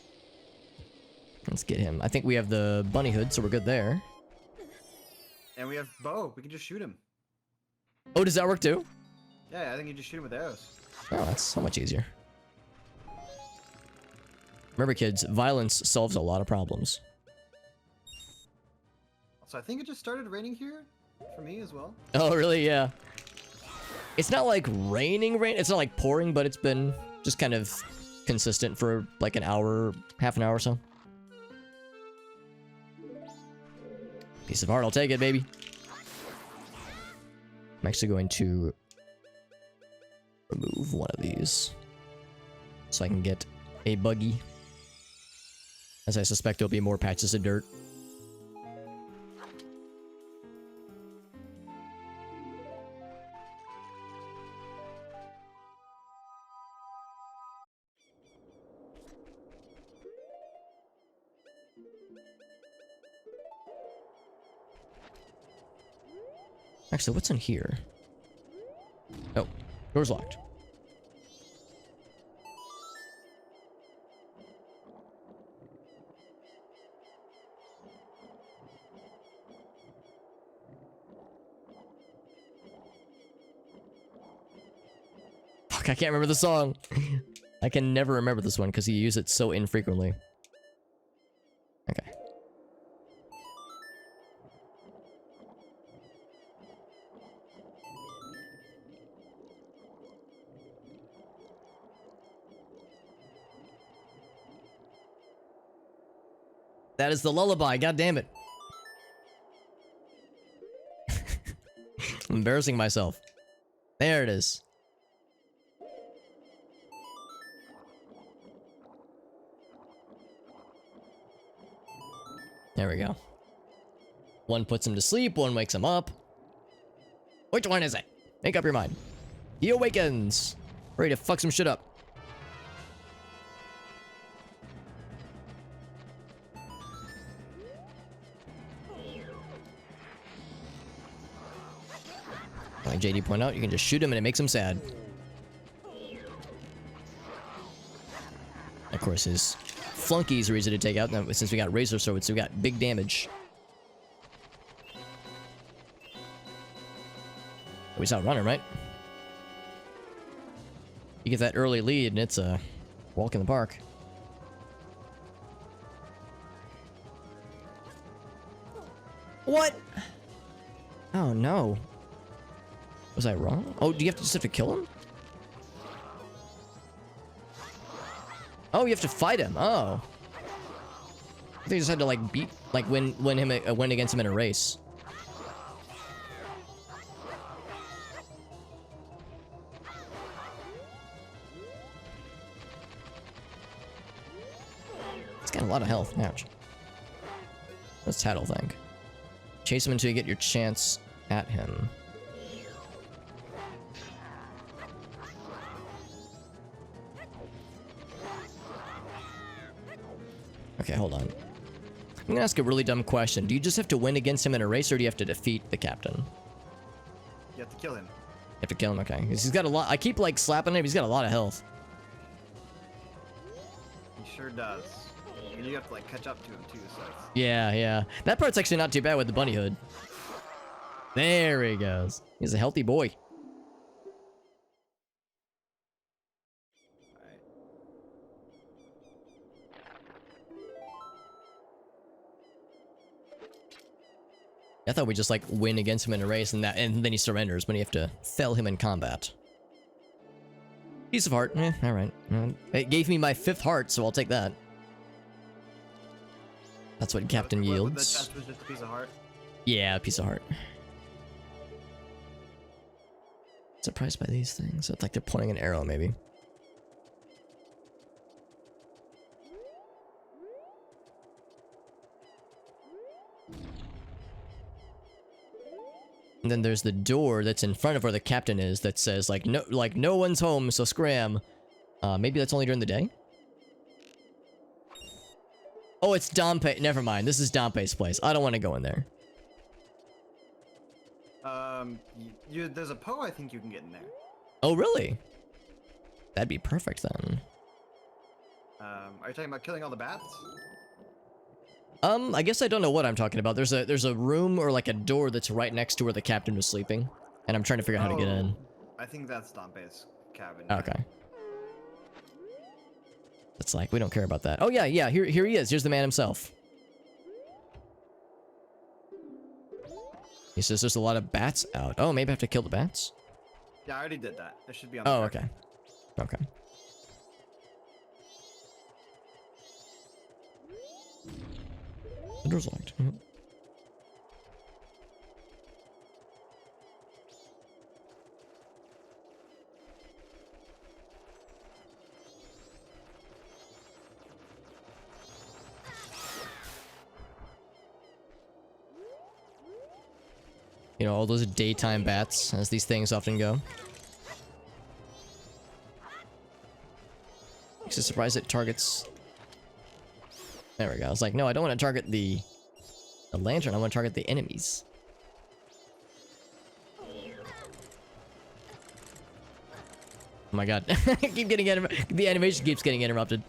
Let's get him. I think we have the bunny hood, so we're good there. And we have bow. We can just shoot him. Oh, does that work too? Yeah, I think you just shoot him with arrows. Oh, that's so much easier. Remember, kids, violence solves a lot of problems. So I think it just started raining here for me as well. Oh, really? Yeah. It's not like raining rain. It's not like pouring, but it's been just kind of consistent for like an hour, half an hour or so. Piece of art, I'll take it, baby. I'm actually going to remove one of these so I can get a buggy. As I suspect there'll be more patches of dirt. Actually, what's in here? Oh, door's locked. Fuck, I can't remember the song. I can never remember this one because you use it so infrequently. Okay. That is the lullaby, god damn it. I'm embarrassing myself. There it is. There we go. One puts him to sleep, one wakes him up. Which one is it? Make up your mind. He awakens. Ready to fuck some shit up. Like JD pointed out, you can just shoot him and it makes him sad. Of course, his flunkies are easy to take out. Now, since we got razor swords, we got big damage. He's out running, right? You get that early lead and it's a walk in the park. What? Oh no. Was I wrong? Oh, do you just have to kill him? Oh, you have to fight him. Oh. I think you just had to like beat, like win against him in a race. It's got a lot of health. Ouch. What's Tattle think? Chase him until you get your chance at him. Okay, hold on. I'm gonna ask a really dumb question. Do you just have to win against him in a race, or do you have to defeat the captain? You have to kill him. You have to kill him, okay. 'Cause he's got a lot. I keep like slapping him, he's got a lot of health. He sure does. And you have to like catch up to him too, so it's... Yeah, yeah. That part's actually not too bad with the bunny hood. There he goes. He's a healthy boy. Alright. I thought we just like win against him in a race and then he surrenders, but you have to fell him in combat. Piece of heart. Alright. It gave me my 5th heart, so I'll take that. That's what Captain What, the yields. chest was just a piece of heart? Yeah, a piece of heart. Surprised by these things. It's like they're pointing an arrow, maybe. And then there's the door that's in front of where the captain is that says like no one's home, so scram. Maybe that's only during the day. Oh, it's Dompe. Never mind. This is Dompe's place. I don't want to go in there. There's a Poe I think you can get in there. Oh, really? That'd be perfect then. Are you talking about killing all the bats? I guess I don't know what I'm talking about. There's a room or like a door that's right next to where the captain was sleeping, and I'm trying to figure out how to get in. I think that's Dompe's cabin. Okay. It's like we don't care about that. Oh yeah, yeah. Here he is. Here's the man himself. He says there's a lot of bats out. Oh, maybe I have to kill the bats? Yeah, I already did that. There should be on the Oh, card. okay. Okay. The door's locked. Yep. You know, all those daytime bats, as these things often go. Makes a surprise it targets... There we go. I was like, no, I don't want to target the lantern. I want to target the enemies. Oh my god. I keep getting the animation keeps getting interrupted.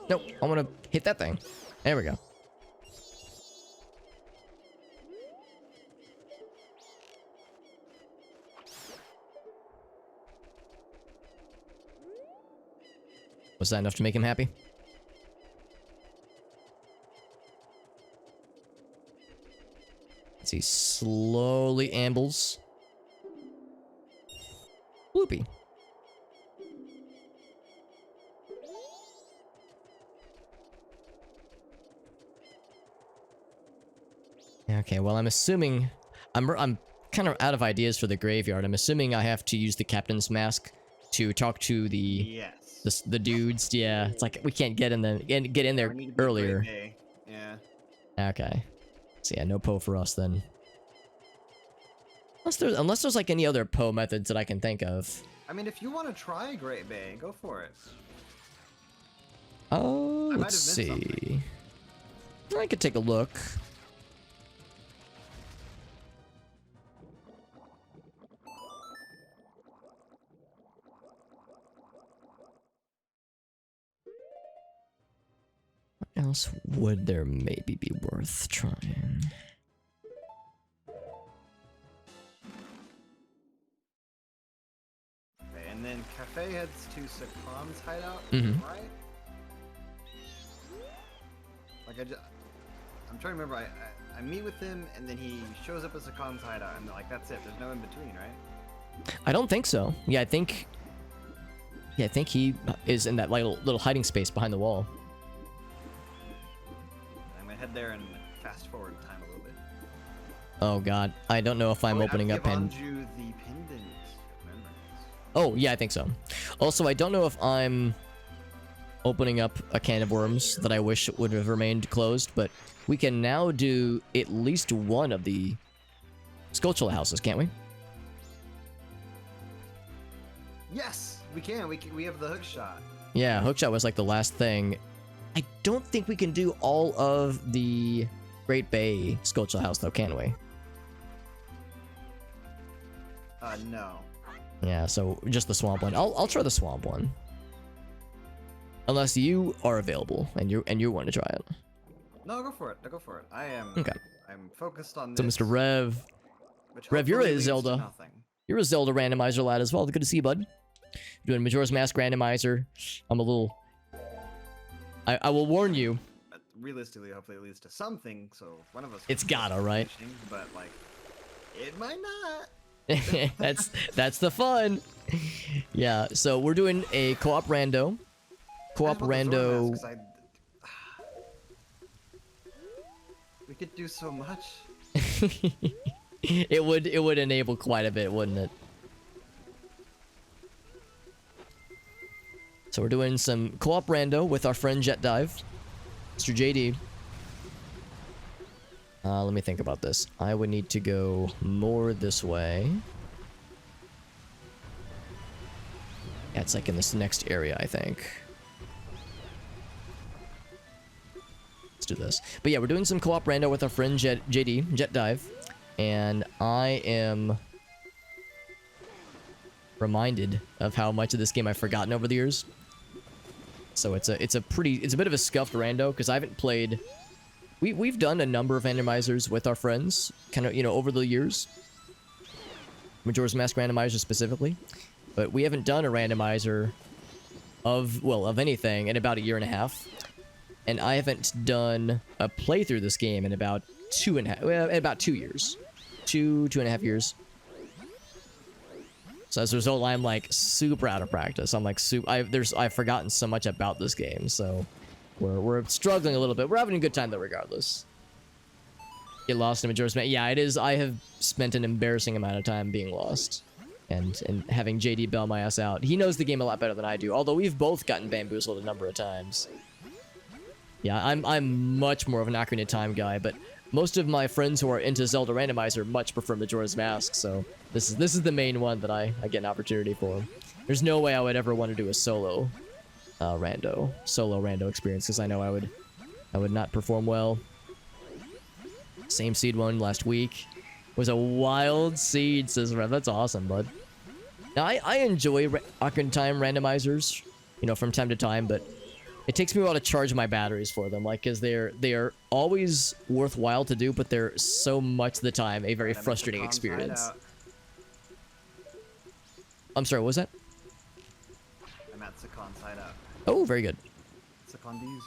Nope, I want to hit that thing. There we go. Was that enough to make him happy? As he slowly ambles. Bloopy. Okay, well, I'm assuming... I'm kind of out of ideas for the graveyard. I'm assuming I have to use the captain's mask to talk to the... Yes. The dudes. Yeah, it's like we can't get in there We need to be earlier. Great Day. Yeah. Okay. So yeah, no Poe for us then. Unless there's like any other Poe methods that I can think of. I mean, if you want to try Great Bay, go for it. Oh, I might let's have missed see. I could take a look. What else would there maybe be worth trying? Okay, and then Cafe heads to Sakon's hideout, Mhm. right? Like I'm trying to remember. I meet with him, and then he shows up at Sakon's hideout, and like that's it. There's no in between, right? I don't think so. Yeah, I think he is in that little hiding space behind the wall. I'm gonna head there and fast forward time a little bit. Oh god, I don't know if I'm opening up and. and. You the pendant of memories. Oh yeah, I think so. Also, I don't know if I'm opening up a can of worms that I wish would have remained closed, but we can now do at least one of the Skulltula houses, can't we? Yes, we can. We have the hook shot. Yeah, hookshot was like the last thing. I don't think we can do all of the Great Bay Skulltula house though, can we? No. Yeah, so just the swamp one. I'll try the swamp one. Unless you are available and you want to try it. No, go for it. Go for it. I am. Okay. I'm focused on So this. Mr. Rev. which Rev, you're hopefully a leads to Zelda. nothing. You're a Zelda randomizer lad as well. Good to see you, bud. Doing Majora's Mask randomizer. I'm a little... I will warn you. But realistically, hopefully it leads to something. So one of us. It's can gotta, right? finishing, But like, it might not. that's the fun. Yeah, so we're doing a co-op rando. Co-op rando. We could do so much. it would enable quite a bit, wouldn't it? So we're doing some co-op rando with our friend Jet Dive, Mr. JD. Let me think about this. I would need to go more this way. Yeah, it's like in this next area, I think. Let's do this. But yeah, we're doing some co-op rando with our friend JD, Jet Dive. And I am reminded of how much of this game I've forgotten over the years. So it's a bit of a scuffed rando because I haven't played. We've done a number of randomizers with our friends, kind of, you know, over the years. Majora's Mask randomizer specifically, but we haven't done a randomizer of anything in about a year and a half. And I haven't done a playthrough of this game in about 2 years. 2.5 years. So as a result, I'm like super out of practice. I'm like I've forgotten so much about this game, so we're struggling a little bit. We're having a good time though, regardless. Get lost in Majora's Mask. Yeah, it is. I have spent an embarrassing amount of time being lost, and having JD bail my ass out. He knows the game a lot better than I do. Although we've both gotten bamboozled a number of times. Yeah, I'm much more of an Ocarina of Time guy, but most of my friends who are into Zelda Randomizer much prefer Majora's Mask, so this is the main one that I get an opportunity for. There's no way I would ever want to do a solo rando experience, because I know I would not perform well. Same seed one last week. Was a wild seed, says Rev. That's awesome, bud. Now, I enjoy Ocarina of Time randomizers, you know, from time to time, but it takes me a while to charge my batteries for them, like, because they are always worthwhile to do, but they're so much of the time a very frustrating experience. I'm sorry, what was that? I'm at Sakon's hideout. Oh, very good. Sakondies.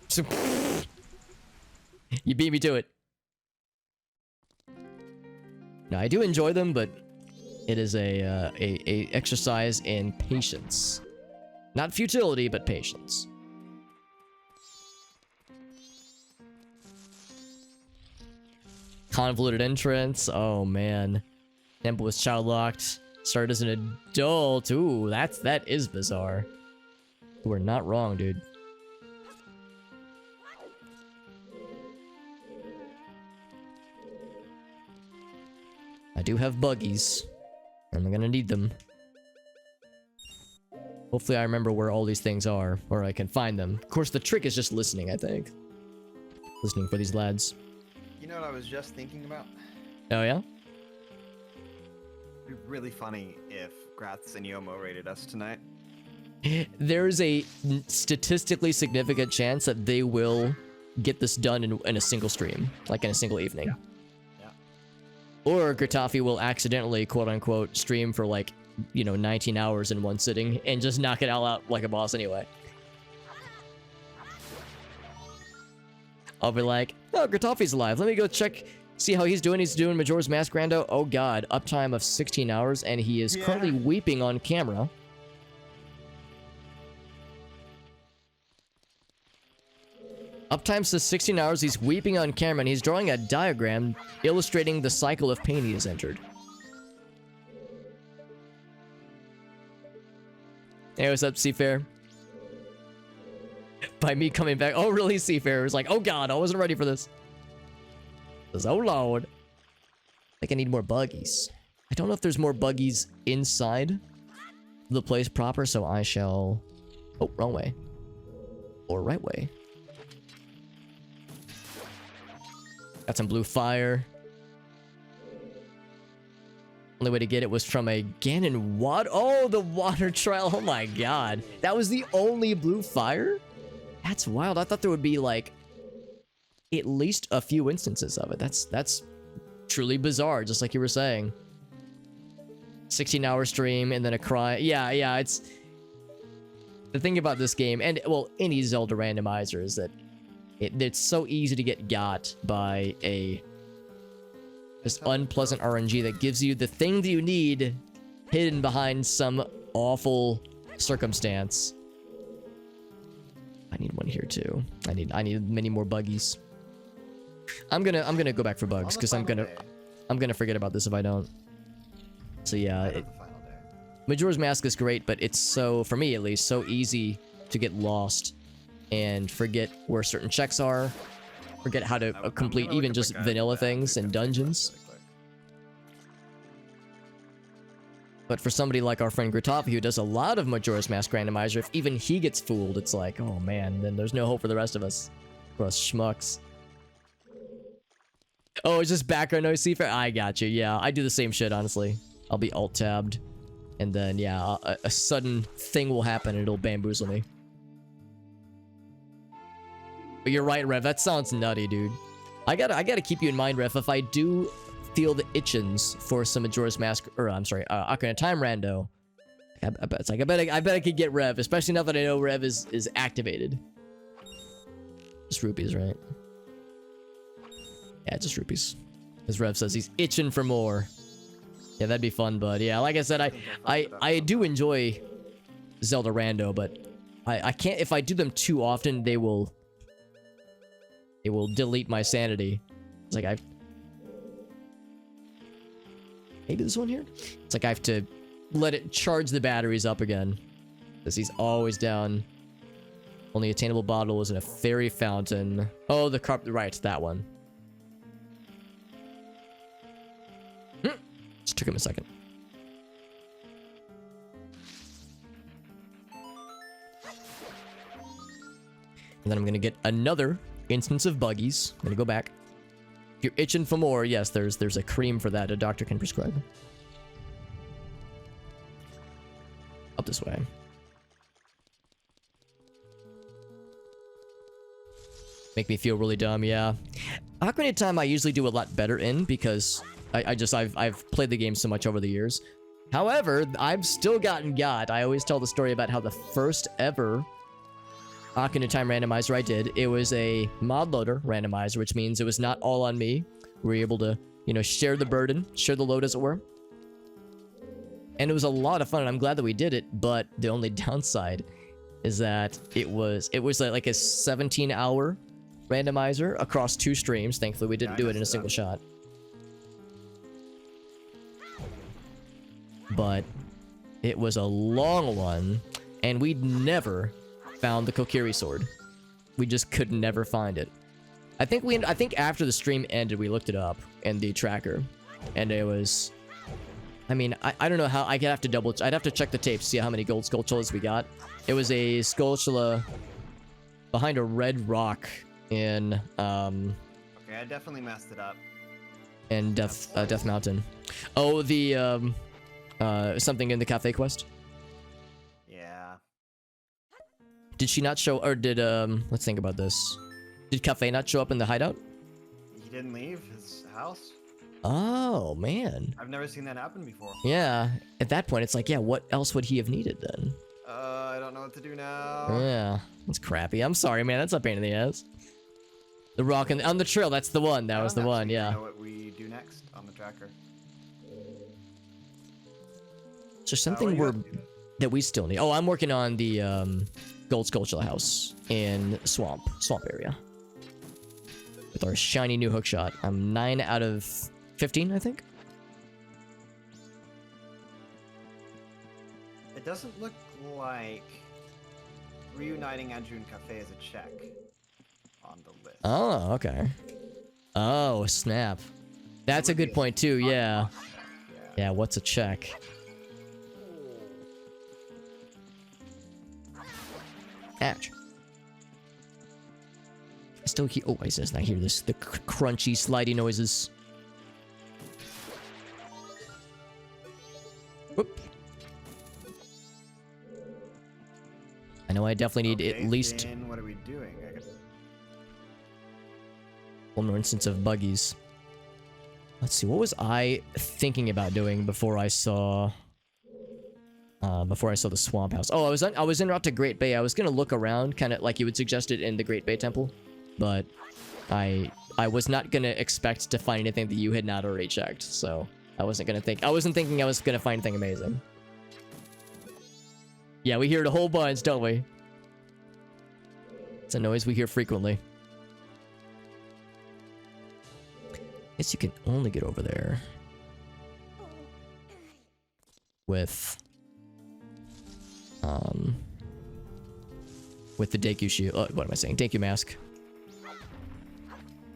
So, you beat me to it. No, I do enjoy them, but it is a exercise in patience. Not futility, but patience. Convoluted entrance. Oh man. Temple was child locked. Started as an adult. Ooh, that is bizarre. You are not wrong, dude. I do have buggies. I'm gonna need them. Hopefully I remember where all these things are, or I can find them. Of course, the trick is just listening, I think. Listening for these lads. You know what I was just thinking about? Oh, yeah? It'd be really funny if Gratz and Yomo rated us tonight. There's a statistically significant chance that they will get this done in a single stream. Like in a single evening. Yeah. Or Gratafi will accidentally, quote-unquote, stream for like, you know, 19 hours in one sitting and just knock it all out like a boss anyway. I'll be like, oh, Gratafi's alive. Let me go check, see how he's doing. He's doing Majora's Mask rando. Oh god, uptime of 16 hours, and he is currently weeping on camera. Uptime says 16 hours, he's weeping on camera, and he's drawing a diagram illustrating the cycle of pain he has entered. Hey, what's up, Seafair? By me coming back. Oh, really, Seafair? It's like, oh god, I wasn't ready for this. Oh lord. I think I need more buggies. I don't know if there's more buggies inside the place proper, so I shall... Oh, wrong way. Or right way. Got some blue fire. Only way to get it was from a Ganon water. Oh, the water trial. Oh my god. That was the only blue fire? That's wild. I thought there would be like at least a few instances of it. That's truly bizarre, just like you were saying. 16-hour stream and then a cry. Yeah, it's the thing about this game, and well, any Zelda randomizer, is that it's so easy to get got by a this unpleasant RNG that gives you the thing that you need hidden behind some awful circumstance. I need one here too. I need many more buggies. I'm gonna go back for bugs because I'm gonna forget about this if I don't. So yeah, The final day. Majora's Mask is great, but it's so, for me at least, so easy to get lost and forget where certain checks are, forget how to I'm complete gonna look even at just the guide vanilla back things and really dungeons. quick. But for somebody like our friend Gritavi, who does a lot of Majora's Mask randomizer, if even he gets fooled, it's like, oh man, then there's no hope for the rest of us. For us schmucks. Oh, it's just background noise, Seafair? I got you, yeah. I do the same shit, honestly. I'll be alt-tabbed. And then, yeah, a sudden thing will happen and it'll bamboozle me. But you're right, Rev. That sounds nutty, dude. I gotta keep you in mind, Rev. If I do feel the itchins for some Majora's Mask, or I'm sorry, Ocarina of Time rando, I bet I could get Rev, especially now that I know Rev is activated. Just rupees, right? Yeah, just rupees. As Rev says, he's itching for more. Yeah, that'd be fun, bud. Yeah, like I said, I do enjoy Zelda rando, but I can't, if I do them too often, it will delete my sanity. It's like maybe this one here? It's like I have to let it charge the batteries up again. Because he's always down. Only attainable bottle is in a fairy fountain. Oh, the carp, right, that one. Just took him a second. And then I'm gonna get another instance of buggies. I'm gonna go back. If you're itching for more, yes, there's a cream for that a doctor can prescribe. Up this way. Make me feel really dumb, yeah. Ocarina of Time I usually do a lot better in because I've played the game so much over the years. However, I've still gotten got. I always tell the story about how the first ever Ocarina of Time randomizer I did, it was a mod loader randomizer, which means it was not all on me. We were able to, you know, share the burden, share the load as it were. And it was a lot of fun, and I'm glad that we did it, but the only downside is that it was like a 17-hour randomizer across 2 streams. Thankfully, we didn't do it in a single shot. But it was a long one, and we'd never found the Kokiri sword. We just could never find it. I think after the stream ended, we looked it up in the tracker, and it was. I mean, I don't know how. I'd have to check the tape to see how many gold Skulltulas we got. It was a Skulltula behind a red rock in Okay, I definitely messed it up. in Death Mountain. Oh, the something in the cafe quest. Yeah. Did she not show, or did let's think about this. Did Cafe not show up in the hideout? He didn't leave his house. Oh man. I've never seen that happen before. Yeah. At that point, it's like, yeah, what else would he have needed then? I don't know what to do now. Yeah, that's crappy. I'm sorry, man. That's a pain in the ass. The rock on the trail. That's the one. That I was the don't one. actually Yeah. know what we do next on the tracker. So What something do you we're guys do? that we still need. Oh, I'm working on the Gold Skulltula house in swamp area with our shiny new hookshot. I'm 9 out of 15, I think. It doesn't look like reuniting Andrew and Cafe is a check on the list. Oh, okay. Oh, snap. That's a would be good point too. Yeah. Yeah. Yeah. What's a check? Ouch. I still hear. Oh, I says I hear this. The crunchy, slidey noises. know I definitely need Okay, at least then what are we doing? one more instance of buggies. Let's see, what was I thinking about doing before I saw the swamp house? Oh, I was en route to Great Bay. I was gonna look around, kind of like you had suggested in the Great Bay Temple, but I was not gonna expect to find anything that you had not already checked. So I wasn't thinking I was gonna find anything amazing. Yeah, we hear it a whole bunch, don't we? It's a noise we hear frequently. Guess you can only get over there with the Deku shield. What am I saying? Deku mask.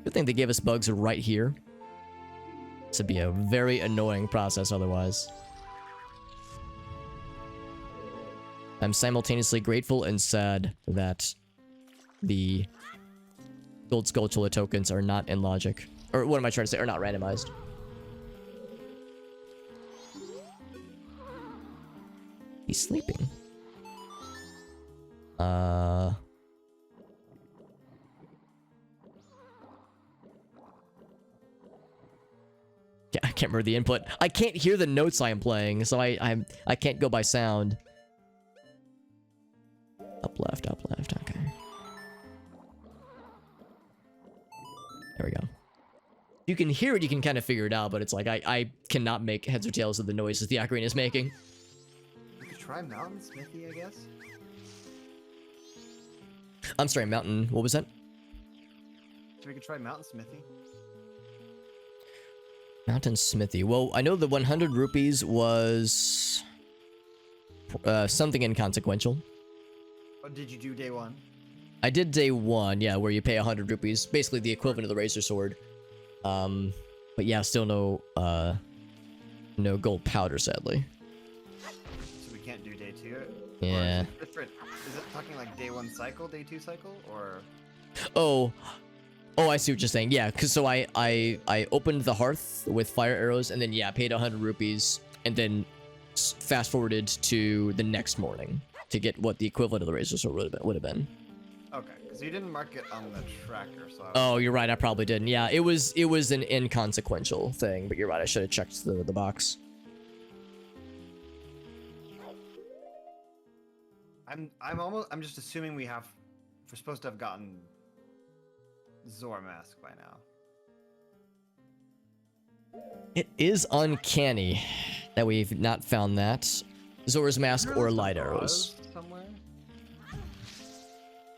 Good thing they gave us bugs right here. This would be a very annoying process otherwise. I'm simultaneously grateful and sad that the Gold Skulltula tokens are not in logic. Or what am I trying to say? Are not randomized. He's sleeping. Yeah, I can't remember the input. I can't hear the notes I am playing, so I can't go by sound. Up left, okay. There we go. You can hear it, you can kind of figure it out, but it's like I cannot make heads or tails of the noises the ocarina is making. We could try Mountain Smithy, I guess. I'm sorry, Mountain. What was that? So we could try Mountain Smithy. Mountain Smithy. Well, I know the 100 rupees was something inconsequential. Oh, did you do day one? I did day one, yeah, where you pay 100 rupees, basically the equivalent of the Razor Sword. But yeah, still no gold powder, sadly. So we can't do day two? Yeah. Or is it different? Is it talking like day one cycle, day two cycle, or? Oh, I see what you're saying. Yeah, because so I opened the hearth with fire arrows, and then yeah, paid 100 rupees, and then fast forwarded to the next morning to get what the equivalent of the Razor Sword would have been. Okay, because you didn't mark it on the tracker, so. Oh, you're right. I probably didn't. Yeah, it was an inconsequential thing, but you're right. I should have checked the box. I'm just assuming we're supposed to have gotten Zora Mask by now. It is uncanny that we've not found that. Zora's Mask or light arrows. Somewhere?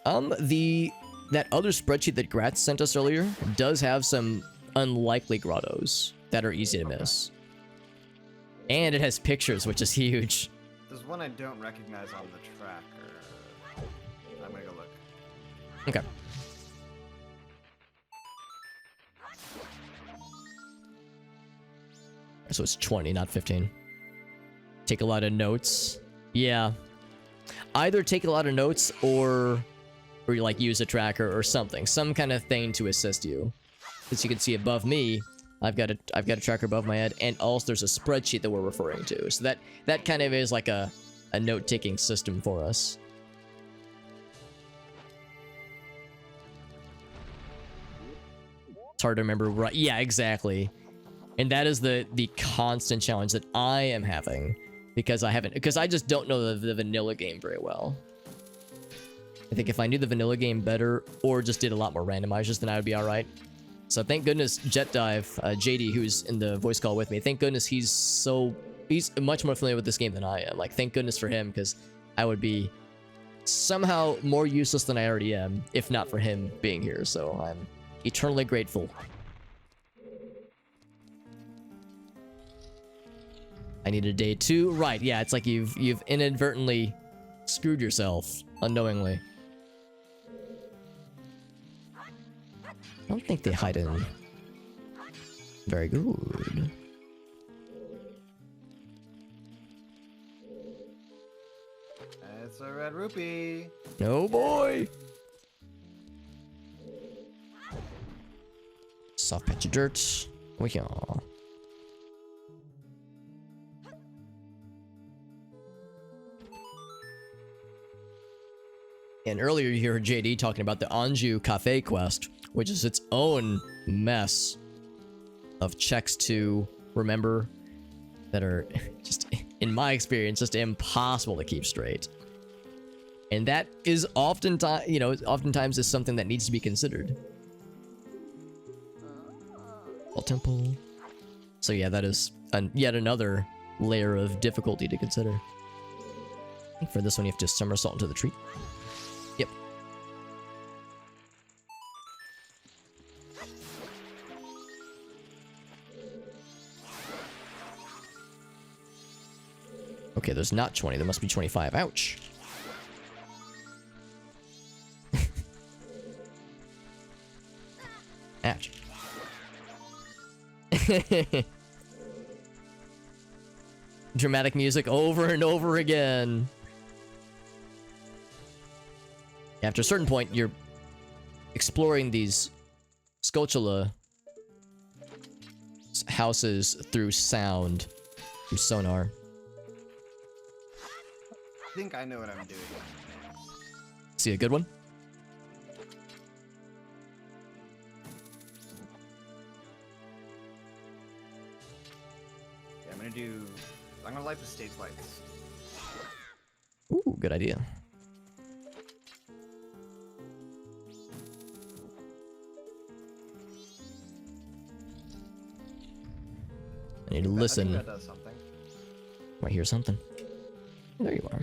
That other spreadsheet that Gratz sent us earlier does have some unlikely grottos that are easy to miss. And it has pictures, which is huge. There's one I don't recognize on the tracker. I'm gonna go look. Okay. So it's 20, not 15. Take a lot of notes. Yeah. Either take a lot of notes or like use a tracker or something. Some kind of thing to assist you. As you can see above me, I've got a tracker above my head, and also there's a spreadsheet that we're referring to. So that kind of is like a note-taking system for us. It's hard to remember, right? Yeah, exactly. And that is the constant challenge that I am having because I just don't know the vanilla game very well. I think if I knew the vanilla game better or just did a lot more randomizers, then I would be all right. So thank goodness Jet Dive, JD, who's in the voice call with me, thank goodness he's much more familiar with this game than I am. Like, thank goodness for him, because I would be somehow more useless than I already am if not for him being here. So I'm eternally grateful. I need a day 2. Right, yeah, it's like you've inadvertently screwed yourself unknowingly. I don't think they hide in. Very good. It's a red rupee. No boy. Soft patch of dirt. We can. And earlier you heard JD talking about the Anjou Cafe quest, which is its own mess of checks to remember that are just, in my experience, just impossible to keep straight. And that is oftentimes, oftentimes is something that needs to be considered. Well, temple. So yeah, that is yet another layer of difficulty to consider. I think for this one, you have to somersault into the tree. Yep. Okay, there's not 20. There must be 25. Ouch. Ouch. Dramatic music over and over again. After a certain point, you're exploring these Scotula houses through sound, through sonar. I think I know what I'm doing. See a good one? Yeah, I'm gonna light the stage lights. Ooh, good idea. I need to I listen. think that does something. Might hear something. There you are.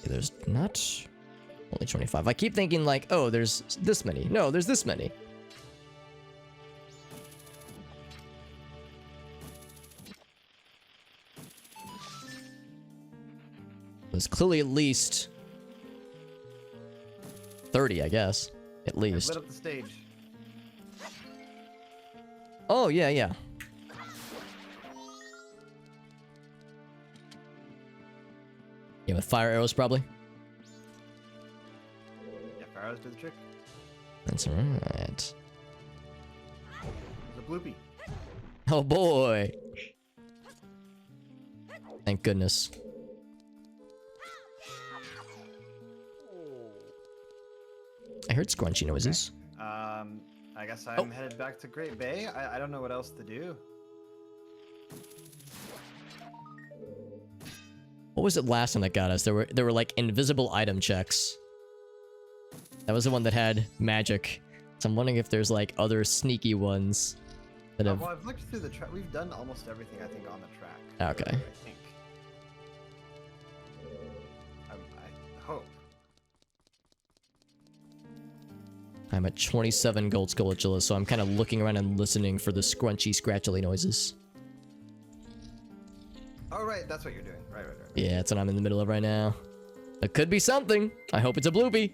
Okay, there's not only 25. I keep thinking like, oh, there's this many. No, there's this many. There's clearly at least 30, I guess. At I least. lit up the stage. Oh, yeah, yeah. Yeah, with fire arrows, probably. Yeah, Pharaohs do the trick. That's right. There's a bloopy. Oh, boy. Thank goodness. I heard scrunchy noises. I guess I'm headed back to Great Bay. I don't know what else to do. What was it last time that got us? There were like invisible item checks. That was the one that had magic. So I'm wondering if there's like other sneaky ones that have. Well, I've looked through the track. We've done almost everything I think on the track. Okay. I think. I hope. I'm at 27 gold Scolicula, so I'm kind of looking around and listening for the scrunchy, scratchily noises. Oh, right. That's what you're doing. Right. Yeah, that's what I'm in the middle of right now. It could be something. I hope it's a bloopy.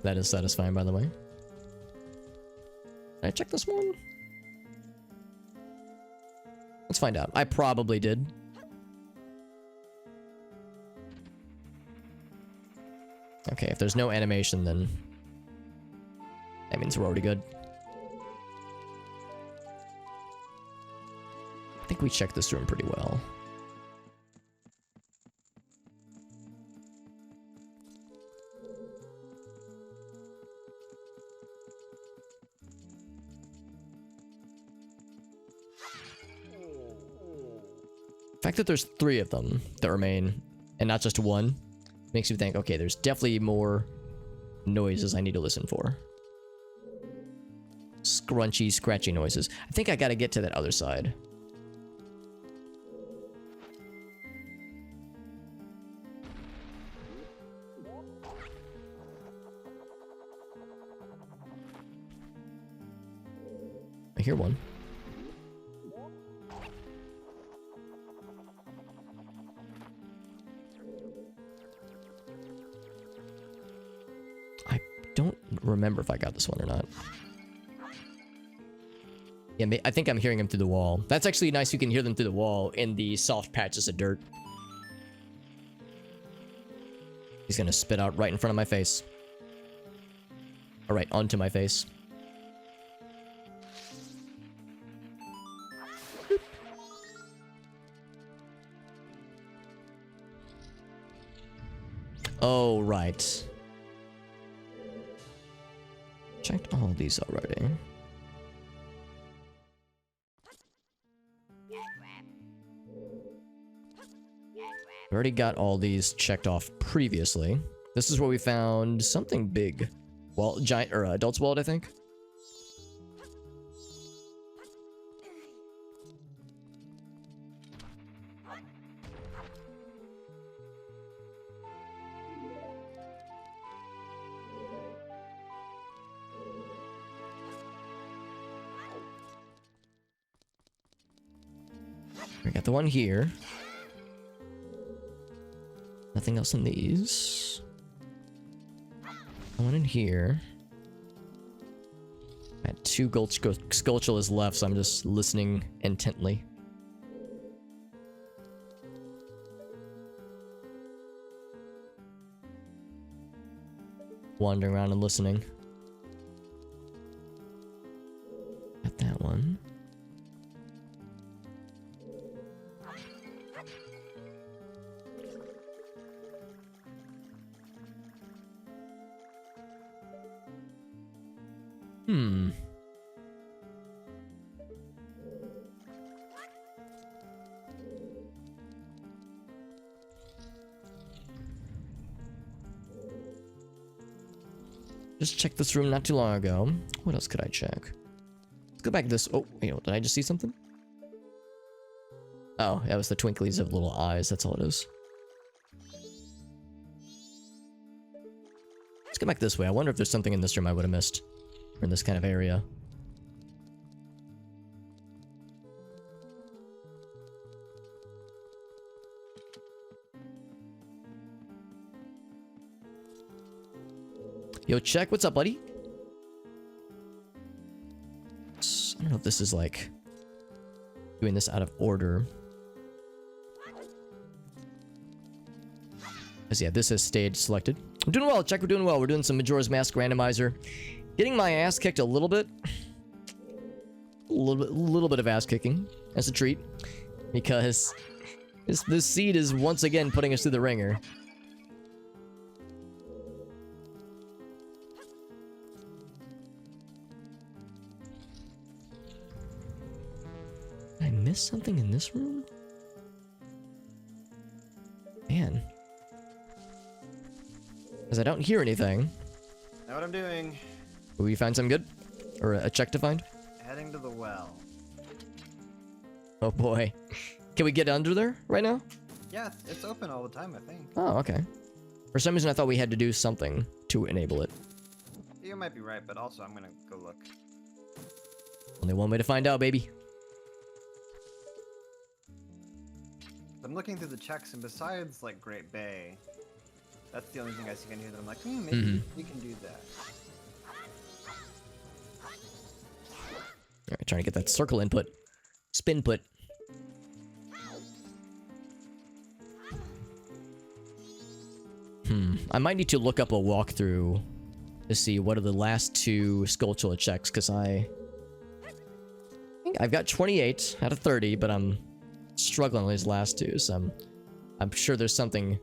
That is satisfying, by the way. Did I check this one? Let's find out. I probably did. Okay, if there's no animation, then that means we're already good. I think we checked this room pretty well. The fact that there's 3 of them that remain, and not just 1, makes me think, okay, there's definitely more noises I need to listen for. Scrunchy, scratchy noises. I think I gotta get to that other side. I hear one. Don't remember if I got this one or not. Yeah, I think I'm hearing them through the wall. That's actually nice. You can hear them through the wall in the soft patches of dirt. He's gonna spit out right in front of my face. Alright, onto my face. Oh, right. Checked all these already. We already got all these checked off previously. This is where we found something big. Well, giant, or adult's wallet, I think. We got the one here. Nothing else in these. One in here. I had 2 gold Skulltulas left, so I'm just listening intently. Wandering around and listening. Got that one. Just checked this room not too long ago. What else could I check? Let's go back this. Oh, wait, did I just see something? Oh, that was the twinklies of little eyes. That's all it is. Let's go back this way. I wonder if there's something in this room I would have missed. Or in this kind of area. Yo, check. What's up, buddy? I don't know if this is like doing this out of order. Because yeah, this has stayed selected. I'm doing well. Check, we're doing well. We're doing some Majora's Mask Randomizer. Getting my ass kicked a little bit. A little bit of ass kicking as a treat. Because this seed is once again putting us through the ringer. Did I miss something in this room? Man. Because I don't hear anything. Know what I'm doing? Will you find something good? Or a check to find? Heading to the well. Oh boy. Can we get under there right now? Yeah, it's open all the time, I think. Oh, okay. For some reason I thought we had to do something to enable it. You might be right, but also I'm gonna go look. Only one way to find out, baby. I'm looking through the checks, and besides, like, Great Bay, that's the only thing I see in here that I'm like, maybe we can do that. Alright, trying to get that circle input. Spin put. I might need to look up a walkthrough to see what are the last 2 Skulltula checks, because I think I've got 28 out of 30, but I'm struggling with these last 2, so I'm sure there's something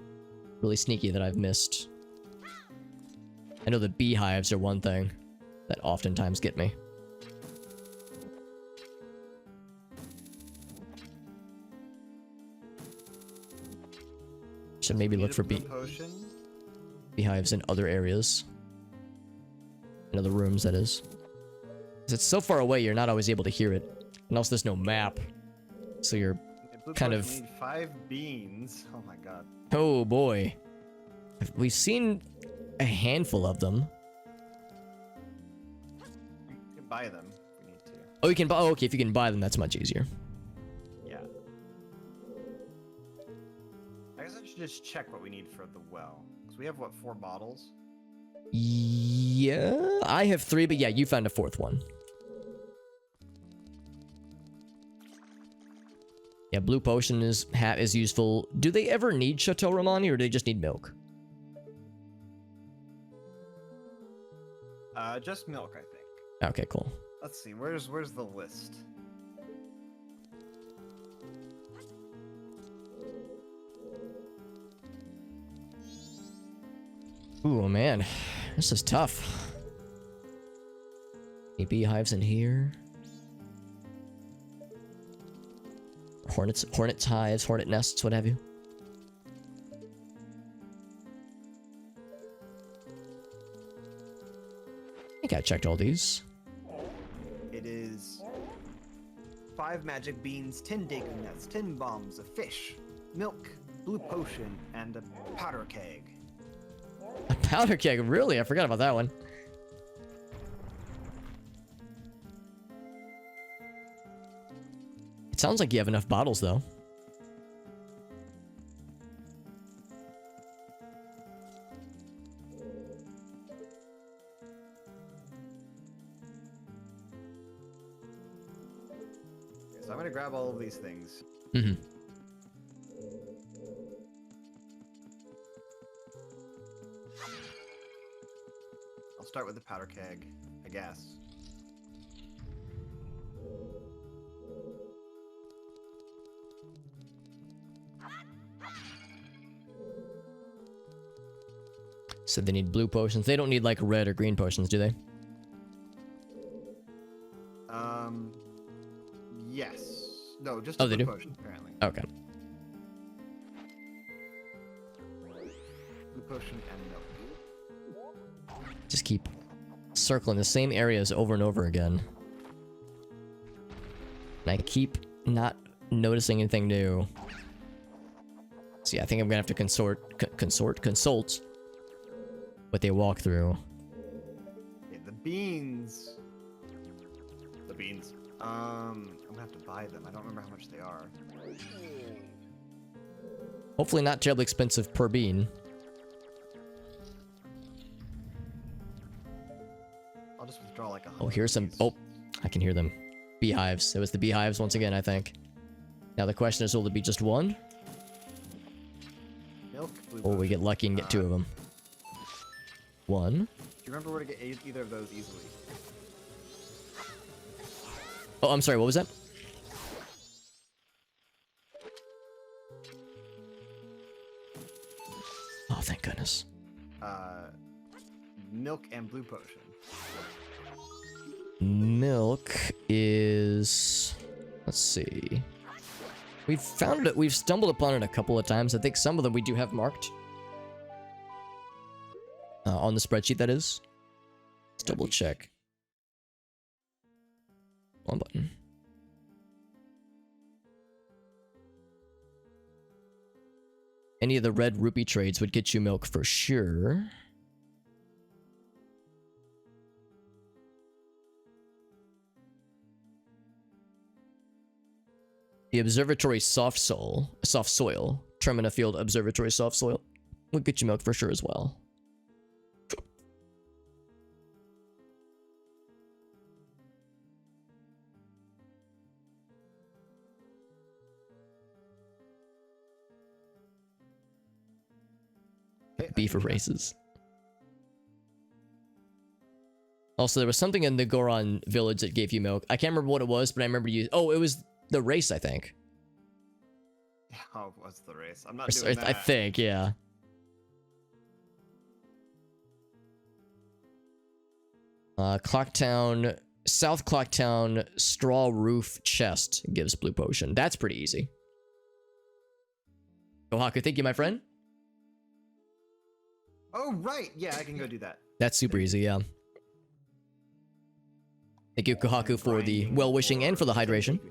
really sneaky that I've missed. I know the beehives are one thing that oftentimes get me. Should maybe look for potion. beehives in other areas. In other rooms, that is. 'Cause it's so far away, you're not always able to hear it. And also there's no map. So you're kind of... Need 5 beans. Oh my god. Oh boy. We've seen a handful of them. We can buy them if we need to. Oh, you can buy... Oh, okay, if you can buy them, that's much easier. Yeah. I guess I should just check what we need for the well. Because we have, what, 4 bottles? Yeah, I have 3, but yeah, you found a 4th one. Yeah, blue potion is useful. Do they ever need Chateau Romani, or do they just need milk? Just milk, I think. Okay, cool. Let's see. Where's the list? Ooh, man. This is tough. Any beehives in here? Hornet hives, hornet nests, what have you. I think I checked all these. It is 5 magic beans, 10 dago nuts, 10 bombs, a fish, milk, blue potion, and a powder keg. A powder keg, really? I forgot about that one. It sounds like you have enough bottles, though. Okay, so I'm gonna grab all of these things. Mm-hmm. I'll start with the powder keg, I guess. So they need blue potions. They don't need, like, red or green potions, do they? Yes. No, just Oh, a they blue do? potion, apparently. Okay. Blue potion and milk. Just keep circling the same areas over and over again. And I keep not noticing anything new. See, I think I'm gonna have to consult what they walk through. Okay, the beans. The beans. I'm gonna have to buy them. I don't remember how much they are. Hopefully not terribly expensive per bean. I'll just withdraw like 100. Oh, here's some... of these. Oh, I can hear them. Beehives. It was the beehives once again, I think. Now the question is, will it be just one? Milk, blue Or we get potion. lucky and get 2 of them? One. Do you remember where to get either of those easily? Oh, I'm sorry, what was that? Oh, thank goodness. Milk and blue potion. Milk is... Let's see. We've found it. We've stumbled upon it a couple of times. I think some of them we do have marked. On the spreadsheet, that is. Let's double check. One button. Any of the red rupee trades would get you milk for sure. The observatory soft soil, Termina Field Observatory soft soil, would get you milk for sure as well. Beef races. Also, there was something in the Goron village that gave you milk. I can't remember what it was, but I remember you... Oh, it was the race, I think. Oh, what's the race? I'm not doing that. I think, yeah. Clocktown... South Clocktown straw roof chest gives blue potion. That's pretty easy. Kohaku, thank you, my friend. Oh, right. Yeah, I can go do that. That's super easy, yeah. Thank you, Kohaku, for the well-wishing and for the hydration.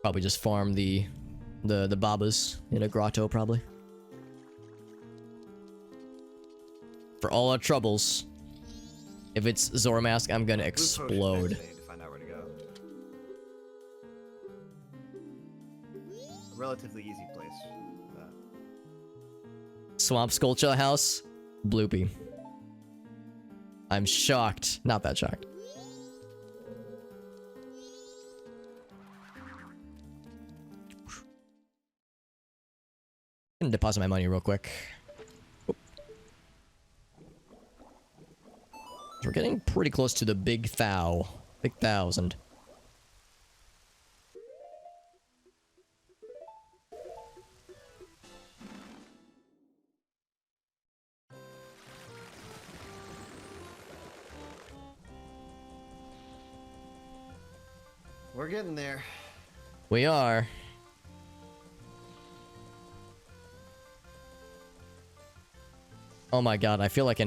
Probably just farm the babas in a grotto, probably. For all our troubles, if it's Zoramask, I'm gonna explode. To find out where to go. A relatively easy place. Swamp Sculpture House, Bloopy. I'm shocked. Not that shocked. I'm gonna deposit my money real quick. Oop. We're getting pretty close to the big thou. Big 1,000. We're getting there. We are. Oh my god, I feel like a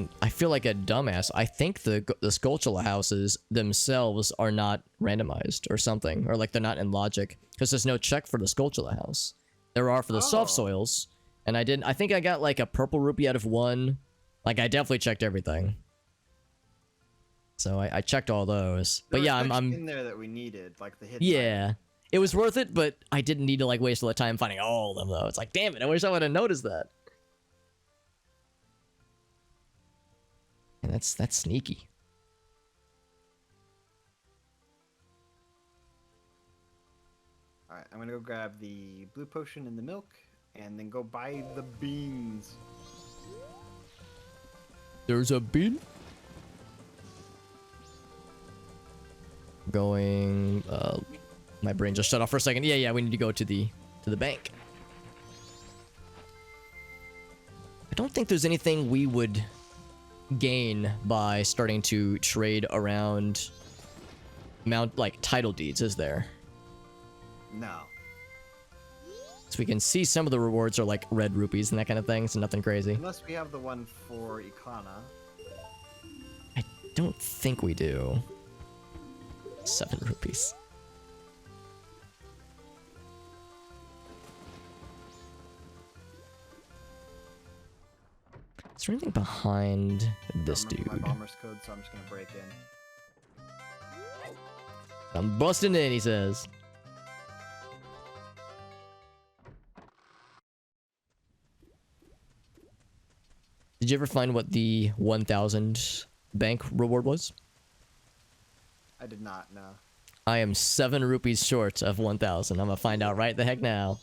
dumbass. I think the Skulltula houses themselves are not randomized or something, or like they're not in logic, because there's no check for the Skulltula house. There are for the soft soils, and I think I got like a purple rupee out of one. Like I definitely checked everything. So I checked all those. But yeah, I'm in there that we needed, like the hidden. yeah. It was worth it, but I didn't need to like waste all the time finding all of them though. It's like, damn it, I wish I would have noticed that. And that's sneaky. Alright, I'm gonna go grab the blue potion and the milk, and then go buy the beans. There's a bean? Going, my brain just shut off for a second. Yeah, we need to go to the bank. I don't think there's anything we would gain by starting to trade around like title deeds, is there? No. So we can see some of the rewards are like red rupees and that kind of thing, so nothing crazy. Unless we have the one for Ikana. I don't think we do. 7 rupees. Is there anything behind this I don't remember dude? my bomber's code, so I'm just gonna break in. I'm busting in, he says. Did you ever find what the 1,000 bank reward was? I did not, no. I am 7 rupees short of 1,000. I'm gonna find out right the heck now.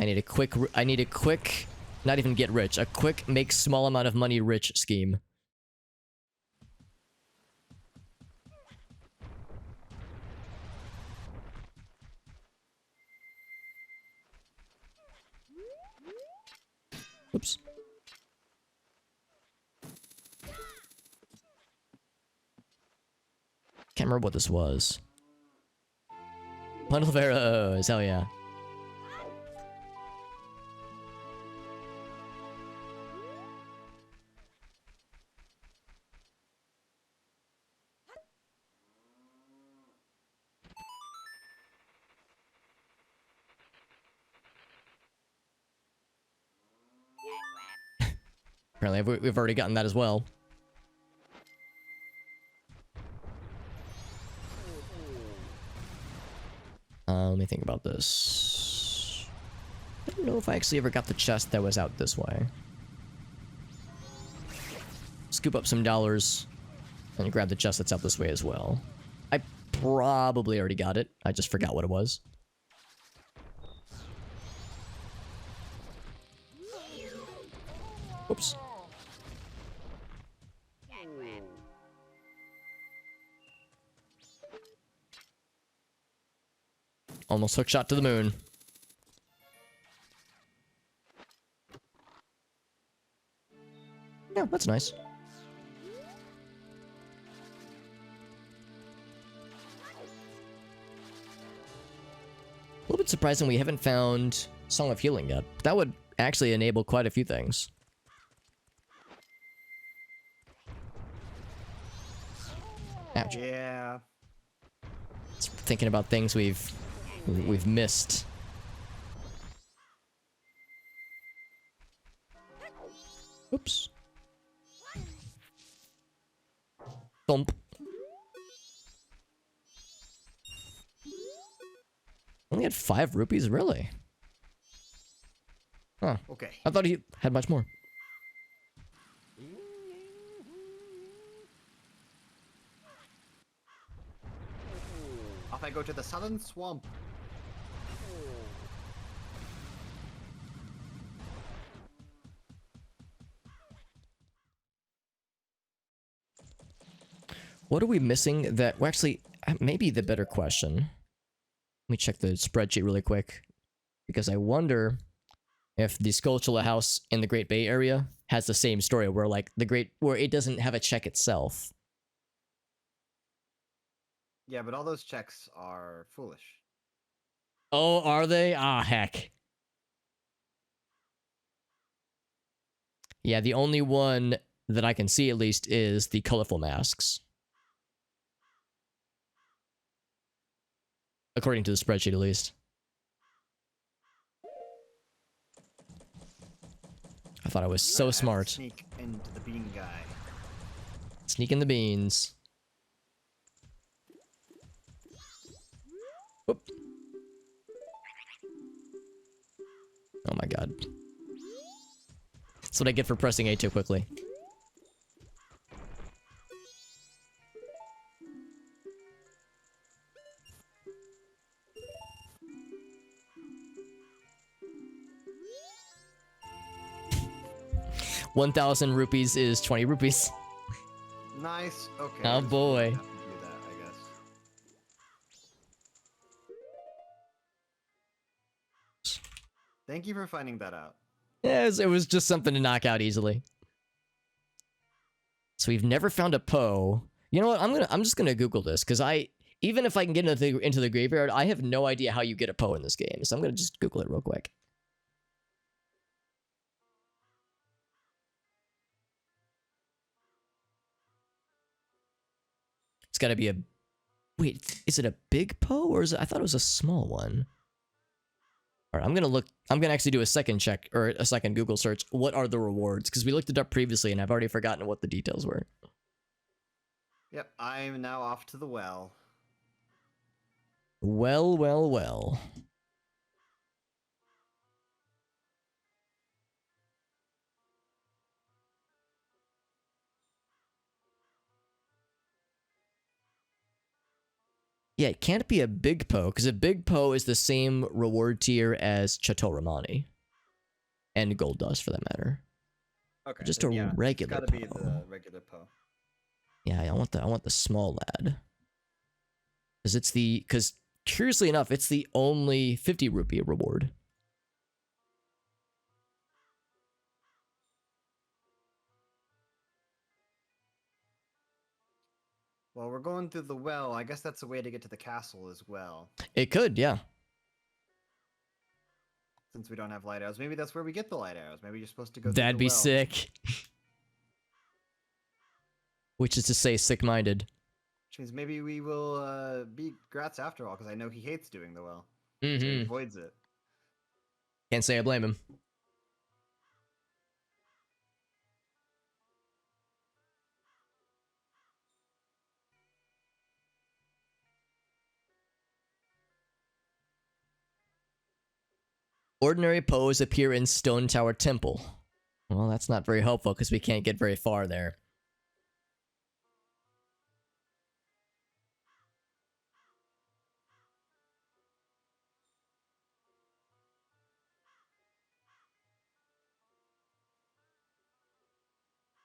I need a quick, not even get rich, a quick make small amount of money rich scheme. Oops. Can't remember what this was. Bundle of arrows, hell yeah. Apparently we've already gotten that as well. Let me think about this. I don't know if I actually ever got the chest that was out this way. Scoop up some dollars and grab the chest that's out this way as well. I probably already got it. I just forgot what it was. Whoops. Almost hook shot to the moon. Yeah, that's nice. A little bit surprising we haven't found Song of Healing yet. That would actually enable quite a few things. Ouch. Yeah. Just thinking about things we've missed. Oops. Thump. Only had 5 rupees, really? Huh. Okay. I thought he had much more. Off I go to the southern swamp. What are we missing that... Well, actually, maybe the better question. Let me check the spreadsheet really quick. Because I wonder if the Skulltula house in the Great Bay Area has the same story where, like, where it doesn't have a check itself. Yeah, but all those checks are foolish. Oh, are they? Ah, heck. Yeah, the only one that I can see, at least, is the colorful masks. According to the spreadsheet, at least. I thought I was so Alright, I have to smart. Sneak into the bean guy. Sneak in the beans. Whoop. Oh my god. That's what I get for pressing A too quickly. ₹1,000 is 20 rupees. Nice. Okay. Oh, I just boy. have to do that, I guess. Thank you for finding that out. Yeah, it was just something to knock out easily. So we've never found a Poe. You know what? I'm just gonna Google this because even if I can get into the graveyard, I have no idea how you get a Poe in this game. So I'm gonna just Google it real quick. It's got to be a... Wait, is it a big Poe or is it... I thought it was a small one. All right, I'm gonna actually do a second check or a second Google search. What are the rewards? Because we looked it up previously and I've already forgotten what the details were. Yep, I'm now off to the well. Well, well, well. Yeah, it can't be a big Poe, because a big Poe is the same reward tier as Chateau Romani. And Gold Dust, for that matter. Okay. Just then a yeah, regular It's gotta be Poe. the regular Poe. Yeah, I want the small lad. Because curiously enough, it's the only 50 rupee reward. Well, we're going through the well. I guess that's a way to get to the castle as well. It could, yeah. Since we don't have light arrows. Maybe that's where we get the light arrows. Maybe you're supposed to go through That'd the be well. sick. Which is to say, sick-minded. Which means maybe we will beat Gratz after all, because I know he hates doing the well. So he Mm-hmm. avoids it. Can't say I blame him. Ordinary Poes appear in Stone Tower Temple. Well, that's not very helpful because we can't get very far there.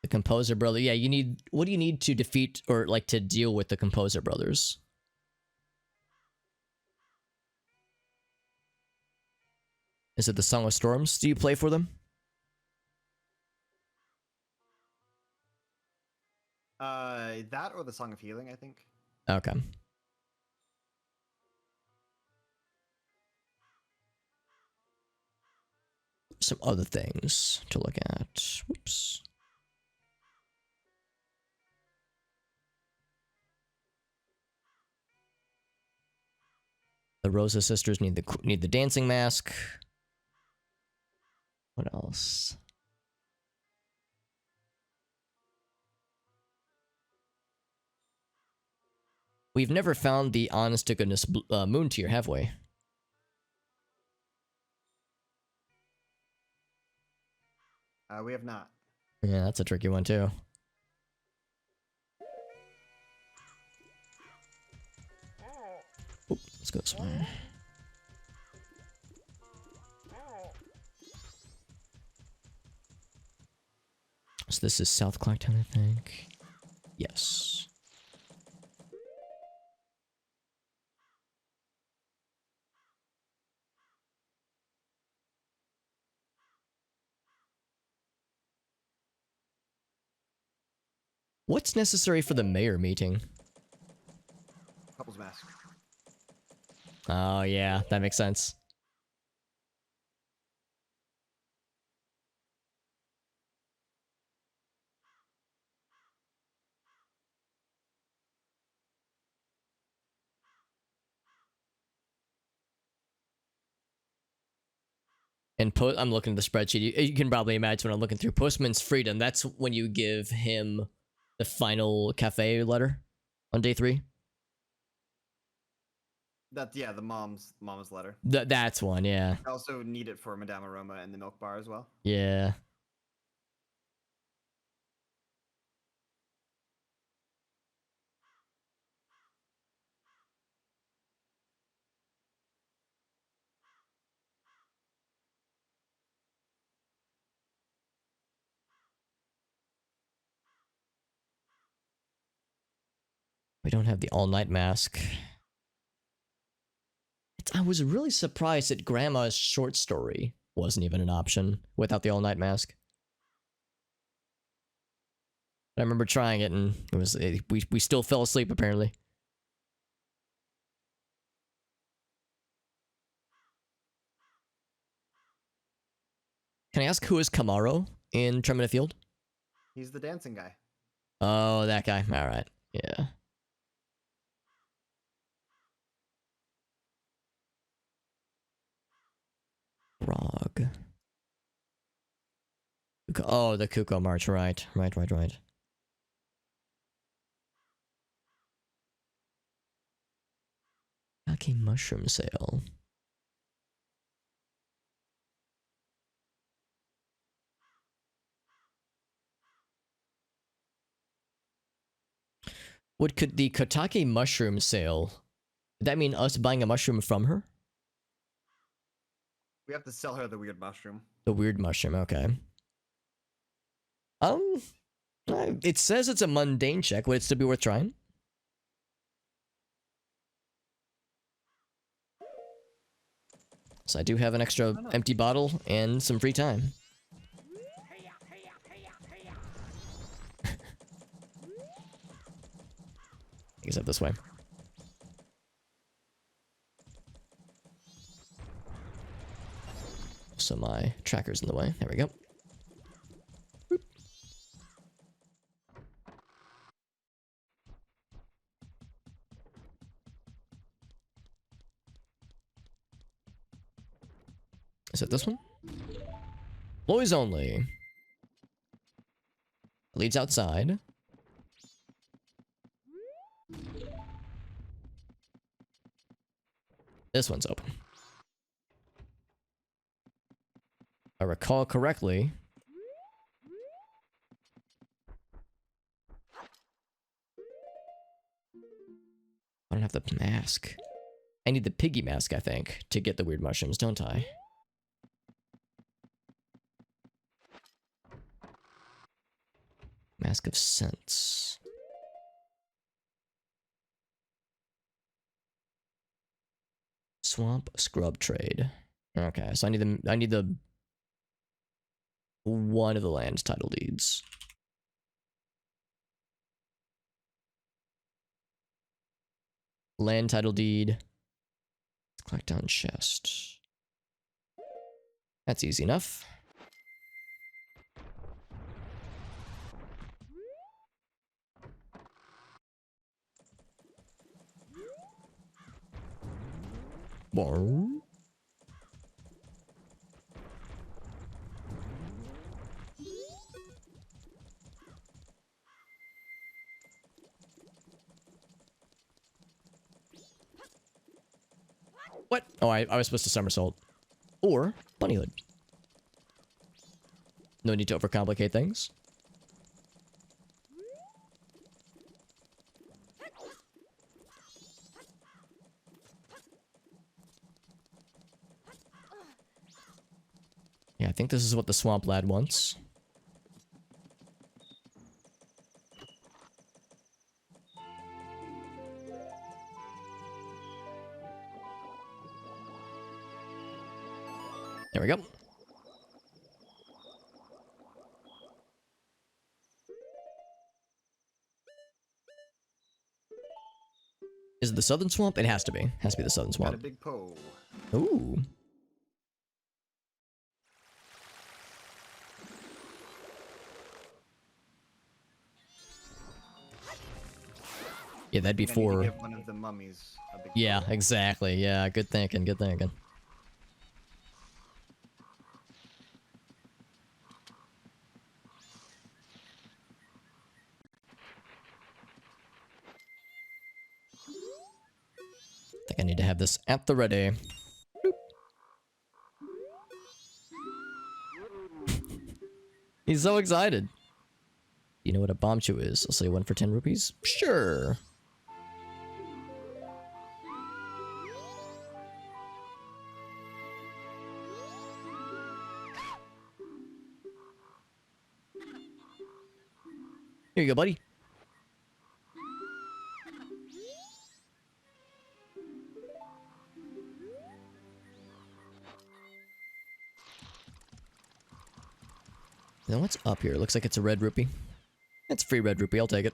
The Composer Brother. Yeah, you need... What do you need to defeat or, like, to deal with the Composer Brothers? Is it the Song of Storms? Do you play for them? That or the Song of Healing, I think. Okay. Some other things to look at. Whoops. The Rosa sisters need the dancing mask. What else? We've never found the honest to goodness moon tier, have we? We have not. Yeah, that's a tricky one too. Oop, let's go this way. So this is South Clarktown, I think. Yes. What's necessary for the mayor meeting? Couple's mask. Oh, yeah, that makes sense. And I'm looking at the spreadsheet. You can probably imagine when I'm looking through Postman's Freedom. That's when you give him the final cafe letter on day 3. That's yeah, the mom's letter. That's one, yeah. I also need it for Madame Aroma and the milk bar as well. Yeah. We don't have the all-night mask. I was really surprised that Grandma's short story wasn't even an option without the all-night mask. I remember trying it and we still fell asleep apparently. Can I ask who is Camaro in Tremina Field? He's the dancing guy. Oh, that guy. All right. Yeah. Frog. Oh, the Kuko March. Right. Okay, mushroom sale. Could the Kotake mushroom sale? Would that mean us buying a mushroom from her? We have to sell her the weird mushroom. The weird mushroom. Okay. It says it's a mundane check. Would it still be worth trying? So I do have an extra empty bottle and some free time. I guess up this way. So my tracker's in the way. There we go. Boop. Is it this one? Employees only. Leads outside. This one's open. If I recall correctly. I don't have the mask. I need the piggy mask, I think, to get the weird mushrooms, don't I? Mask of Scents. Swamp Scrub Trade. Okay, so I need the one of the land title deeds. Land title deed. Collect down chest. That's easy enough. Boom. What? Oh, I was supposed to somersault. Or bunny hood. No need to overcomplicate things. Yeah, I think this is what the swamp lad wants. There we go. Is it the southern swamp? It has to be. Has to be the southern Got a swamp. big pole. Ooh. Yeah, that'd be I think I need to for... give one of the mummies a big Yeah, pole. exactly. Yeah, good thinking, good thinking. I think I need to have this at the ready. He's so excited. You know what a bomb chew is? I'll say one for 10 rupees? Sure. Here you go, buddy. Now what's up here? Looks like it's a red rupee. It's free red rupee, I'll take it.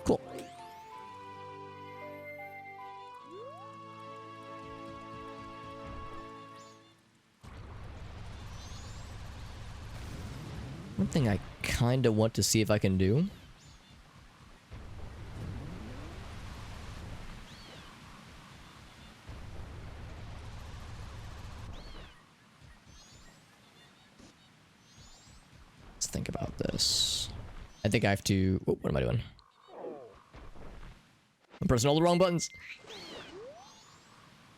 Cool. One thing I kinda want to see if I can do. Let's think about this. I think I have to... Oh, what am I doing? I'm pressing all the wrong buttons.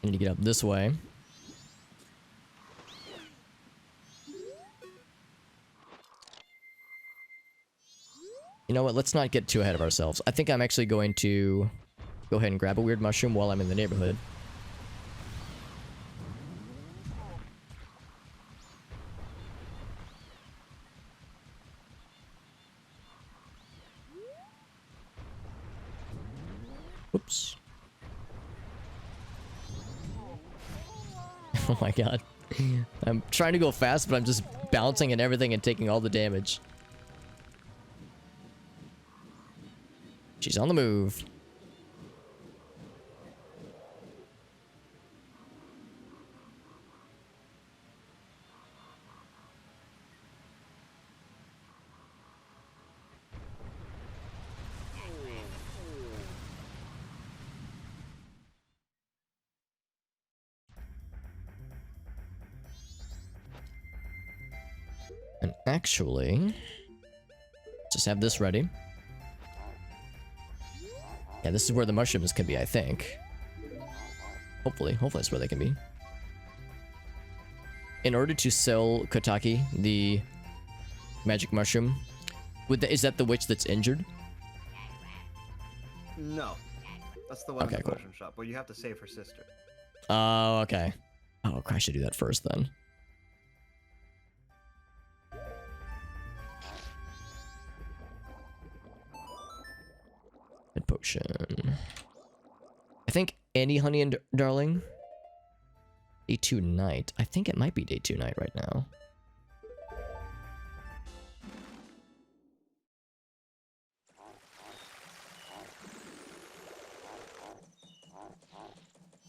I need to get up this way. You know what? Let's not get too ahead of ourselves. I think I'm actually going to go ahead and grab a weird mushroom while I'm in the neighborhood. Oops. Oh my god. I'm trying to go fast, but I'm just bouncing and everything and taking all the damage. She's on the move. And actually, just have this ready. Yeah, this is where the mushrooms can be, I think. Hopefully that's where they can be. In order to sell Kotaki the magic mushroom, is that the witch that's injured? No. That's the one Okay, in the cool. mushroom shop. Well, you have to save her sister. Oh, okay. Oh, I should do that first then. Red potion. I think any honey and darling. Day 2 night. I think it might be day 2 night right now.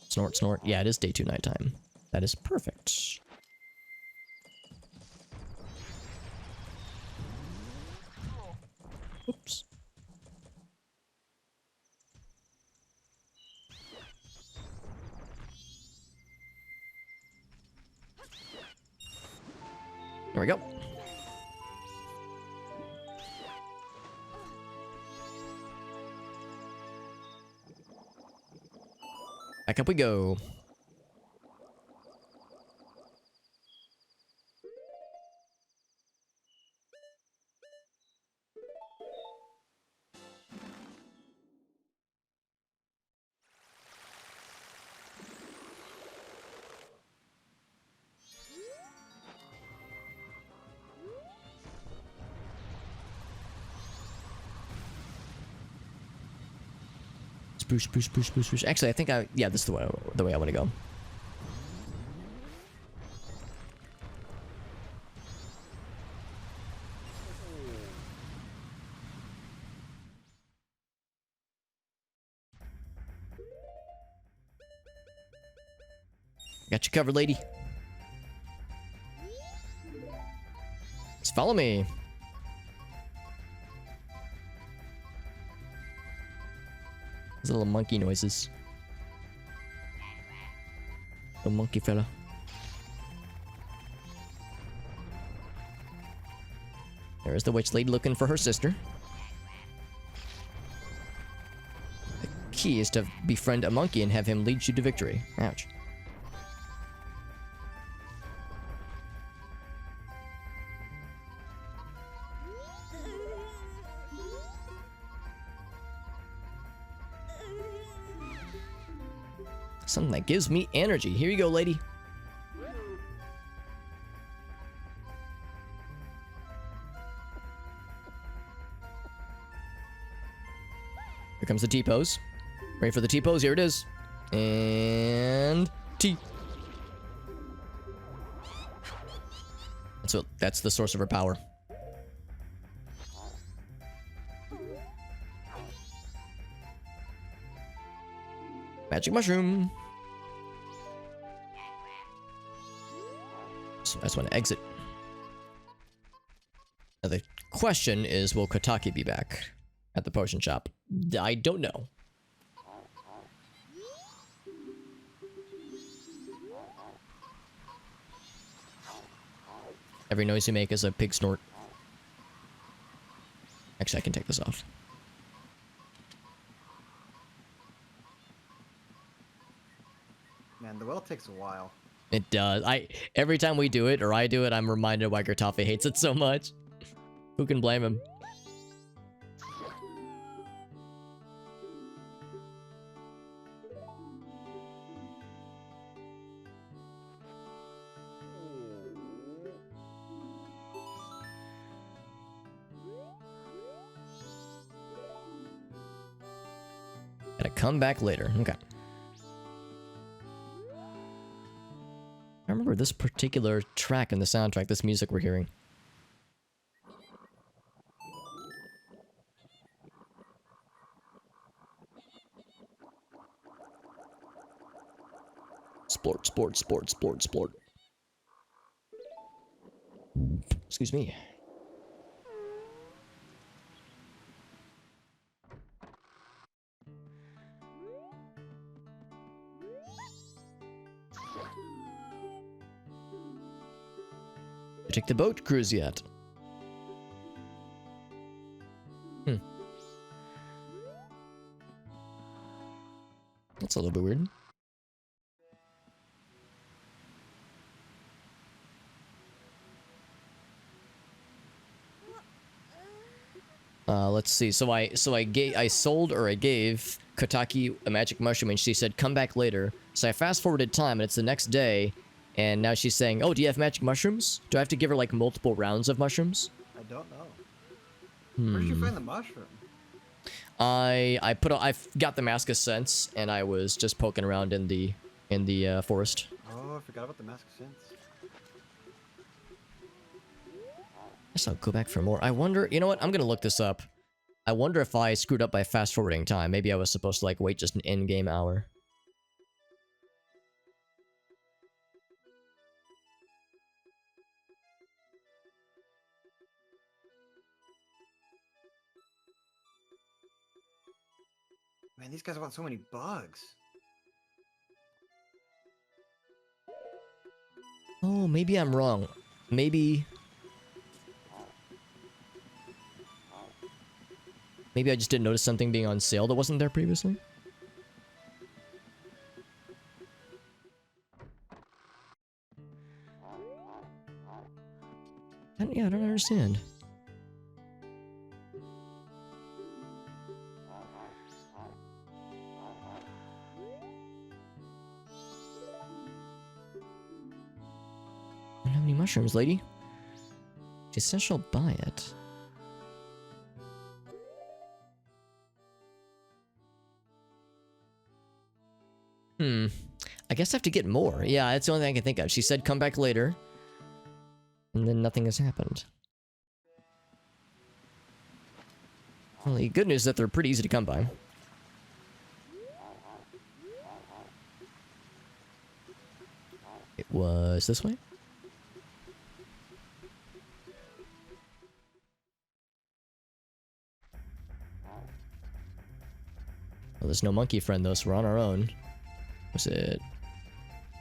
Snort, snort. Yeah, it is day 2 night time. That is perfect. Oops. There we go. Back up we go. Spruce, spruce, spruce, spruce, spruce. Actually, I think yeah, this is the way I want to go. Got you covered, lady. Just follow me. Those little monkey noises. The monkey fella. There's the witch lady looking for her sister. The key is to befriend a monkey and have him lead you to victory. Ouch. Something that gives me energy. Here you go, lady. Here comes the T-pose. Ready for the T-pose? Here it is. And T. That's the source of her power. Magic mushroom. So I just want to exit. Now the question is, will Kotaki be back at the potion shop? I don't know. Every noise you make is a pig snort. Actually, I can take this off. Man, the well takes a while. It does. Every time we do it, or I do it, I'm reminded why Gertafe hates it so much. Who can blame him? Gotta come back later. Okay. I remember this particular track in the soundtrack, this music we're hearing. Sport, sport, sport, sport, sport. Excuse me. Take the boat cruise yet? That's a little bit weird. Let's see. So I sold or I gave Kotaki a magic mushroom, and she said, "Come back later." So I fast forwarded time, and it's the next day. And now she's saying, "Oh, do you have magic mushrooms? Do I have to give her like multiple rounds of mushrooms?" I don't know. Where did you find the mushroom? I got the Mask of Sense, and I was just poking around in the forest. Oh, I forgot about the Mask of Sense. I guess I'll go back for more. I wonder, you know what? I'm gonna look this up. I wonder if I screwed up by fast forwarding time. Maybe I was supposed to like wait just an in-game hour. Man, these guys want so many bugs. Oh, maybe I'm wrong. Maybe I just didn't notice something being on sale that wasn't there previously. I don't understand. I don't have any mushrooms, lady. She says she'll buy it. I guess I have to get more. Yeah, that's the only thing I can think of. She said come back later. And then nothing has happened. Well, the good news is that they're pretty easy to come by. It was this way? Well, there's no monkey friend though, so we're on our own. Was it...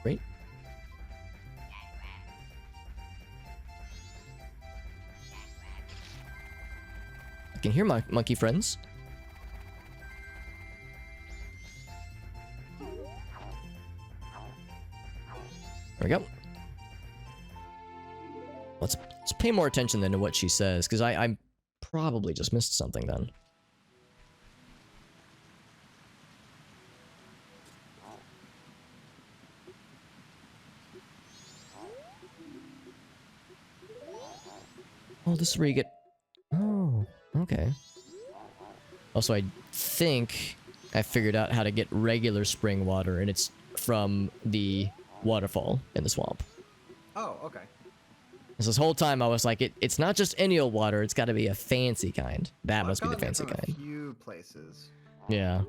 Right? I can hear my monkey friends. There we go. Let's pay more attention then to what she says, because I probably just missed something then. Oh, this is where you get... Oh, okay. Also, I think I figured out how to get regular spring water, and it's from the waterfall in the swamp. Oh, okay. This whole time I was like, it's not just any old water, it's got to be a fancy kind. That Well, must be the I've gotten it fancy from kind. A few places. Yeah.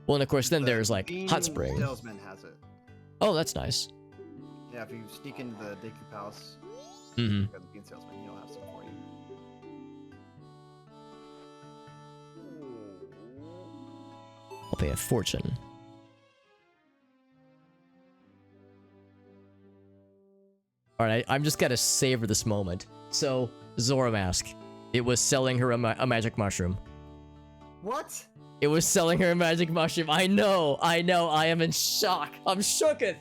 Well, and of course then The there's like bean hot spring. Salesman has it. Oh, that's nice. Yeah, if you sneak into the Deku Palace, Mm-hmm. go to the bean salesman, he'll have some for you. I'll pay a fortune. Alright, I'm just gotta savor this moment. So, Zora Mask. It was selling her a magic mushroom. What? It was selling her a magic mushroom. I know, I am in shock. I'm shooketh.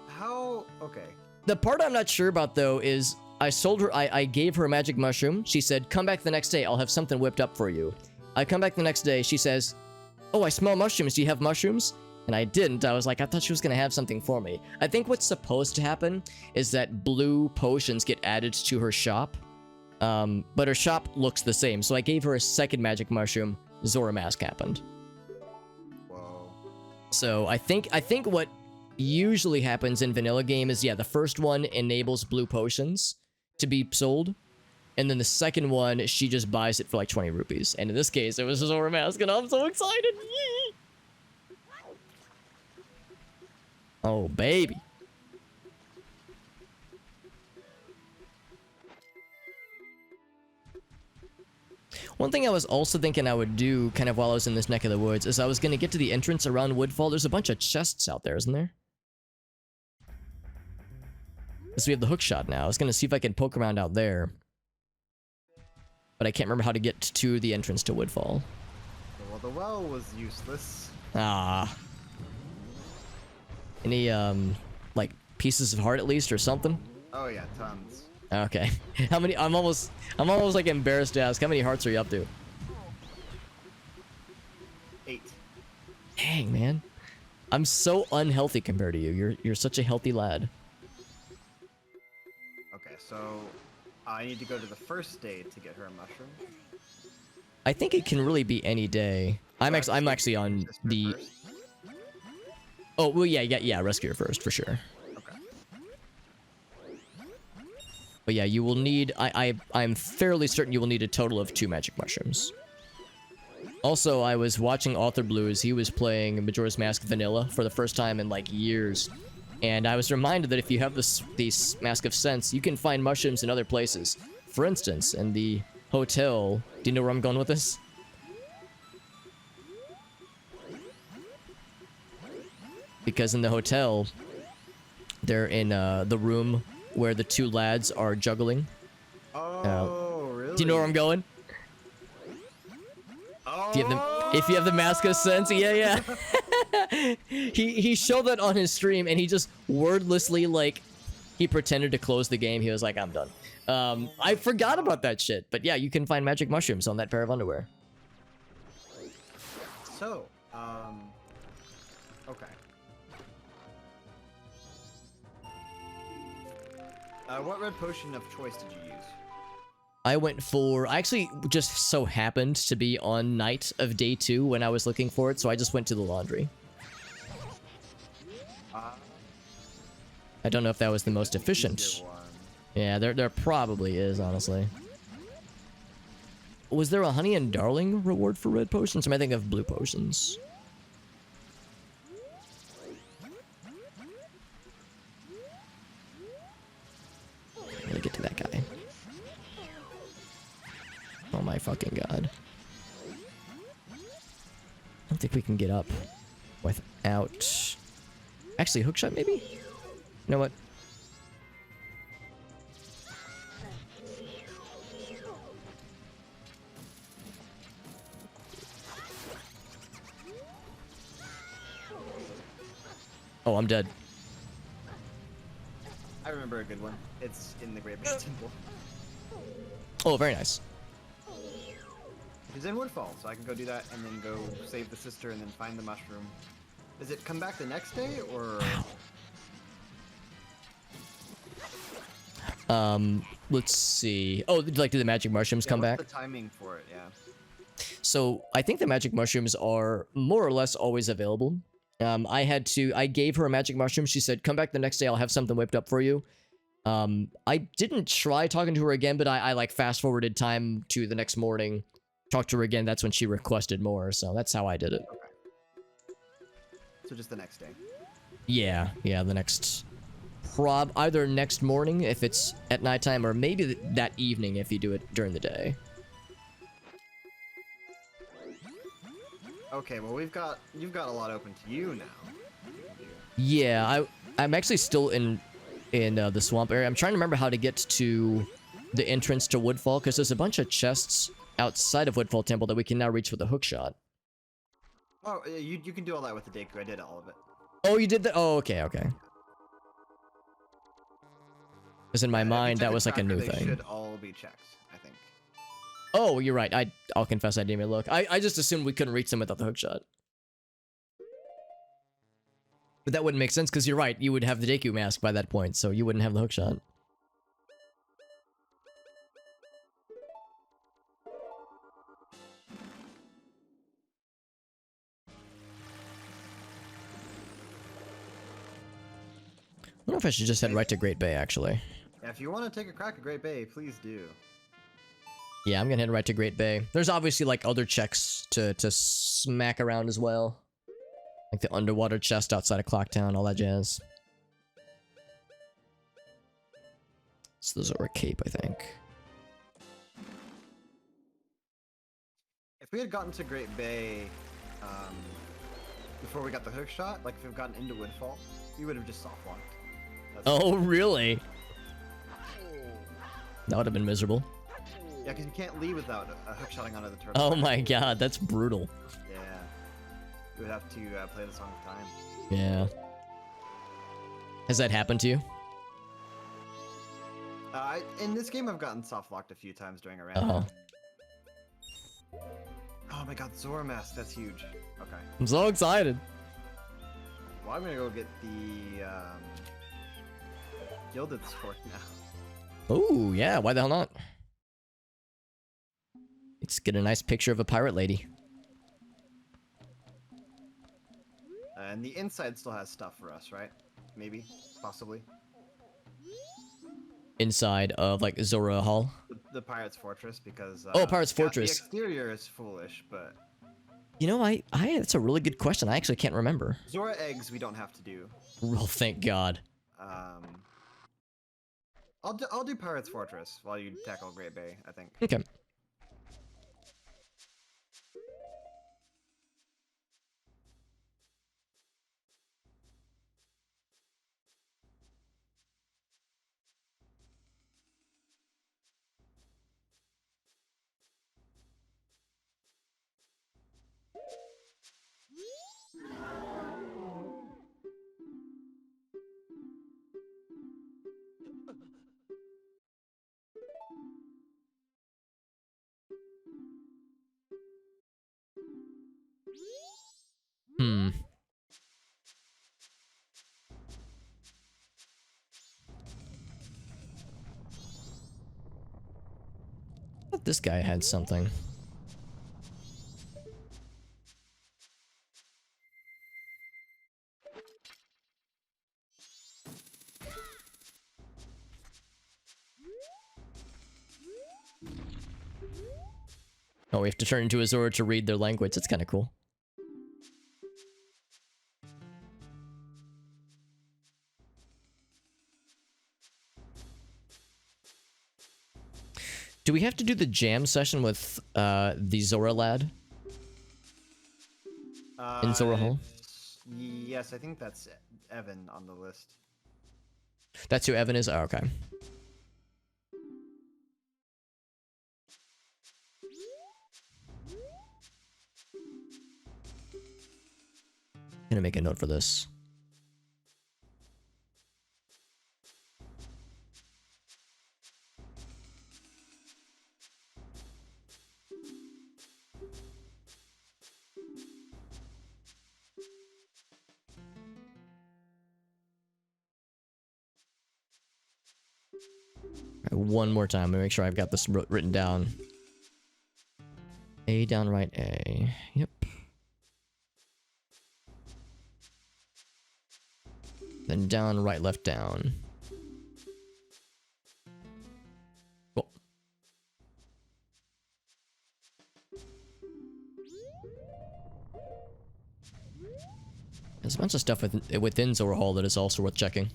How? Okay. The part I'm not sure about though is I gave her a magic mushroom. She said, come back the next day, I'll have something whipped up for you. I come back the next day, she says, oh, I smell mushrooms, do you have mushrooms? And I didn't. I was like, I thought she was gonna have something for me. I think what's supposed to happen is that blue potions get added to her shop. But her shop looks the same, so I gave her a second magic mushroom. Zora Mask happened. Whoa. So I think what usually happens in vanilla game is, yeah, the first one enables blue potions to be sold, and then the second one, she just buys it for like 20 rupees. And in this case, it was Zora Mask, and I'm so excited! Yee! Oh, baby. One thing I was also thinking I would do, kind of while I was in this neck of the woods, is I was going to get to the entrance around Woodfall. There's a bunch of chests out there, isn't there? Because we have the hook shot now. I was going to see if I could poke around out there. But I can't remember how to get to the entrance to Woodfall. Well, the well was useless. Ah. Any, like, pieces of heart at least, or something? Oh yeah, tons. Okay. How many? I'm almost like embarrassed to ask. How many hearts are you up to? 8. Dang, man. I'm so unhealthy compared to you. You're such a healthy lad. Okay, so I need to go to the first day to get her a mushroom. I think it can really be any day. I'm actually on Just her the. first? Oh well, yeah. Rescue her first for sure. Okay. But yeah, you will need. I'm fairly certain you will need a total of 2 magic mushrooms. Also, I was watching Author Blues. He was playing Majora's Mask Vanilla for the first time in like years, and I was reminded that if you have this Mask of Sense, you can find mushrooms in other places. For instance, in the hotel. Do you know where I'm going with this? Because in the hotel, they're in the room where the 2 lads are juggling. Oh, really? Do you know where I'm going? Oh. If you have the Mask of Sense, yeah. He showed that on his stream, and he just wordlessly, like, he pretended to close the game. He was like, I'm done. I forgot about that shit. But yeah, you can find magic mushrooms on that pair of underwear. So, okay. What red potion of choice did you use? I actually just so happened to be on night of day 2 when I was looking for it, so I just went to the laundry. I don't know if that was the most efficient. Easier one. Yeah, there probably is, honestly. Was there a Honey and Darling reward for red potions? Or am I thinking of blue potions? get up without... Actually, hookshot maybe? You know what? Oh, I'm dead. I remember a good one. It's in the Great Bay Temple. Oh, very nice. It's in Woodfall, so I can go do that and then go save the sister and then find the mushroom. Does it come back the next day, or...? Let's see. Oh, like, do the magic mushrooms come back? What's the timing for it? Yeah. So, I think the magic mushrooms are more or less always available. I gave her a magic mushroom. She said, come back the next day, I'll have something whipped up for you. I didn't try talking to her again, but I like fast forwarded time to the next morning. Talked to her again, that's when she requested more, so that's how I did it. Okay. So just the next day. Yeah, the next... either next morning if it's at nighttime, or maybe that evening if you do it during the day. Okay, well you've got a lot open to you now. Yeah, I'm actually still in the swamp area. I'm trying to remember how to get to the entrance to Woodfall, because there's a bunch of chests outside of Woodfall Temple that we can now reach with a hookshot. Oh, you can do all that with the Deku. I did all of it. Oh, you did that? Oh, okay. Because in my mind, that was like a new They thing. should all be checks, I think. Oh, you're right. I'll confess I didn't even look. I just assumed we couldn't reach them without the hookshot. But that wouldn't make sense, because you're right. You would have the Deku mask by that point, so you wouldn't have the hookshot. I wonder if I should just head right to Great Bay, actually. Yeah, if you want to take a crack at Great Bay, please do. Yeah, I'm gonna head right to Great Bay. There's obviously, like, other checks to smack around as well. Like the underwater chest outside of Clocktown, all that jazz. So those are a cape, I think. If we had gotten to Great Bay before we got the hook shot, like if we've gotten into Woodfall, we would have just soft locked. Oh, really? That would have been miserable. Yeah, because you can't leave without a hook shotting onto the turtle. Oh my god, that's brutal. Yeah. You would have to play the song of time. Yeah. Has that happened to you? In this game, I've gotten soft locked a few times during a round. Oh. Oh my god, Zora mask, that's huge. Okay. I'm so excited. Well, I'm gonna go get the Gilded Sword now. Oh, yeah, why the hell not? Let's get a nice picture of a pirate lady. And the inside still has stuff for us, right? Maybe, possibly. Inside of, like, Zora Hall. The Pirate's Fortress, because... Oh, Pirate's Fortress. The exterior is foolish, but... You know, that's a really good question. I actually can't remember. Zora eggs we don't have to do. Well, thank God. I'll do Pirate's Fortress while you tackle Great Bay, I think. Okay. I thought this guy had something. Oh, we have to turn into a Zora to read their language. That's kind of cool. Do we have to do the jam session with the Zora lad? in Zora Hall? Yes, I think that's Evan on the list. That's who Evan is? Oh, okay. Gonna make a note for this. One more time. Let me make sure I've got this written down. A down right A. Yep. Then down right left down. Cool. There's a bunch of stuff within Zora Hall that is also worth checking.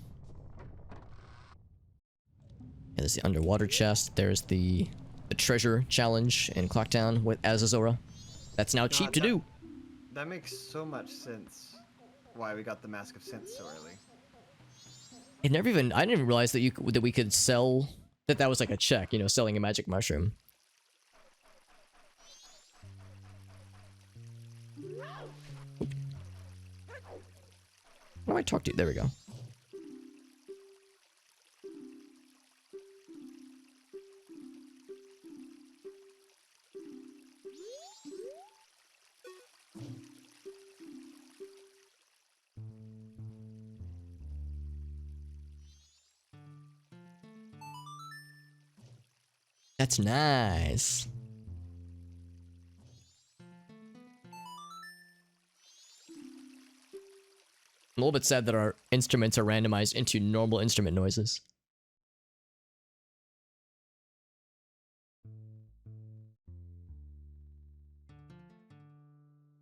Yeah, there's the underwater chest. There's the treasure challenge in Clocktown with as a Zora. That's now cheap to do. That makes so much sense. Why we got the Mask of Sense so early. I didn't even realize that we could sell that was like a check, you know, selling a magic mushroom. What do I talk to? There we go. That's nice. I'm a little bit sad that our instruments are randomized into normal instrument noises.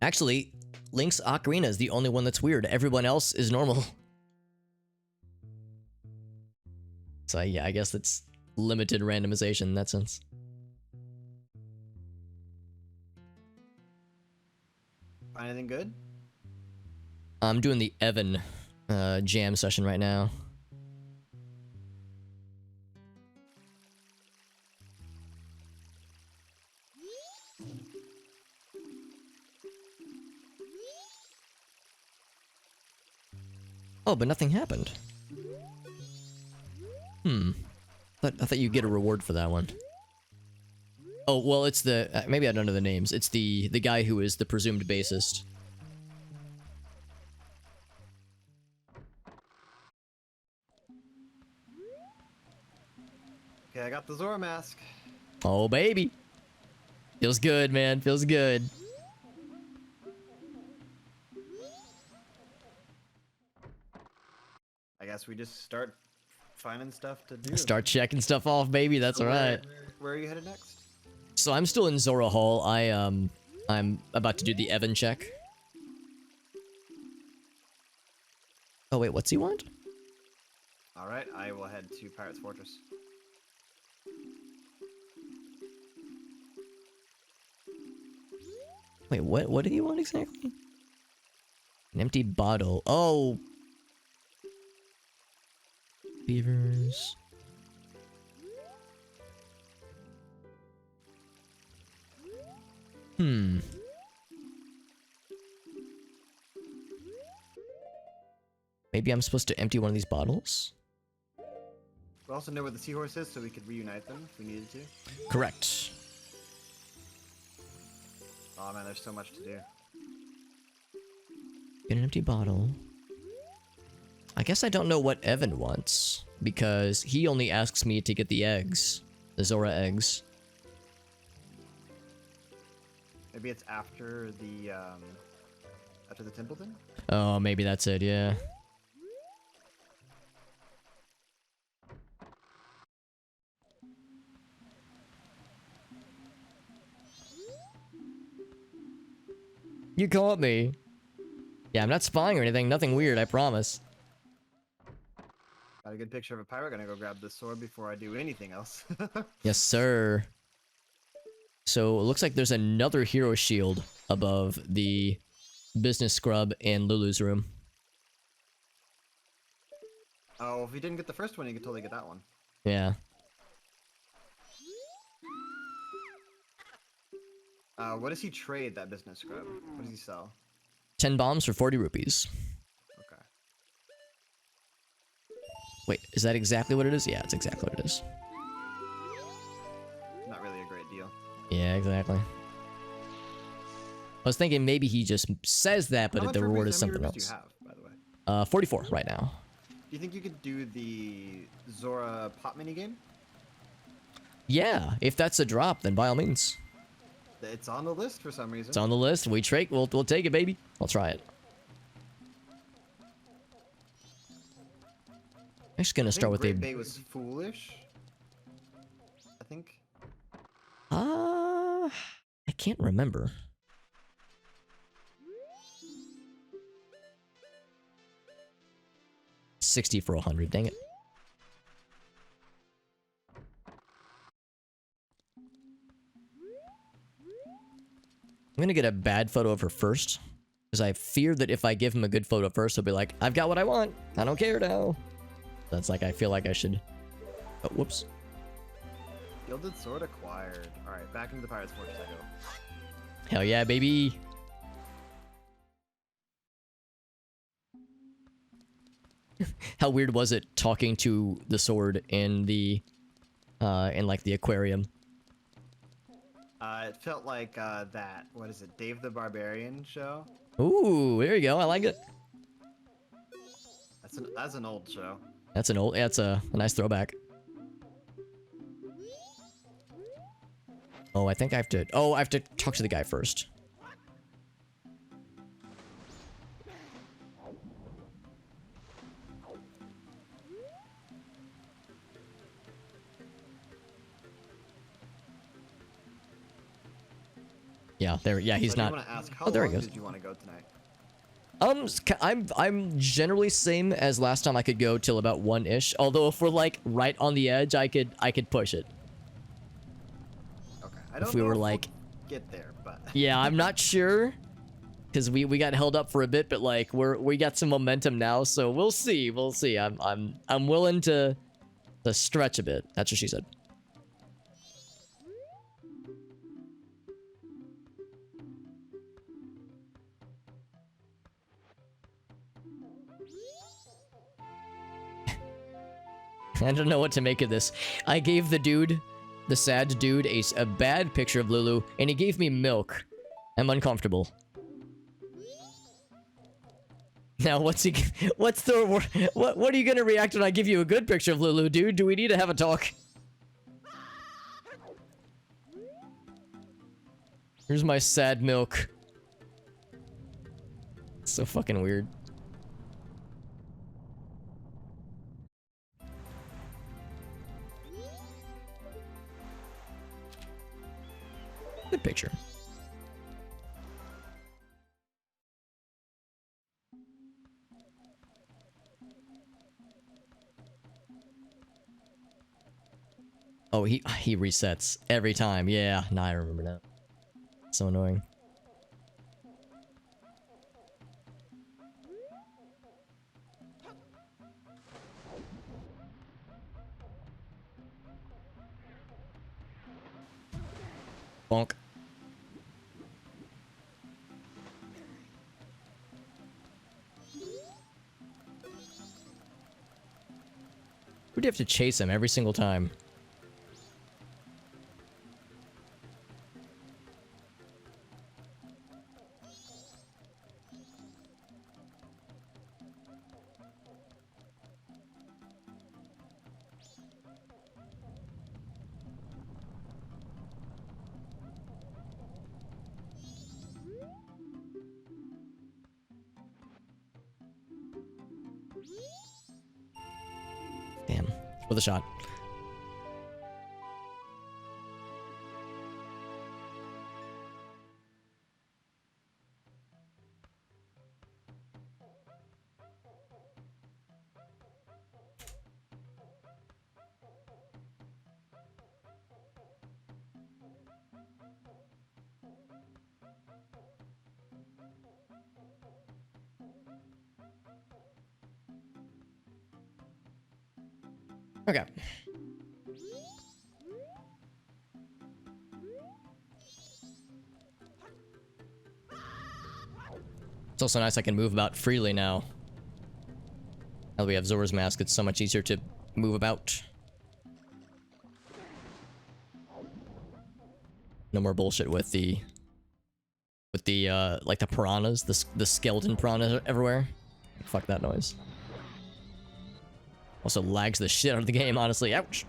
Actually, Link's ocarina is the only one that's weird. Everyone else is normal. So yeah, I guess that's limited randomization in that sense. Find anything good? I'm doing the Evan jam session right now. Oh, but nothing happened. I thought you'd get a reward for that one. Oh, well, it's the... maybe I don't know the names. It's the guy who is the presumed bassist. Okay, I got the Zora mask. Oh, baby. Feels good, man. Feels good. I guess we just start finding stuff to do. Start checking stuff off, baby. That's So right. Where are you headed next? So I'm still in Zora Hall. I'm about to do the Evan check. Oh wait, what's he want? All right, I will head to Pirate's Fortress. Wait, what did he want exactly? An empty bottle. Oh. Beavers. Maybe I'm supposed to empty one of these bottles? We also know where the seahorse is, so we could reunite them if we needed to. Correct. Oh man, there's so much to do. Get an empty bottle. I guess I don't know what Evan wants, because he only asks me to get the eggs. The Zora eggs. Maybe it's after the Templeton? Oh, maybe that's it, yeah. You caught me. Yeah, I'm not spying or anything. Nothing weird, I promise. Got a good picture of a pirate. Gonna go grab this sword before I do anything else. Yes, sir. So, it looks like there's another hero shield above the business scrub in Lulu's room. Oh, if you didn't get the first one, you could totally get that one. Yeah. What does he trade, that business scrub? What does he sell? 10 bombs for 40 rupees. Okay. Wait, is that exactly what it is? Yeah, it's exactly what it is. Not really a great deal. Yeah, exactly. I was thinking maybe he just says that, How but much the reward is rupees- how many something rupees else. do you have, by the way? 44 right now. Do you think you could do the Zora pop mini game? Yeah, if that's a drop, then by all means. It's on the list for some reason. It's on the list. We'll take it, baby. I'll try it. I'm just gonna start with Great a. Bait was foolish. I think. I can't remember. $60 for 100. Dang it. I'm gonna get a bad photo of her first, because I fear that if I give him a good photo first, he'll be like, "I've got what I want. I don't care now." That's like I feel like I should. Oh, whoops. Gilded Sword acquired. Alright, back into the Pirate's Fortress I go. Hell yeah, baby. How weird was it talking to the sword in the in like the aquarium? It felt like that. What is it? Dave the Barbarian show? Ooh, there you go. I like it. That's an old show. That's an old. That's a nice throwback. Oh, I think I have to. Oh, I have to talk to the guy first. Yeah, there. Yeah, he's So I not. do want to ask, how Oh, there he long goes. did you want to go tonight? I'm generally same as last time. I could go till about 1-ish. Although if we're like right on the edge, I could push it. Okay. I don't we know were if like- we'll get there, but Yeah, I'm not sure, because we got held up for a bit, but like we got some momentum now, so we'll see. We'll see. I'm willing to stretch a bit. That's what she said. I don't know what to make of this. I gave the dude, the sad dude, a bad picture of Lulu, and he gave me milk. I'm uncomfortable. Now, what are you gonna react when I give you a good picture of Lulu, dude? Do we need to have a talk? Here's my sad milk. It's so fucking weird. Good picture. Oh, he resets every time. Yeah, nah, I remember that. So annoying. Bonk. We'd have to chase him every single time. Damn. With a shot. Okay. It's also nice I can move about freely now. Now that we have Zora's Mask, it's so much easier to move about. No more bullshit with the like the piranhas, the skeleton piranhas everywhere. Fuck that noise. Also lags the shit out of the game, honestly. Ouch.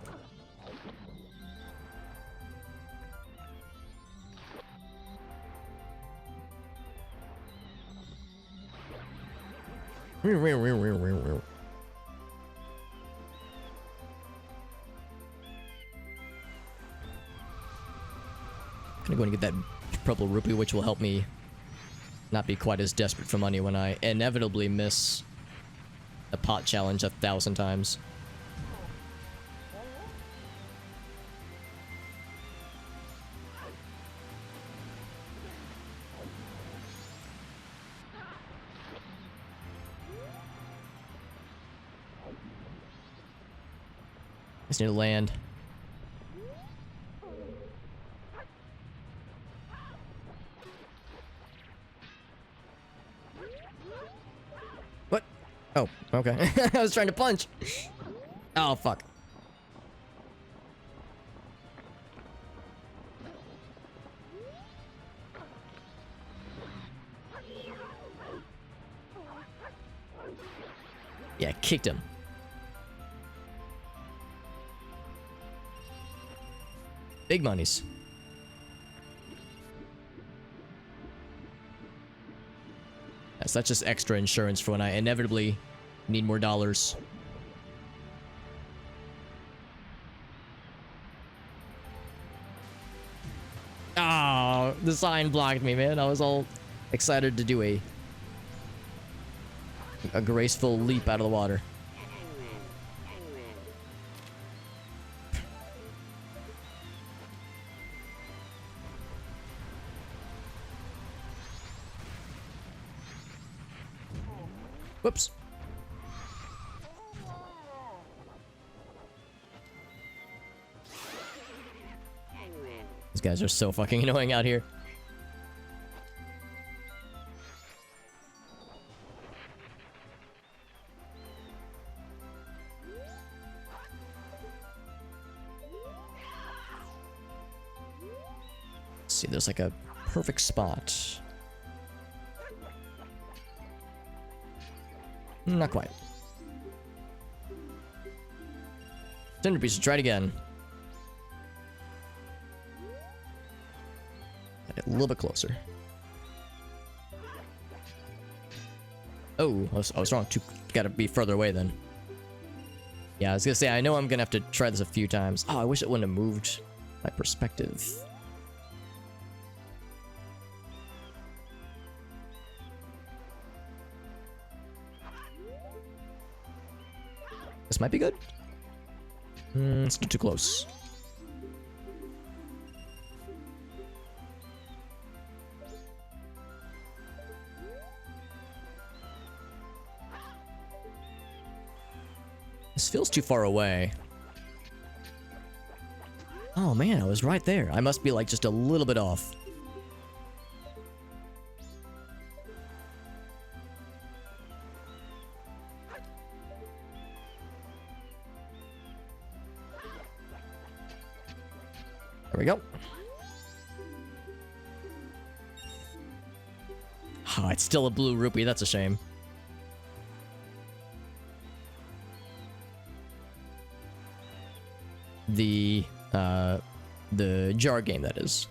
Gonna go and get that purple rupee, which will help me not be quite as desperate for money when I inevitably miss the pot challenge 1,000 times. Just need to land. What? Oh, okay. I was trying to punch. Oh, fuck. Yeah, kicked him. Big monies. Yes, that's just extra insurance for when I inevitably need more dollars. Oh, the sign blocked me, man. I was all excited to do a graceful leap out of the water. Whoops. These guys are so fucking annoying out here. Let's see, there's like a perfect spot. Not quite. Centerpiece, try it again. A little bit closer. Oh, I was wrong. Gotta be further away then. Yeah, I was gonna say, I know I'm gonna have to try this a few times. Oh, I wish it wouldn't have moved my perspective. This might be good. It's too close. This feels too far away. Oh man, I was right there. I must be like just a little bit off. There we go. Oh, it's still a blue rupee. That's a shame. The jar game, that is.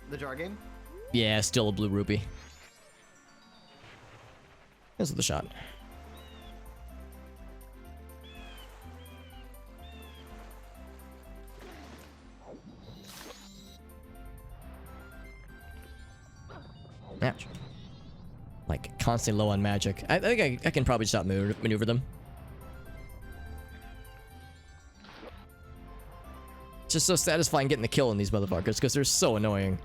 The jar game? Yeah, still a blue rupee. This is the shot. Ouch. Like, constantly low on magic. I think I can probably just outmaneuver them. It's just so satisfying getting the kill on these motherfuckers, because they're so annoying.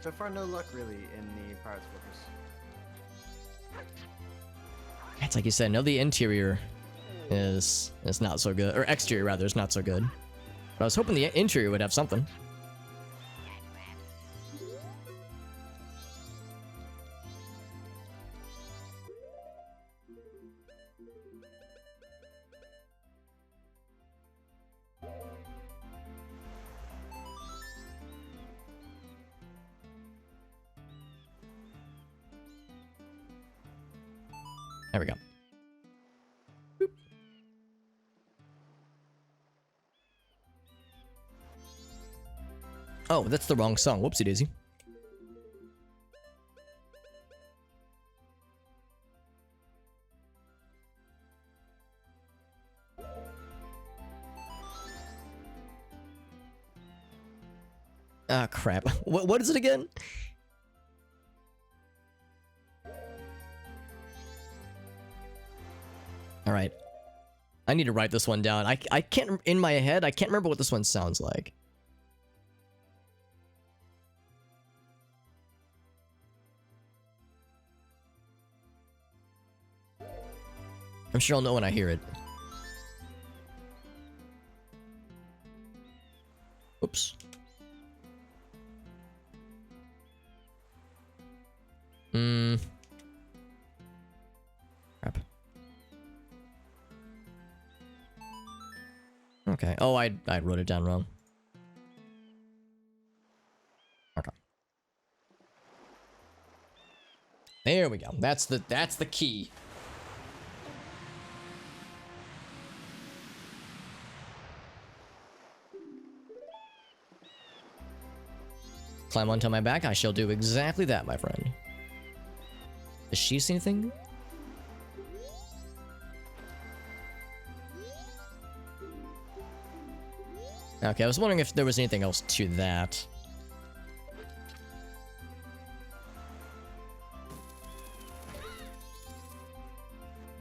So far, no luck really in the Pirates Fortress. It's like you said, no, the interior is not so good, or exterior rather is not so good. But I was hoping the interior would have something. There we go. Boop. Oh, that's the wrong song. Whoopsie daisy. Ah, crap. What is it again? All right. I need to write this one down. I can't, in my head, I can't remember what this one sounds like. I'm sure I'll know when I hear it. Oops. Crap. Okay. Oh, I wrote it down wrong. Okay. There we go. That's the key. Climb onto my back. I shall do exactly that, my friend. Does she see anything? Okay, I was wondering if there was anything else to that.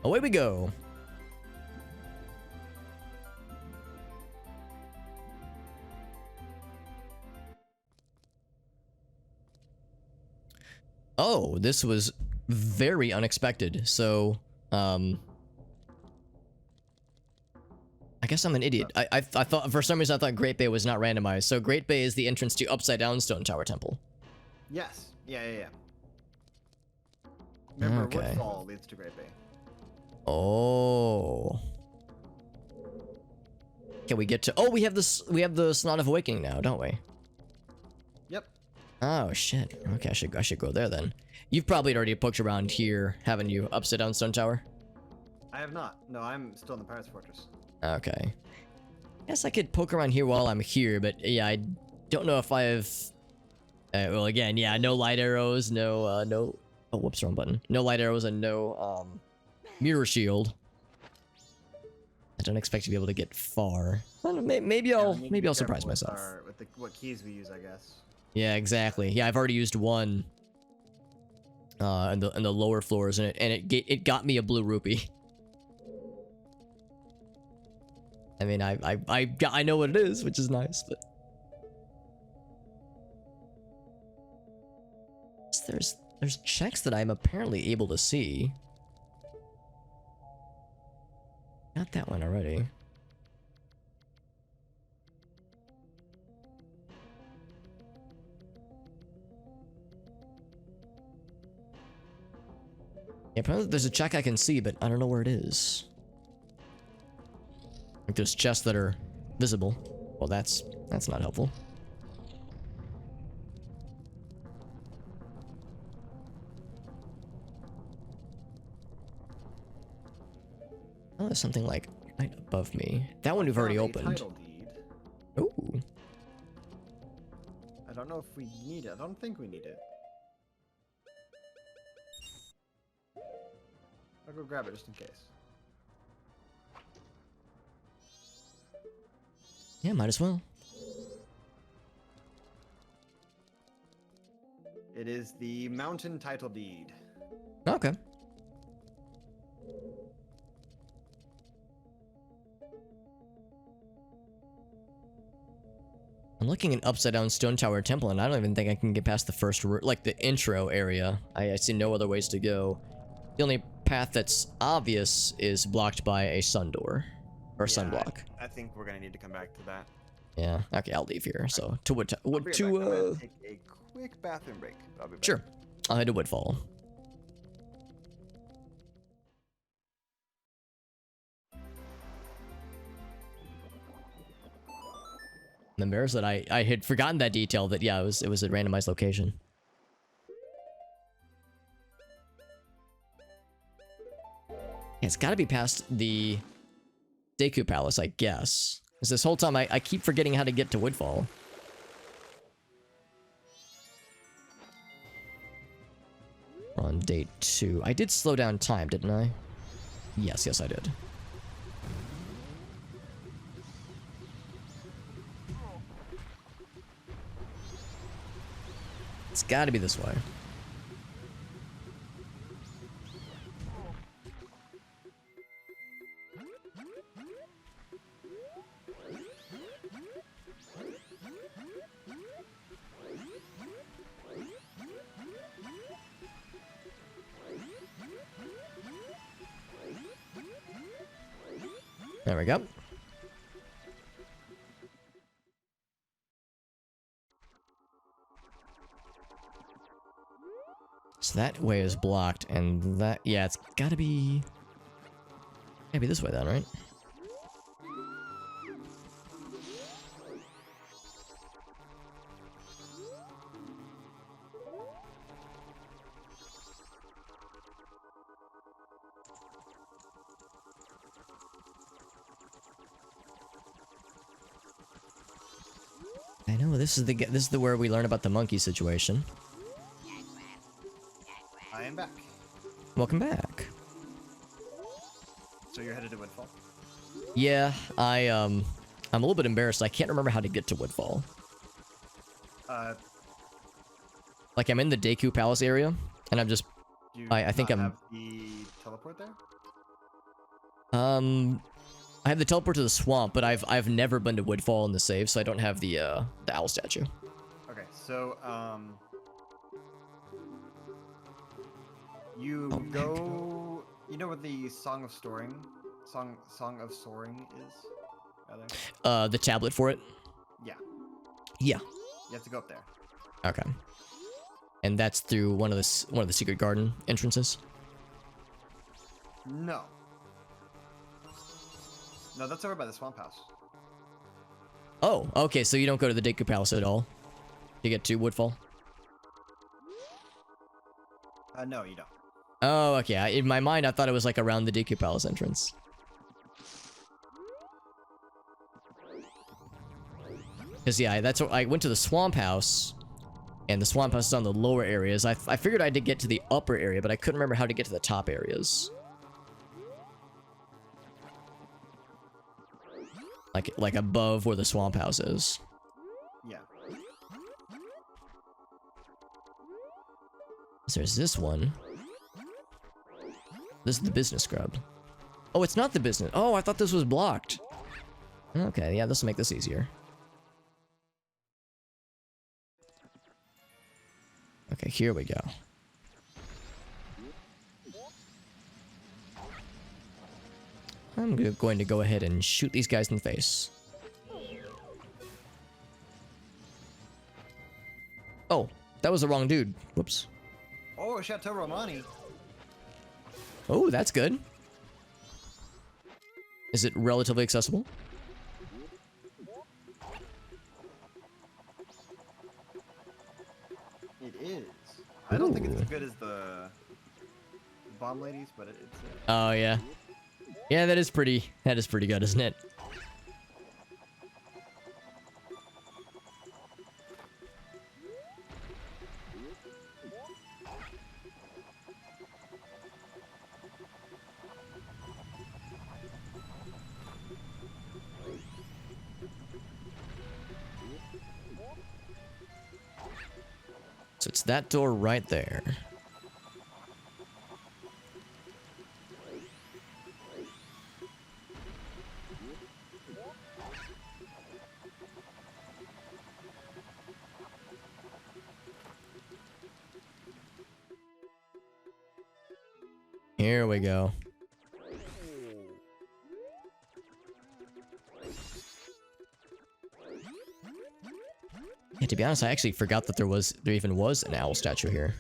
Away we go. Oh, this was very unexpected. So, I guess I'm an idiot. I thought, for some reason, I thought Great Bay was not randomized. So Great Bay is the entrance to Upside Down Stone Tower Temple. Yes. Yeah. Remember, Okay. Woodfall leads to Great Bay. Oh. Can we get to? Oh, we have this. We have the Snot of Awakening now, don't we? Yep. Oh shit. Okay, I should go there then. You've probably already poked around here, haven't you? Upside Down Stone Tower. I have not. No, I'm still in the Pirates Fortress. Okay. Guess I could poke around here while I'm here, but yeah, I don't know if I have. Well, again, yeah, no light arrows, no, no. Oh, whoops, wrong button. No light arrows and no mirror shield. I don't expect to be able to get far. I don't know, maybe I'll surprise myself. With what keys we use, I guess. Yeah, exactly. Yeah, I've already used one in the lower floors, and it got me a blue rupee. I mean, I know what it is, which is nice, but there's checks that I'm apparently able to see. Not that one already. Yeah, apparently there's a check I can see, but I don't know where it is. Like there's chests that are visible. Well, that's not helpful. Oh, there's something like right above me. That one we've already opened. Title deed. Ooh. I don't know if we need it. I don't think we need it. I'll go grab it just in case. Yeah, might as well. It is the mountain title deed. Okay. looking at Upside Down Stone Tower Temple, and I don't even think I can get past the first, like, the intro area. I see no other ways to go. The only path that's obvious is blocked by a sun door. Or sunblock. I think we're gonna need to come back to that. Yeah, okay, I'll leave here. So, to what, I'll be right back. I'm gonna take a quick bathroom break. I'll be back. Sure. I'll head to Woodfall. I'm embarrassed that I had forgotten that detail that, yeah, it was a randomized location. Yeah, it's gotta be past the Deku Palace, I guess. Because this whole time I keep forgetting how to get to Woodfall. On day 2. I did slow down time, didn't I? Yes, I did. It's gotta be this way. There we go. So that way is blocked, and that, yeah, it's gotta be this way then, right? I know this is the where we learn about the monkey situation. I am back. Welcome back. So you're headed to Woodfall? Yeah, I'm a little bit embarrassed. I can't remember how to get to Woodfall. Like I'm in the Deku Palace area, and I'm just Do you I think not I'm have the teleport there? I have the teleport to the swamp, but I've never been to Woodfall in the save, so I don't have the owl statue. Okay, so you Oh, go. You know what the Song of Soaring is? Rather. The tablet for it. Yeah, Yeah. you have to go up there. Okay. And that's through one of the secret garden entrances. No. No, that's over by the swamp house. Oh, okay. So you don't go to the Deku Palace at all to get to Woodfall. No, you don't. Oh, okay. In my mind, I thought it was like around the Deku Palace entrance. Because yeah, that's what I went to the swamp house, and the swamp house is on the lower areas. I figured I had to get to the upper area, but I couldn't remember how to get to the top areas. Like above where the swamp house is. Yeah. So there's this one. This is the business scrub. Oh, it's not the business. Oh, I thought this was blocked. Okay, yeah, this will make this easier. Okay, here we go. I'm going to go ahead and shoot these guys in the face. Oh, that was the wrong dude. Whoops. Oh, Chateau Romani. Oh, that's good. Is it relatively accessible? It is. I don't think it's Ooh. as good as the bomb ladies, but it's. Oh yeah. Yeah, that is pretty good, isn't it? So it's that door right there. Here we go. Yeah, to be honest, I actually forgot that there even was an owl statue here.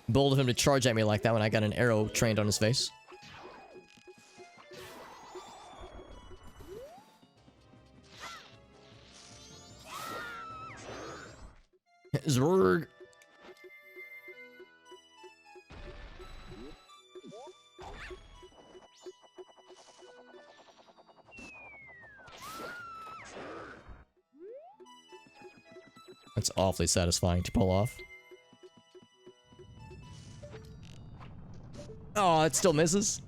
Bold of him to charge at me like that when I got an arrow trained on his face. Zerg. That's awfully satisfying to pull off. Oh, it still misses.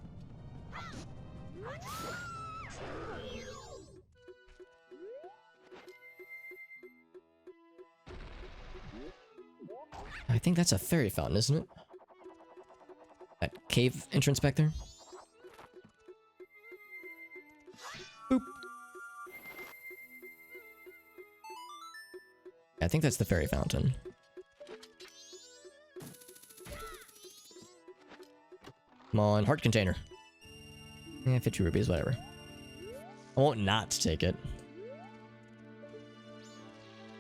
I think that's a fairy fountain, isn't it? That cave entrance back there? Boop. I think that's the fairy fountain. Come on, heart container. Yeah, 50 rupees, whatever. I won't not take it.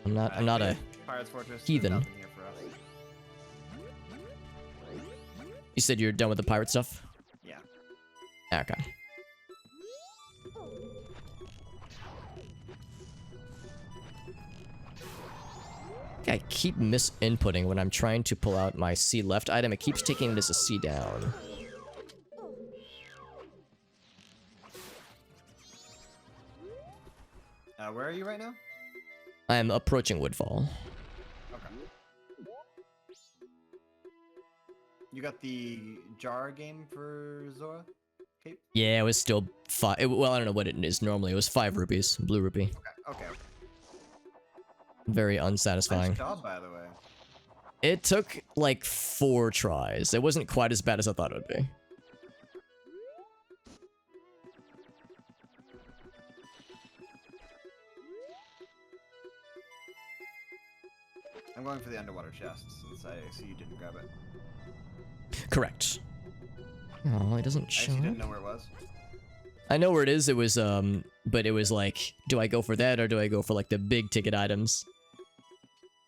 I'm not a Pirate's Fortress. heathen. There's nothing here for us. You said you're done with the pirate stuff? Yeah. Okay. I keep misinputting when I'm trying to pull out my C left item. It keeps taking it as a C down. Where are you right now? I'm approaching Woodfall. Okay. You got the jar game for Zora? Cape? Yeah, it was still 5. Well, I don't know what it is normally. It was 5 rupees. Blue rupee. Okay. Very unsatisfying. Nice job, by the way. It took like 4 tries. It wasn't quite as bad as I thought it would be. I'm going for the underwater chest since I see you didn't grab it. Correct. Oh, it doesn't I show. actually didn't know where it was. I know where it is. It was but it was like, do I go for that or do I go for like the big ticket items?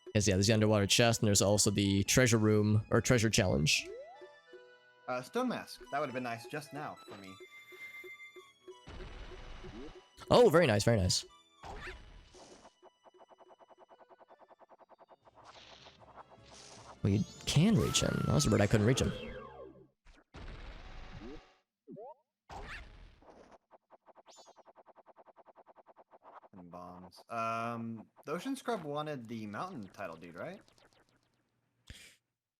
Because yeah, there's the underwater chest and there's also the treasure room or treasure challenge. Stone mask. That would have been nice just now for me. Oh, very nice, very nice. Well, you can reach him. I was worried I couldn't reach him. And bombs. The Ocean Scrub wanted the mountain title dude, right?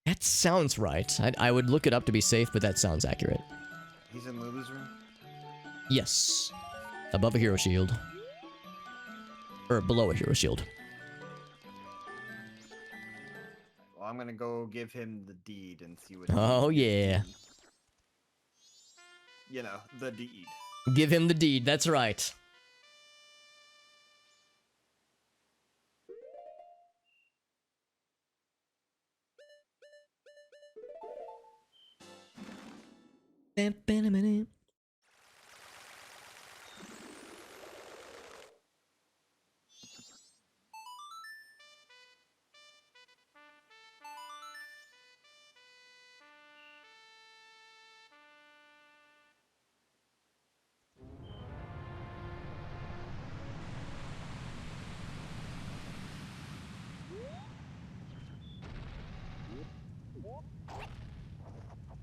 That sounds right. I would look it up to be safe, but that sounds accurate. He's in Lulu's room? Yes. Above a hero shield. Or below a hero shield. Well, I'm gonna go give him the deed and see what. Oh, yeah. You know, the deed. Give him the deed, that's right.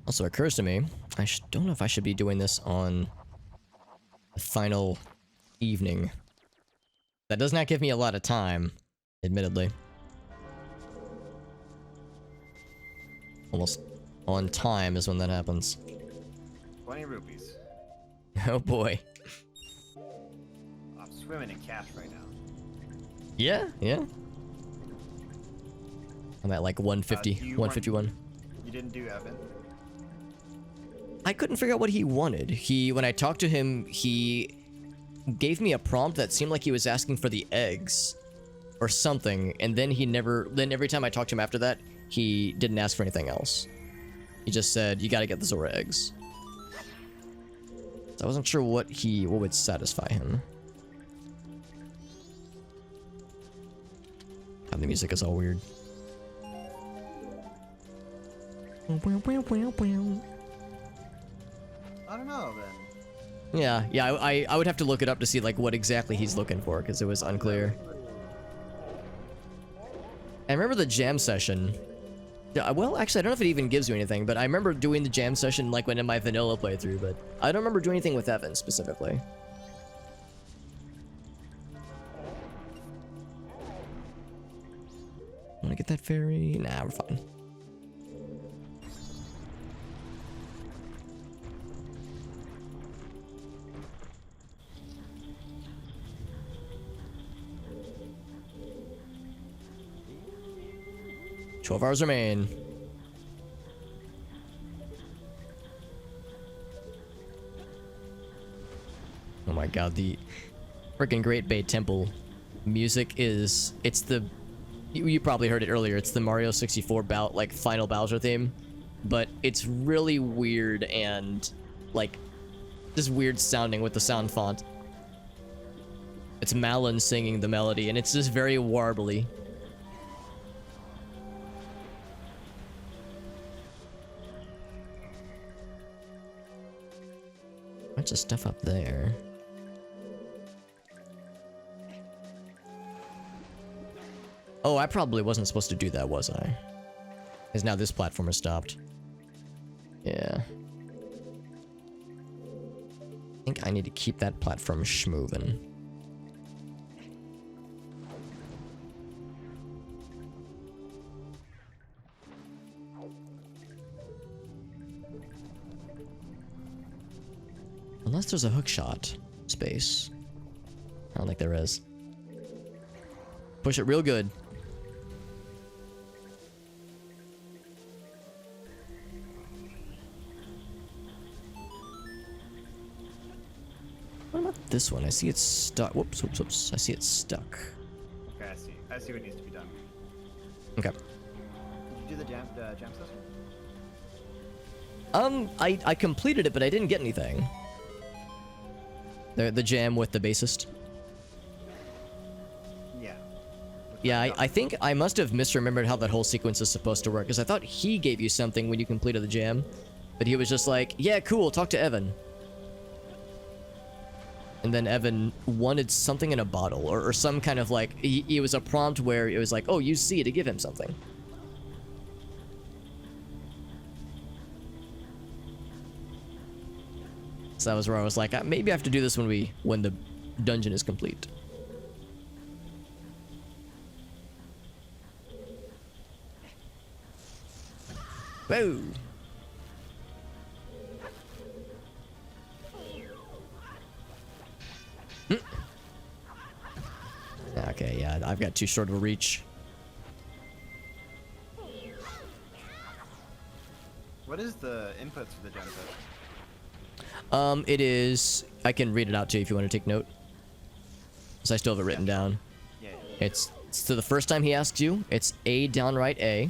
Also occurs to me, I don't know if I should be doing this on the final evening. That does not give me a lot of time, admittedly. Almost on time is when that happens. 20 rupees. Oh boy. I'm swimming in cash right now. Yeah, yeah. I'm at like 150, do you 151. You didn't do Evan? I couldn't figure out what he wanted. When I talked to him, he gave me a prompt that seemed like he was asking for the eggs or something, and then then every time I talked to him after that, he didn't ask for anything else. He just said, you gotta get the Zora eggs. So I wasn't sure what would satisfy him. God, the music is all weird. I don't know then. Yeah, I would have to look it up to see like what exactly he's looking for, because it was unclear. I remember the jam session. Well, actually, I don't know if it even gives you anything, but I remember doing the jam session like when in my vanilla playthrough, but I don't remember doing anything with Evan specifically. Wanna get that fairy? Nah, we're fine. "12 hours remain." Oh my god, the freaking Great Bay Temple music is... It's the... You probably heard it earlier. It's the Mario 64 like final Bowser theme. But it's really weird and like just weird sounding with the sound font. It's Malin singing the melody and it's just very warbly. Bunch of stuff up there. Oh, I probably wasn't supposed to do that, was I? Because now this platform is stopped. Yeah. I think I need to keep that platform schmovin'. Unless there's a hookshot space. I don't think there is. Push it real good. What about this one? I see it's stuck. Whoops, whoops, whoops. I see it's stuck. Okay, I see. I see what needs to be done. Okay. Did you do the jam session? I completed it, but I didn't get anything. The jam with the bassist. Yeah. Yeah, I think I must have misremembered how that whole sequence is supposed to work, because I thought he gave you something when you completed the jam, but he was just like, yeah, cool, talk to Evan. And then Evan wanted something in a bottle, or some kind of like, it was a prompt where it was like, oh, use C to give him something. So that was where I was like, maybe I have to do this when the dungeon is complete. Whoa! Okay, yeah, I've got too short of a reach. What is the inputs for the jam session? It is... I can read it out to you if you want to take note. Because I still have it written down. Yeah. It's so the first time he asks you, it's A downright A.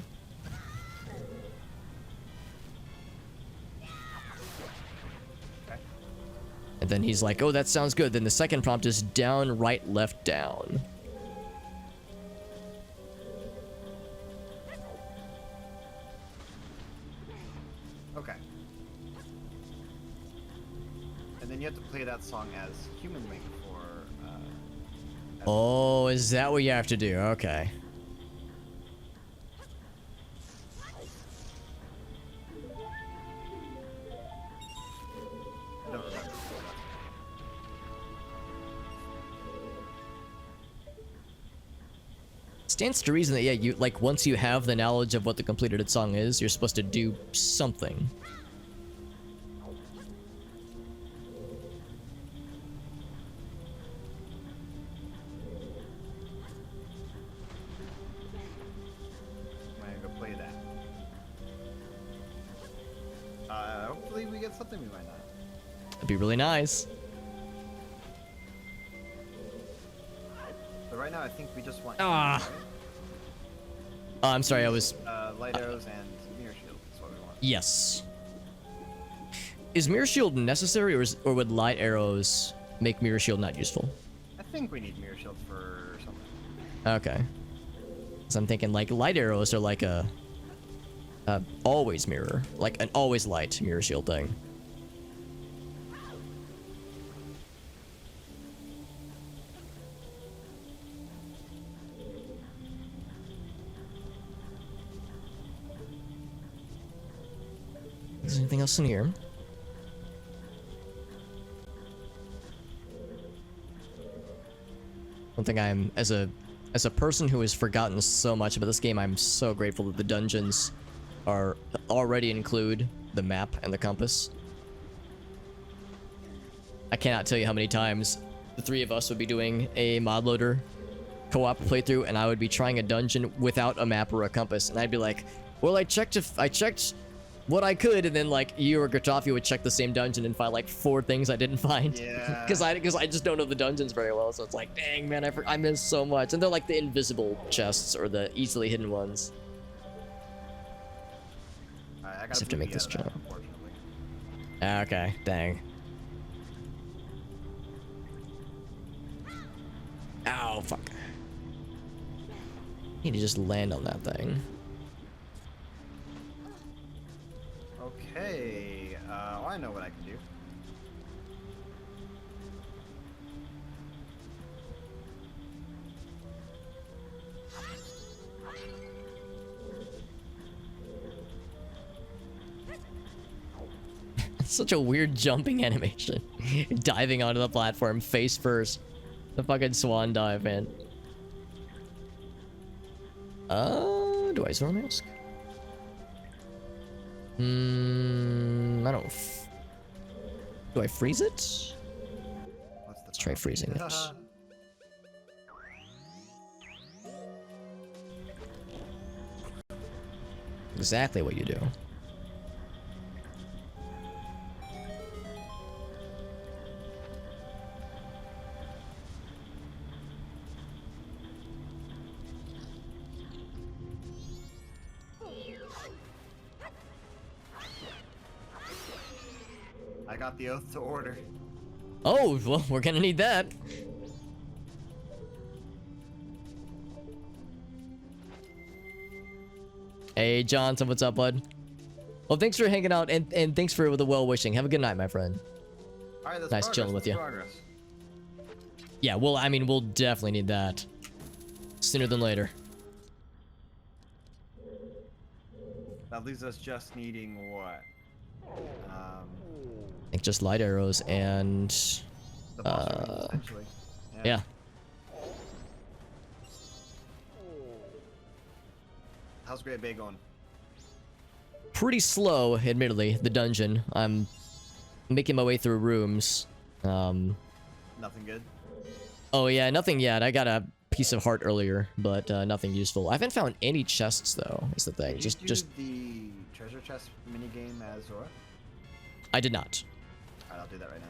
Okay. And then he's like, oh, that sounds good. Then the second prompt is down, right, left, down. Okay. And then you have to play that song as Human Link for. Oh, is that what you have to do? Okay. I don't remember. Stands to reason that, yeah, you, like, once you have the knowledge of what the completed song is, you're supposed to do something. I'm gonna go play that. Hopefully we get something we might not. That'd be really nice. now I think we just want. Ah. Right? Oh, I'm sorry, I was... Light arrows and mirror shield. That's what we want. Yes. Is Mirror Shield necessary, or would light arrows make Mirror Shield not useful? I think we need mirror shield for something. Okay. So I'm thinking like light arrows are like a always mirror, like an always light mirror shield thing. Is there anything else in here? One thing I'm, as a person who has forgotten so much about this game, I'm so grateful that the dungeons are already include the map and the compass. I cannot tell you how many times the three of us would be doing a mod loader co-op playthrough, and I would be trying a dungeon without a map or a compass, and I'd be like, well, I checked what I could, and then like you or Gatofi would check the same dungeon and find like 4 things I didn't find. Yeah. Because I just don't know the dungeons very well, so it's like, dang man, I missed so much. And they're like the invisible chests or the easily hidden ones. Alright, I Just gotta have to make BB this out of that, jump. unfortunately. Okay, dang. Ow, fuck. Need to just land on that thing. Okay, well, I know what I can do. Such a weird jumping animation. Diving onto the platform face first. The fucking swan dive, man. Do I Zora mask? I don't. Do I freeze it? What's the Let's try freezing it. Exactly what you do. I got the oath to order. Oh, well, we're gonna need that. Hey, Johnson, what's up, bud? Well, thanks for hanging out, and thanks for the well-wishing. Have a good night, my friend. Alright, that's Nice progress, chilling with that's you. progress. Yeah, well, I mean, we'll definitely need that. Sooner than later. That leaves us just needing what? I think just light arrows and... The boss room, essentially. Yeah. How's Great Bay going? Pretty slow, admittedly, the dungeon. I'm making my way through rooms. Nothing good? Oh yeah, nothing yet. I got a piece of heart earlier, but nothing useful. I haven't found any chests though, is the thing. Did Just you do the treasure chest minigame as Zora? I did not. Alright, I'll do that right now.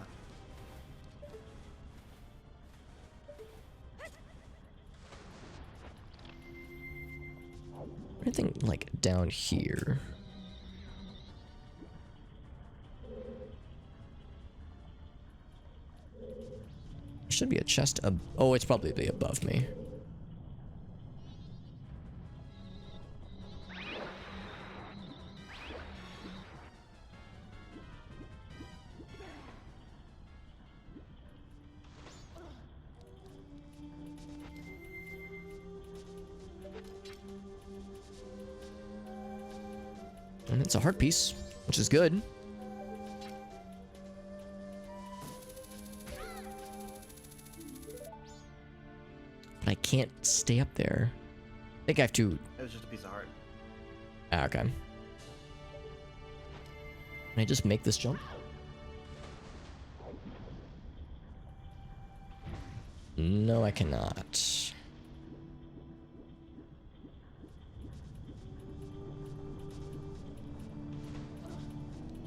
Anything like down here? There should be a chest oh, it's probably above me. And it's a heart piece, which is good. But I can't stay up there. I think I have to... It was just a piece of heart. Ah, okay. Can I just make this jump? No, I cannot.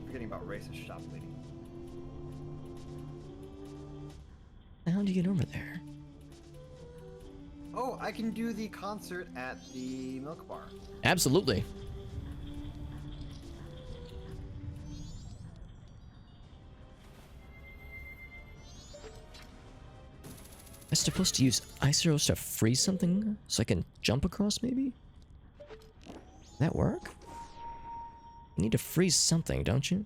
Forgetting about racist shop lady. How do you get over there? Oh, I can do the concert at the milk bar. Absolutely. I'm supposed to use ice arrows to freeze something so I can jump across, maybe? That work? You need to freeze something, don't you?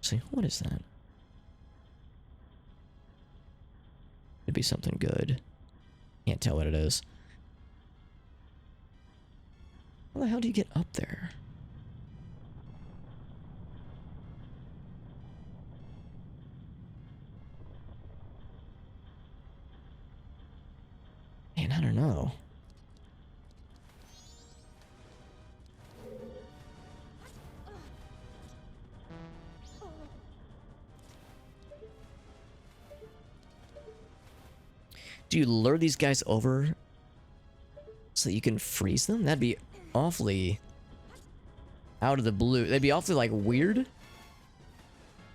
See, what is that? It'd be something good. Can't tell what it is. How the hell do you get up there? Man, I don't know. Do you lure these guys over so that you can freeze them? That'd be awfully out of the blue. That'd be awfully, like, weird. How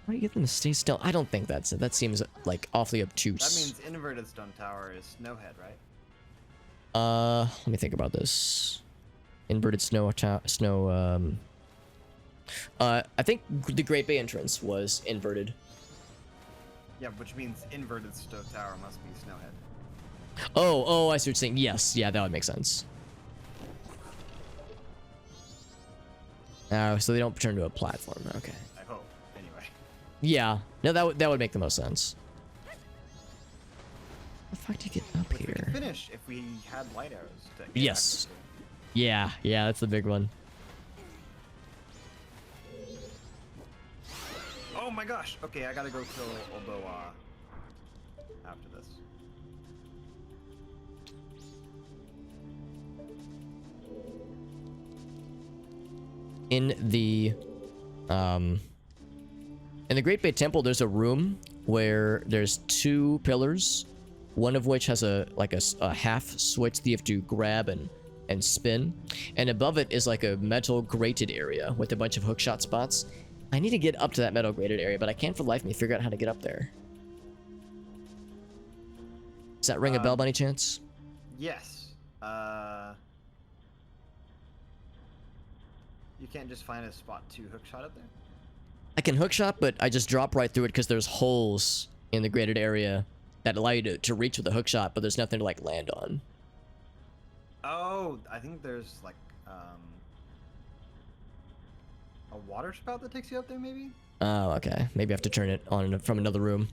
do you get them to stay still? I don't think that's it. That seems, like, awfully obtuse. That means inverted stone tower is Snowhead, right? Let me think about this. Inverted I think the Great Bay entrance was inverted. Yeah, which means inverted stone tower must be Snowhead. Oh, I see what you're saying. Yes, yeah, that would make sense. Oh, so they don't turn to a platform. Okay. I hope, anyway. Yeah, no, that would make the most sense. How the fuck do you get up Which we could here? finish if we had light arrows. To get Yes. access Yeah, that's the big one. to. Oh my gosh! Okay, I gotta go kill Oldoa after this. In the Great Bay Temple, there's a room where there's two pillars, one of which has a half switch that you have to grab and spin, and above it is like a metal grated area with a bunch of hookshot spots. I need to get up to that metal grated area, but I can't for the life of me figure out how to get up there. Does that ring a bell by any chance? Yes. You can't just find a spot to hookshot up there? I can hookshot, but I just drop right through it because there's holes in the graded area that allow you to reach with a hookshot, but there's nothing to like land on. Oh, I think there's like a water spout that takes you up there, maybe? Oh, okay. Maybe I have to turn it on from another room.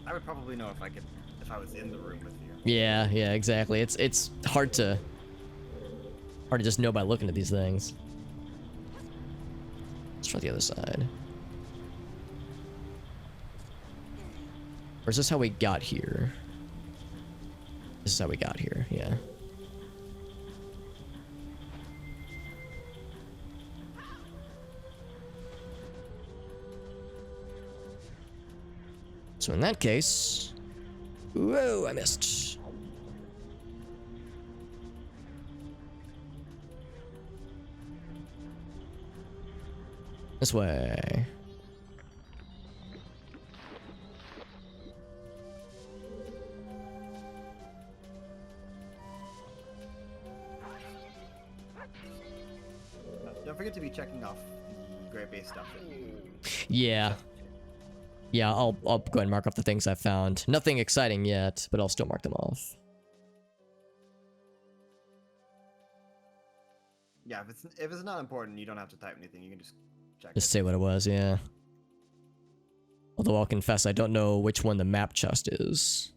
I would probably know if I was in the room with you. Yeah, exactly. It's hard to just know by looking at these things. Let's try the other side. Or is this how we got here? This is how we got here, yeah. So in that case... Whoa, I missed. This way. Don't forget to be checking off the Great Bay stuff. Yeah. Yeah, I'll go ahead and mark off the things I found. Nothing exciting yet, but I'll still mark them off. Yeah, if it's not important, you don't have to type anything. You can just check. Just say what it was, yeah. Although I'll confess, I don't know which one the map chest is.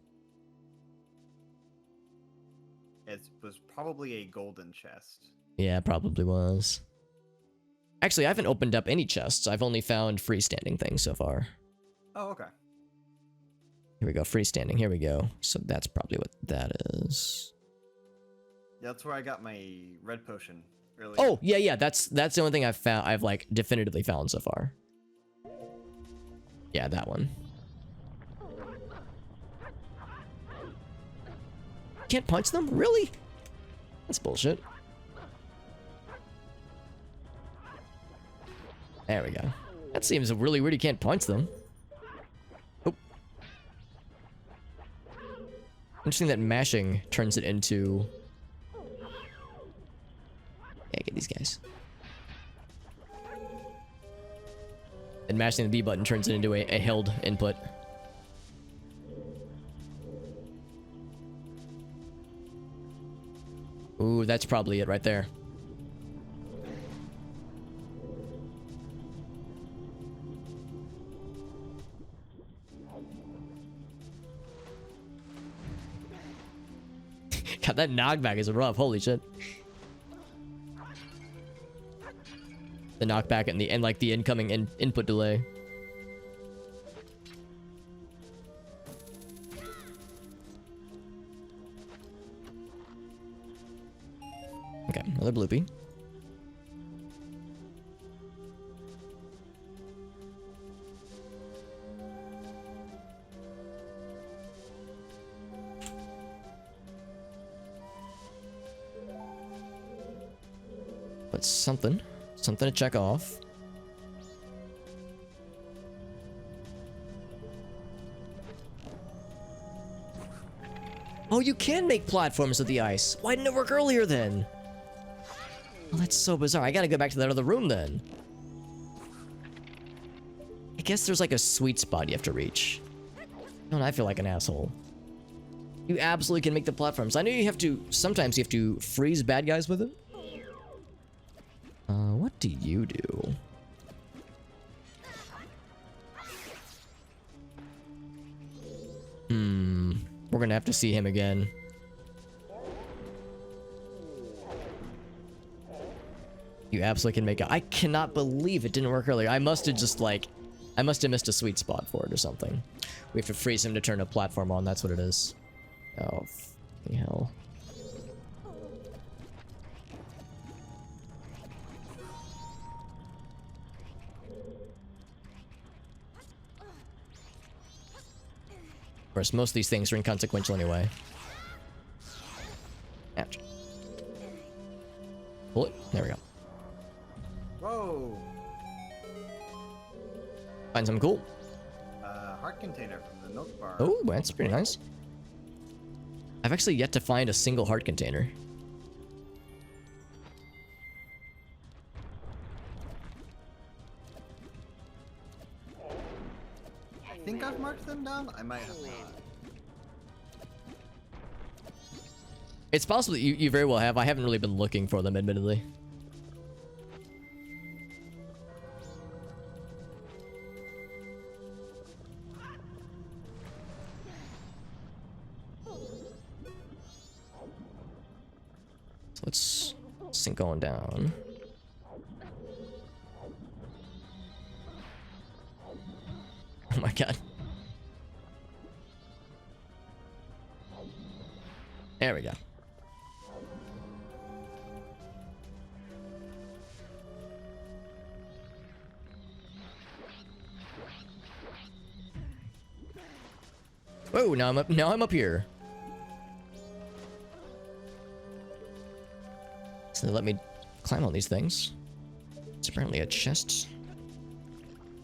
It was probably a golden chest. Yeah, it probably was. Actually, I haven't opened up any chests. I've only found freestanding things so far. Oh, okay. Here we go, freestanding. Here we go. So that's probably what that is. Yeah, that's where I got my red potion earlier. Oh, yeah, that's the only thing I've found. I've like definitively found so far. Yeah, that one. Can't punch them? Really? That's bullshit. There we go. That seems really weird. You can't punch them. Oh. Interesting that mashing turns it into... Yeah, get these guys. And mashing the B button turns it into a held input. Ooh, that's probably it right there. God, that knockback is rough. Holy shit. The knockback and like the incoming input delay. Okay, another bloopy. But something to check off. Oh, you can make platforms with the ice. Why didn't it work earlier then? Oh, that's so bizarre. I gotta go back to that other room then. I guess there's like a sweet spot you have to reach. Don't I feel like an asshole? You absolutely can make the platforms. I know you have to, sometimes you have to freeze bad guys with it. What do you do? We're gonna have to see him again. You absolutely can make it. I cannot believe it didn't work earlier. I must have just like, I must have missed a sweet spot for it or something. We have to freeze him to turn a platform on. That's what it is. Oh, fucking hell. Of course, most of these things are inconsequential anyway. Ouch. Pull it. There we go. Whoa! Find something cool. Heart container from the milk bar. Oh, that's pretty nice. I've actually yet to find a single heart container. I think I've marked them down. I might have not. It's possible that you very well have. I haven't really been looking for them, admittedly. So let's sink on down. Oh my god. There we go. Whoa, now I'm up here. So they let me climb on these things. It's apparently a chest.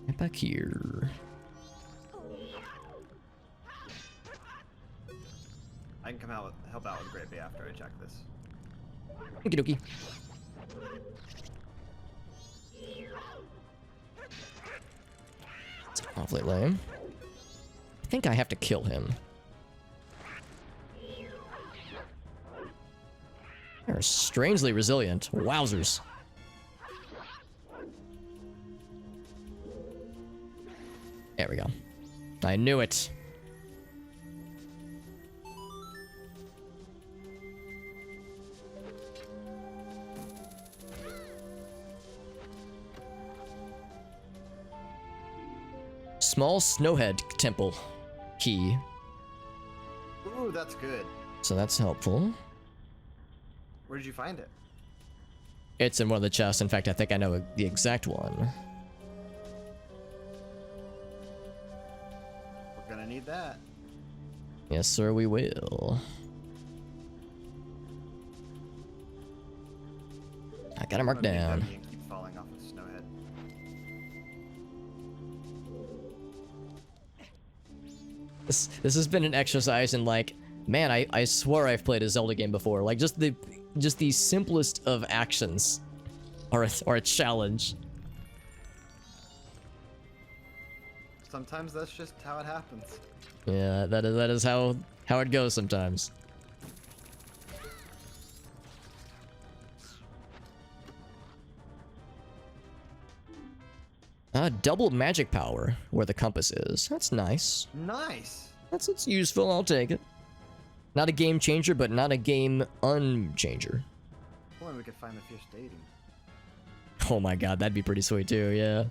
Right back here. I can help out with Great Bay after I check this. Okie dokie. It's awfully lame. I think I have to kill him. They're strangely resilient. Wowzers. There we go. I knew it. Small Snowhead Temple key. Ooh, that's good. So that's helpful. Where did you find it? It's in one of the chests. In fact, I think I know the exact one. We're gonna need that. Yes, sir, we will. I got it marked down. Keep falling off of Snowhead. This has been an exercise in like, man, I swear I've played a Zelda game before. Like just the simplest of actions are a challenge. Sometimes that's just how it happens. Yeah, that is how it goes sometimes. Double magic power where the compass is. That's nice. Nice. That's useful. I'll take it. Not a game changer, but not a game unchanger. If only we could find the fish dating. Oh my god, that'd be pretty sweet too. Yeah.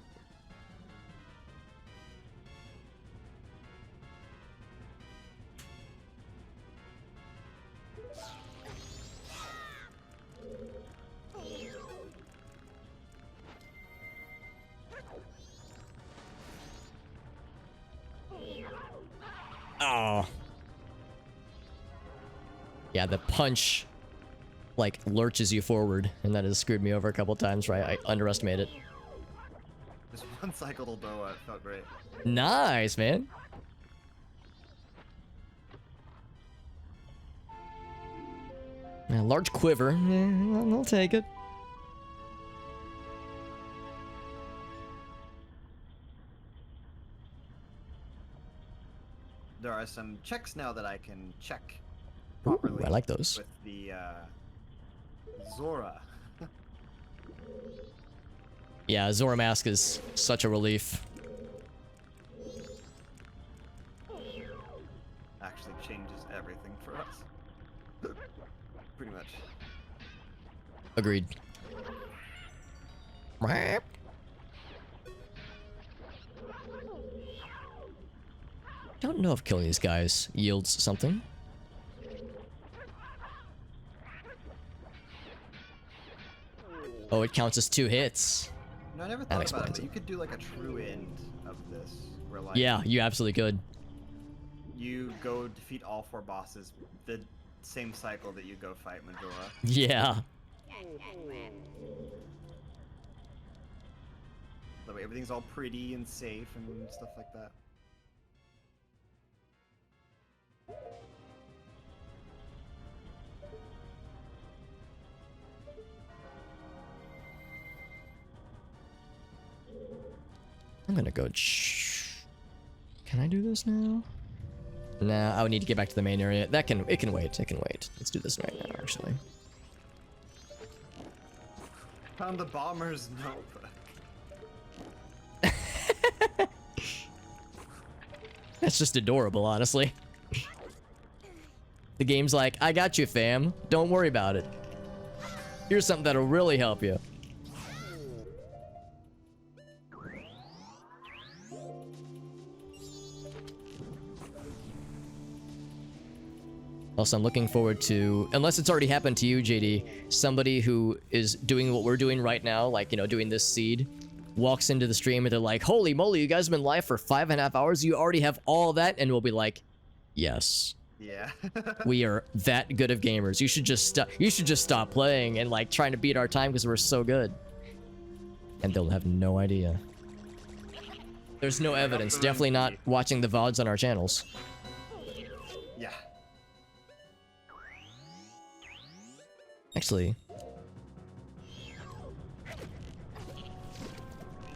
Oh. Yeah, the punch like lurches you forward, and that has screwed me over a couple times, right? I underestimated it. Just one cycle to Doa, it felt great. Nice, man. Yeah, large quiver. Yeah, I'll take it. There are some checks now that I can check Ooh, properly. I like those. With the Zora. Yeah, Zora Mask is such a relief. Actually changes everything for us. Pretty much. Agreed. Don't know if killing these guys yields something. Oh, it counts as 2 hits. No, I never That thought about it, explains but it. you could do like a true end of this. Where like Yeah, you absolutely could. you go defeat all 4 bosses the same cycle that you go fight Majora. Yeah. That way everything's all pretty and safe and stuff like that. I'm gonna go. Can I do this now? Nah, I would need to get back to the main area. It can wait. It can wait. Let's do this right now, actually. Found the bomber's notebook. That's just adorable, honestly. The game's like, I got you, fam. Don't worry about it. Here's something that'll really help you. Also, I'm looking forward to, unless it's already happened to you, JD, somebody who is doing what we're doing right now, like, you know, doing this seed, walks into the stream and they're like, holy moly, you guys have been live for 5.5 hours? You already have all that? And we'll be like, yes. Yeah. We are that good of gamers. You should just stop playing and like trying to beat our time because we're so good. And they'll have no idea. There's no evidence. Definitely not watching the VODs on our channels. Yeah. Actually,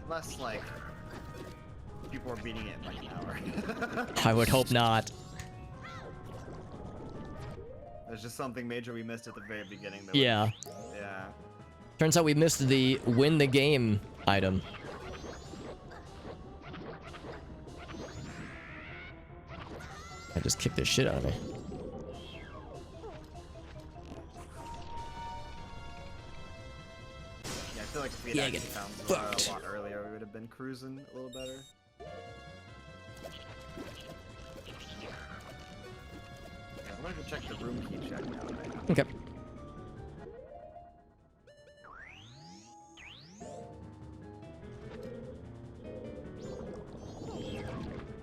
Unless like people are beating it in like an hour. I would hope not. There's just something major we missed at the very beginning. That Yeah. Yeah. Turns out we missed the win the game item. I just kicked the shit out of me. Yeah, I feel like if we had Yeah, actually get found Zora fucked. a lot earlier, we would have been cruising a little better. Yeah, I'm gonna go check the room key check now. Right? Okay.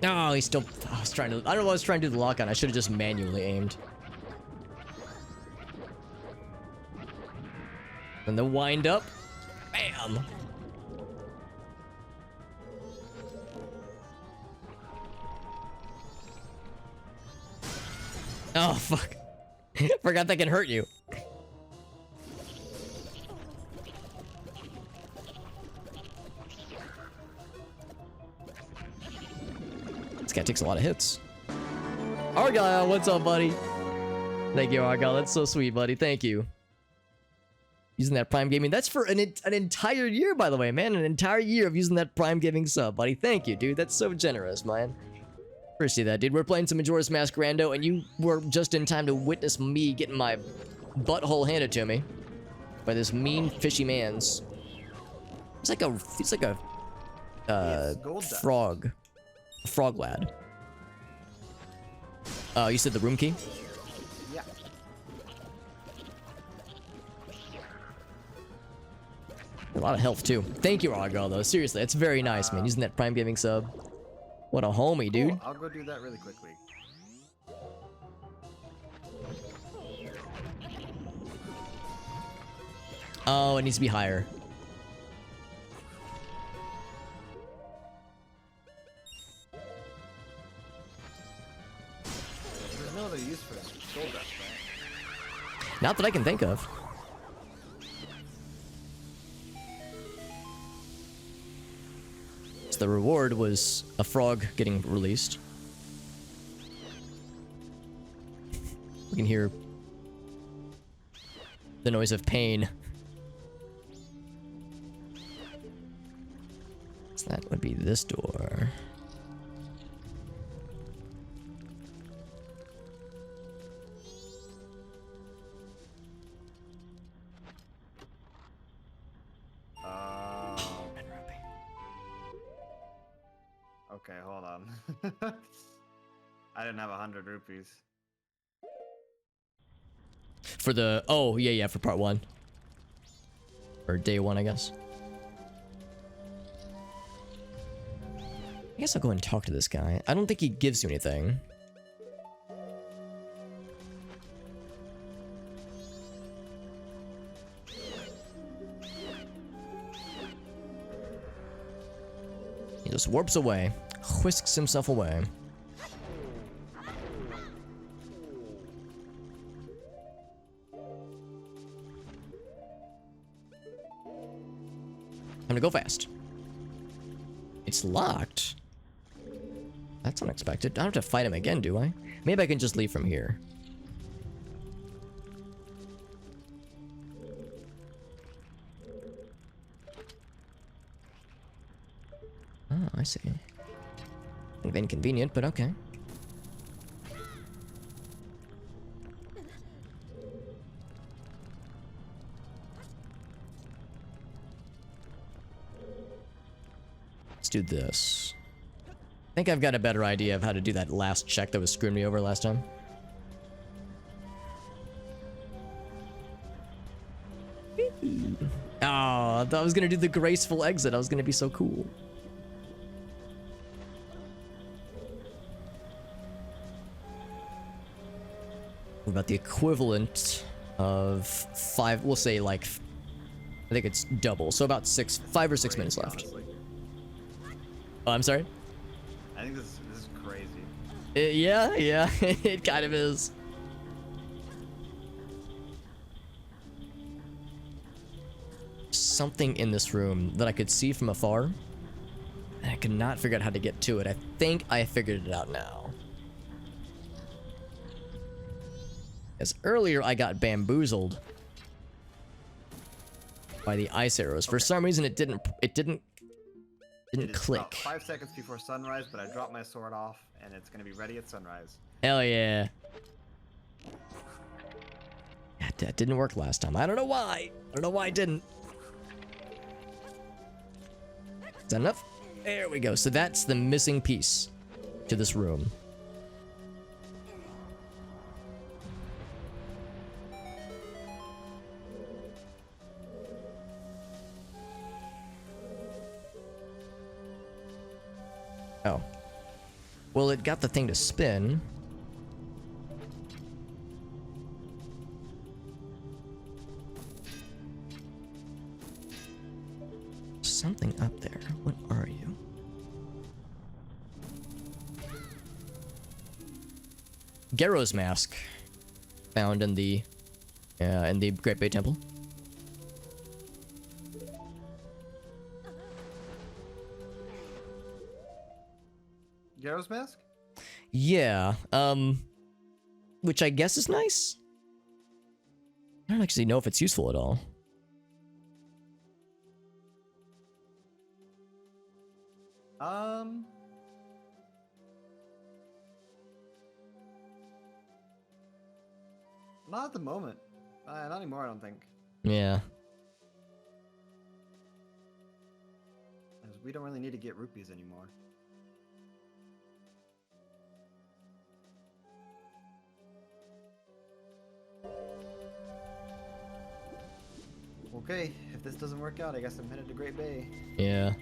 Oh, he's still. I was trying to. I don't know what I was trying to do the lock on. I should have just manually aimed. And the wind up. Bam. Oh, fuck. Forgot that can hurt you. This guy takes a lot of hits. Argyle, what's up, buddy? Thank you, Argyle. That's so sweet, buddy. Thank you. Using that Prime Gaming. That's for an entire year, by the way, man. An entire year of using that Prime Gaming sub, buddy. Thank you, dude. That's so generous, man. Appreciate that, dude. We're playing some Majora's Mask Rando, and you were just in time to witness me getting my butthole handed to me by this mean fishy man's. He's like a frog. A frog lad. Oh, you said the room key? Yeah. A lot of health, too. Thank you, Argyle, though. Seriously, that's very nice, man. Using that Prime Gaming sub. What a homie, dude. Cool. I'll go do that really quickly. Oh, it needs to be higher. There's no other use for this soul dust, right? Not that I can think of. So the reward was a frog getting released. We can hear the noise of pain. So that would be this door. Okay, hold on. I didn't have 100 rupees. For the... Oh, yeah, for part 1. Or day 1, I guess. I guess I'll go and talk to this guy. I don't think he gives you anything. He just warps away. Whisks himself away. Time to go fast. It's locked. That's unexpected. I don't have to fight him again, do I? Maybe I can just leave from here. Oh, I see. Kind of inconvenient, but okay. Let's do this. I think I've got a better idea of how to do that last check that was screwing me over last time. Oh, I thought I was gonna do the graceful exit. I was gonna be so cool. About the equivalent of 5, we'll say like, I think it's double. So about 5 or 6 minutes left. Honestly. Oh, I'm sorry? I think this is crazy. Yeah, it kind of is. Something in this room that I could see from afar, and I could not figure out how to get to it. I think I figured it out now. As earlier I got bamboozled by the ice arrows. For some reason it didn't It is click. about 5 seconds before sunrise, but I dropped my sword off, and it's gonna be ready at sunrise. Hell yeah. That didn't work last time. I don't know why. I don't know why it didn't. Is that enough? There we go. So that's the missing piece to this room. Oh. Well, it got the thing to spin. Something up there. What are you? Garrow's mask found in the Great Bay Temple. Garrow's mask? Yeah, which I guess is nice. I don't actually know if it's useful at all. Not at the moment. Not anymore, I don't think. Yeah. 'Cause we don't really need to get rupees anymore. Okay, if this doesn't work out, I guess I'm headed to Great Bay. Yeah.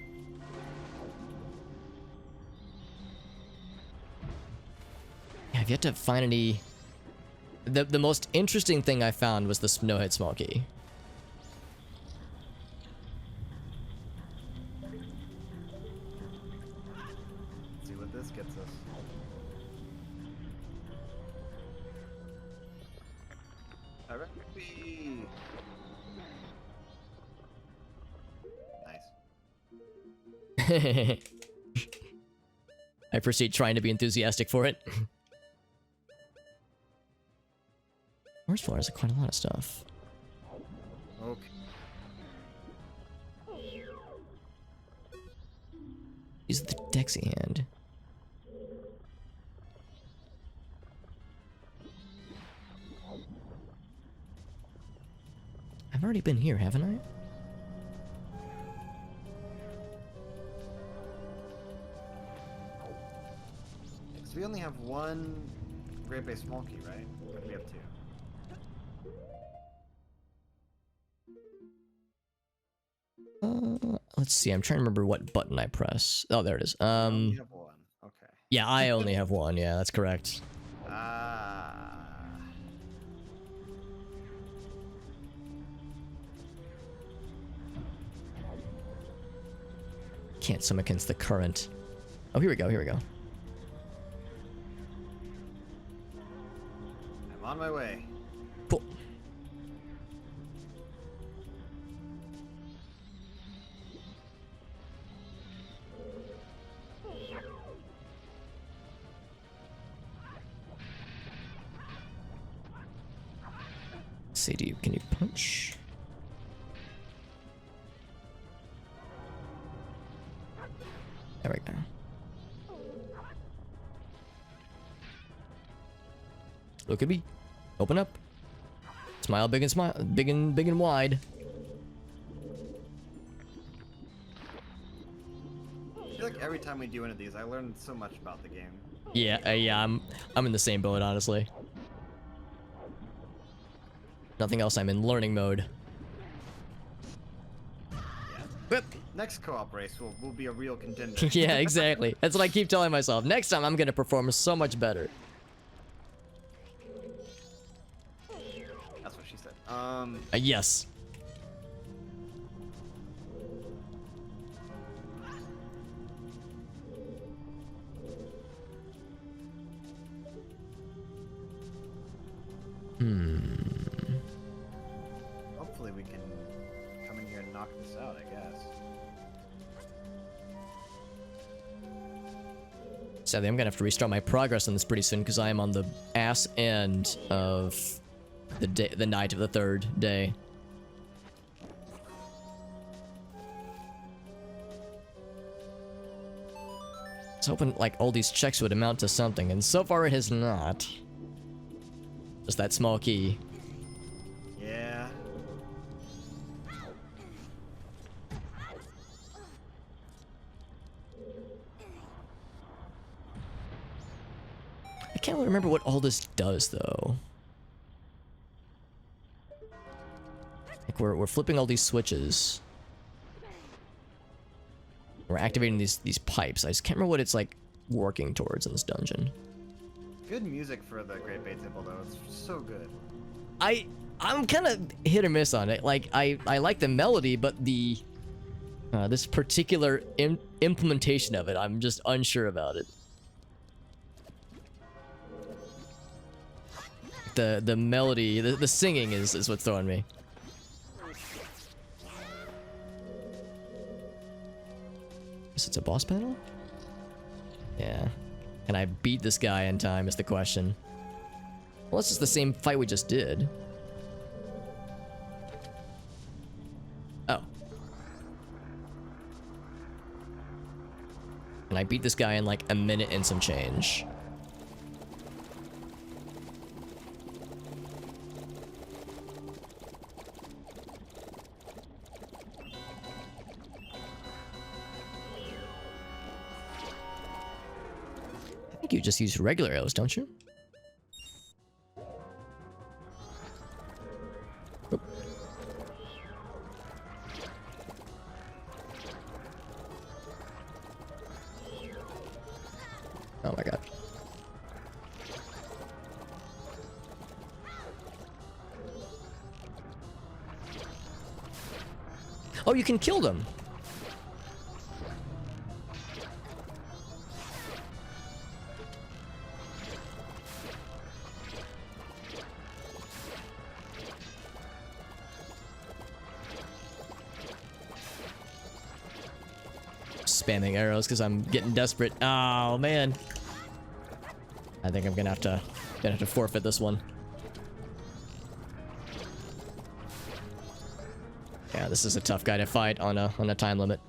Yeah, I've yet to find any... The most interesting thing I found was the Snowhead Small Key. Let's see what this gets us. A recipe! Nice. I proceed trying to be enthusiastic for it. Forest floor has quite a lot of stuff. Okay. Use the Dexy hand. I've already been here, haven't I? So we only have one Great Bay Small Key, right? Or do we have two? Let's see. I'm trying to remember what button I press. Oh, there it is. We only have one. Okay. Yeah, I only have one. Yeah, that's correct. Ah. Can't swim against the current. Oh, here we go. Here we go. I'm on my way. Cool. Let's see, can you punch? There we go. Look at me. Open up. Smile big and smile big and wide. I feel like every time we do one of these, I learn so much about the game. Yeah, yeah, I'm in the same boat, honestly. Nothing else, I'm in learning mode. Whip. Next co-op race will be a real contender. Yeah, exactly. That's what I keep telling myself. Next time I'm gonna perform so much better. That's what she said. Yes. Hopefully we can come in here and knock this out, I guess. Sadly, I'm gonna have to restart my progress on this pretty soon because I am on the ass end of the night of the third day. I was hoping like all these checks would amount to something, and so far it has not. Just that small key. Yeah. I can't really remember what all this does though. Like we're flipping all these switches. We're activating these pipes. I just can't remember what it's like working towards in this dungeon. Good music for the Great Bay Temple, though. It's so good. I'm kind of hit or miss on it. Like I like the melody, but the this particular implementation of it, I'm just unsure about it. the melody, the singing is what's throwing me. Guess it's a boss battle? Yeah. Can I beat this guy in time is the question. Well, this is the same fight we just did. Oh. Can I beat this guy in like a minute and some change? I think you just use regular arrows, don't you? Oop. Oh my god. Oh, you can kill them. Spamming arrows because I'm getting desperate. Oh man. I think I'm gonna have to forfeit this one. Yeah, this is a tough guy to fight on a time limit.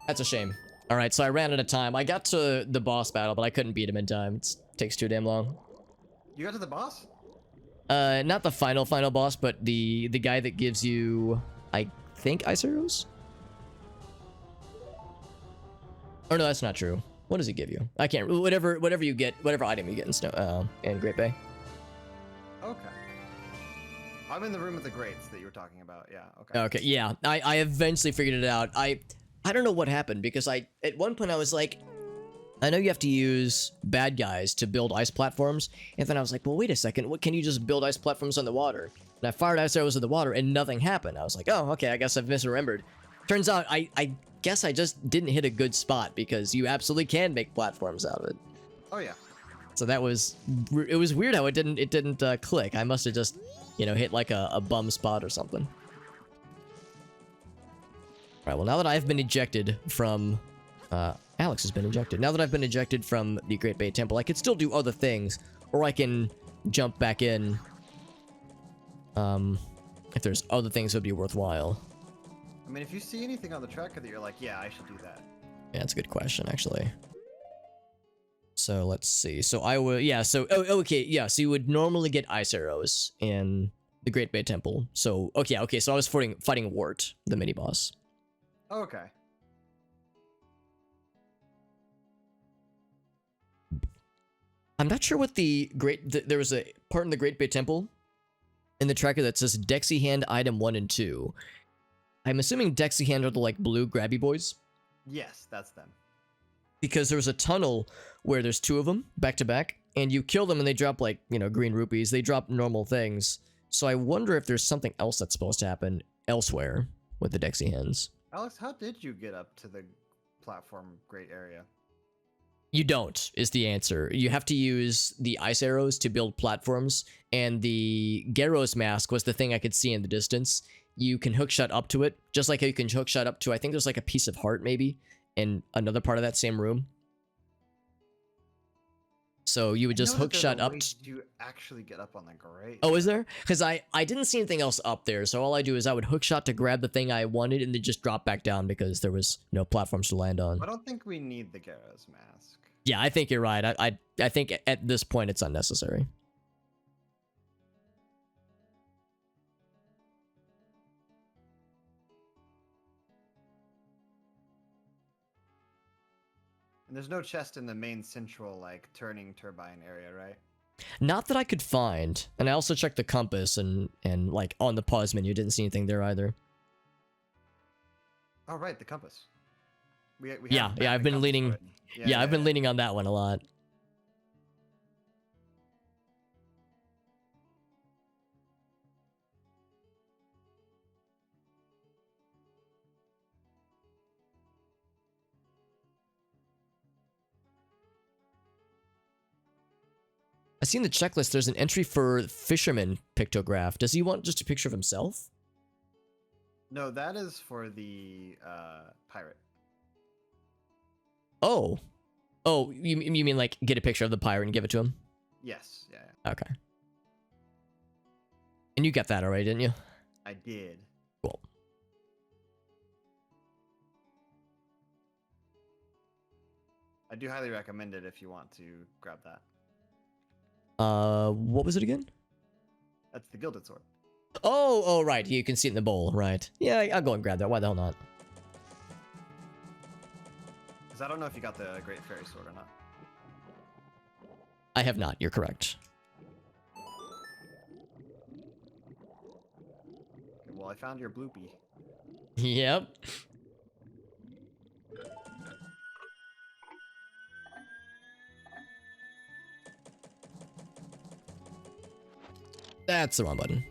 That's a shame. All right, so I ran out of time. I got to the boss battle, but I couldn't beat him in time. It takes too damn long. You got to the boss? Not the final boss, but the guy that gives you, I think, ice arrows. Or no, that's not true. What does he give you? I can't. Whatever you get, whatever item you get in Snow in Great Bay. Okay. I'm in the room with the grates that you were talking about. Yeah. Okay. Okay. Yeah. I eventually figured it out. I don't know what happened because at one point I was like, I know you have to use bad guys to build ice platforms, and then I was like, well, wait a second. What can you just build ice platforms on the water? And I fired ice arrows at the water, and nothing happened. I was like, oh, okay. I guess I've misremembered. Turns out I guess I just didn't hit a good spot because you absolutely can make platforms out of it. Oh yeah. So it was weird how it didn't click. I must have just, hit like a bum spot or something. All right, well, now that I've been ejected from Alex has been ejected. Now that I've been ejected from the Great Bay Temple, I could still do other things, or I can jump back in if there's other things that would be worthwhile. I mean, if you see anything on the tracker that you're like, yeah, I should do that. Yeah, that's a good question, actually. So let's see. So I would, yeah. So okay, yeah. So you would normally get ice arrows in the Great Bay Temple. So okay. So I was fighting Wart, the mini boss. Okay. I'm not sure what there was a part in the Great Bay Temple in the tracker that says Dexy Hand item 1 and 2. I'm assuming Dexy Hand are the like blue grabby boys. Yes, that's them. Because there's a tunnel where there's 2 of them back to back, and you kill them and they drop like, green rupees. They drop normal things. So I wonder if there's something else that's supposed to happen elsewhere with the Dexy Hands. Alex, how did you get up to the platform great area? You don't, is the answer. You have to use the ice arrows to build platforms, and the Gyros mask was the thing I could see in the distance. You can hookshot up to it, just like how you can hookshot up to, I think there's like a piece of heart maybe, in another part of that same room. So you would just hookshot up. You actually get up on the grate. Oh, is there? Because I didn't see anything else up there, so all I do is I would hookshot to grab the thing I wanted and then just drop back down because there was no platforms to land on. I don't think we need the Gyros mask. Yeah, I think you're right. I think at this point it's unnecessary. And there's no chest in the main central, like, turning turbine area, right? Not that I could find. And I also checked the compass and like on the pause menu, didn't see anything there either. Oh, right, the compass. We yeah, I've been leaning. Yeah, I've been leaning on that one a lot. see in the checklist there's an entry for fisherman pictograph. Does he want just a picture of himself? No, that is for the pirate. Oh. Oh, you mean like get a picture of the pirate and give it to him? Yes. Yeah. Okay. And you got that already, didn't you? I did. Cool. I do highly recommend it if you want to grab that. What was it again? That's the gilded sword. Oh, right. You can see it in the bowl, right? Yeah, I'll go and grab that. Why the hell not? Because I don't know if you got the Great Fairy Sword or not. I have not. You're correct. Well, I found your bloopy. Yep. That's the wrong button.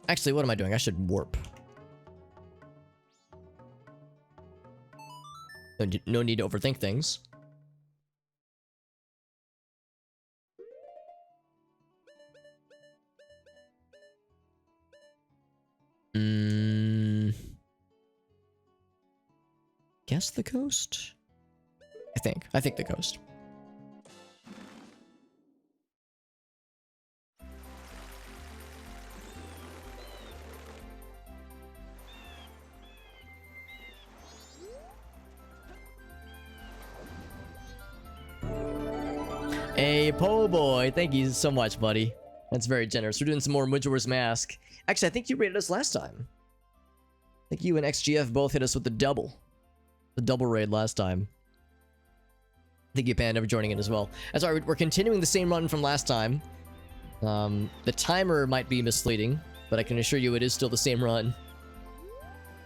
Actually, what am I doing? I should warp. No need to overthink things. Guess the coast? I think the coast. Hey, Po Boy, thank you so much, buddy. That's very generous. We're doing some more Majora's Mask. Actually, I think you rated us last time. I think you and XGF both hit us with the double raid last time. Thank you, Panda, for joining in as well. That's all right, we're continuing the same run from last time. The timer might be misleading, but I can assure you it is still the same run.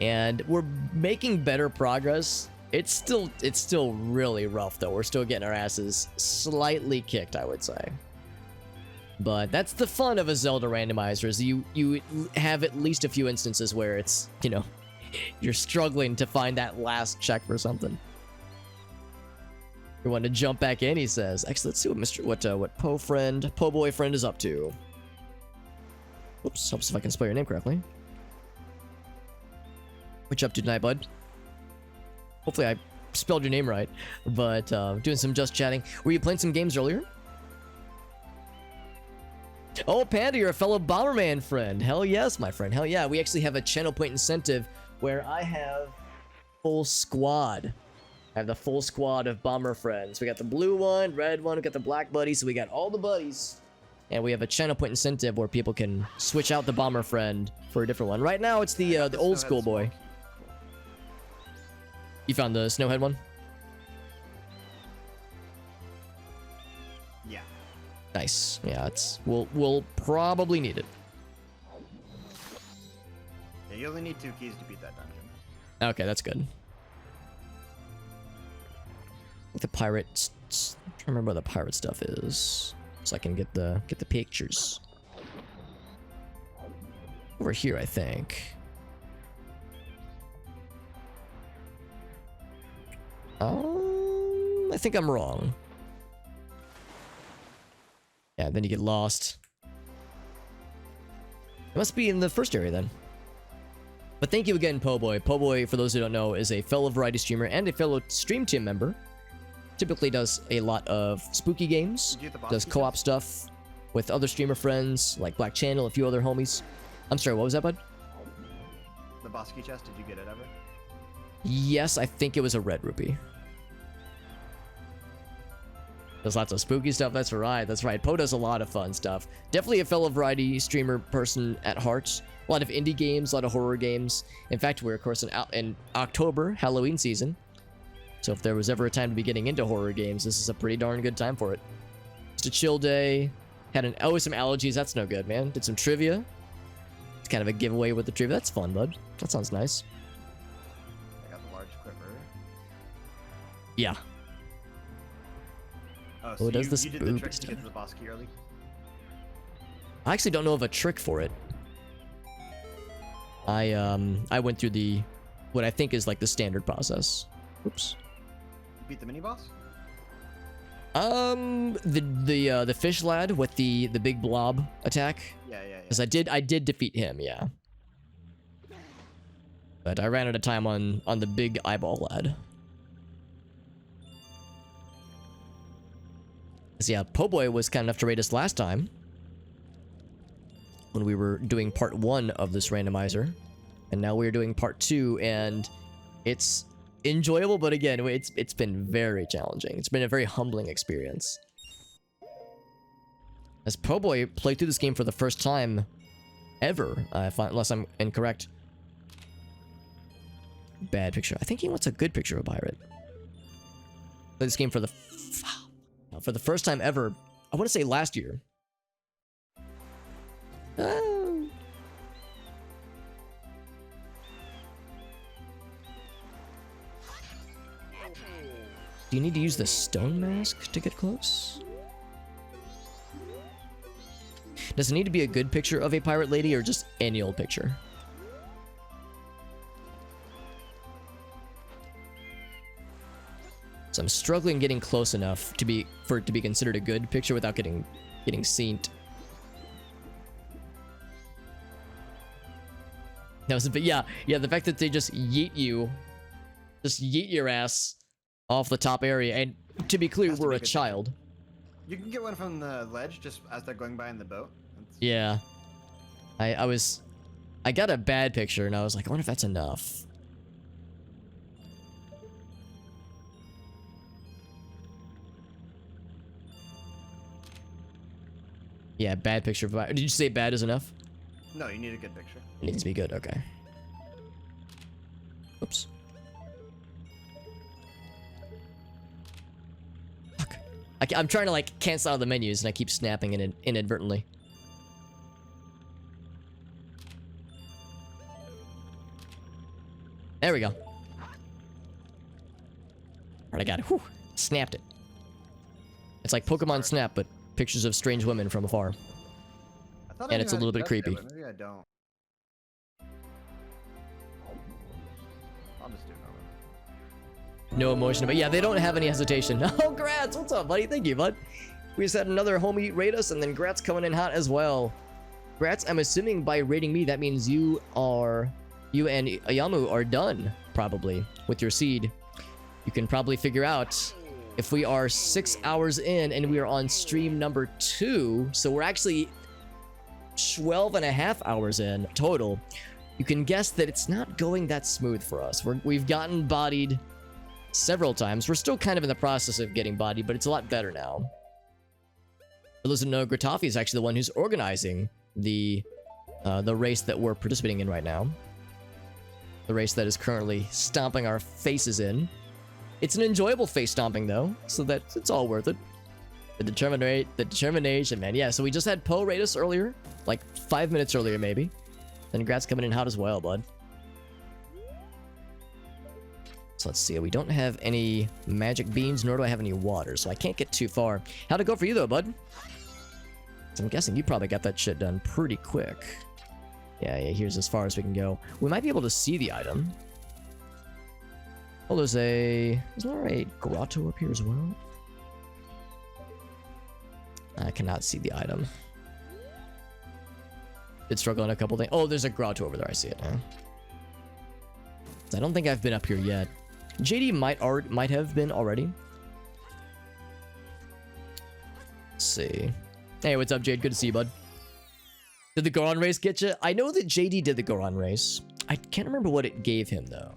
And we're making better progress. It's still really rough though. We're still getting our asses slightly kicked, I would say. But that's the fun of a Zelda randomizer, is you have at least a few instances where it's, you know, you're struggling to find that last check for something. You want to jump back in, he says. Actually, let's see what Po Boy friend is up to. Oops, helps if I can spell your name correctly. What you up to tonight, bud? Hopefully I spelled your name right, but doing some just chatting. Were you playing some games earlier? Oh, Panda, you're a fellow Bomberman friend. Hell yes, my friend. Hell yeah. We actually have a channel point incentive where I have full squad. I have the full squad of Bomber friends. We got the blue one, red one, we got the black buddy, so we got all the buddies. And we have a channel point incentive where people can switch out the Bomber friend for a different one. Right now, it's the old school boy. You found the Snowhead one? Yeah. Nice. Yeah, we'll probably need it. Yeah, you only need 2 keys to beat that dungeon. Okay, that's good. The pirate. I'm trying to remember what the pirate stuff is, so I can get the pictures. Over here, I think. I think I'm wrong. Yeah, then you get lost. It must be in the first area then. But thank you again, Po Boy. Po Boy, for those who don't know, is a fellow variety streamer and a fellow stream team member. Typically does a lot of spooky games, does co-op stuff with other streamer friends like Black Channel, a few other homies. I'm sorry, what was that, bud? The boss key chest, did you get it ever? Yes, I think it was a red rupee. There's lots of spooky stuff. That's right. That's right. Po does a lot of fun stuff. Definitely a fellow variety streamer person at heart. A lot of indie games, a lot of horror games. In fact, we're of course in October, Halloween season. So if there was ever a time to be getting into horror games, this is a pretty darn good time for it. Just a chill day. Had some allergies. That's no good, man. Did some trivia. It's kind of a giveaway with the trivia. That's fun, bud. That sounds nice. I got the large quiver. Yeah. Oh, so does the you did the spooky trick to stuff. get to the boss key early? I actually don't know of a trick for it. I went through what I think is like the standard process. Oops. You beat the mini boss? The fish lad with the big blob attack. Yeah, yeah, yeah. Because I did defeat him, yeah. But I ran out of time on the big eyeball lad. 'Cause yeah, Po Boy was kind enough to raid us last time when we were doing part 1 of this randomizer, and now we're doing part 2, and it's enjoyable, but again, it's been very challenging. It's been a very humbling experience. As Po Boy played through this game for the first time ever, unless I'm incorrect. Bad picture. I think he wants a good picture of a pirate. Played this game for the first time ever. I want to say last year. Do you need to use the stone mask to get close? Does it need to be a good picture of a pirate lady or just any old picture? So I'm struggling getting close enough for it to be considered a good picture without getting seen. That was a bit, yeah, the fact that they just yeet your ass off the top area, and to be clear, we're a child. You can get one from the ledge just as they're going by in the boat. Yeah. I got a bad picture and I was like, I wonder if that's enough. Yeah, bad picture. Did you say bad is enough? No, you need a good picture. It needs to be good, okay. Oops. Fuck. I'm trying to like cancel out the menus and I keep snapping inadvertently. There we go. Alright, I got it. Whew. Snapped it. It's like Pokemon Snap, but pictures of strange women from afar. And it's a little bit creepy. Maybe I don't. I'll just do it. No emotion, but yeah, they don't have any hesitation. Oh, Gratz, what's up, buddy? Thank you, bud. We just had another homie raid us, and then Gratz coming in hot as well. Gratz, I'm assuming by raiding me, that means you and Ayamu are done, probably, with your seed. You can probably figure out if we are 6 hours in and we are on stream number 2, so we're actually 12.5 hours in total. You can guess that it's not going that smooth for us. We've gotten bodied several times. We're still kind of in the process of getting bodied, but it's a lot better now. For those who know, Gratafi is actually the one who's organizing the race that we're participating in right now. The race that is currently stomping our faces in. It's an enjoyable face stomping though, so that it's all worth it. The determination, man. Yeah, so we just had Poe raid us earlier, like 5 minutes earlier maybe. Then Grat's coming in hot as well, bud. So let's see, we don't have any magic beans, nor do I have any water, so I can't get too far. How'd it go for you though, bud? So I'm guessing you probably got that shit done pretty quick. Yeah, here's as far as we can go. We might be able to see the item. Oh, isn't there a grotto up here as well? I cannot see the item. Did struggle on a couple things. Oh, there's a grotto over there. I see it now. I don't think I've been up here yet. JD might have been already. Let's see. Hey, what's up, Jade? Good to see you, bud. Did the Goron race get you? I know that JD did the Goron race. I can't remember what it gave him though.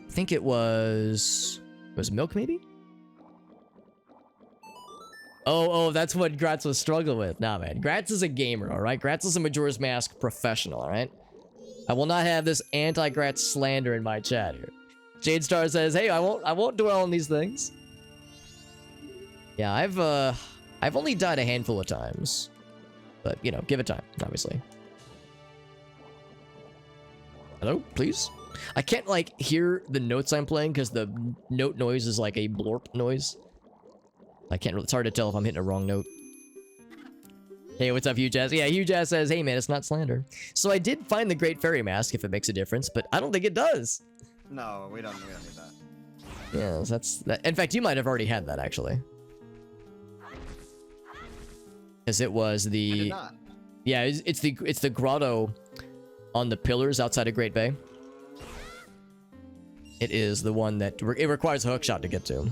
I think it was milk maybe? Oh, that's what Gratz was struggling with. Nah, man. Gratz is a gamer, alright? Gratz is a Majora's Mask professional, alright? I will not have this anti-Gratz slander in my chat here. Jade Star says, hey, I won't dwell on these things. Yeah, I've only died a handful of times. But, you know, give it time, obviously. Hello, please? I can't, like, hear the notes I'm playing because the note noise is like a blorp noise. I can't really, it's hard to tell if I'm hitting a wrong note. Hey, what's up, Hugh Jazz? Yeah, Hugh Jazz says, hey, man, it's not slander. So I did find the Great Fairy Mask, if it makes a difference, but I don't think it does. No, we don't need that. Yes, that's that. In fact, you might have already had that actually, because it was I did the not. yeah, it's the grotto on the pillars outside of Great Bay. It is the one that it requires a hookshot to get to. Are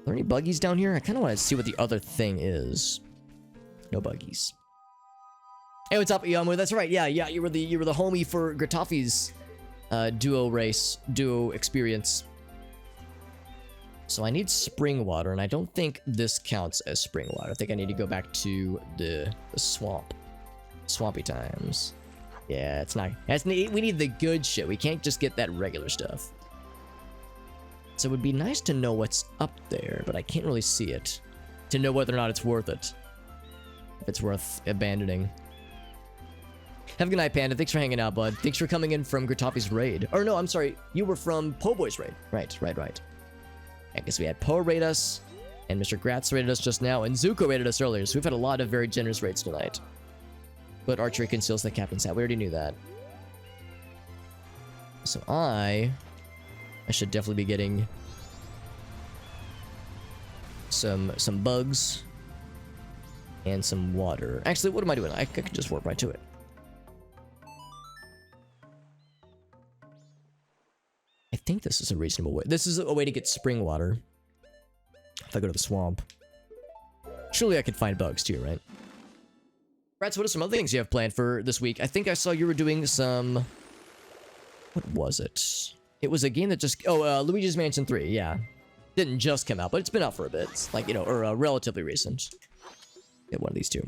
there any buggies down here? I kind of want to see what the other thing is. No buggies. Hey, what's up, Yamu? That's right. Yeah, you were the homie for Gratoffy's duo experience. So I need spring water, and I don't think this counts as spring water. I think I need to go back to the swamp. Swampy times. Yeah, it's not. We need the good shit. We can't just get that regular stuff. So it would be nice to know what's up there, but I can't really see it. To know whether or not it's worth it. If it's worth abandoning. Have a good night, Panda. Thanks for hanging out, bud. Thanks for coming in from Gratoffy's raid. Or no, I'm sorry. You were from Po Boy's raid. Right. I guess we had Po raid us, and Mr. Gratz raided us just now, and Zuko raided us earlier, so we've had a lot of very generous raids tonight. But archery conceals the captain's hat. We already knew that. So I should definitely be getting some bugs and some water. Actually, what am I doing? I could just warp right to it. I think this is a reasonable way. This is a way to get spring water. If I go to the swamp. Surely I could find bugs too, right? Rats, what are some other things you have planned for this week? I think I saw you were doing some... What was it? It was a game that just... Oh, Luigi's Mansion 3, yeah. Didn't just come out, but it's been out for a bit. It's like, you know, or relatively recent. Get one of these two.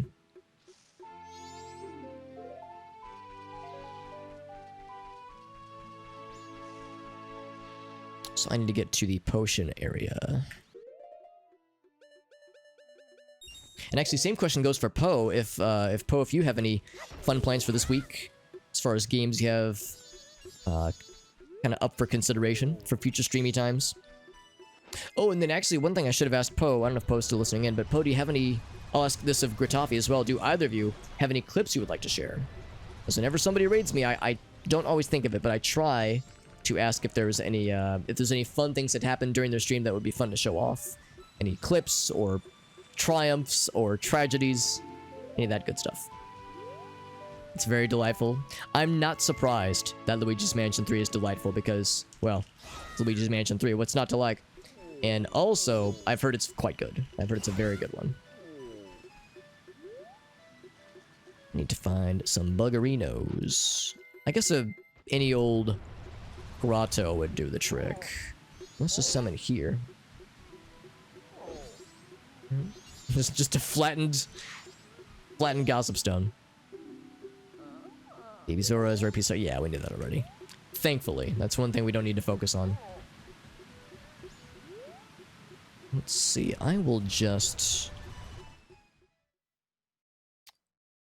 So I need to get to the potion area. And actually, same question goes for Poe. If you have any fun plans for this week, as far as games you have kind of up for consideration for future streamy times. Oh, and then actually, one thing I should have asked Poe, I don't know if Poe's still listening in, but Poe, do you have any, I'll ask this of Gratoffy as well, do either of you have any clips you would like to share? Because whenever somebody raids me, I don't always think of it, but I try to ask if there's any fun things that happened during their stream that would be fun to show off. Any clips or triumphs or tragedies, any of that good stuff. It's very delightful. I'm not surprised that Luigi's Mansion 3 is delightful because, well, it's Luigi's Mansion 3, what's not to like? And also, I've heard it's quite good. I've heard it's a very good one. Need to find some buggerinos. I guess any old grotto would do the trick. Let's just summon here. Just a flattened gossip stone. Baby Zora is RP, so yeah, we knew that already. Thankfully, that's one thing we don't need to focus on. Let's see, I will just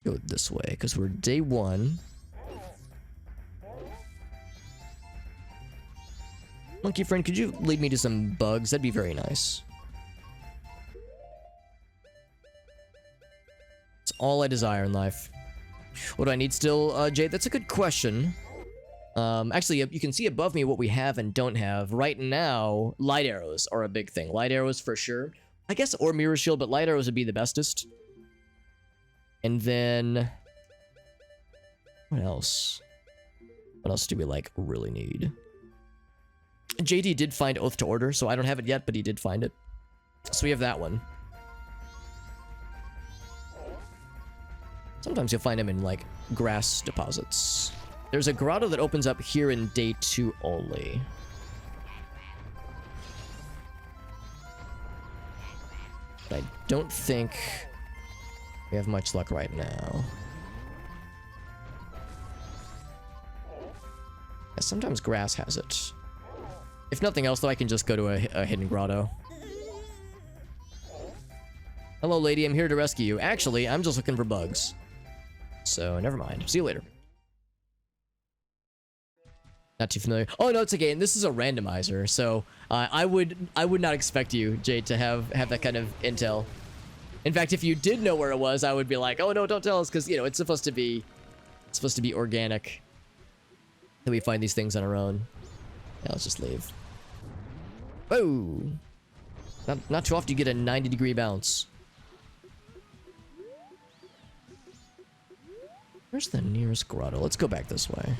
go this way, because we're day 1. Monkey friend, could you lead me to some bugs? That'd be very nice. It's all I desire in life. What do I need still, Jade? That's a good question. Actually, you can see above me what we have and don't have. Right now, light arrows are a big thing. Light arrows for sure. I guess, or mirror shield, but light arrows would be the bestest. And then... What else? What else do we, like, really need? JD did find Oath to Order, so I don't have it yet, but he did find it. So we have that one. Sometimes you'll find them in, like, grass deposits. There's a grotto that opens up here in day 2 only. But I don't think we have much luck right now. Yeah, sometimes grass has it. If nothing else, though, I can just go to a hidden grotto. Hello, lady. I'm here to rescue you. Actually, I'm just looking for bugs. So, never mind. See you later. Not too familiar. Oh, no, it's a game. This is a randomizer. So, I would not expect you, Jade, to have that kind of intel. In fact, if you did know where it was, I would be like, oh, no, don't tell us, because, you know, it's supposed to be organic. That we find these things on our own. Yeah, let's just leave. Oh! Not too often you get a 90-degree bounce. Where's the nearest grotto? Let's go back this way.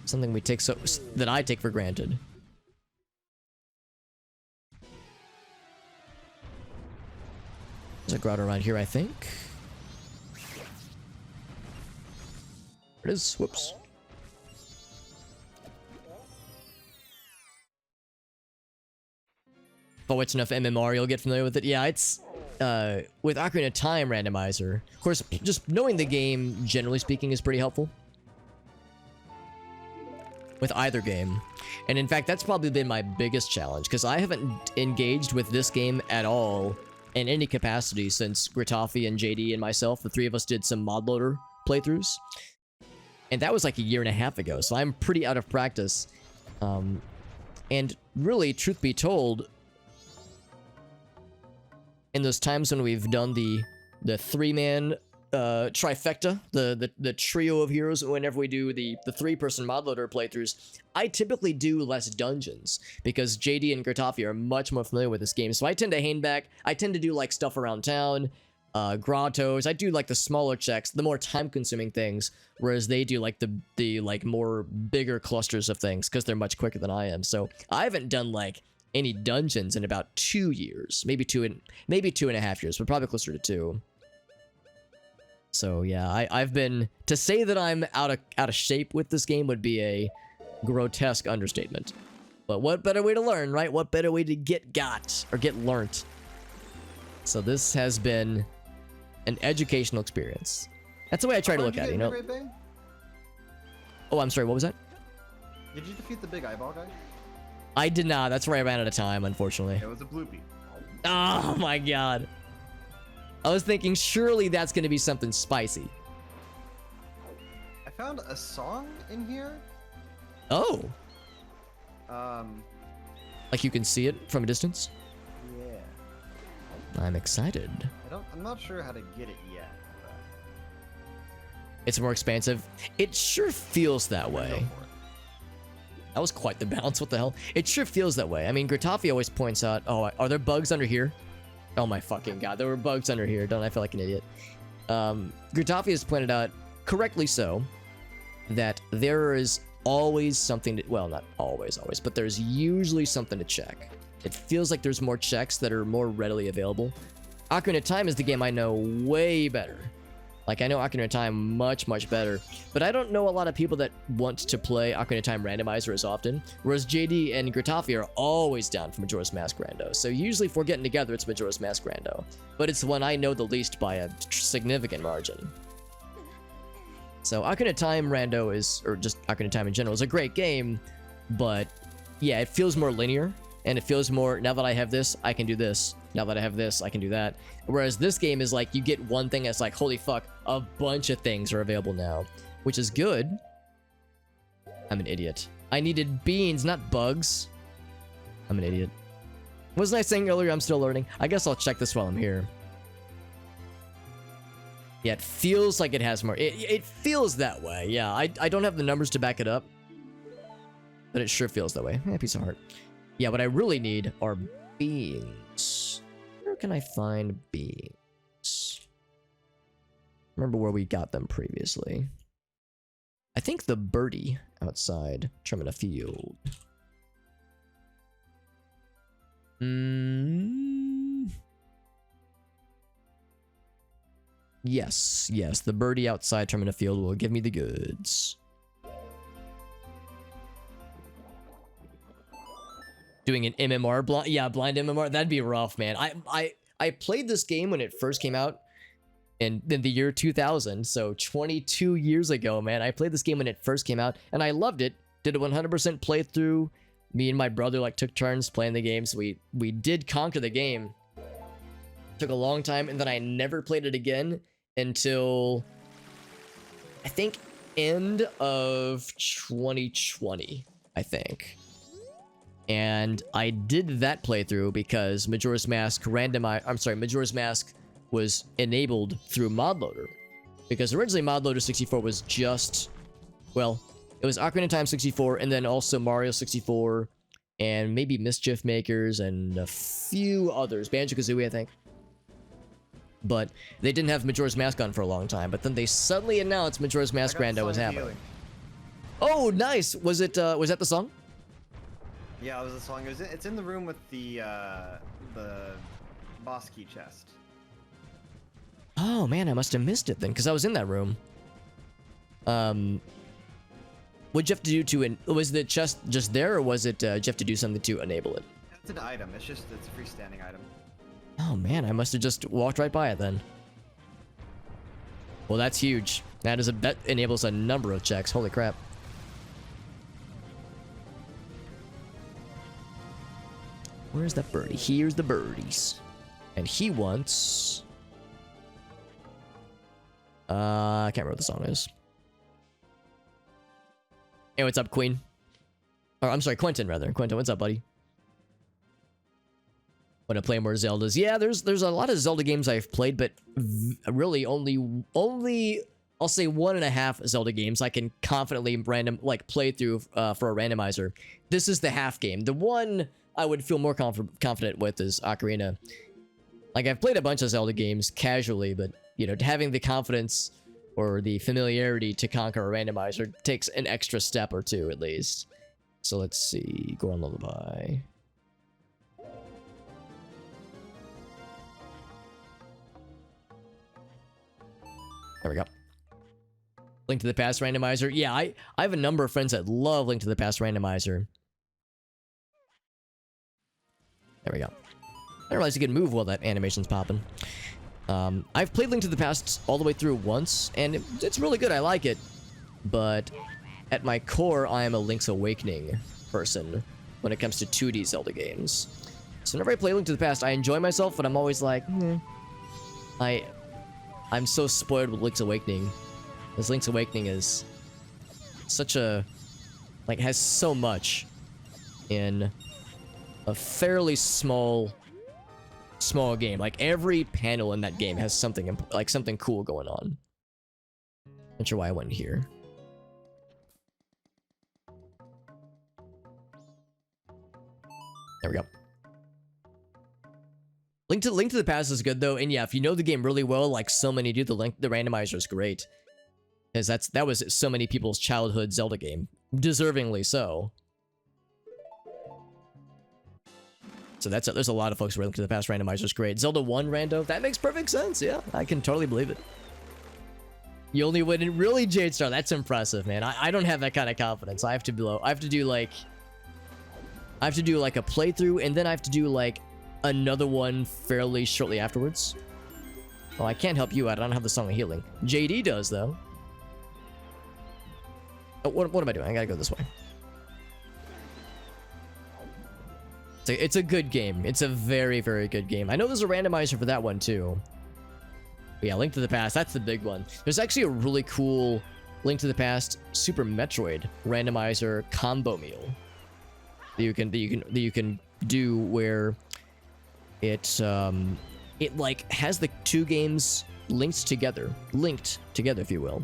Something we take that I take for granted. There's a grotto around here, I think. There it is. Whoops. If I watch enough MMR, you'll get familiar with it. Yeah, it's with Ocarina of Time Randomizer. Of course, just knowing the game, generally speaking, is pretty helpful. With either game. And in fact, that's probably been my biggest challenge, because I haven't engaged with this game at all in any capacity since Gritafi and JD and myself, the three of us, did some mod loader playthroughs. And that was like a year and a half ago, so I'm pretty out of practice. And really, truth be told, in those times when we've done the three-man trifecta, the trio of heroes, whenever we do the three-person mod loader playthroughs, I typically do less dungeons because JD and Gritafi are much more familiar with this game. So I tend to hang back. I tend to do like stuff around town, grottos. I do like the smaller checks, the more time-consuming things, whereas they do like the like more bigger clusters of things because they're much quicker than I am. So I haven't done like any dungeons in about 2 years, maybe 2.5 years, but probably closer to 2. So yeah, I've been, to say that I'm out of shape with this game would be a grotesque understatement. But what better way to learn, right? What better way to get learnt? So this has been an educational experience. That's the way I try to look at it, you know? Oh, I'm sorry, what was that? Did you defeat the big eyeball guy? I did not. That's where I ran out of time, unfortunately. It was a bloopy. Oh my god. I was thinking surely that's going to be something spicy. I found a song in here. Oh. Um. Like you can see it from a distance? Yeah. I'm excited. I'm not sure how to get it yet. But It's more expansive. It sure feels that way. go for it. That was quite the bounce. What the hell? It sure feels that way. I mean, Gritafi always points out, oh, are there bugs under here? Oh my fucking god, there were bugs under here. Don't I feel like an idiot? Gritafi has pointed out, correctly so, that there is always something to, well, not always, but there's usually something to check. It feels like there's more checks that are more readily available. Ocarina of Time is the game I know way better. Like, I know Ocarina of Time much, much better, but I don't know a lot of people that want to play Ocarina of Time Randomizer as often, whereas JD and Gritafi are always down for Majora's Mask Rando. So usually if we're getting together, it's Majora's Mask Rando, but it's the one I know the least by a significant margin. So Ocarina of Time Rando is, or just Ocarina of Time in general, is a great game, but yeah, it feels more linear, and it feels more, now that I have this, I can do this. Now that I have this, I can do that. Whereas this game is like, you get one thing that's like, holy fuck, a bunch of things are available now, which is good. I'm an idiot. I needed beans, not bugs. I'm an idiot. Wasn't I saying earlier I'm still learning? I guess I'll check this while I'm here. Yeah, it feels like it has more. It feels that way. Yeah, I don't have the numbers to back it up, but it sure feels that way. Yeah, piece of heart. Yeah, what I really need are beans. Where can I find beans? Remember where we got them previously. I think the birdie outside Termina Field. Yes, the birdie outside Termina Field will give me the goods. Doing an MMR blind, yeah, blind MMR, that'd be rough, man. I played this game when it first came out in the year 2000, so 22 years ago, man. I played this game when it first came out, and I loved it. Did a 100% playthrough. Me and my brother like took turns playing the game, so we did conquer the game. Took a long time, and then I never played it again until I think end of 2020, I think. And I did that playthrough because Majora's Mask Majora's Mask was enabled through Mod Loader. Because originally Mod Loader 64 was just, well, It was Ocarina of Time 64, and then also Mario 64, and maybe Mischief Makers, and a few others. Banjo-Kazooie, I think. But they didn't have Majora's Mask on for a long time. But then they suddenly announced Majora's Mask Rando was happening. Oh, nice! Was that the song? Yeah, it was the song. It's in the room with the boss key chest. Oh man, I must have missed it then, because I was in that room. What'd you have to do to was the chest just there, or was it did you have to do something to enable it? It's an item. It's a freestanding item. Oh man, I must have just walked right by it then. Well, that's huge. That enables a number of checks. Holy crap. Where's that birdie? Here's the birdies. And he wants... I can't remember what the song is. Hey, what's up, Queen? Or, I'm sorry, Quentin, rather. Quentin, what's up, buddy? Want to play more Zeldas? Yeah, there's a lot of Zelda games I've played, but really only I'll say 1.5 Zelda games I can confidently play through for a randomizer. This is the half game. The one I would feel more confident with is Ocarina. Like, I've played a bunch of Zelda games casually, but you know, having the confidence or the familiarity to conquer a randomizer takes an extra step or two at least. So let's see, go on Lullaby. There we go. Link to the Past randomizer. Yeah, I have a number of friends that love Link to the Past randomizer. There we go. I didn't realize you could move while that animation's popping. I've played Link to the Past all the way through once, and it's really good. I like it. But at my core, I am a Link's Awakening person when it comes to 2D Zelda games. So whenever I play Link to the Past, I enjoy myself, but I'm always like, I'm so spoiled with Link's Awakening. Because Link's Awakening is such a... has so much in a fairly small game. Like, every panel in that game has something, something cool going on. Not sure why I went here. There we go. Link to the Past is good though, and yeah, if you know the game really well, like so many do, the randomizer is great, because that was so many people's childhood Zelda game, deservingly so. So there's a lot of folks who are Link to the Past randomizer is great. Zelda 1 rando, that makes perfect sense. Yeah, I can totally believe it. You only win in really, Jadestar. That's impressive, man. I don't have that kind of confidence. I have to do like a playthrough, and then I have to do like another one fairly shortly afterwards. Well, I can't help you out. I don't have the Song of Healing. JD does, though. Oh, what am I doing? I gotta go this way. It's a good game. It's a very, very good game. I know there's a randomizer for that one, too. But yeah, Link to the Past, that's the big one. There's actually a really cool Link to the Past Super Metroid randomizer combo meal that you can do where it like has the two games linked together, if you will,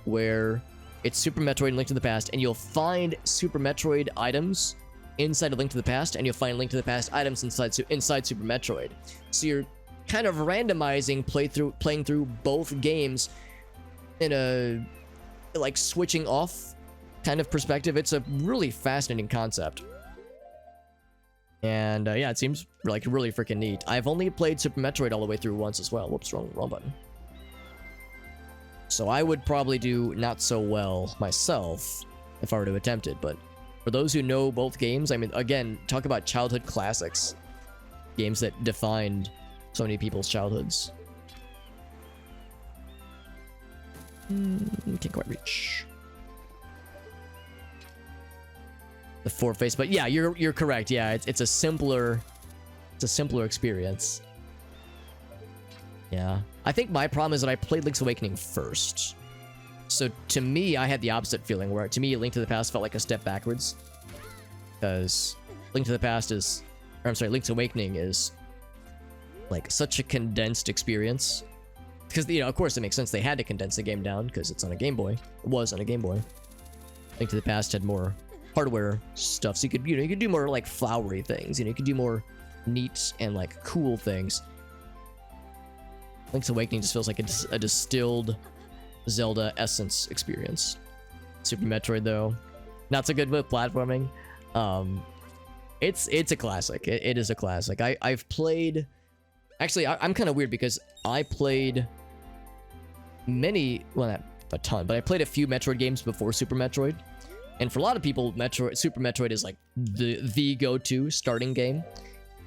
where it's Super Metroid and Link to the Past, and you'll find Super Metroid items inside of Link to the Past, and you'll find Link to the Past items inside Super Metroid. So you're kind of randomizing playing through both games in a like switching off kind of perspective. It's a really fascinating concept. And yeah, it seems like really freaking neat. I've only played Super Metroid all the way through once as well. Whoops, wrong button. So I would probably do not so well myself if I were to attempt it, but for those who know both games, I mean, again, talk about childhood classics. Games that defined so many people's childhoods. Can't quite reach the four face, but yeah, you're correct. Yeah, it's a simpler experience. Yeah, I think my problem is that I played Link's Awakening first, so to me, I had the opposite feeling. Where to me, Link to the Past felt like a step backwards, because Link's Awakening is like such a condensed experience. Because, you know, of course it makes sense they had to condense the game down because it's on a Game Boy. It was on a Game Boy. Link to the Past had more hardware stuff, so you could, you could do more like flowery things. You could do more neat and like cool things. Link's Awakening just feels like a distilled Zelda essence experience. Super Metroid though, not so good with platforming. It's a classic. It is a classic. I've played. Actually, I'm kind of weird because I played many, well, not a ton, but I played a few Metroid games before Super Metroid. And for a lot of people, Super Metroid is like the go-to starting game.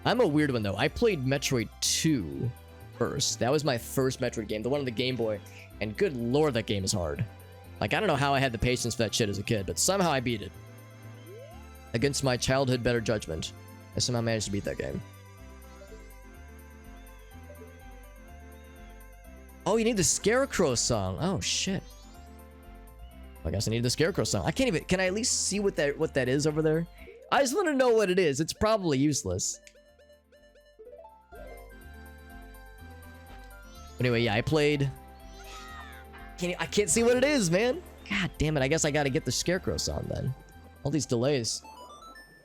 I'm a weird one though. I played Metroid 2 first. That was my first Metroid game, the one on the Game Boy. And good lord, that game is hard. Like, I don't know how I had the patience for that shit as a kid, but somehow I beat it. Against my childhood better judgment, I somehow managed to beat that game. Oh, you need the Scarecrow song. Oh, shit. I guess I need the Scarecrow song. I can't even... Can I at least see what that is over there? I just want to know what it is. It's probably useless. Anyway, yeah, I played... I can't see what it is, man. God damn it. I guess I gotta get the Scarecrow song then. All these delays.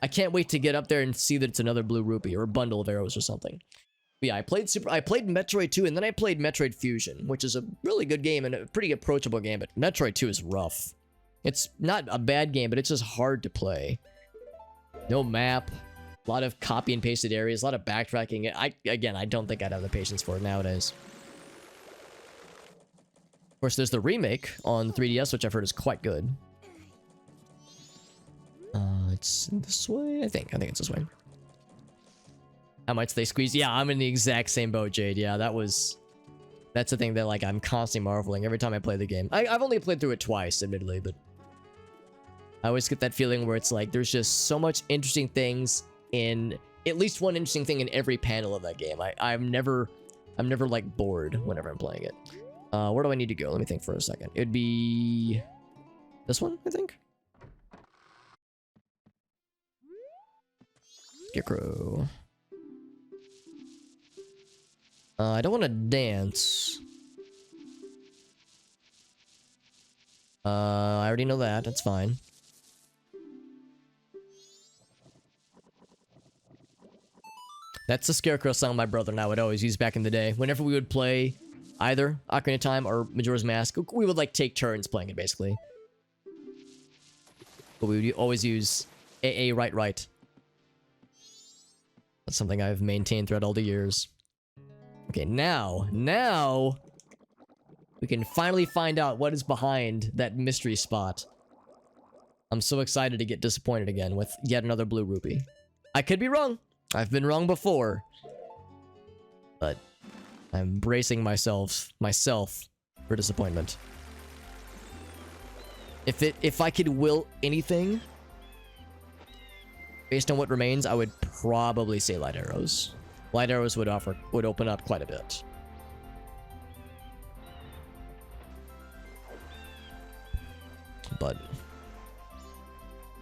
I can't wait to get up there and see that it's another blue rupee or a bundle of arrows or something. But yeah, I played Metroid 2 and then I played Metroid Fusion, which is a really good game and a pretty approachable game, but Metroid 2 is rough. It's not a bad game, but it's just hard to play. No map, a lot of copy and pasted areas, a lot of backtracking. Again, I don't think I'd have the patience for it nowadays. Of course, there's the remake on 3DS, which I've heard is quite good. It's this way, I think it's this way. How much they squeeze? Yeah, I'm in the exact same boat, Jade. Yeah, that's the thing that like I'm constantly marveling every time I play the game. I've only played through it twice, admittedly, but I always get that feeling where it's like there's just so much interesting things in at least one interesting thing in every panel of that game. I'm never like bored whenever I'm playing it. Where do I need to go? Let me think for a second. It'd be this one, I think. Scarecrow. I don't want to dance. I already know that. That's fine. That's the Scarecrow song my brother and I would always use back in the day. Whenever we would play either Ocarina of Time or Majora's Mask, we would like take turns playing it basically. But we would always use AA right. That's something I've maintained throughout all the years. Okay, now we can finally find out what is behind that mystery spot. I'm so excited to get disappointed again with yet another blue rupee. I could be wrong. I've been wrong before. But I'm bracing myself for disappointment. If I could will anything based on what remains, I would probably say light arrows. Light arrows would open up quite a bit. But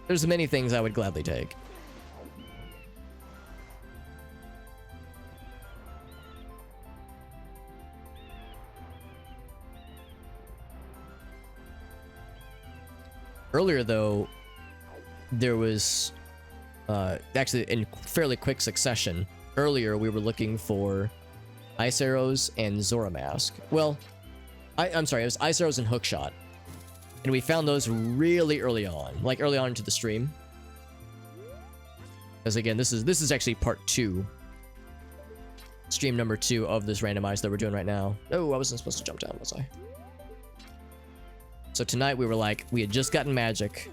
there's many things I would gladly take. Earlier though, there was actually in fairly quick succession. Earlier, we were looking for ice arrows and Zora Mask. Well, I'm sorry, it was ice arrows and hookshot. And we found those really early on, like early on into the stream. Because again, this is actually part 2. Stream number 2 of this randomizer that we're doing right now. Oh, I wasn't supposed to jump down, was I? So tonight we were like, we had just gotten magic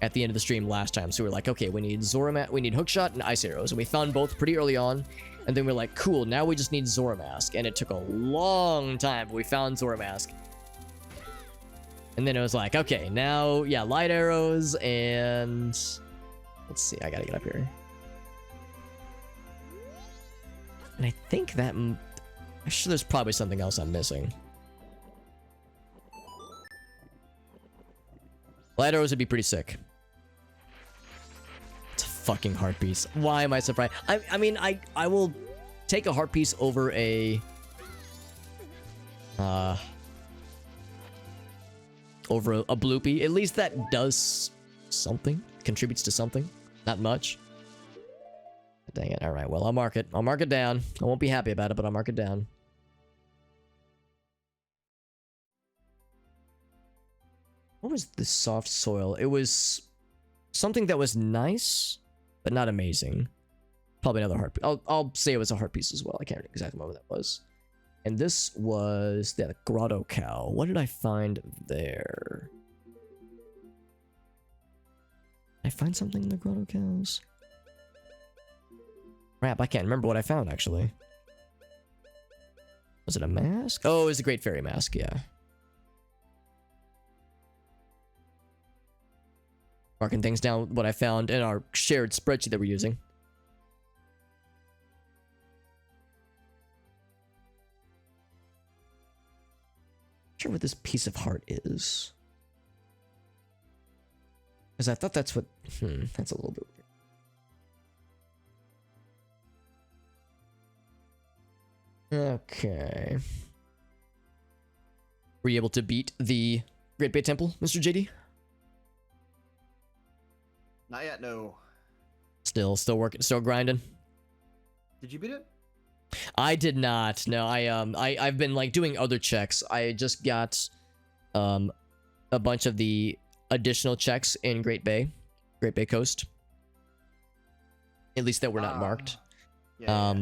at the end of the stream last time, so we were like, okay, we need we need hookshot and ice arrows, and we found both pretty early on, and then we we're like, cool, now we just need Zora Mask, and it took a long time, but we found Zora Mask. And then it was like, okay, now, yeah, light arrows, and let's see, I gotta get up here. And I think that, I'm sure there's probably something else I'm missing. Light arrows would be pretty sick. It's a fucking heart piece. Why am I surprised? I mean, I will take a heart piece over a bloopy. At least that does something. Contributes to something. Not much. Dang it. Alright, well, I'll mark it. I'll mark it down. I won't be happy about it, but I'll mark it down. What was the soft soil? It was something that was nice, but not amazing. Probably another heart. I'll say it was a heart piece as well. I can't exactly remember what that was. And this was the grotto cow. What did I find there? Did I find something in the grotto cows? Crap, I can't remember what I found actually. Was it a mask? Oh, it was a Great Fairy mask, yeah. Marking things down, what I found in our shared spreadsheet that we're using. Not sure what this piece of heart is. Because I thought that's what... that's a little bit weird. Okay. Were you able to beat the Great Bay Temple, Mr. JD? Not yet, no. Still working, still grinding. Did you beat it? I did not. No, I've been like doing other checks. I just got a bunch of the additional checks in Great Bay Coast. At least that were not marked. Yeah,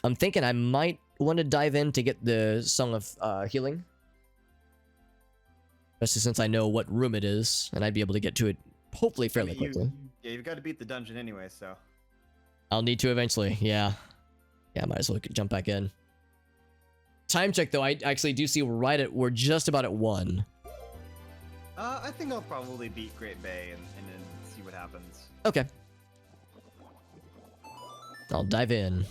I'm thinking I might want to dive in to get the Song of Healing. Especially since I know what room it is, and I'd be able to get to it hopefully fairly quickly. Yeah, you've got to beat the dungeon anyway, so. I'll need to eventually, yeah. Yeah, I might as well jump back in. Time check though, I actually do see we're just about at 1. I think I'll probably beat Great Bay and then see what happens. Okay. I'll dive in.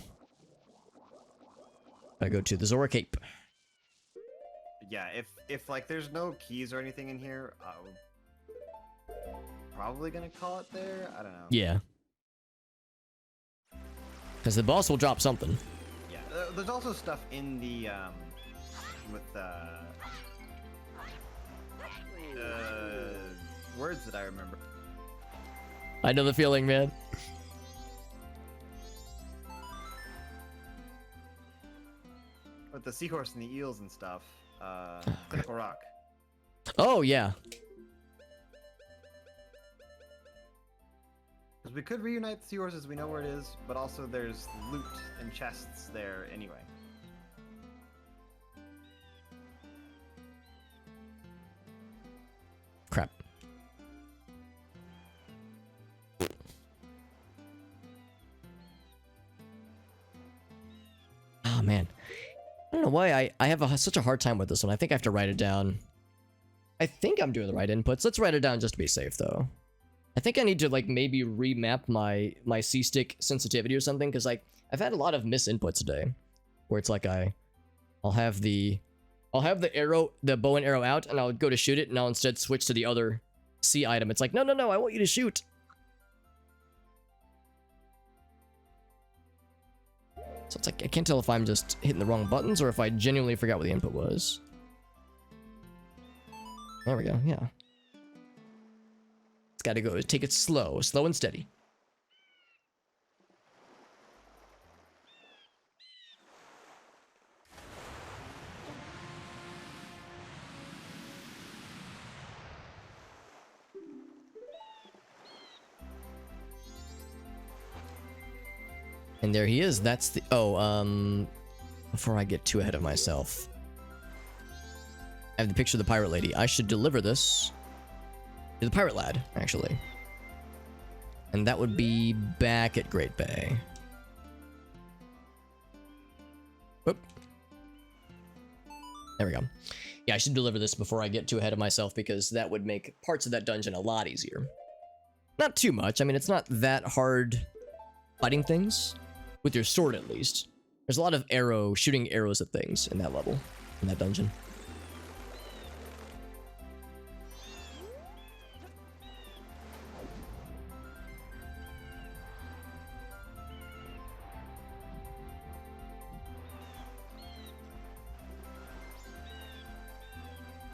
I go to the Zora Cape. Yeah, if like there's no keys or anything in here, probably gonna call it there. I don't know. Yeah. Because the boss will drop something. Yeah, there's also stuff in the with words that I remember. I know the feeling, man. With the seahorse and the eels and stuff. Critical Rock. Oh yeah. Because we could reunite the seahorses, we know where it is, but also there's loot and chests there anyway. Crap. Oh man. I don't know why I have such a hard time with this one. I think I have to write it down. I think I'm doing the right inputs. Let's write it down just to be safe though. I think I need to like maybe remap my C-stick sensitivity or something, because like I've had a lot of misinputs today, where it's like I'll have the arrow, the bow and arrow out, and I'll go to shoot it, and I'll instead switch to the other C item. It's like no, I want you to shoot. So it's like I can't tell if I'm just hitting the wrong buttons or if I genuinely forgot what the input was. There we go. Yeah. Gotta go. Take it slow and steady. And there he is. That's the... Oh, before I get too ahead of myself. I have the picture of the pirate lady. I should deliver this to the pirate lad, actually. And that would be back at Great Bay. Whoop. There we go. Yeah, I should deliver this before I get too ahead of myself, because that would make parts of that dungeon a lot easier. Not too much. I mean, it's not that hard fighting things. With your sword, at least. There's a lot of shooting arrows at things in that level, in that dungeon.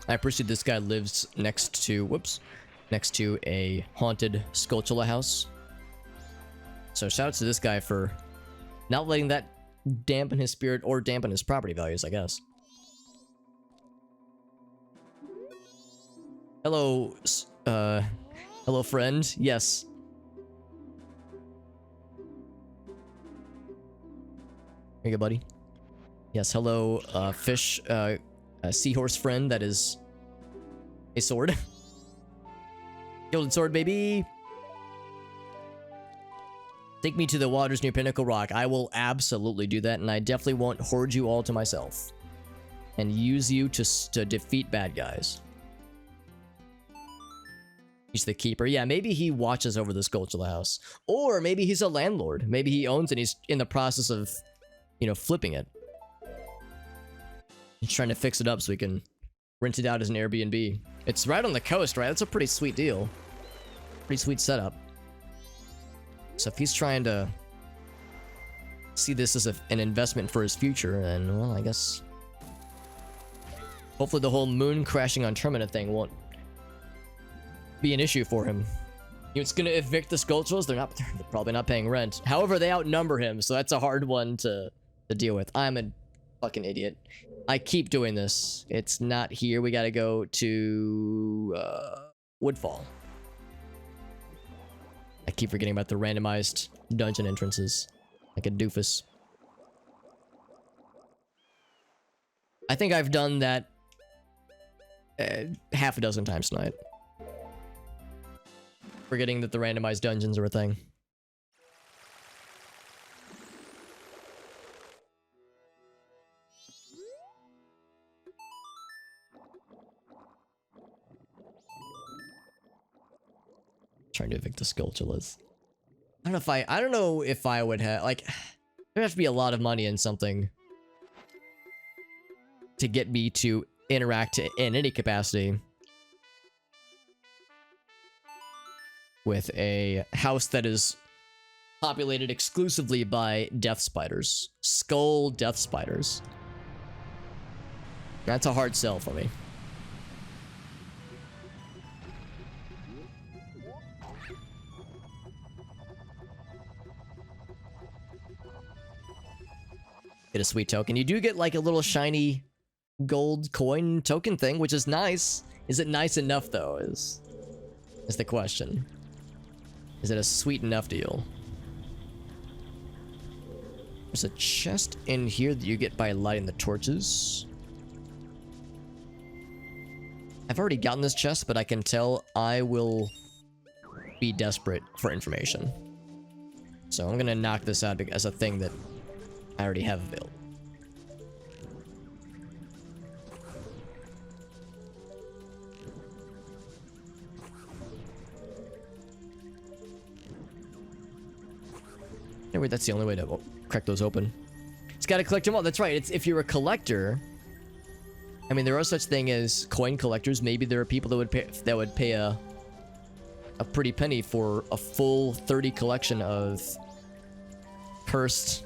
I appreciate this guy lives next to, whoops, next to a haunted Skulltula house. So shout out to this guy for not letting that dampen his spirit or dampen his property values, I guess. Hello, hello friend. Yes. Here you go, buddy. Yes, hello, fish, seahorse friend that is a sword. Gilded sword, baby! Take me to the waters near Pinnacle Rock. I will absolutely do that, and I definitely won't hoard you all to myself. And use you to defeat bad guys. He's the keeper. Yeah, maybe he watches over the Skulltula house. Or maybe he's a landlord. Maybe he owns it and he's in the process of, you know, flipping it. He's trying to fix it up so he can rent it out as an Airbnb. It's right on the coast, right? That's a pretty sweet deal. Pretty sweet setup. So if he's trying to see this as an investment for his future, then, well, I guess... hopefully the whole moon crashing on Termina thing won't be an issue for him. It's gonna evict the Skulltulas. They're probably not paying rent. However, they outnumber him, so that's a hard one to deal with. I'm a fucking idiot. I keep doing this. It's not here. We gotta go to Woodfall. I keep forgetting about the randomized dungeon entrances. Like a doofus. I think I've done that half a dozen times tonight. Forgetting that the randomized dungeons are a thing. Trying to evict the Skulltulas. I don't know if I would have, like, there'd have to be a lot of money in something to get me to interact in any capacity with a house that is populated exclusively by death spiders. Skull death spiders. That's a hard sell for me. Get a sweet token. You do get like a little shiny gold coin token thing, which is nice. Is it nice enough though, is the question. Is it a sweet enough deal? There's a chest in here that you get by lighting the torches. I've already gotten this chest, but I can tell I will be desperate for information. So I'm gonna knock this out as a thing that I already have available. Anyway, that's the only way to crack those open. It's got to collect them all. That's right. It's if you're a collector. I mean, there are such thing as coin collectors. Maybe there are people that would pay a pretty penny for a full 30 collection of cursed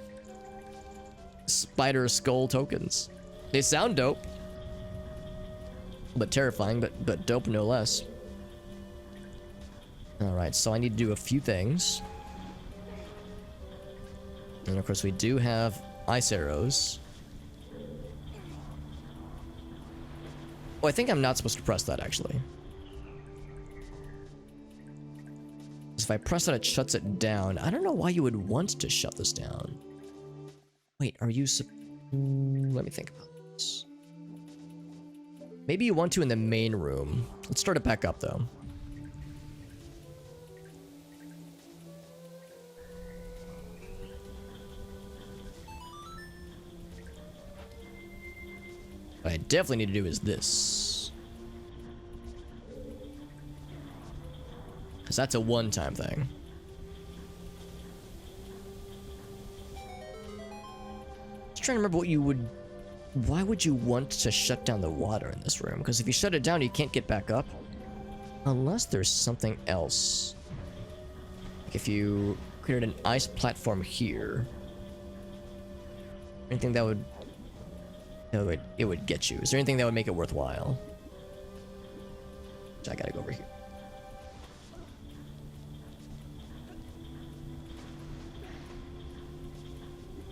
spider skull tokens. They sound dope, but terrifying, but dope no less. All right, so I need to do a few things. And of course we do have ice arrows. Oh, I think I'm not supposed to press that actually. If I press that, it shuts it down. I don't know why you would want to shut this down. Wait, are you let me think about this. Maybe you want to in the main room. Let's start it back up though. What I definitely need to do is this. Because that's a one-time thing. Just trying to remember what you would... Why would you want to shut down the water in this room? Because if you shut it down, you can't get back up. Unless there's something else. Like if you created an ice platform here. Anything that would... It would get you. Is there anything that would make it worthwhile? I gotta go over here.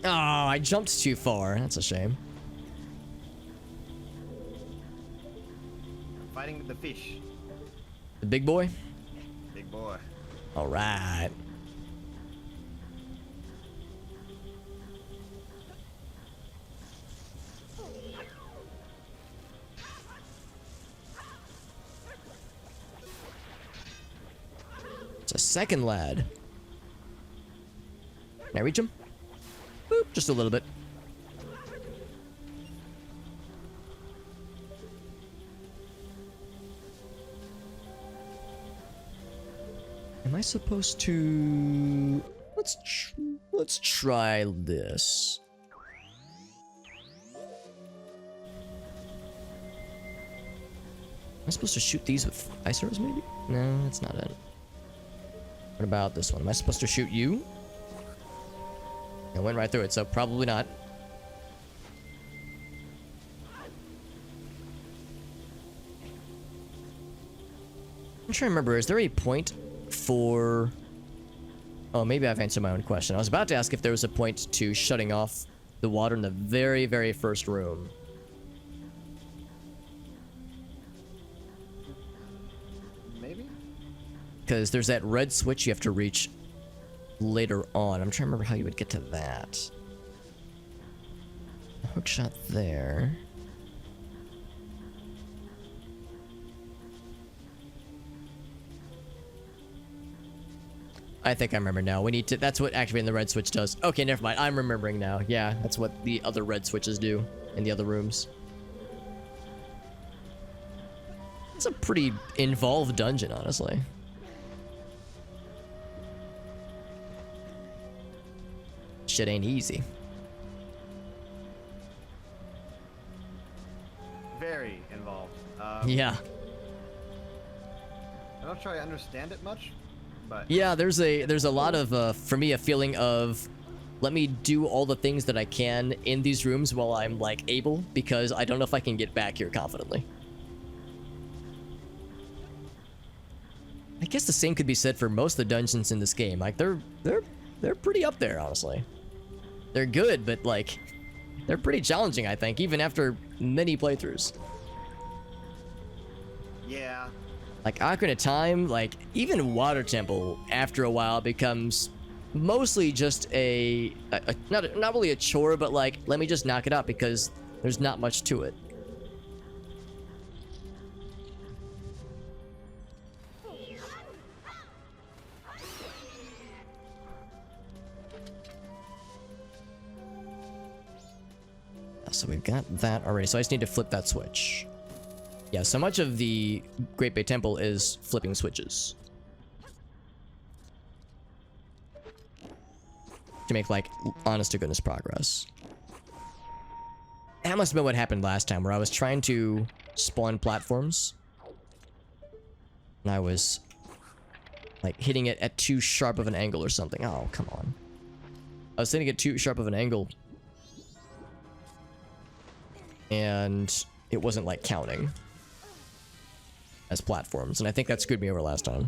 Oh, I jumped too far. That's a shame. Fighting the fish. The big boy? Big boy. Alright. It's a second lad. Can I reach him? Boop, just a little bit. Am I supposed to... Let's try this. Am I supposed to shoot these with ice arrows maybe? No, that's not it. What about this one? Am I supposed to shoot you? I went right through it, so probably not. I'm trying to remember, is there a point for... Oh, maybe I've answered my own question. I was about to ask if there was a point to shutting off the water in the very, very first room. Maybe? Because there's that red switch you have to reach later on. I'm trying to remember how you would get to that. Hook shot there. I think I remember now. We need to... That's what activating the red switch does. Okay, never mind. I'm remembering now. Yeah, that's what the other red switches do in the other rooms. It's a pretty involved dungeon, honestly. Shit ain't easy. Very involved. Yeah. I'm not sure I understand it much, but Yeah, there's a lot of for me a feeling of let me do all the things that I can in these rooms while I'm like able, because I don't know if I can get back here confidently. I guess the same could be said for most of the dungeons in this game. Like they're pretty up there, honestly. They're good, but like they're pretty challenging, I think, even after many playthroughs. yeah. Like Ocarina of Time, like even Water Temple, after a while becomes mostly just not really a chore, but like let me just knock it out because there's not much to it. So we've got that already. So I just need to flip that switch. Yeah, so much of the Great Bay Temple is flipping switches. To make, like, honest-to-goodness progress. That must have been what happened last time, where I was trying to spawn platforms. And I was, like, hitting it at too sharp of an angle or something. Oh, come on. I was hitting it too sharp of an angle. And it wasn't, like, counting as platforms, and I think that screwed me over last time.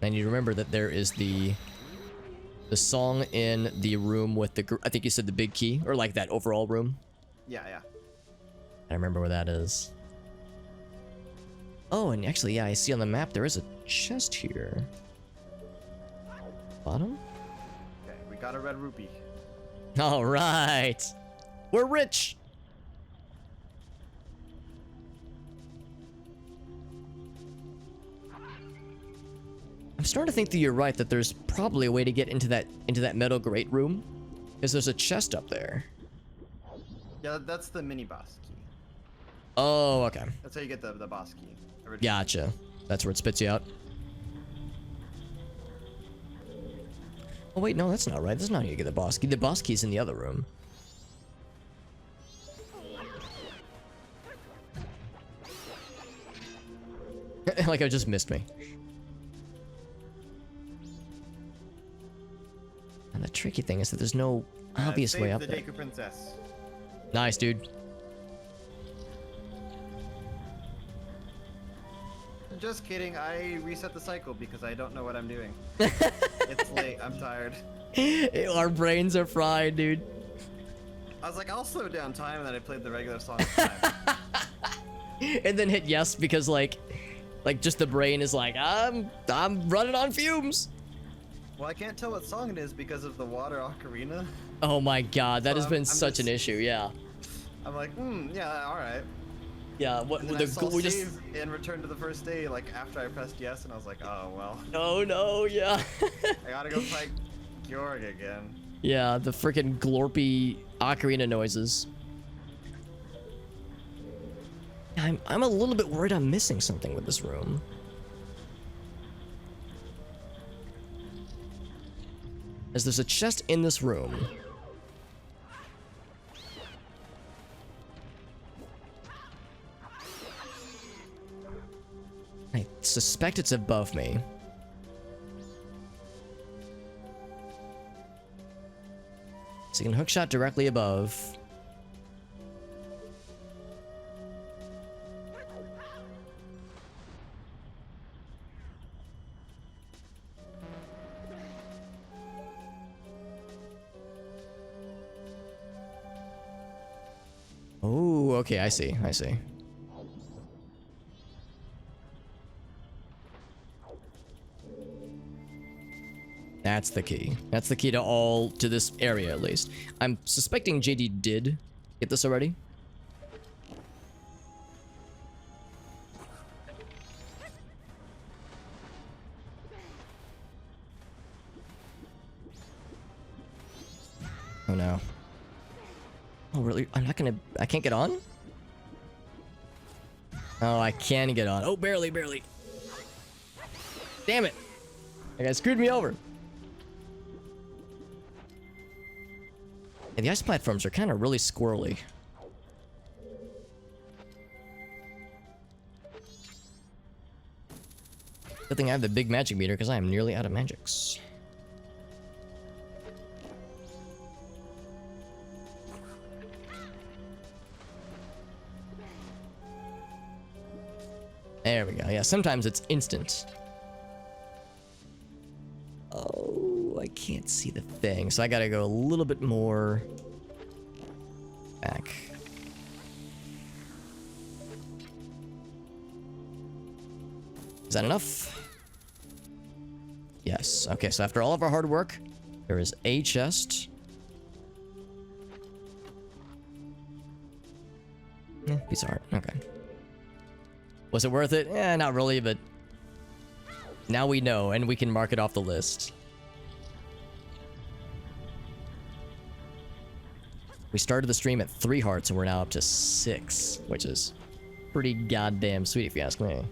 And you remember that there is the song in the room with the, I think you said the big key, or like that overall room. Yeah, yeah. I remember where that is. Oh, and actually, yeah, I see on the map there is a chest here. Bottom? Okay, we got a red rupee. All right. We're rich. I'm starting to think that you're right, that there's probably a way to get into that metal grate room, because there's a chest up there. Yeah, that's the mini boss key. Oh, okay. That's how you get the boss key. Originally. Gotcha. That's where it spits you out. Oh wait, no, that's not right. That's not how you get the boss key. The boss key's in the other room. Like I just missed me. And the tricky thing is that there's no obvious way up the there. Deku Princess. Nice, dude. Just kidding. I reset the cycle because I don't know what I'm doing. It's late. I'm tired. Our brains are fried, dude. I was like, I'll slow down time, and then I played the regular song this time. And then hit yes because like just the brain is like, I'm running on fumes. Well, I can't tell what song it is because of the water ocarina. Oh my god, that So has been I'm such an just- issue. Yeah. I'm like, yeah, all right. Yeah. What And then the I saw we just. save and return to the first day, like after I pressed yes, and I was like, oh well, Oh no. Yeah. I gotta go fight Georg again. Yeah. The freaking glorpy ocarina noises. I'm a little bit worried I'm missing something with this room. As there's a chest in this room. I suspect it's above me. So you can hookshot directly above. Oh, okay, I see, I see. That's the key. That's the key to this area, at least. I'm suspecting JD did get this already. Oh no. Oh really? I can't get on? Oh, I can get on. Oh, barely. Damn it. That guy screwed me over. Yeah, the ice platforms are kind of really squirrely. Good thing I have the big magic meter because I am nearly out of magics. There we go. Yeah, sometimes it's instant. Oh, I can't see the thing, so I gotta go a little bit more back. Is that enough? Yes. Okay, so after all of our hard work, there is a chest. Piece of art. Okay. Was it worth it? Eh, not really, but now we know, and we can mark it off the list. We started the stream at 3 hearts, and we're now up to 6, which is pretty goddamn sweet, if you ask me.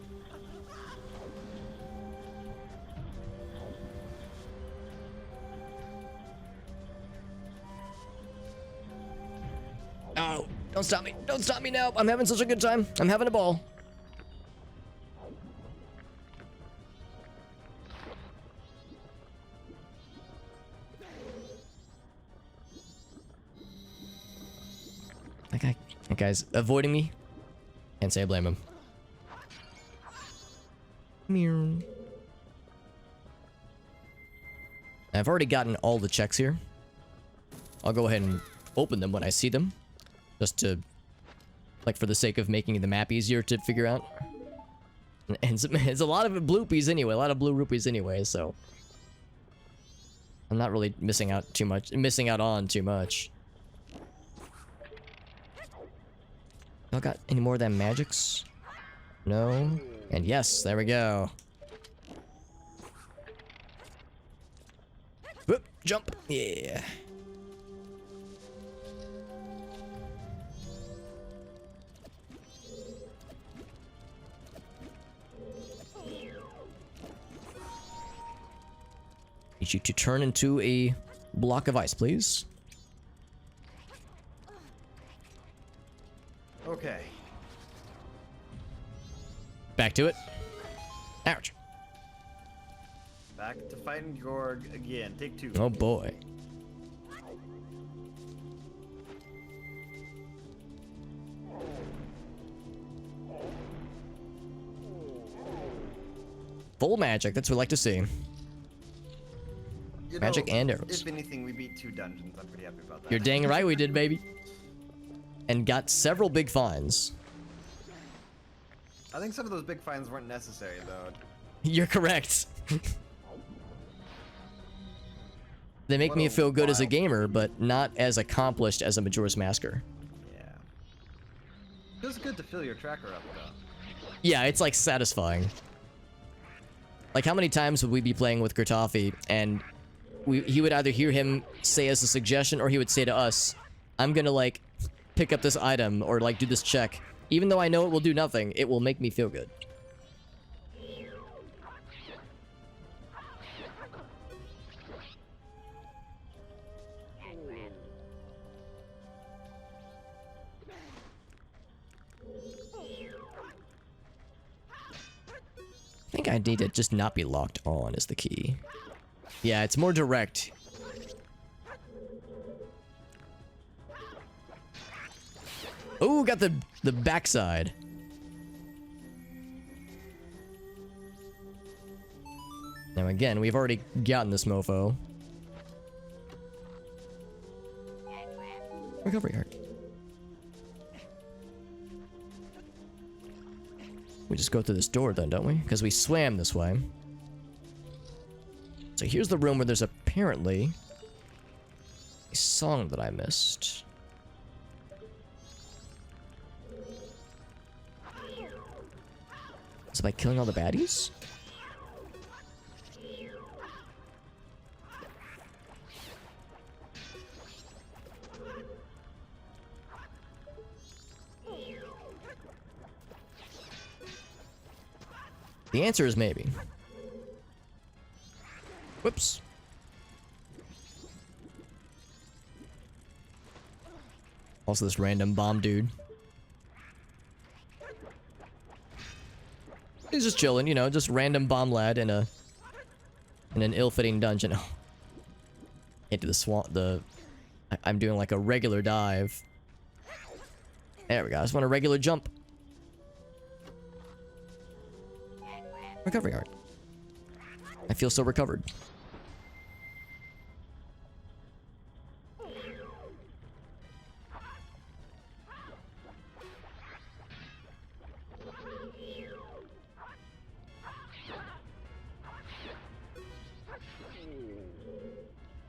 Oh, don't stop me. Don't stop me now. I'm having such a good time. I'm having a ball. That guy's avoiding me. Can't say I blame him. Meow. I've already gotten all the checks here. I'll go ahead and open them when I see them. Just to, like, for the sake of making the map easier to figure out. And it's a lot of bloopies anyway, a lot of blue rupees anyway, so I'm not really missing out on too much. Y'all got any more of them magics? No? And yes, there we go. Whoop, jump. Yeah. Need you to turn into a block of ice, please. Okay. Back to it. Ouch. Back to fighting Gorg again. Take 2. Oh boy. Full magic, that's what we like to see. You Magic know, and arrows. If anything, we beat 2 dungeons. I'm pretty happy about that. You're dang right we did, baby. And got several big finds. I think some of those big finds weren't necessary, though. You're correct. They make What me a feel good as a wild- gamer, but not as accomplished as a Majora's Masker. Yeah. Feels good to fill your tracker up, though. Yeah, it's like satisfying. Like how many times would we be playing with Gertofi and he would either hear him say as a suggestion or he would say to us, I'm gonna like pick up this item or like do this check. Even though I know it will do nothing, it will make me feel good. I think I need to just not be locked on is the key. Yeah, it's more direct. Ooh, got the backside. Now again, we've already gotten this mofo. Recovery heart. We just go through this door then, don't we? Because we swam this way. So here's the room where there's apparently a song that I missed. Is it by killing all the baddies? The answer is maybe. Whoops. Also this random bomb dude. He's just chilling, you know, just random bomb lad in an ill-fitting dungeon. Oh. Can't do the swamp, I'm doing like a regular dive. There we go, I just want a regular jump. Recovery art. I feel so recovered.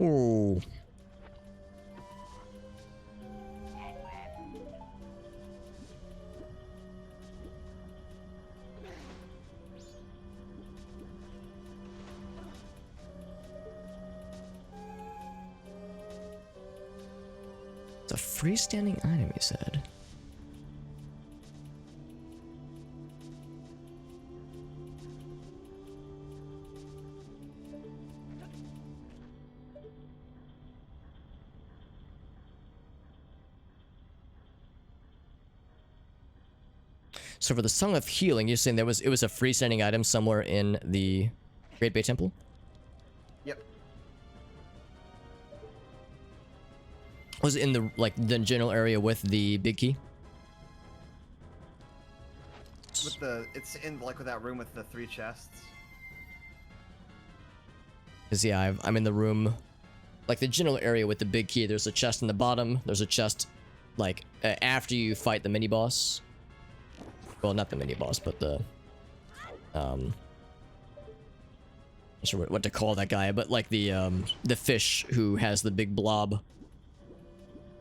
Ooh. It's a freestanding item, you said. So for the Song of Healing, you're saying it was a freestanding item somewhere in the Great Bay Temple? Yep. Was it in the the general area with the big key? With it's in like with that room with the 3 chests. Cause yeah, I'm in the room, like the general area with the big key. There's a chest in the bottom. There's a chest, like after you fight the mini boss. Well, not the mini boss, but the I'm not sure what to call that guy, but like the fish who has the big blob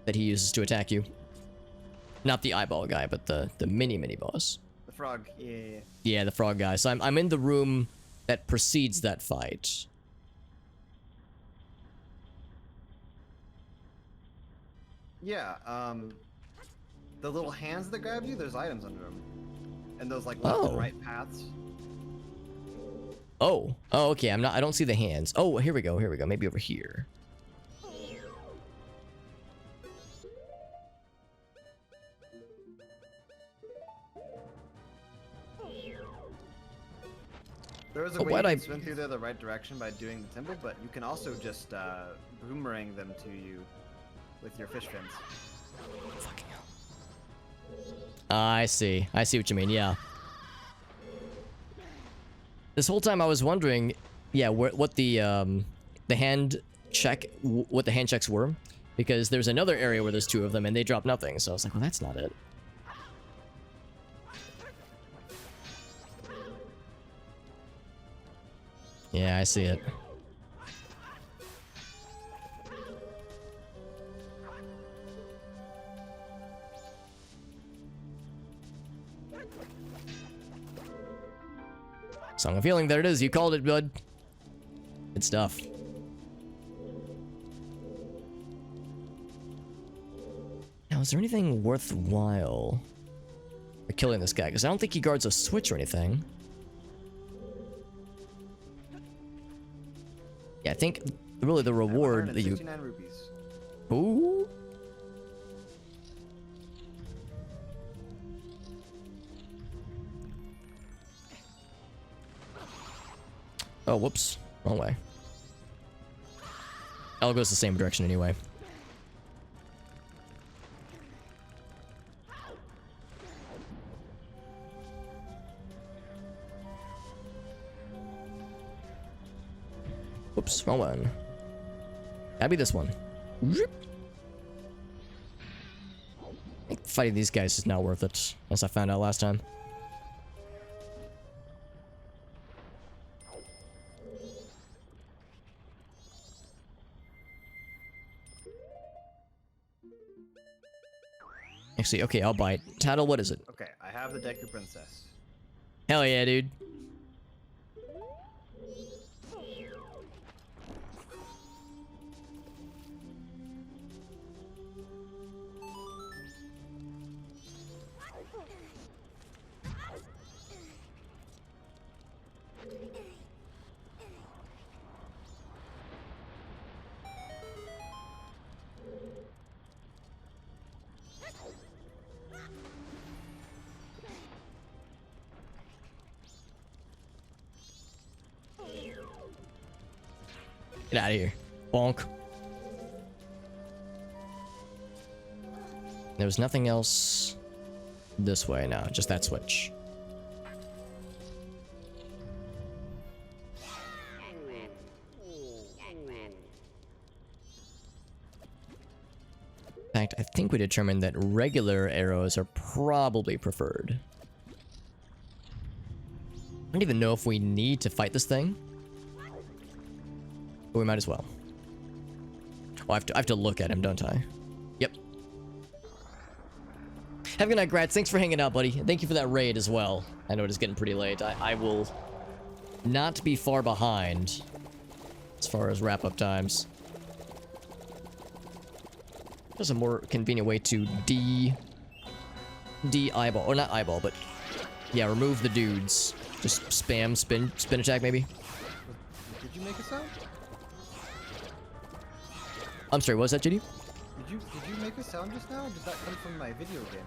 that he uses to attack you. Not the eyeball guy, but the mini boss. The frog. Yeah. Yeah, the frog guy. So I'm in the room that precedes that fight. Yeah. The little hands that grab you, there's items under them, and those like left and right paths. Oh, okay. I don't see the hands. Oh, here we go. Here we go. Maybe over here. There was a Oh, way why'd you I- can swim through there the right direction by doing the temple, but you can also just boomerang them to you with your fish fins. Fucking hell. I see. I see what you mean, yeah. This whole time I was wondering, yeah, what the hand check, what the hand checks were. Because there's another area where there's 2 of them and they drop nothing. So I was like, well, that's not it. Yeah, I see it. So I'm feeling that it is. You called it, bud. Good stuff. Now, is there anything worthwhile for killing this guy? Because I don't think he guards a switch or anything. Yeah, I think really the reward that you... 169 rupees. Ooh. Oh, whoops. Wrong way. L goes the same direction anyway. Whoops, wrong one. That'd be this one. I think fighting these guys is not worth it, as I found out last time. Actually, okay, I'll buy it. Tattle, what is it? Okay, I have the Deku Princess. Hell yeah, dude. Get out of here. Bonk. There was nothing else this way now, just that switch. In fact, I think we determined that regular arrows are probably preferred. I don't even know if we need to fight this thing. But we might as well. Oh, I have to look at him, don't I? Yep. Have a good night, Gratz. Thanks for hanging out, buddy. Thank you for that raid as well. I know it is getting pretty late. I will not be far behind as far as wrap-up times. There's a more convenient way to de-eyeball. Or not eyeball, but... yeah, remove the dudes. Just spam spin attack, maybe? Did you make a sound? I'm sorry, what was that, JD? Did you make a sound just now? Or did that come from my video game?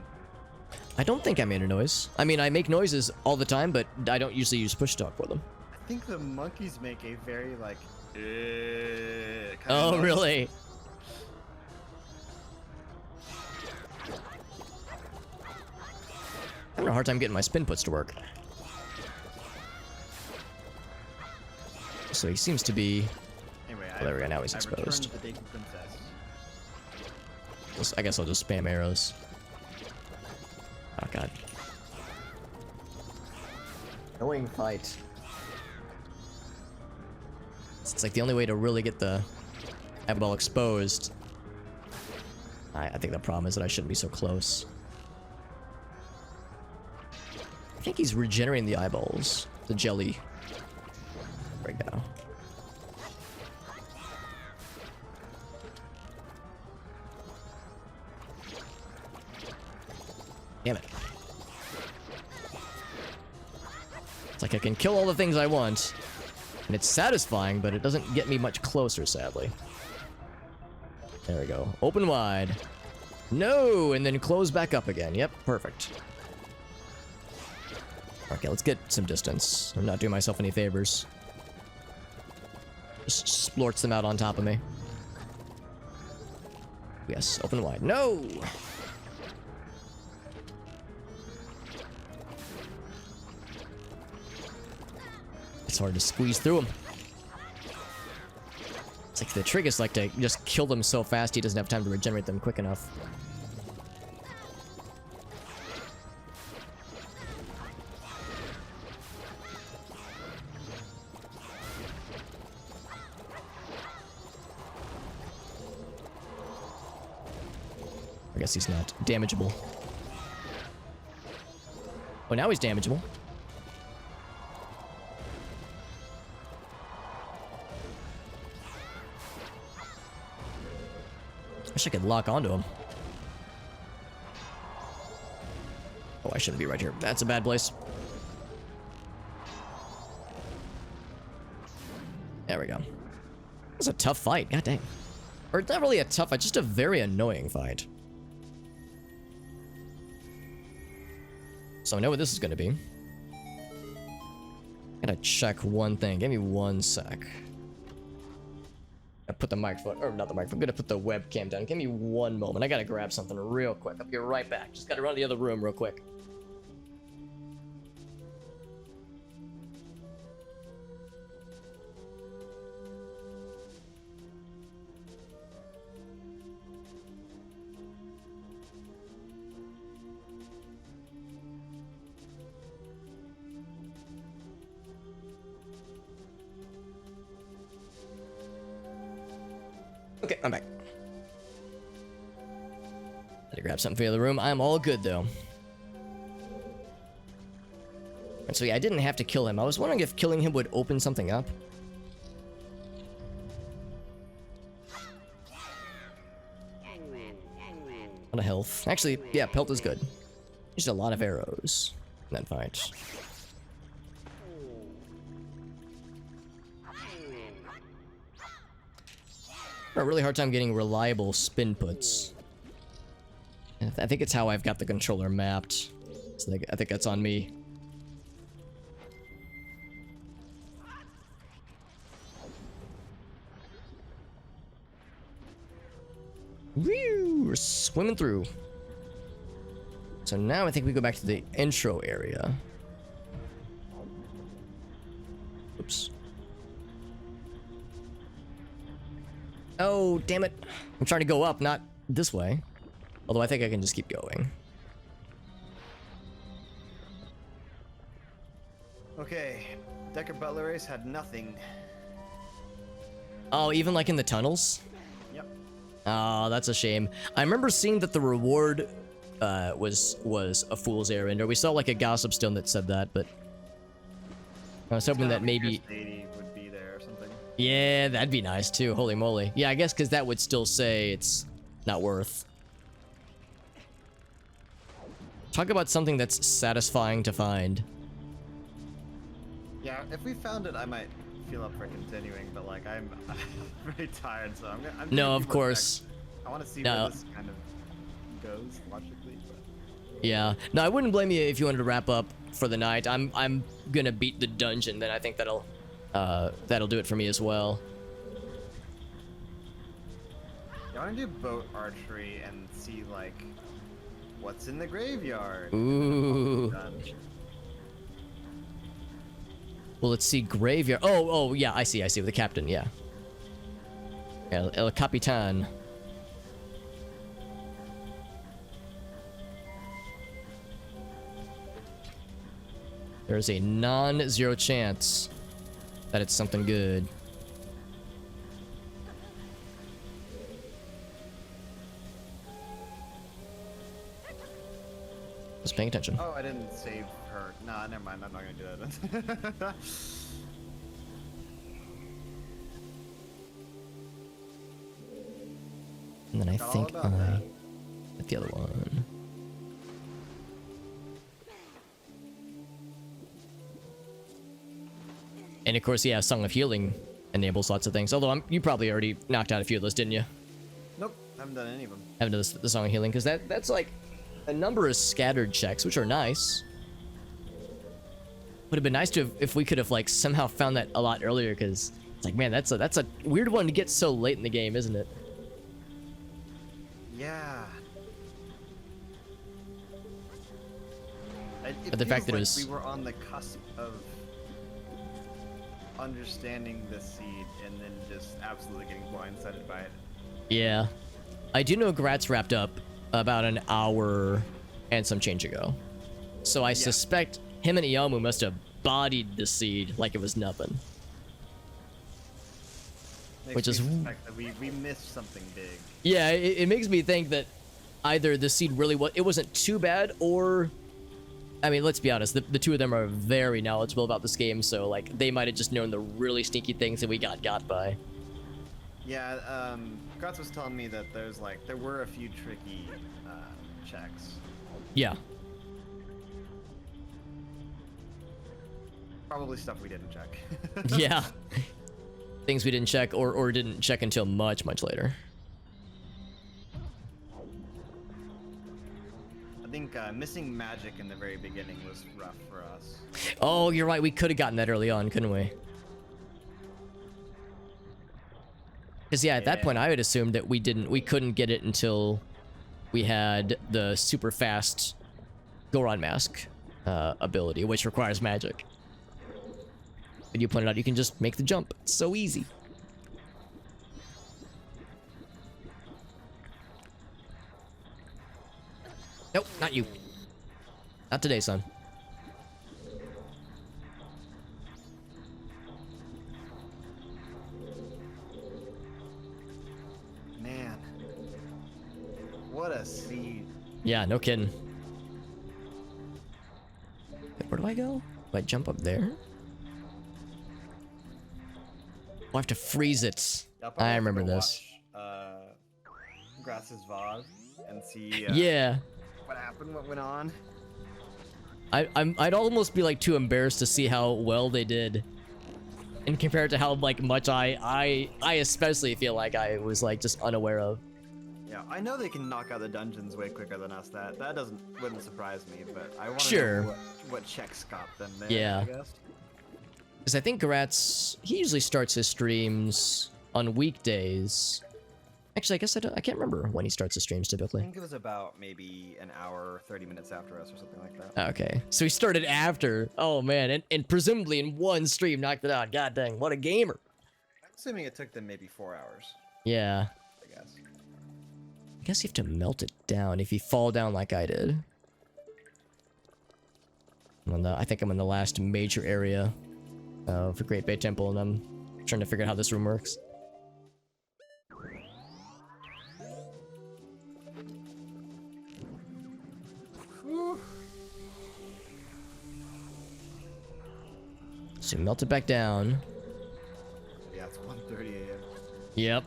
I don't think I made a noise. I mean, I make noises all the time, but I don't usually use push talk for them. I think the monkeys make a very like kind Oh, of noise. really? I'm having a hard time getting my spin puts to work. So he seems to be... Anyway, there we go, now he's I exposed. returned the Deku Princess. I guess I'll just spam arrows. Oh, God. Annoying fight. It's like the only way to really get the eyeball exposed. I think the problem is that I shouldn't be so close. I think he's regenerating the eyeballs. The jelly. Right now. Damn it. It's like I can kill all the things I want. And it's satisfying, but it doesn't get me much closer, sadly. There we go. Open wide. No! And then close back up again. Yep, perfect. Okay, let's get some distance. I'm not doing myself any favors. Just splorts them out on top of me. Yes, open wide. No! It's hard to squeeze through him. It's like the trick is like to just kill them so fast he doesn't have time to regenerate them quick enough. I guess he's not damageable. Oh, now he's damageable. Wish I could lock onto him. Oh, I shouldn't be right here. That's a bad place. There we go. That's a tough fight. God dang. Or it's not really a tough fight, just a very annoying fight. So I know what this is going to be. Gotta check one thing. Give me 1 sec. I put the microphone, or not the microphone, I'm gonna put the webcam down. Give me 1 moment. I gotta grab something real quick. I'll be right back. Just gotta run to the other room real quick. Okay, I'm back. Had to grab something for the other room. I'm all good, though. And so, yeah, I didn't have to kill him. I was wondering if killing him would open something up. A lot of health. Actually, yeah, pelt is good. Used a lot of arrows in that fight. A really hard time getting reliable spin puts. I think it's how I've got the controller mapped. So I think that's on me. Woo! We're swimming through. So now I think we go back to the intro area. Oops. Oh, damn it. I'm trying to go up, not this way. Although I think I can just keep going. Okay, Decker Butler Race had nothing. Oh, even like in the tunnels? Yep. Oh, that's a shame. I remember seeing that the reward was a fool's errand, or we saw like a gossip stone that said that, but I was hoping that maybe... would be there or something. Yeah, that'd be nice too. Holy moly. Yeah, I guess because that would still say it's not worth. Talk about something that's satisfying to find. Yeah, if we found it, I might feel up for continuing, but like I'm very tired, so I'm gonna No, do of more course. next. I want to see No. where this kind of goes logically, but Yeah. No, I wouldn't blame you if you wanted to wrap up for the night. I'm gonna beat the dungeon, then I think that'll do it for me as well. yeah, I want to do boat archery and see like what's in the graveyard. Ooh. Done. Well, let's see graveyard. Oh, yeah, I see with the captain, yeah. El Capitan. There's a non-zero chance that it's something good. Just paying attention. Oh, I didn't save her. Nah, never mind. I'm not gonna do that. And then I Forgot all think about I that. hit the other one. And of course, yeah, Song of Healing enables lots of things. Although you probably already knocked out a few of those, didn't you? Nope, haven't done any of them. Haven't done the Song of Healing, because that's like a number of scattered checks, which are nice. Would have been nice to have, if we could have like somehow found that a lot earlier, because it's like, man, that's a weird one to get so late in the game, isn't it? Yeah. But the fact that it feels was- like we were on the cusp of understanding the seed and then just absolutely getting blindsided by it. Yeah. I do know Gratz wrapped up about an hour and some change ago. So I suspect him and Iyamu must have bodied the seed like it was nothing. Makes Which me is- suspect that we missed something big. Yeah, it makes me think that either the seed really it wasn't too bad, or I mean, let's be honest, the two of them are very knowledgeable about this game, so like they might have just known the really sneaky things that we got by. Yeah, Gratz was telling me that there were a few tricky checks. Yeah. Probably stuff we didn't check. Yeah. Things we didn't check or didn't check until much later. I think missing magic in the very beginning was rough for us. Oh, you're right, we could have gotten that early on, couldn't we? Because yeah, at that point I would assume that we couldn't get it until we had the super fast Goron mask ability, which requires magic. And you pointed out you can just make the jump. It's so easy. Nope, not you. Not today, son. Man, what a seed. Yeah, no kidding. Where do I go? Do I jump up there? I'll have to freeze it. I'll probably I have to remember go this. Watch, Grass's VOD and see Yeah. what happened, what went on. I'd almost be like too embarrassed to see how well they did, and compared to how like much I especially feel like I was like just unaware of. Yeah, I know they can knock out the dungeons way quicker than us. That wouldn't surprise me, but I want to Sure. know what checks got them there. Yeah. I guess. Because I think Gratz, he usually starts his streams on weekdays. Actually, I guess I can't remember when he starts his streams I typically. think it was about maybe an hour, 30 minutes after us or something like that. Okay, so he started after. Oh man, and presumably in one stream knocked it out. God dang, what a gamer. I'm assuming it took them maybe 4 hours, Yeah. I guess. I guess you have to melt it down if you fall down like I did. I think I'm in the last major area of the Great Bay Temple, and I'm trying to figure out how this room works. So melt it back down. Yeah, it's 1:30 a.m. Yep,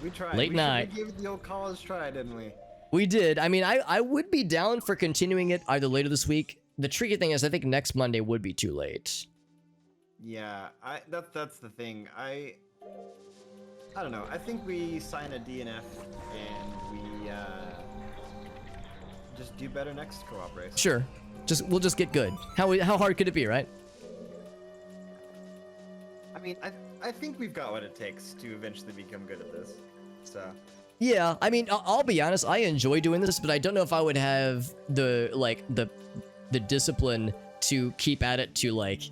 We tried. Late night. We gave it the old college try, didn't we? we did. I mean, I would be down for continuing it either later this week. The tricky thing is I think next Monday would be too late. Yeah, that's the thing. I don't know. I think we sign a DNF and we just do better next co-op race. Sure. We'll just get good. How hard could it be, right? I mean, I think we've got what it takes to eventually become good at this. So Yeah, I mean, I'll be honest, I enjoy doing this, but I don't know if I would have the discipline to keep at it to like,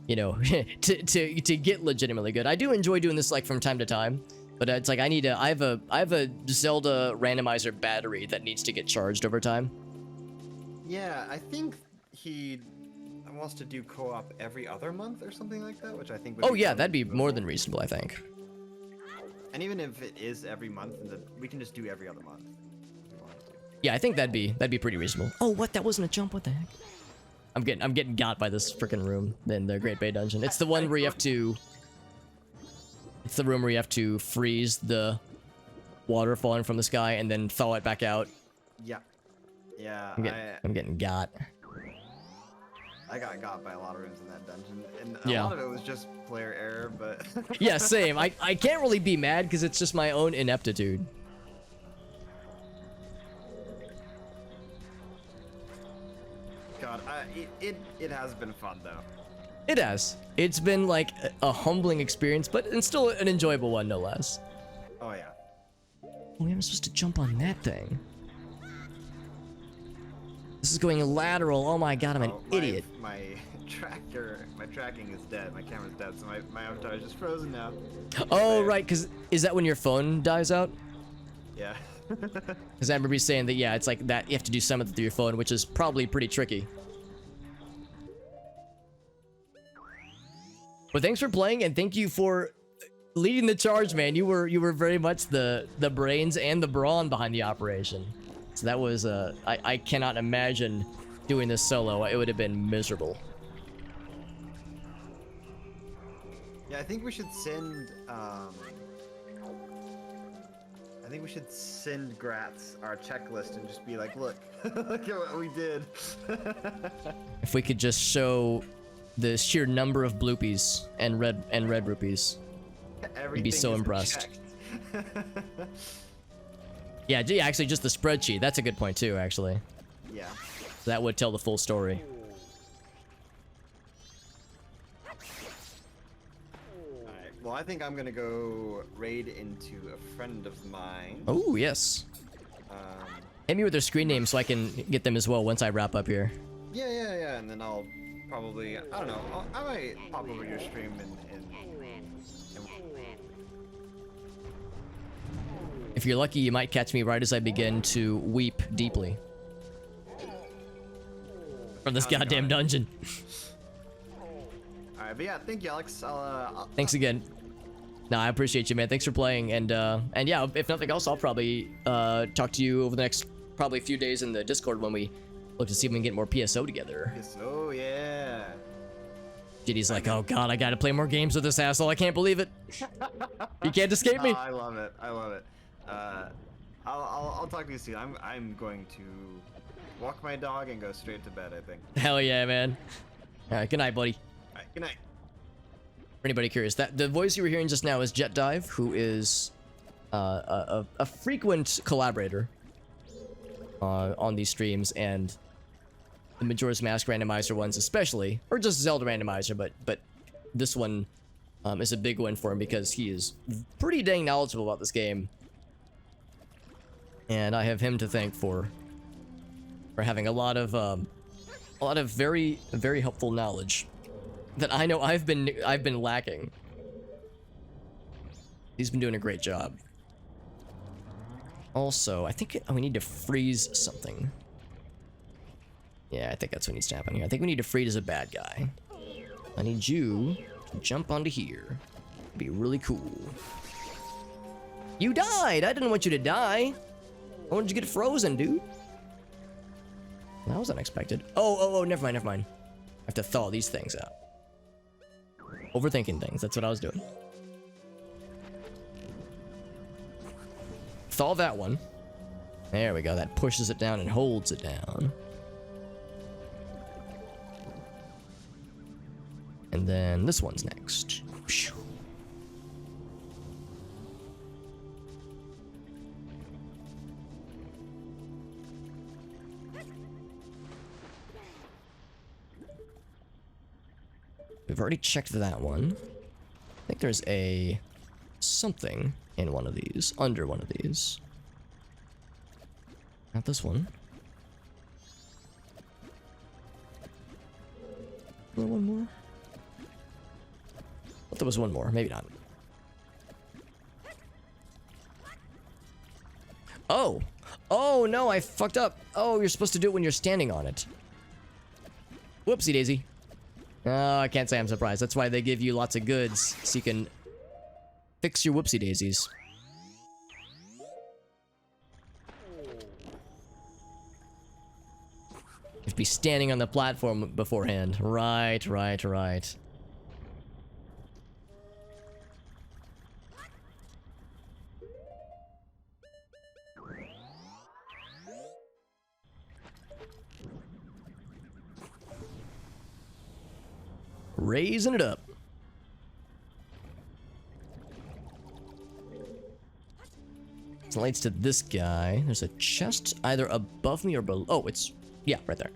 you know, to get legitimately good. I do enjoy doing this like from time to time, but it's like I have a Zelda randomizer battery that needs to get charged over time. yeah, I think he wants to do co-op every other month or something like that, which I think would Oh be yeah, totally that'd be more doable. than reasonable, I think. And even if it is every month, we can just do every other month if we wanted to. Yeah, I think that'd be pretty reasonable. Oh, what? That wasn't a jump. What the heck? I'm getting got by this freaking room in the Great Bay Dungeon. It's the one where you have to. It's the room where you have to freeze the water falling from the sky and then thaw it back out. Yeah. Yeah, I'm getting got. I got by a lot of rooms in that dungeon, and Yeah. a lot of it was just player error, but Yeah, same. I can't really be mad because it's just my own ineptitude. God, it has been fun though. It has. It's been like a humbling experience, but it's still an enjoyable one, no less. Oh yeah. We aren't supposed to jump on that thing. This is going lateral. Oh my god, I'm an idiot. My tracking is dead. My camera's dead, so my avatar is just frozen now. Oh, There. right, because is that when your phone dies out? Yeah. Because I remember you saying that, yeah, it's like that. You have to do some of it through your phone, which is probably pretty tricky. But thanks for playing, and thank you for leading the charge, man. You were very much the brains and the brawn behind the operation. So that was I cannot imagine doing this solo. It would have been miserable. Yeah, I think we should send Gratz our checklist and just be like, look, look at what we did. If we could just show the sheer number of bloopies and red rupees. Everything be so is impressed. checked. Yeah, actually just the spreadsheet. That's a good point too, actually. Yeah. That would tell the full story. Alright. Well, I think I'm gonna go raid into a friend of mine. Oh, yes. Hit me with their screen name so I can get them as well once I wrap up here. Yeah, and then I'll probably, I don't know, I might pop over your stream and If you're lucky, you might catch me right as I begin to weep deeply. From this goddamn dungeon. Alright, but yeah, thank you, Alex. Thanks again. No, I appreciate you, man. Thanks for playing, and yeah, if nothing else, I'll probably talk to you over the next probably few days in the Discord when we look to see if we can get more PSO together. Oh yeah. JD's like, oh god, I gotta play more games with this asshole. I can't believe it. You can't escape me. Oh, I love it. I love it. I'll talk to you soon. I'm going to walk my dog and go straight to bed, I think. Hell yeah, man. All right, good night, buddy. Alright, good night. For anybody curious, that the voice you were hearing just now is Jet Dive, who is a frequent collaborator on these streams, and the Majora's Mask randomizer ones especially, or just Zelda randomizer, but this one is a big one for him because he is pretty dang knowledgeable about this game, and I have him to thank for having a lot of very helpful knowledge that I know I've been lacking. He's been doing a great job. Also, I think we need to freeze something. Yeah, I think that's what needs to happen here. I think we need to freeze a bad guy. I need you to jump onto here. Be really cool. You died! I didn't want you to die. I wanted you to get frozen, dude. That was unexpected. Oh, never mind. I have to thaw these things out. Overthinking things, that's what I was doing. Thaw that one. There we go, that pushes it down and holds it down. And then this one's next. We've already checked that one. I think there's a something in one of these, under one of these. Not this one. Is there one more? I thought there was one more, maybe not. Oh no, I fucked up. Oh, you're supposed to do it when you're standing on it. Whoopsie daisy. Oh, I can't say I'm surprised. That's why they give you lots of goods, so you can fix your whoopsie daisies. You'd be standing on the platform beforehand. Right. Raising it up. This leads to this guy. There's a chest either above me or below. Oh, it's... yeah, right there.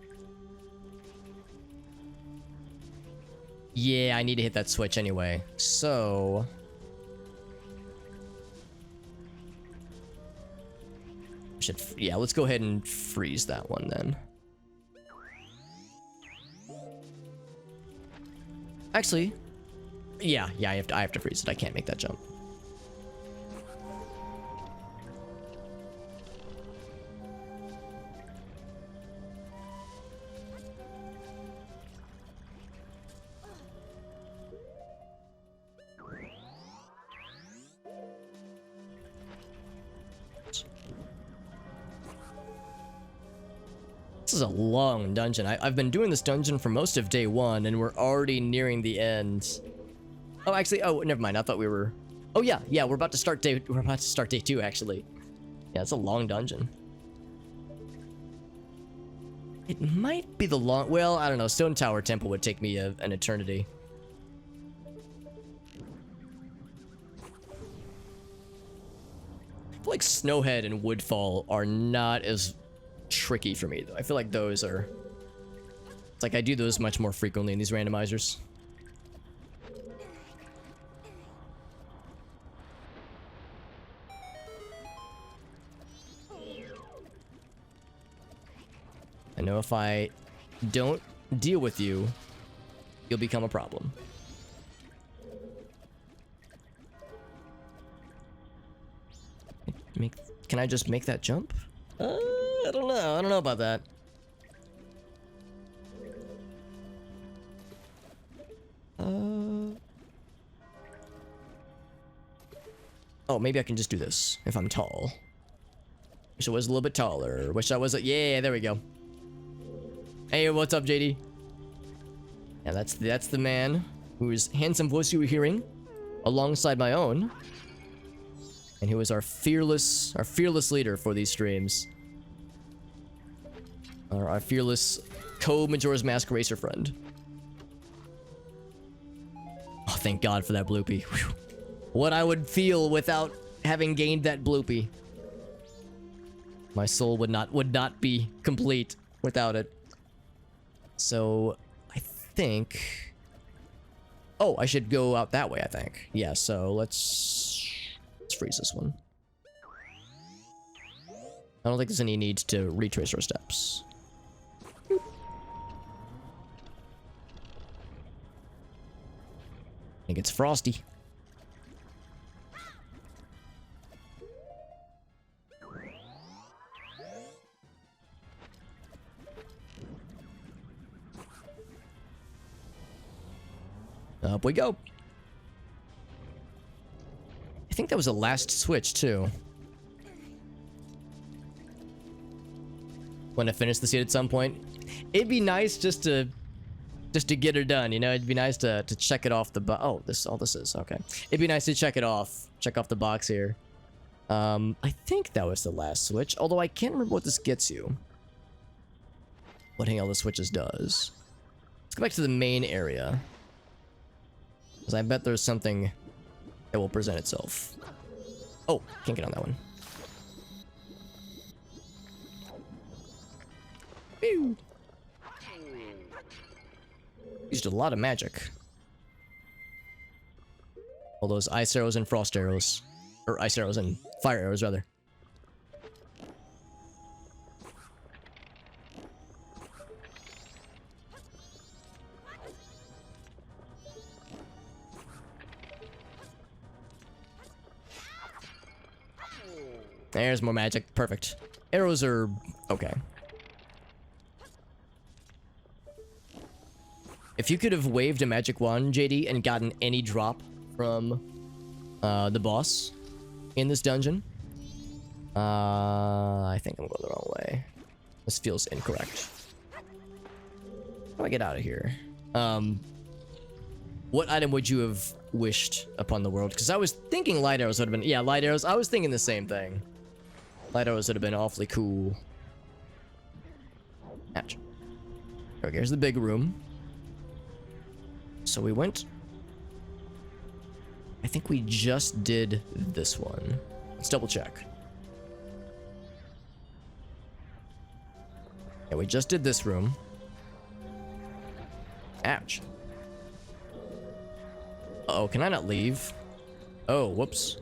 Yeah, I need to hit that switch anyway. So... yeah, let's go ahead and freeze that one then. Actually, yeah, I have to freeze it. I can't make that jump. This is a long dungeon. I've been doing this dungeon for most of day one, and we're already nearing the end. Oh, actually, oh, never mind. I thought we were... oh, yeah, we're about to start day... we're about to start day 2, actually. Yeah, it's a long dungeon. It might be the long... well, I don't know. Stone Tower Temple would take me an eternity. I feel like Snowhead and Woodfall are not as tricky for me, though. I feel like those are... it's like I do those much more frequently in these randomizers. I know if I don't deal with you, you'll become a problem. Can I just make that jump? I don't know. I don't know about that. Oh, maybe I can just do this if I'm tall. Wish I was a little bit taller. Wish I was a... yeah, there we go. Hey, what's up, JD? Yeah, that's the man whose handsome voice you were hearing alongside my own. And who is our fearless leader for these streams. Our fearless co-Majora's Mask racer friend. Oh, thank God for that bloopy. Whew. What I would feel without having gained that bloopy. My soul would not be complete without it. So, I think... oh, I should go out that way, I think. Yeah, so let's freeze this one. I don't think there's any need to retrace our steps. I think it's Frosty. Up we go. I think that was the last switch too. Want to finish the seed at some point? It'd be nice just to get her done, you know. It'd be nice to check it off the oh, all this is okay. It'd be nice to check off the box here. I think that was the last switch, although I can't remember what this gets you. What hitting all the switches does. Let's go back to the main area, because I bet there's something that will present itself. Oh, can't get on that one. Pew. Used a lot of magic. All those ice arrows and frost arrows. Or ice arrows and fire arrows, rather. There's more magic. Perfect. Arrows are okay. If you could have waved a magic wand, JD, and gotten any drop from the boss in this dungeon, I think I'm going the wrong way. This feels incorrect. How do I get out of here? What item would you have wished upon the world? Because I was thinking light arrows would have been... yeah, light arrows. I was thinking the same thing. Light arrows would have been awfully cool. Ouch. Okay, here's the big room. So we went... I think we just did this one. Let's double check. Yeah, we just did this room. Ouch. Uh-oh, can I not leave? Oh, whoops.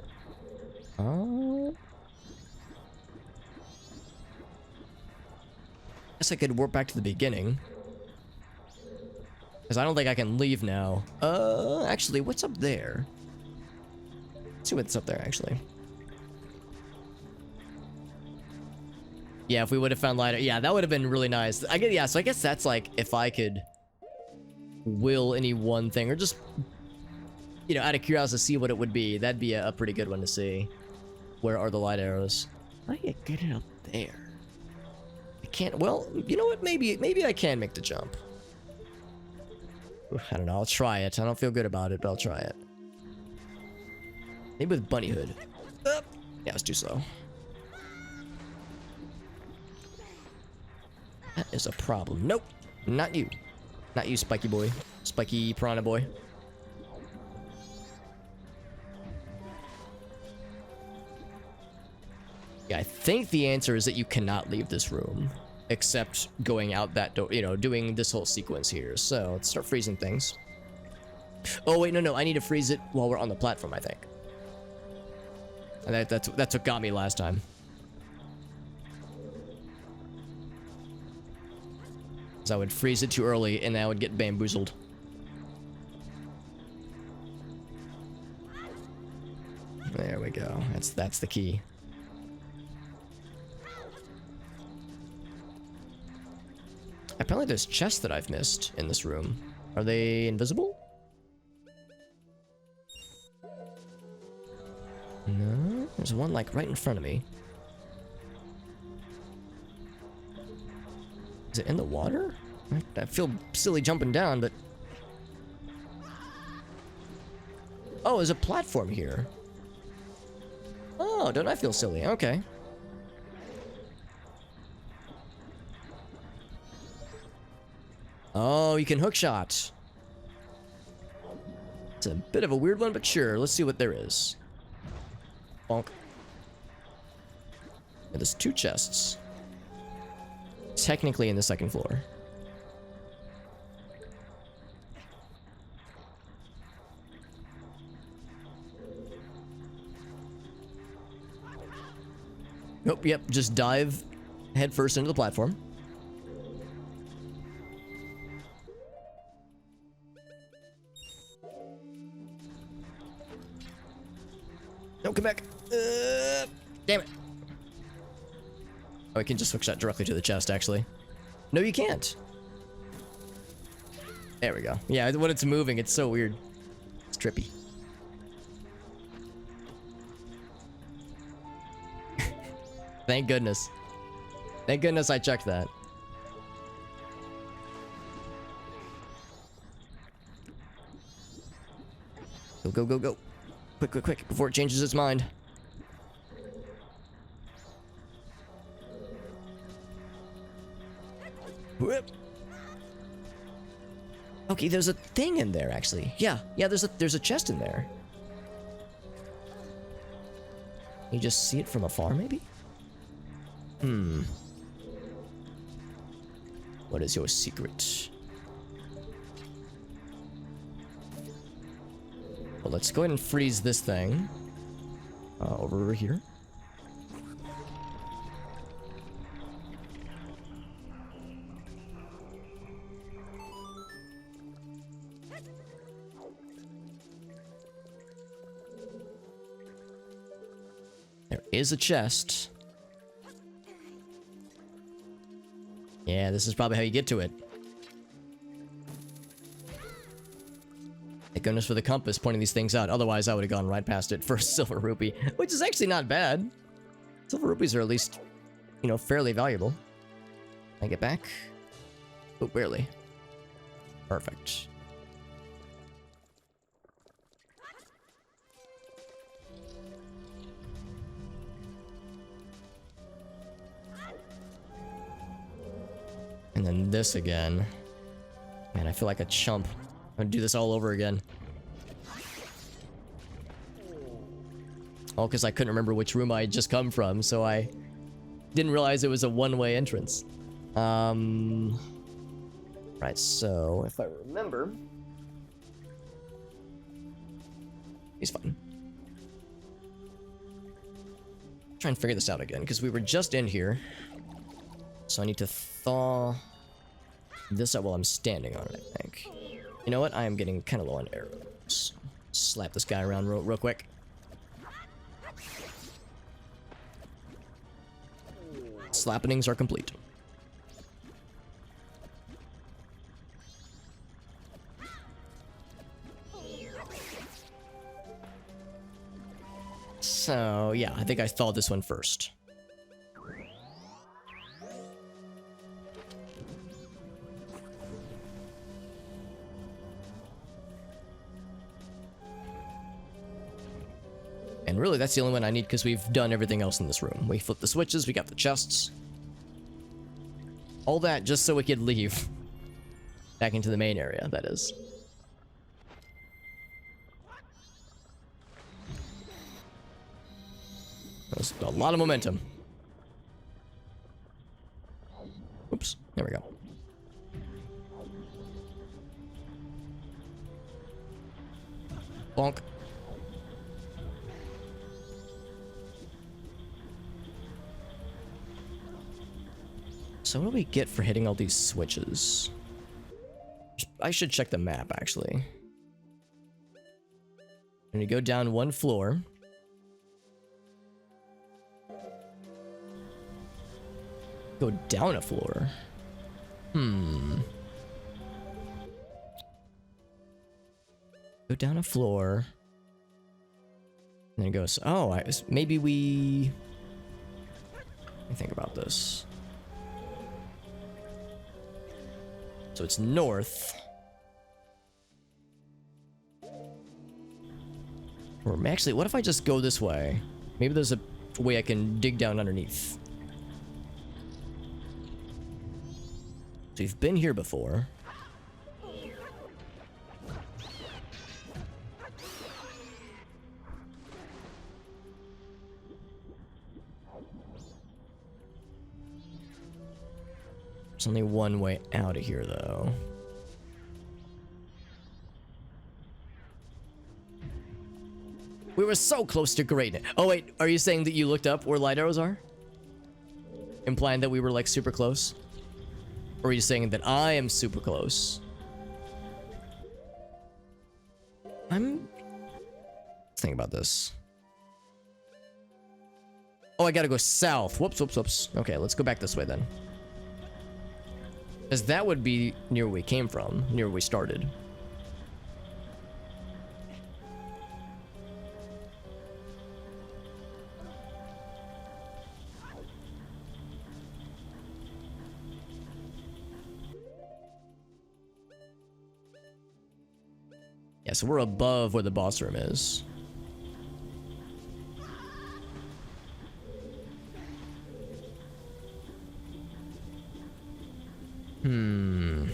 Guess I could warp back to the beginning. Because I don't think I can leave now. Actually, what's up there? Let's see what's up there, actually. Yeah, if we would have found lighter. Yeah, that would have been really nice. Yeah, so I guess that's like if I could will any one thing or just, you know, out of curiosity, see what it would be. That'd be a pretty good one to see. Where are the light arrows? How do you get it up there? I can't. Well, you know what? Maybe I can make the jump. I don't know. I'll try it. I don't feel good about it, but I'll try it. Maybe with bunny hood. Yeah, it's too slow. That is a problem. Nope. Not you. Not you, spiky boy. Spiky piranha boy. Yeah, I think the answer is that you cannot leave this room. Except going out that door, you know, doing this whole sequence here. So, let's start freezing things. Oh, wait, no. I need to freeze it while we're on the platform, I think. And that's what got me last time. So I would freeze it too early, and then I would get bamboozled. There we go. That's the key. Apparently there's chests that I've missed in this room. Are they invisible? No, there's one like right in front of me. Is it in the water? I feel silly jumping down, but... Oh, there's a platform here. Oh, don't I feel silly? Okay. Oh, you can hookshot. It's a bit of a weird one, but sure. Let's see what there is. Bonk. Yeah, there's 2 chests. Technically in the 2nd floor. Nope, yep, just dive headfirst into the platform. Don't come back. Damn it. Oh, I can just hook shot directly to the chest, actually. No, you can't. There we go. Yeah, when it's moving, it's so weird. It's trippy. Thank goodness. Thank goodness I checked that. Go, go, go, go. Quick, quick, quick, before it changes its mind. Whoop. Okay, there's a thing in there, actually. Yeah, there's a chest in there. You just see it from afar, maybe? What is your secret? Well, let's go ahead and freeze this thing. Over here. There is a chest. Yeah, this is probably how you get to it. Thank goodness for the compass pointing these things out. Otherwise, I would have gone right past it for a silver rupee, which is actually not bad. Silver rupees are at least, you know, fairly valuable. Can I get back? Oh, barely. Perfect. And then this again. Man, I feel like a chump. I'm gonna do this all over again. All because I couldn't remember which room I had just come from, so I didn't realize it was a one-way entrance. Right, so if I remember... He's fine. Try and figure this out again, because we were just in here. So I need to thaw this up while I'm standing on it, I think. You know what? I am getting kind of low on arrows. Slap this guy around real quick. Slappenings are complete. So, yeah, I think I thawed this one first. And really, that's the only one I need because we've done everything else in this room. We flipped the switches, we got the chests. All that just so we could leave. Back into the main area, that is. That was a lot of momentum. Oops, there we go. Bonk. So what do we get for hitting all these switches? I should check the map, actually. When you go down one floor. Go down a floor. Go down a floor. And then it goes, oh, maybe we... Let me think about this. So it's north. Or actually, what if I just go this way? Maybe there's a way I can dig down underneath. So we've been here before. There's only one way out of here, though. We were so close to greatness. Oh, wait. Are you saying that you looked up where light arrows are? Implying that we were, like, super close? Or are you saying that I am super close? Let's think about this. Oh, I gotta go south. Whoops, whoops, whoops. Okay, let's go back this way, then. Because that would be near where we came from, near where we started. Yeah, so we're above where the boss room is. I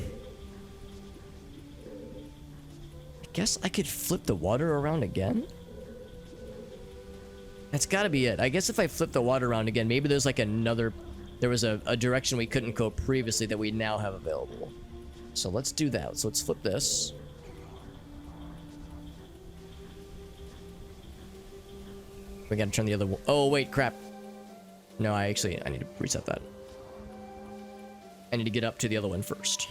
guess I could flip the water around again? That's gotta be it. I guess if I flip the water around again, maybe there's like another... There was a direction we couldn't go previously that we now have available. So let's do that. So let's flip this. We gotta turn the other... Oh, wait, crap. No, I need to reset that. I need to get up to the other one first.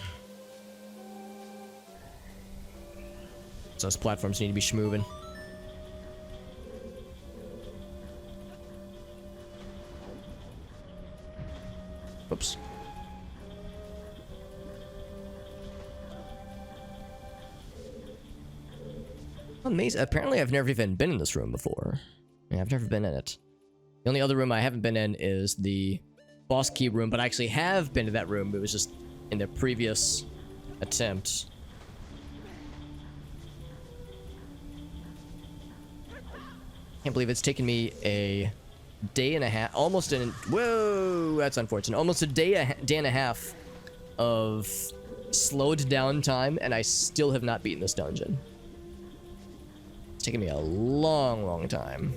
So those platforms need to be schmoving. Oops. Amazing. Apparently I've never even been in this room before. Yeah, I've never been in it. The only other room I haven't been in is the boss key room, but I actually have been to that room. It was just in the previous attempt. Can't believe it's taken me a day and a half, almost an... Whoa, that's unfortunate. Almost a day and a half of slowed down time, and I still have not beaten this dungeon. It's taken me a long, long time.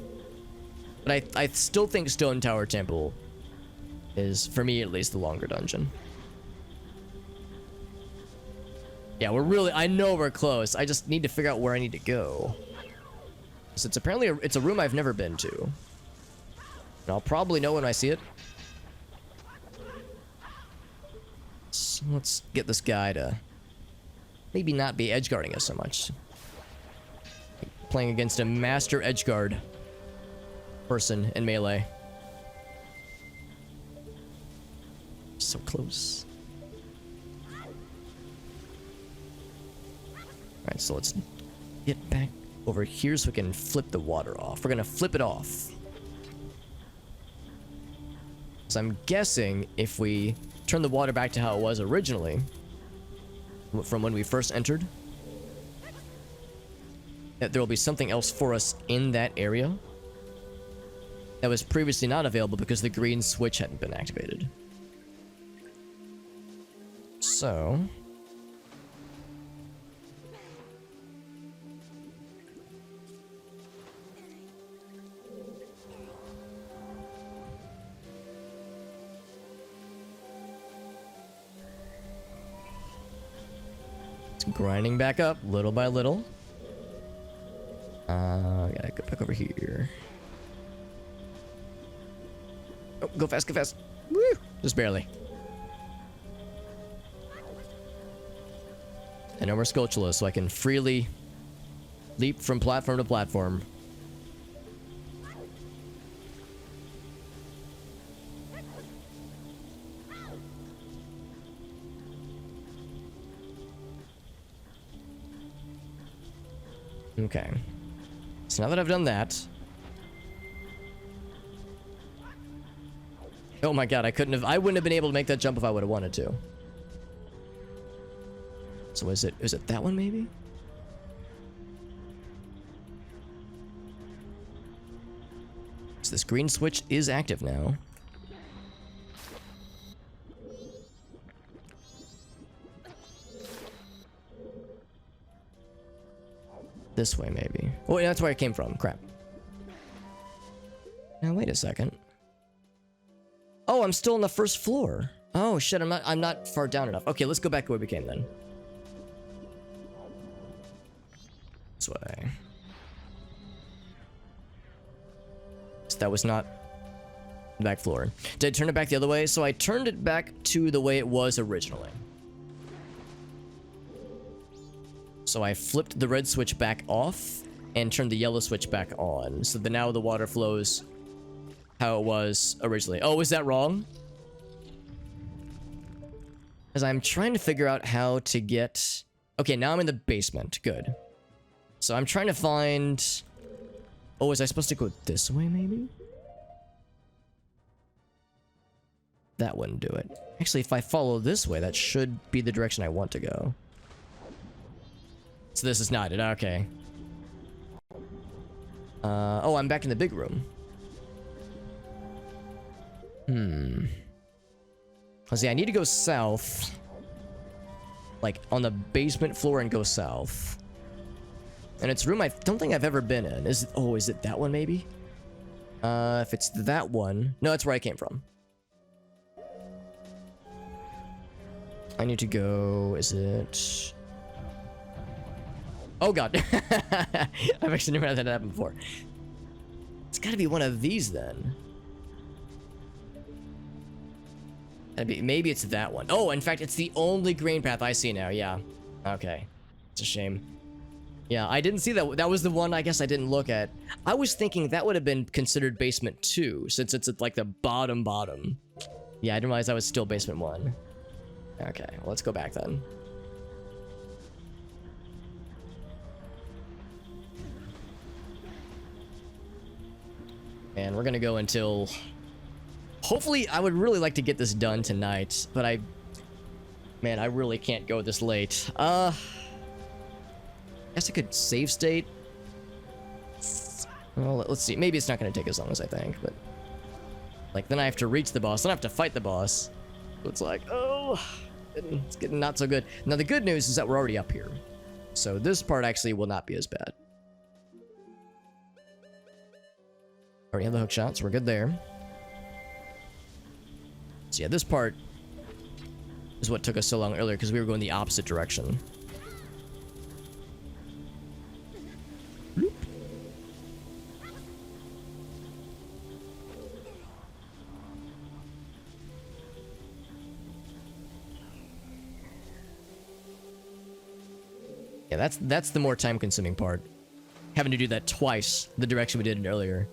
But I still think Stone Tower Temple is, for me at least, the longer dungeon. Yeah, we're really... I know we're close. I just need to figure out where I need to go. So it's apparently it's a room I've never been to. And I'll probably know when I see it. So let's get this guy to maybe not be edgeguarding us so much. Playing against a master edgeguard person in melee. So close. Alright, so let's get back over here so we can flip the water off. We're gonna flip it off. So I'm guessing if we turn the water back to how it was originally, from when we first entered, that there will be something else for us in that area that was previously not available because the green switch hadn't been activated. So... it's grinding back up little by little. Gotta go back over here. Oh, go fast, go fast. Woo! Just barely. And no more Sculptula, so I can freely leap from platform to platform. Okay. So now that I've done that... Oh my god, I wouldn't have been able to make that jump if I would have wanted to. So is it that one maybe? So this green switch is active now. This way maybe. Oh, yeah, that's where I came from. Crap. Now wait a second. Oh, I'm still on the first floor. Oh shit, I'm not far down enough. Okay, let's go back to where we came then. This way. So that was not the back floor. Did I turn it back the other way? So I turned it back to the way it was originally. So I flipped the red switch back off and turned the yellow switch back on. So that now the water flows how it was originally. Oh, is that wrong? Because I'm trying to figure out how to get... Okay, now I'm in the basement. Good. So I'm trying to find... Oh, was I supposed to go this way, maybe? That wouldn't do it. Actually, if I follow this way, that should be the direction I want to go. So this is not it. Okay. Oh, I'm back in the big room. Let's see, I need to go south. Like, on the basement floor and go south. And it's a room I don't think I've ever been in. Is it that one, maybe? If it's that one... No, that's where I came from. I need to go... Is it... Oh, God. I've actually never had that happen before. It's gotta be one of these, then. Maybe it's that one. Oh, in fact, it's the only green path I see now. Yeah. Okay. It's a shame. Yeah, I didn't see that. That was the one I guess I didn't look at. I was thinking that would have been considered basement 2, since it's at, like, the bottom. Yeah, I didn't realize that was still basement 1. Okay, well, let's go back then. And we're gonna go until... Hopefully, I would really like to get this done tonight, but Man, I really can't go this late. Guess I could save state. Well, let's see. Maybe it's not gonna take as long as I think, but... Like, then I have to reach the boss, then I have to fight the boss. So it's like, oh... It's getting not so good. Now, the good news is that we're already up here. So this part actually will not be as bad. Already have the hook shots, so we're good there. So yeah, this part is what took us so long earlier because we were going the opposite direction. Yeah, that's the more time-consuming part. Having to do that twice, the direction we did it earlier.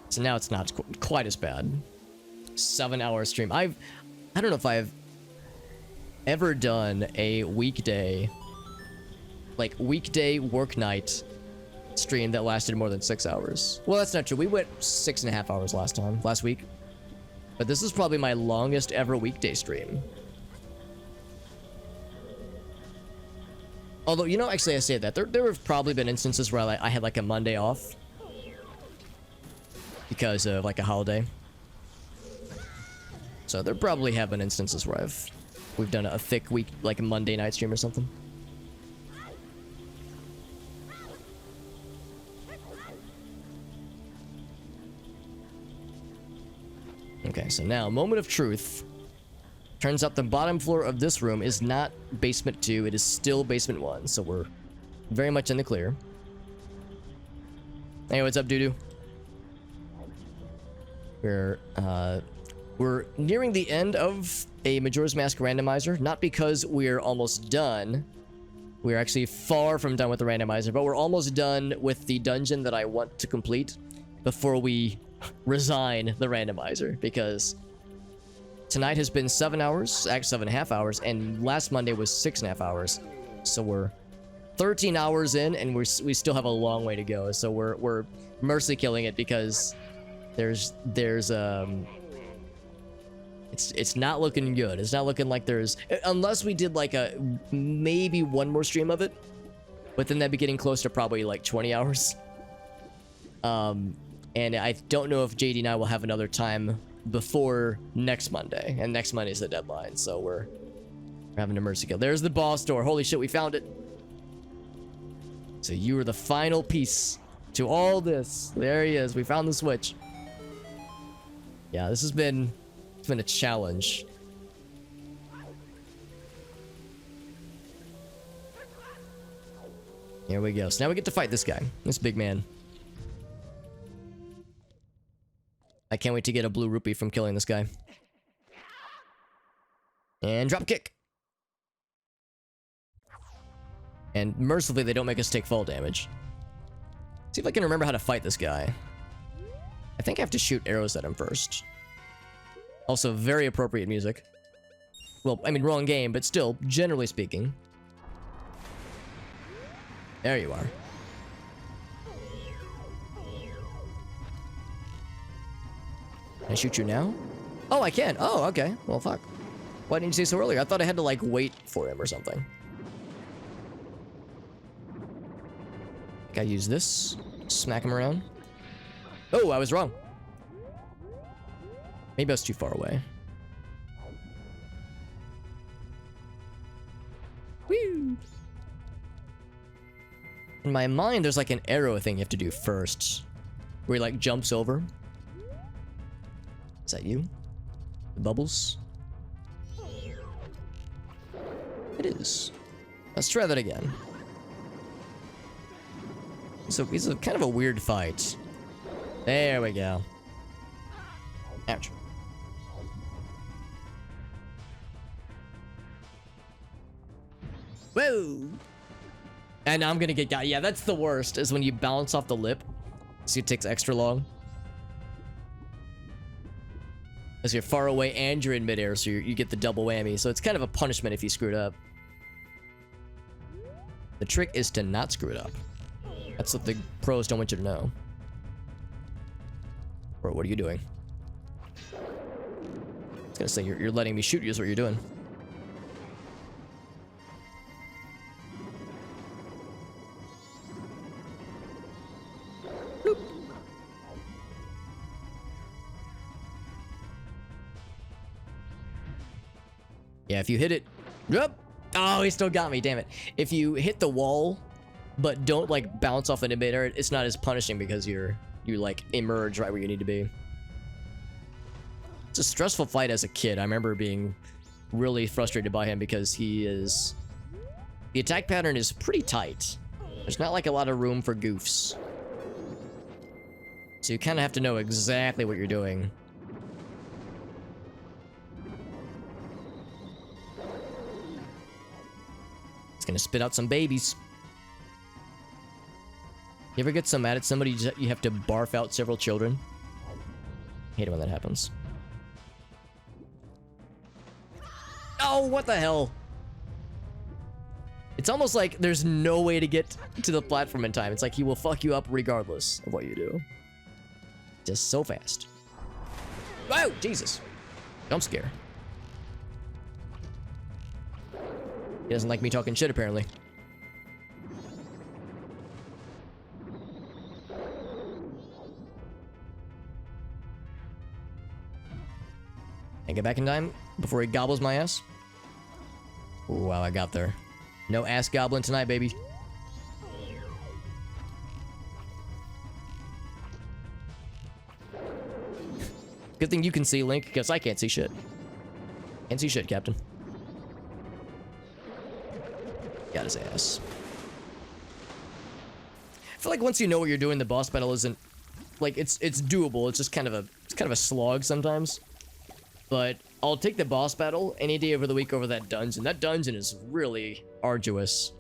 So now it's not quite as bad. 7-hour stream. I don't know if I've ever done a weekday work night stream that lasted more than 6 hours. Well, that's not true. We went 6.5 hours last week. But this is probably my longest ever weekday stream. Although, you know, actually I say that. There have probably been instances where I had like a Monday off. Because of like a holiday. So there probably have been instances where we've done a thick week, like a Monday night stream or something. Okay, so now, moment of truth. Turns out the bottom floor of this room is not basement 2, it is still basement 1, so we're very much in the clear. Hey, what's up, doo-doo? We're nearing the end of a Majora's Mask randomizer, not because we're almost done. We're actually far from done with the randomizer, but we're almost done with the dungeon that I want to complete before we resign the randomizer, because tonight has been 7 hours, actually 7.5 hours, and last Monday was 6.5 hours. So we're 13 hours in, and we still have a long way to go. So we're mercy killing it because it's not looking good. It's not looking like there's, unless we did like maybe one more stream of it, but then that'd be getting close to probably like 20 hours. And I don't know if JD and I will have another time before next Monday, and next Monday is the deadline, so we're having a mercy kill. There's the boss door. Holy shit, we found it. So you are the final piece to all this. There he is. We found the switch. Yeah, this has been, it's been a challenge. Here we go. So now we get to fight this guy, this big man. I can't wait to get a blue rupee from killing this guy. And drop kick. And mercifully, they don't make us take fall damage. See if I can remember how to fight this guy. I think I have to shoot arrows at him first. Also, very appropriate music. Well, I mean, wrong game, but still, generally speaking. There you are. Can I shoot you now? Oh, I can. Oh, okay. Well, fuck. Why didn't you say so earlier? I thought I had to, like, wait for him or something. I think I use this. Smack him around. Oh, I was wrong. Maybe I was too far away. Woo! In my mind, there's like an arrow thing you have to do first. Where he like jumps over. Is that you? The bubbles? It is. Let's try that again. So it's a kind of a weird fight. There we go. Ouch. Whoa! And now I'm gonna get got. Yeah, that's the worst, is when you bounce off the lip. So it takes extra long. As you're far away and you're in midair, so you get the double whammy. So it's kind of a punishment if you screw it up. The trick is to not screw it up. That's what the pros don't want you to know. Bro, what are you doing? I was gonna say, you're letting me shoot you is what you're doing. Bloop. Yeah, if you hit it... Yep. Oh, he still got me, damn it. If you hit the wall, but don't, like, bounce off an emitter, it's not as punishing because you like emerge right where you need to be. It's a stressful fight as a kid. I remember being really frustrated by him because the attack pattern is pretty tight. There's not like a lot of room for goofs. So you kind of have to know exactly what you're doing. Gonna spit out some babies. You ever get so mad at somebody you have to barf out several children? Hate it when that happens. Oh, what the hell? It's almost like there's no way to get to the platform in time. It's like he will fuck you up regardless of what you do. Just so fast. Oh, Jesus. Jump scare. He doesn't like me talking shit, apparently. And get back in time before he gobbles my ass. Ooh, wow, I got there. No ass goblin tonight, baby. Good thing you can see, Link, because I can't see shit. Can't see shit, Captain. Got his ass. I feel like once you know what you're doing, the boss battle isn't like it's doable. It's just kind of a slog sometimes. But I'll take the boss battle any day over the week over that dungeon. That dungeon is really arduous.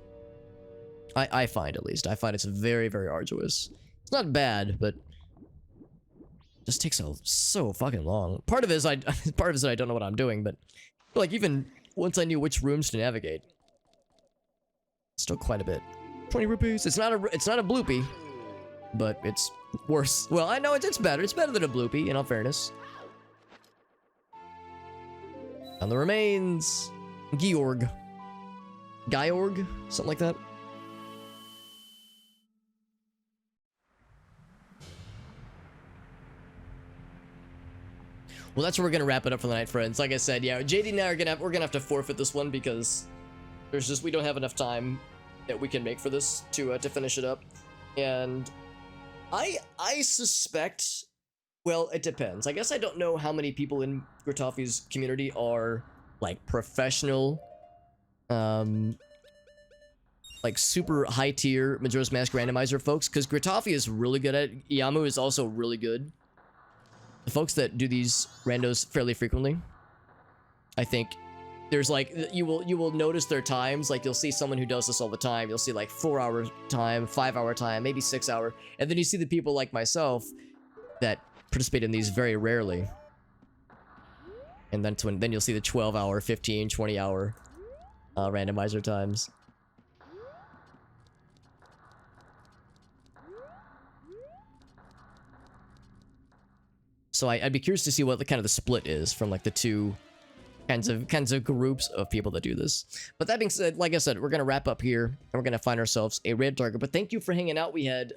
I find, at least. I find it's very, very arduous. It's not bad, but it just takes so fucking long. Part of it is that I don't know what I'm doing, but like even once I knew which rooms to navigate, still quite a bit. 20 rupees. It's not a bloopy, but it's worse. Well, I know it's better. It's better than a bloopy, in all fairness. On the remains, Georg. Something like that. Well, that's where we're gonna wrap it up for the night, friends. Like I said, yeah, JD and I are we're gonna have to forfeit this one because we don't have enough time that we can make for this to finish it up, and I suspect. Well, it depends. I guess I don't know how many people in Gratofi's community are, like, professional, like, super high-tier Majora's Mask randomizer folks, because Gratofi is really good at it. Yamu is also really good. The folks that do these randos fairly frequently, I think, there's, like, you will notice their times. Like, you'll see someone who does this all the time. You'll see, like, 4-hour time, 5-hour time, maybe 6-hour. And then you see the people like myself that participate in these very rarely, and then you'll see the 12-hour, 15, 20-hour randomizer times. So I'd be curious to see what the kind of the split is from like the two kinds of groups of people that do this. But that being said, like I said, we're gonna wrap up here and we're gonna find ourselves a raid target. But thank you for hanging out. We had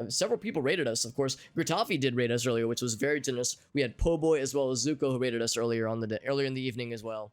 several people rated us, of course. Gratofi did rate us earlier, which was very generous. We had Po Boy as well as Zuko who rated us earlier in the evening as well.